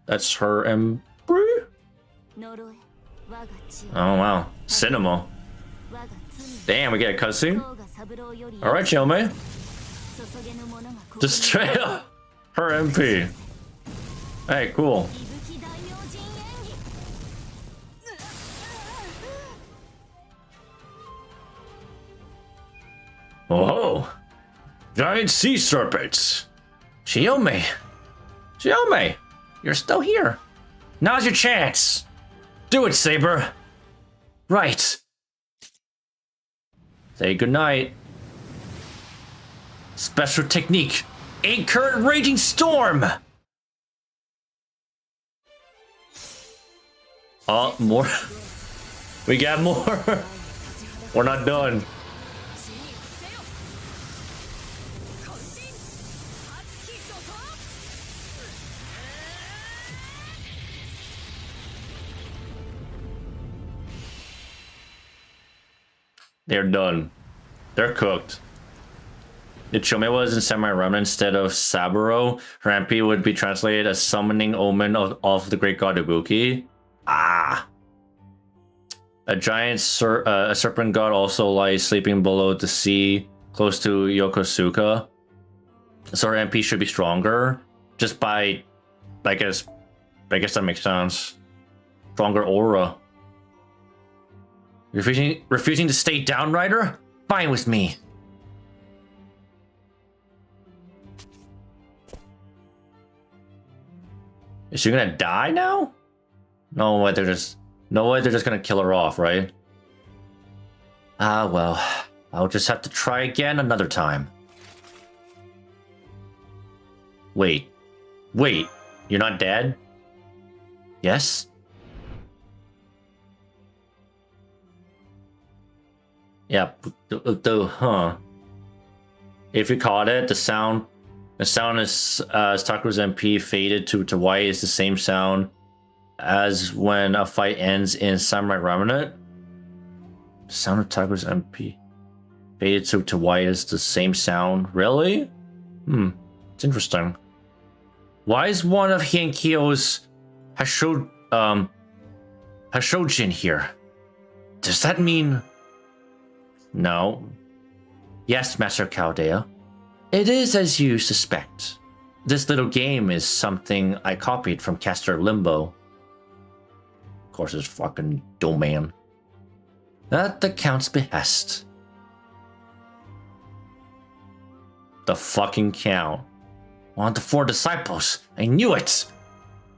That's her emperor? Oh, wow. Cinema. Damn, we get a cutscene? Alright, chill, man. Just straight up. Her MP. Hey, cool. Oh, giant sea serpents. Shiome, you're still here. Now's your chance. Do it, Saber. Right. Say goodnight. Special technique. A current raging storm. Oh, more. We got more. We're not done. They're done. They're cooked. If Chome was in Samurai-Remnant instead of Saburo, her MP would be translated as Summoning Omen of the Great God Ibuki. Ah. A giant a serpent god also lies sleeping below the sea, close to Yokosuka. So her MP should be stronger. Just by, I guess that makes sense. Stronger aura. Refusing to stay down, Rider? Fine with me. Is she gonna die now? No way, they're just gonna kill her off, right? Ah, well, I'll just have to try again another time. Wait, you're not dead? Yes? Yeah, huh. If you caught it, the sound is Taku's MP faded to white is the same sound as when a fight ends in Samurai Remnant. The sound of Taku's MP faded to white is the same sound. Really? It's interesting. Why is one of Hienkyo's Hashojin here? Does that mean... No. Yes, Master Chaldea. It is as you suspect. This little game is something I copied from Caster Limbo. Of course, it's fucking domain. At the Count's behest. The fucking Count. One of the 4 disciples. I knew it!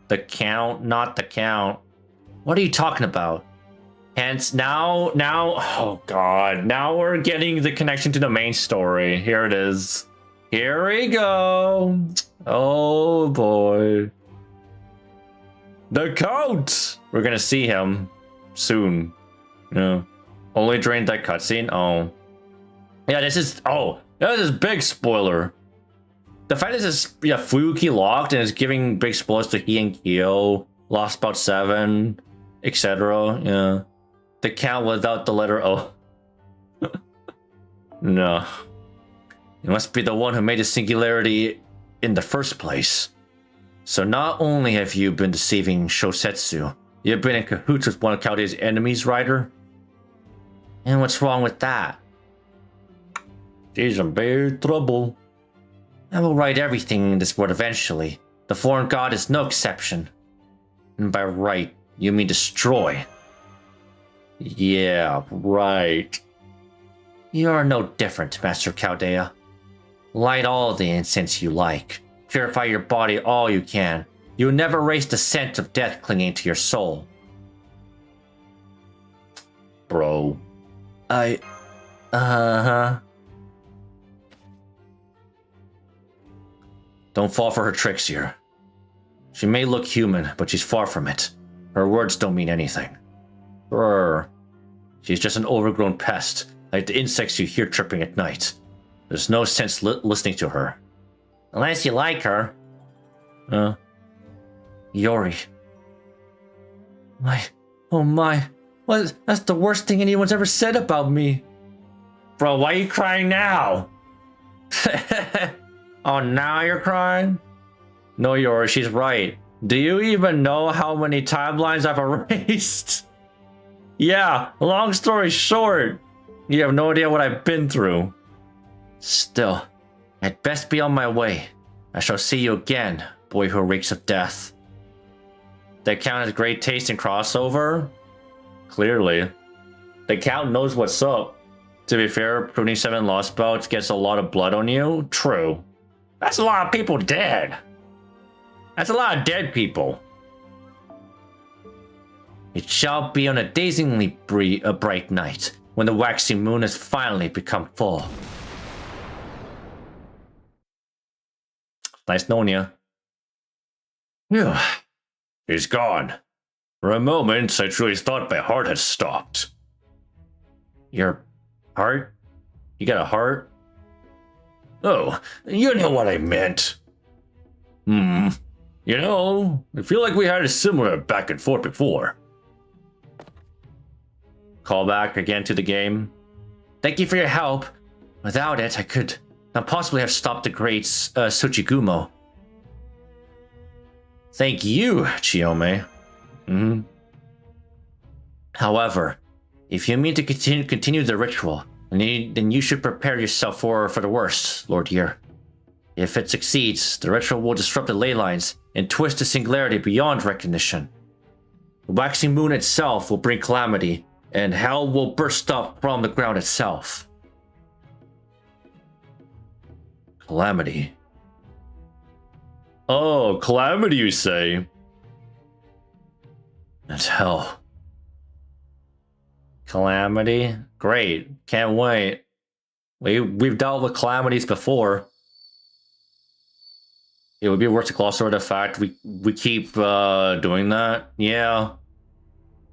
The Count, not the Count. What are you talking about? Hence, now, oh god, now we're getting the connection to the main story. Here it is. Here we go. Oh boy. The Count! We're gonna see him soon. Yeah. Only during that cutscene? Oh. Yeah, this is big spoiler. The fact is this Fuyuki locked and is giving big spoilers to Hienkyo, Lost About 7, etc. Yeah. The Count without the letter O. No. You must be the one who made the singularity in the first place. So not only have you been deceiving Shosetsu, you've been in cahoots with one of Chaldea's enemies, Ryder? And what's wrong with that? She's in big trouble. I will right everything in this world eventually. The foreign god is no exception. And by right, you mean destroy. Yeah, right. You are no different, Master Chaldea. Light all the incense you like. Purify your body all you can. You will never erase the scent of death clinging to your soul. Bro. Don't fall for her tricks here. She may look human, but she's far from it. Her words don't mean anything. Brr. She's just an overgrown pest, like the insects you hear chirping at night. There's no sense listening to her. Unless you like her. Yori. Oh my. What? That's the worst thing anyone's ever said about me. Bro, why are you crying now? Oh, now you're crying? No, Yori, she's right. Do you even know how many timelines I've erased? Yeah, long story short, you have no idea what I've been through. Still, I'd best be on my way. I shall see you again, boy who reeks of death. The Count has great taste in crossover? Clearly. The Count knows what's up. To be fair, pruning 7 lost belts gets a lot of blood on you? True. That's a lot of people dead. That's a lot of dead people. It shall be on a dazingly bright night, when the waxing moon has finally become full. Nice knowing you. Phew. He's gone. For a moment, I truly thought my heart had stopped. Your heart? You got a heart? Oh, you know what I meant. You know, I feel like we had a similar back and forth before. Call back again to the game. Thank you for your help. Without it, I could not possibly have stopped the great Tsuchigumo. Thank you, Chiyome. However, if you mean to continue the ritual, then you should prepare yourself for the worst, Lord Year. If it succeeds, the ritual will disrupt the ley lines and twist the singularity beyond recognition. The waxing moon itself will bring calamity, and hell will burst up from the ground itself. Calamity. Oh, calamity, you say? And hell. Calamity? Great. Can't wait. We've dealt with calamities before. It would be worth to gloss over the fact we keep doing that. Yeah.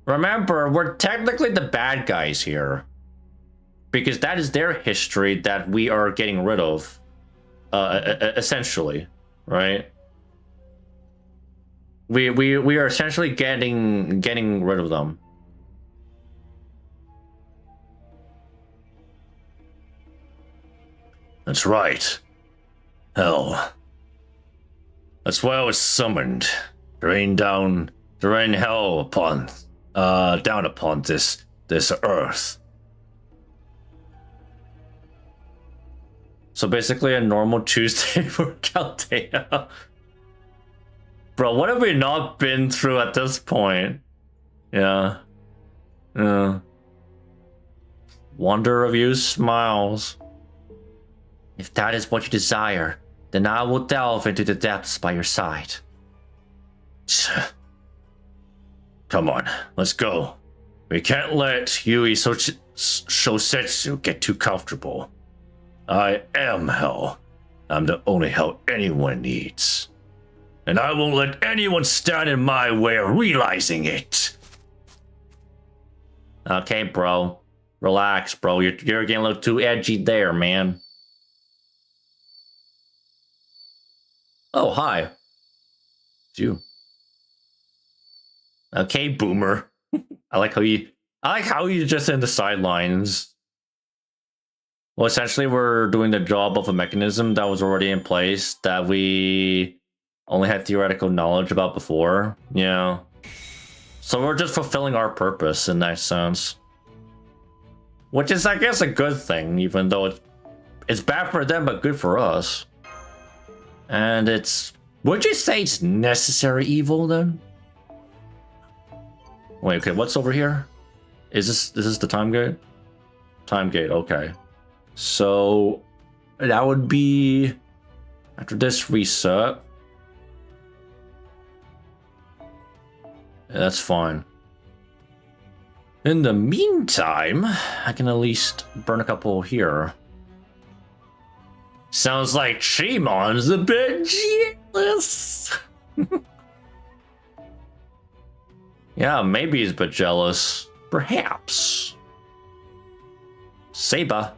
Remember, we're technically the bad guys here. because that is their history that we are getting rid of, essentially, right? We are essentially getting rid of them. That's right. Hell. That's why I was summoned to rain hell upon, down upon this earth. So basically a normal Tuesday for Chaldea. Bro, what have we not been through at this point? Yeah. Wonder of you smiles. If that is what you desire, then I will delve into the depths by your side. Come on, let's go. We can't let Yui Shosetsu get too comfortable. I am hell. I'm the only hell anyone needs. And I won't let anyone stand in my way of realizing it. Okay, bro. Relax, bro. You're getting a little too edgy there, man. Oh, hi. It's you. Okay, boomer. I like how you just in the sidelines. Well, essentially, we're doing the job of a mechanism that was already in place that we only had theoretical knowledge about before. Yeah. So we're just fulfilling our purpose in that sense. Which is, I guess, a good thing, even though it's bad for them, but good for us. And it's... Would you say it's necessary evil, then? Wait, okay, what's over here? Is this the time gate? Time gate, okay. So... that would be... after this reset... yeah, that's fine. In the meantime, I can at least burn a couple here. Sounds like Chimon's a bit jealous. Yeah, maybe he's a bit jealous. Perhaps. Seba.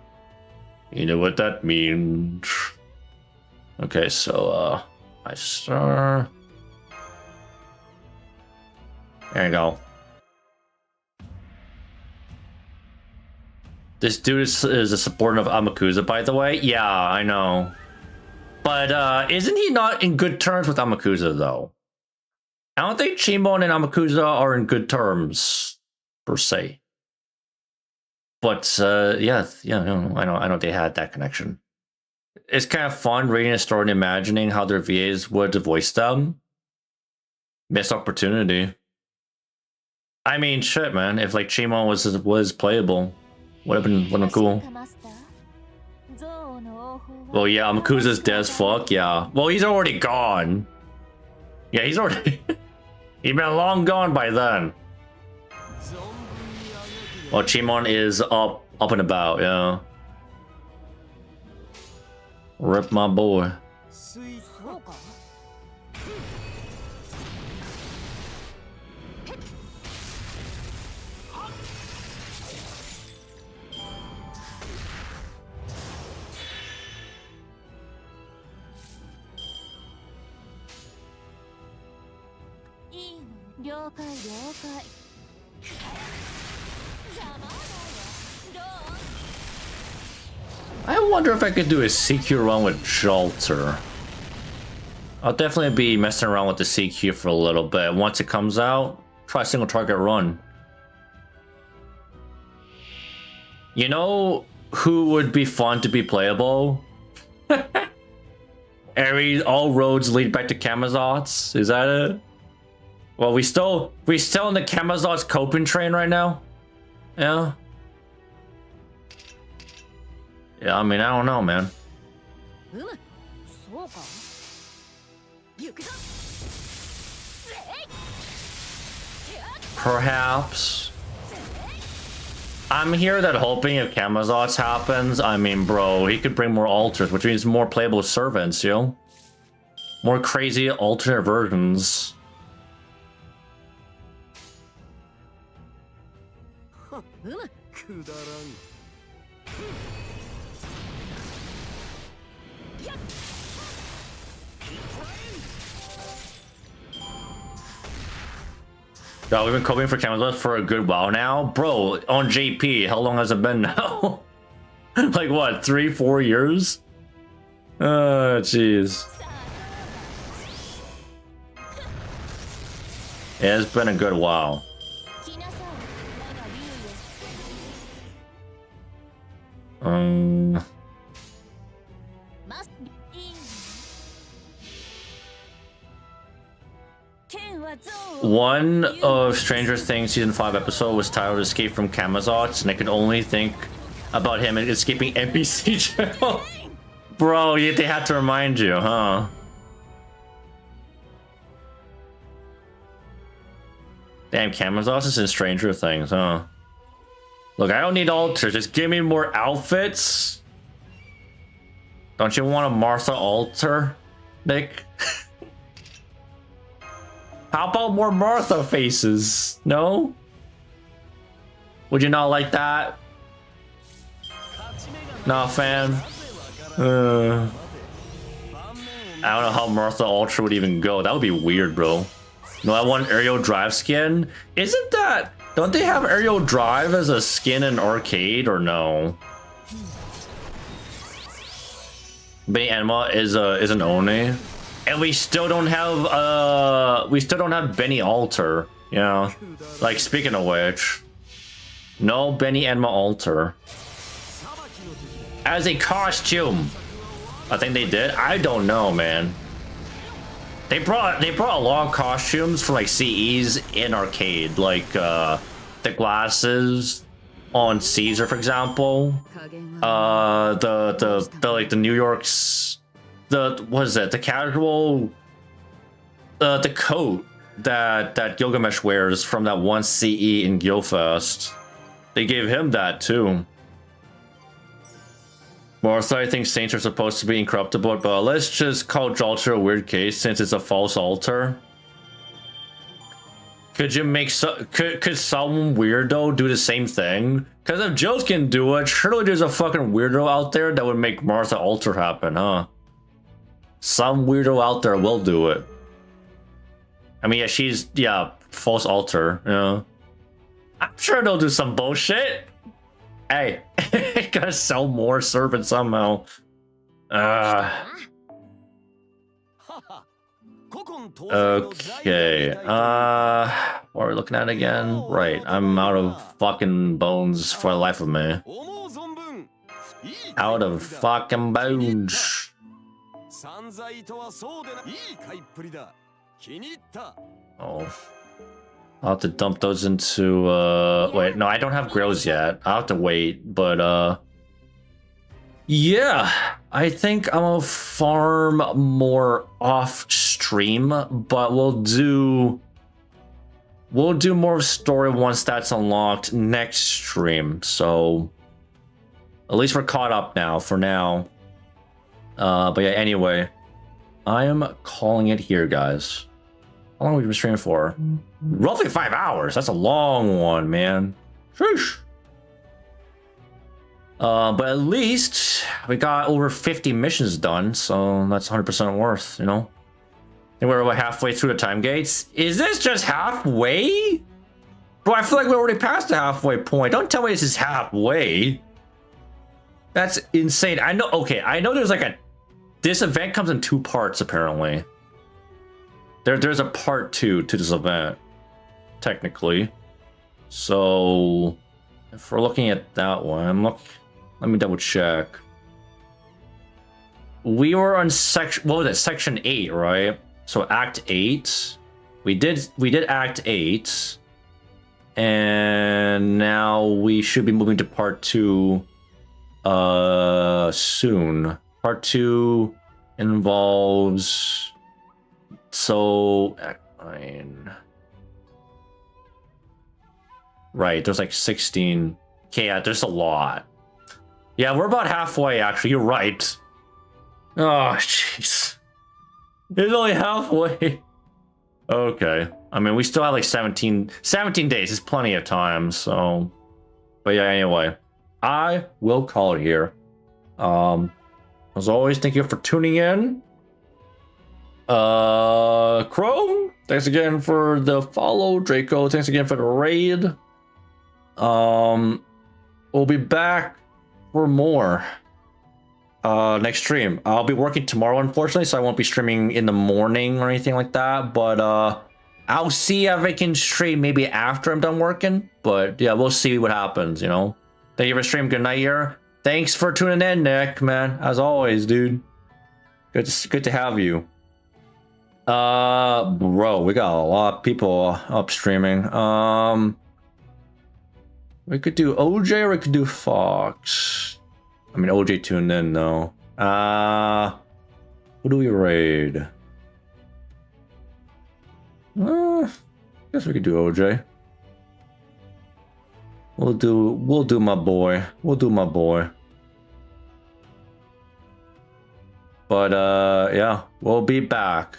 You know what that means. Okay, so, I start. There you go. This dude is a supporter of Amakusa, by the way. Yeah, I know. But isn't he not in good terms with Amakusa, though? I don't think Chimon and Amakusa are in good terms, per se. But yeah, I know they had that connection. It's kind of fun reading a story and imagining how their VAs would voice them. Missed opportunity. I mean, shit, man. If like Chimon was playable, would have been cool. Well, yeah, Amakusa's dead as fuck. Yeah. Well, he's already gone. Yeah, he's already. He's been long gone by then. Well, Chimon is up and about. Yeah. Rip my boy. I wonder if I could do a CQ run with Jalter. I'll definitely be messing around with the CQ for a little bit. Once it comes out, try a single target run. You know who would be fun to be playable? All roads lead back to Kamazots. Is that it? Well, we still in the Kamazots coping train right now. Yeah. Yeah, I mean, I don't know, man. Perhaps. I'm here that hoping if Kamazots happens, I mean, bro, he could bring more alters, which means more playable servants, yo. More crazy alternate versions. Yo, we've been coping for cameras for a good while now. Bro, on JP, how long has it been now? Like what, 3-4 years? Oh, jeez. Yeah, it's been a good while. One of Stranger Things season 5 episode was titled Escape from Kamazots, and I could only think about him escaping NPC jail. Bro, they had to remind you, huh? Damn, Kamazots is in Stranger Things, huh? Look, I don't need alters, just give me more outfits. Don't you want a Martha alter, Nick? How about more Martha faces? No? Would you not like that? Nah, fan. I don't know how Martha Ultra would even go. That would be weird, bro. No, I want Aerial Drive skin. Isn't that... Don't they have Aerial Drive as a skin in Arcade, or no? Benny Enma is an Oni. And we still don't have Benny Alter, you know? Like, speaking of which, no Benny Enma Alter. As a costume. I think they did. I don't know, man. They brought a lot of costumes from like CEs in Arcade, like the glasses on Caesar, for example. The New York's what is it? The casual the coat that Gilgamesh wears from that one CE in Guildfest. They gave him that too. Martha, I think saints are supposed to be incorruptible, but let's just call Jalter a weird case since it's a false altar. Could you make could some weirdo do the same thing? Because if Joes can do it, surely there's a fucking weirdo out there that would make Martha altar happen, huh? Some weirdo out there will do it. I mean, yeah, she's false altar, you know. I'm sure they'll do some bullshit. Hey, gotta sell more servants somehow. Okay. What are we looking at again? Right, I'm out of fucking bones for the life of me. Out of fucking bones. Oh. I'll have to dump those into, wait, no, I don't have grills yet. I'll have to wait, but, yeah, I think I'm gonna farm more off stream, but we'll do more story once that's unlocked next stream. So at least we're caught up now for now. But yeah, anyway, I am calling it here, guys. How long have we been streaming for? Roughly 5 hours. That's a long one, man. Sheesh. But at least we got over 50 missions done, so that's 100% worth, you know? And we're about halfway through the time gates. Is this just halfway? Bro, I feel like we're already past the halfway point. Don't tell me this is halfway. That's insane. I know, okay, I know there's like this event comes in 2 parts, apparently. There's a part 2 to this event, technically. So if we're looking at that one, let me double check. We were on section, what was it, section 8, right? So Act 8. We did Act 8. And now we should be moving to part 2 soon. Part 2 involves, so Act 9. Right, there's like 16. Okay, yeah, there's a lot. Yeah, we're about halfway, actually. You're right. Oh, jeez. It's only halfway. Okay. I mean, we still have like 17 days. It's plenty of time, so. But yeah, anyway. I will call it here. As always, thank you for tuning in. Chrome, thanks again for the follow. Draco, thanks again for the raid. We'll be back for more next stream. I'll be working tomorrow, unfortunately, so I won't be streaming in the morning or anything like that. But I'll see if I can stream maybe after I'm done working. But yeah, we'll see what happens. You know. Thank you for streaming. Good night, here. Thanks for tuning in, Nick. Man, as always, dude. Good to have you. Bro, we got a lot of people up streaming. We could do OJ or we could do Fox. I mean, OJ tuned in though. Who do we raid? Guess we could do OJ. We'll do my boy. We'll do my boy. But yeah, we'll be back.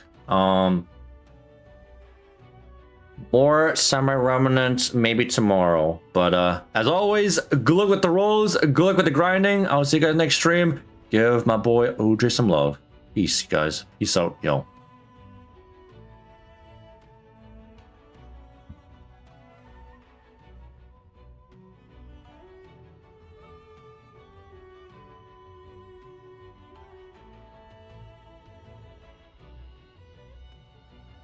More semi-remnants maybe tomorrow. But as always, good luck with the rolls, good luck with the grinding. I'll see you guys next stream. Give my boy OJ some love. Peace, guys. Peace out, yo.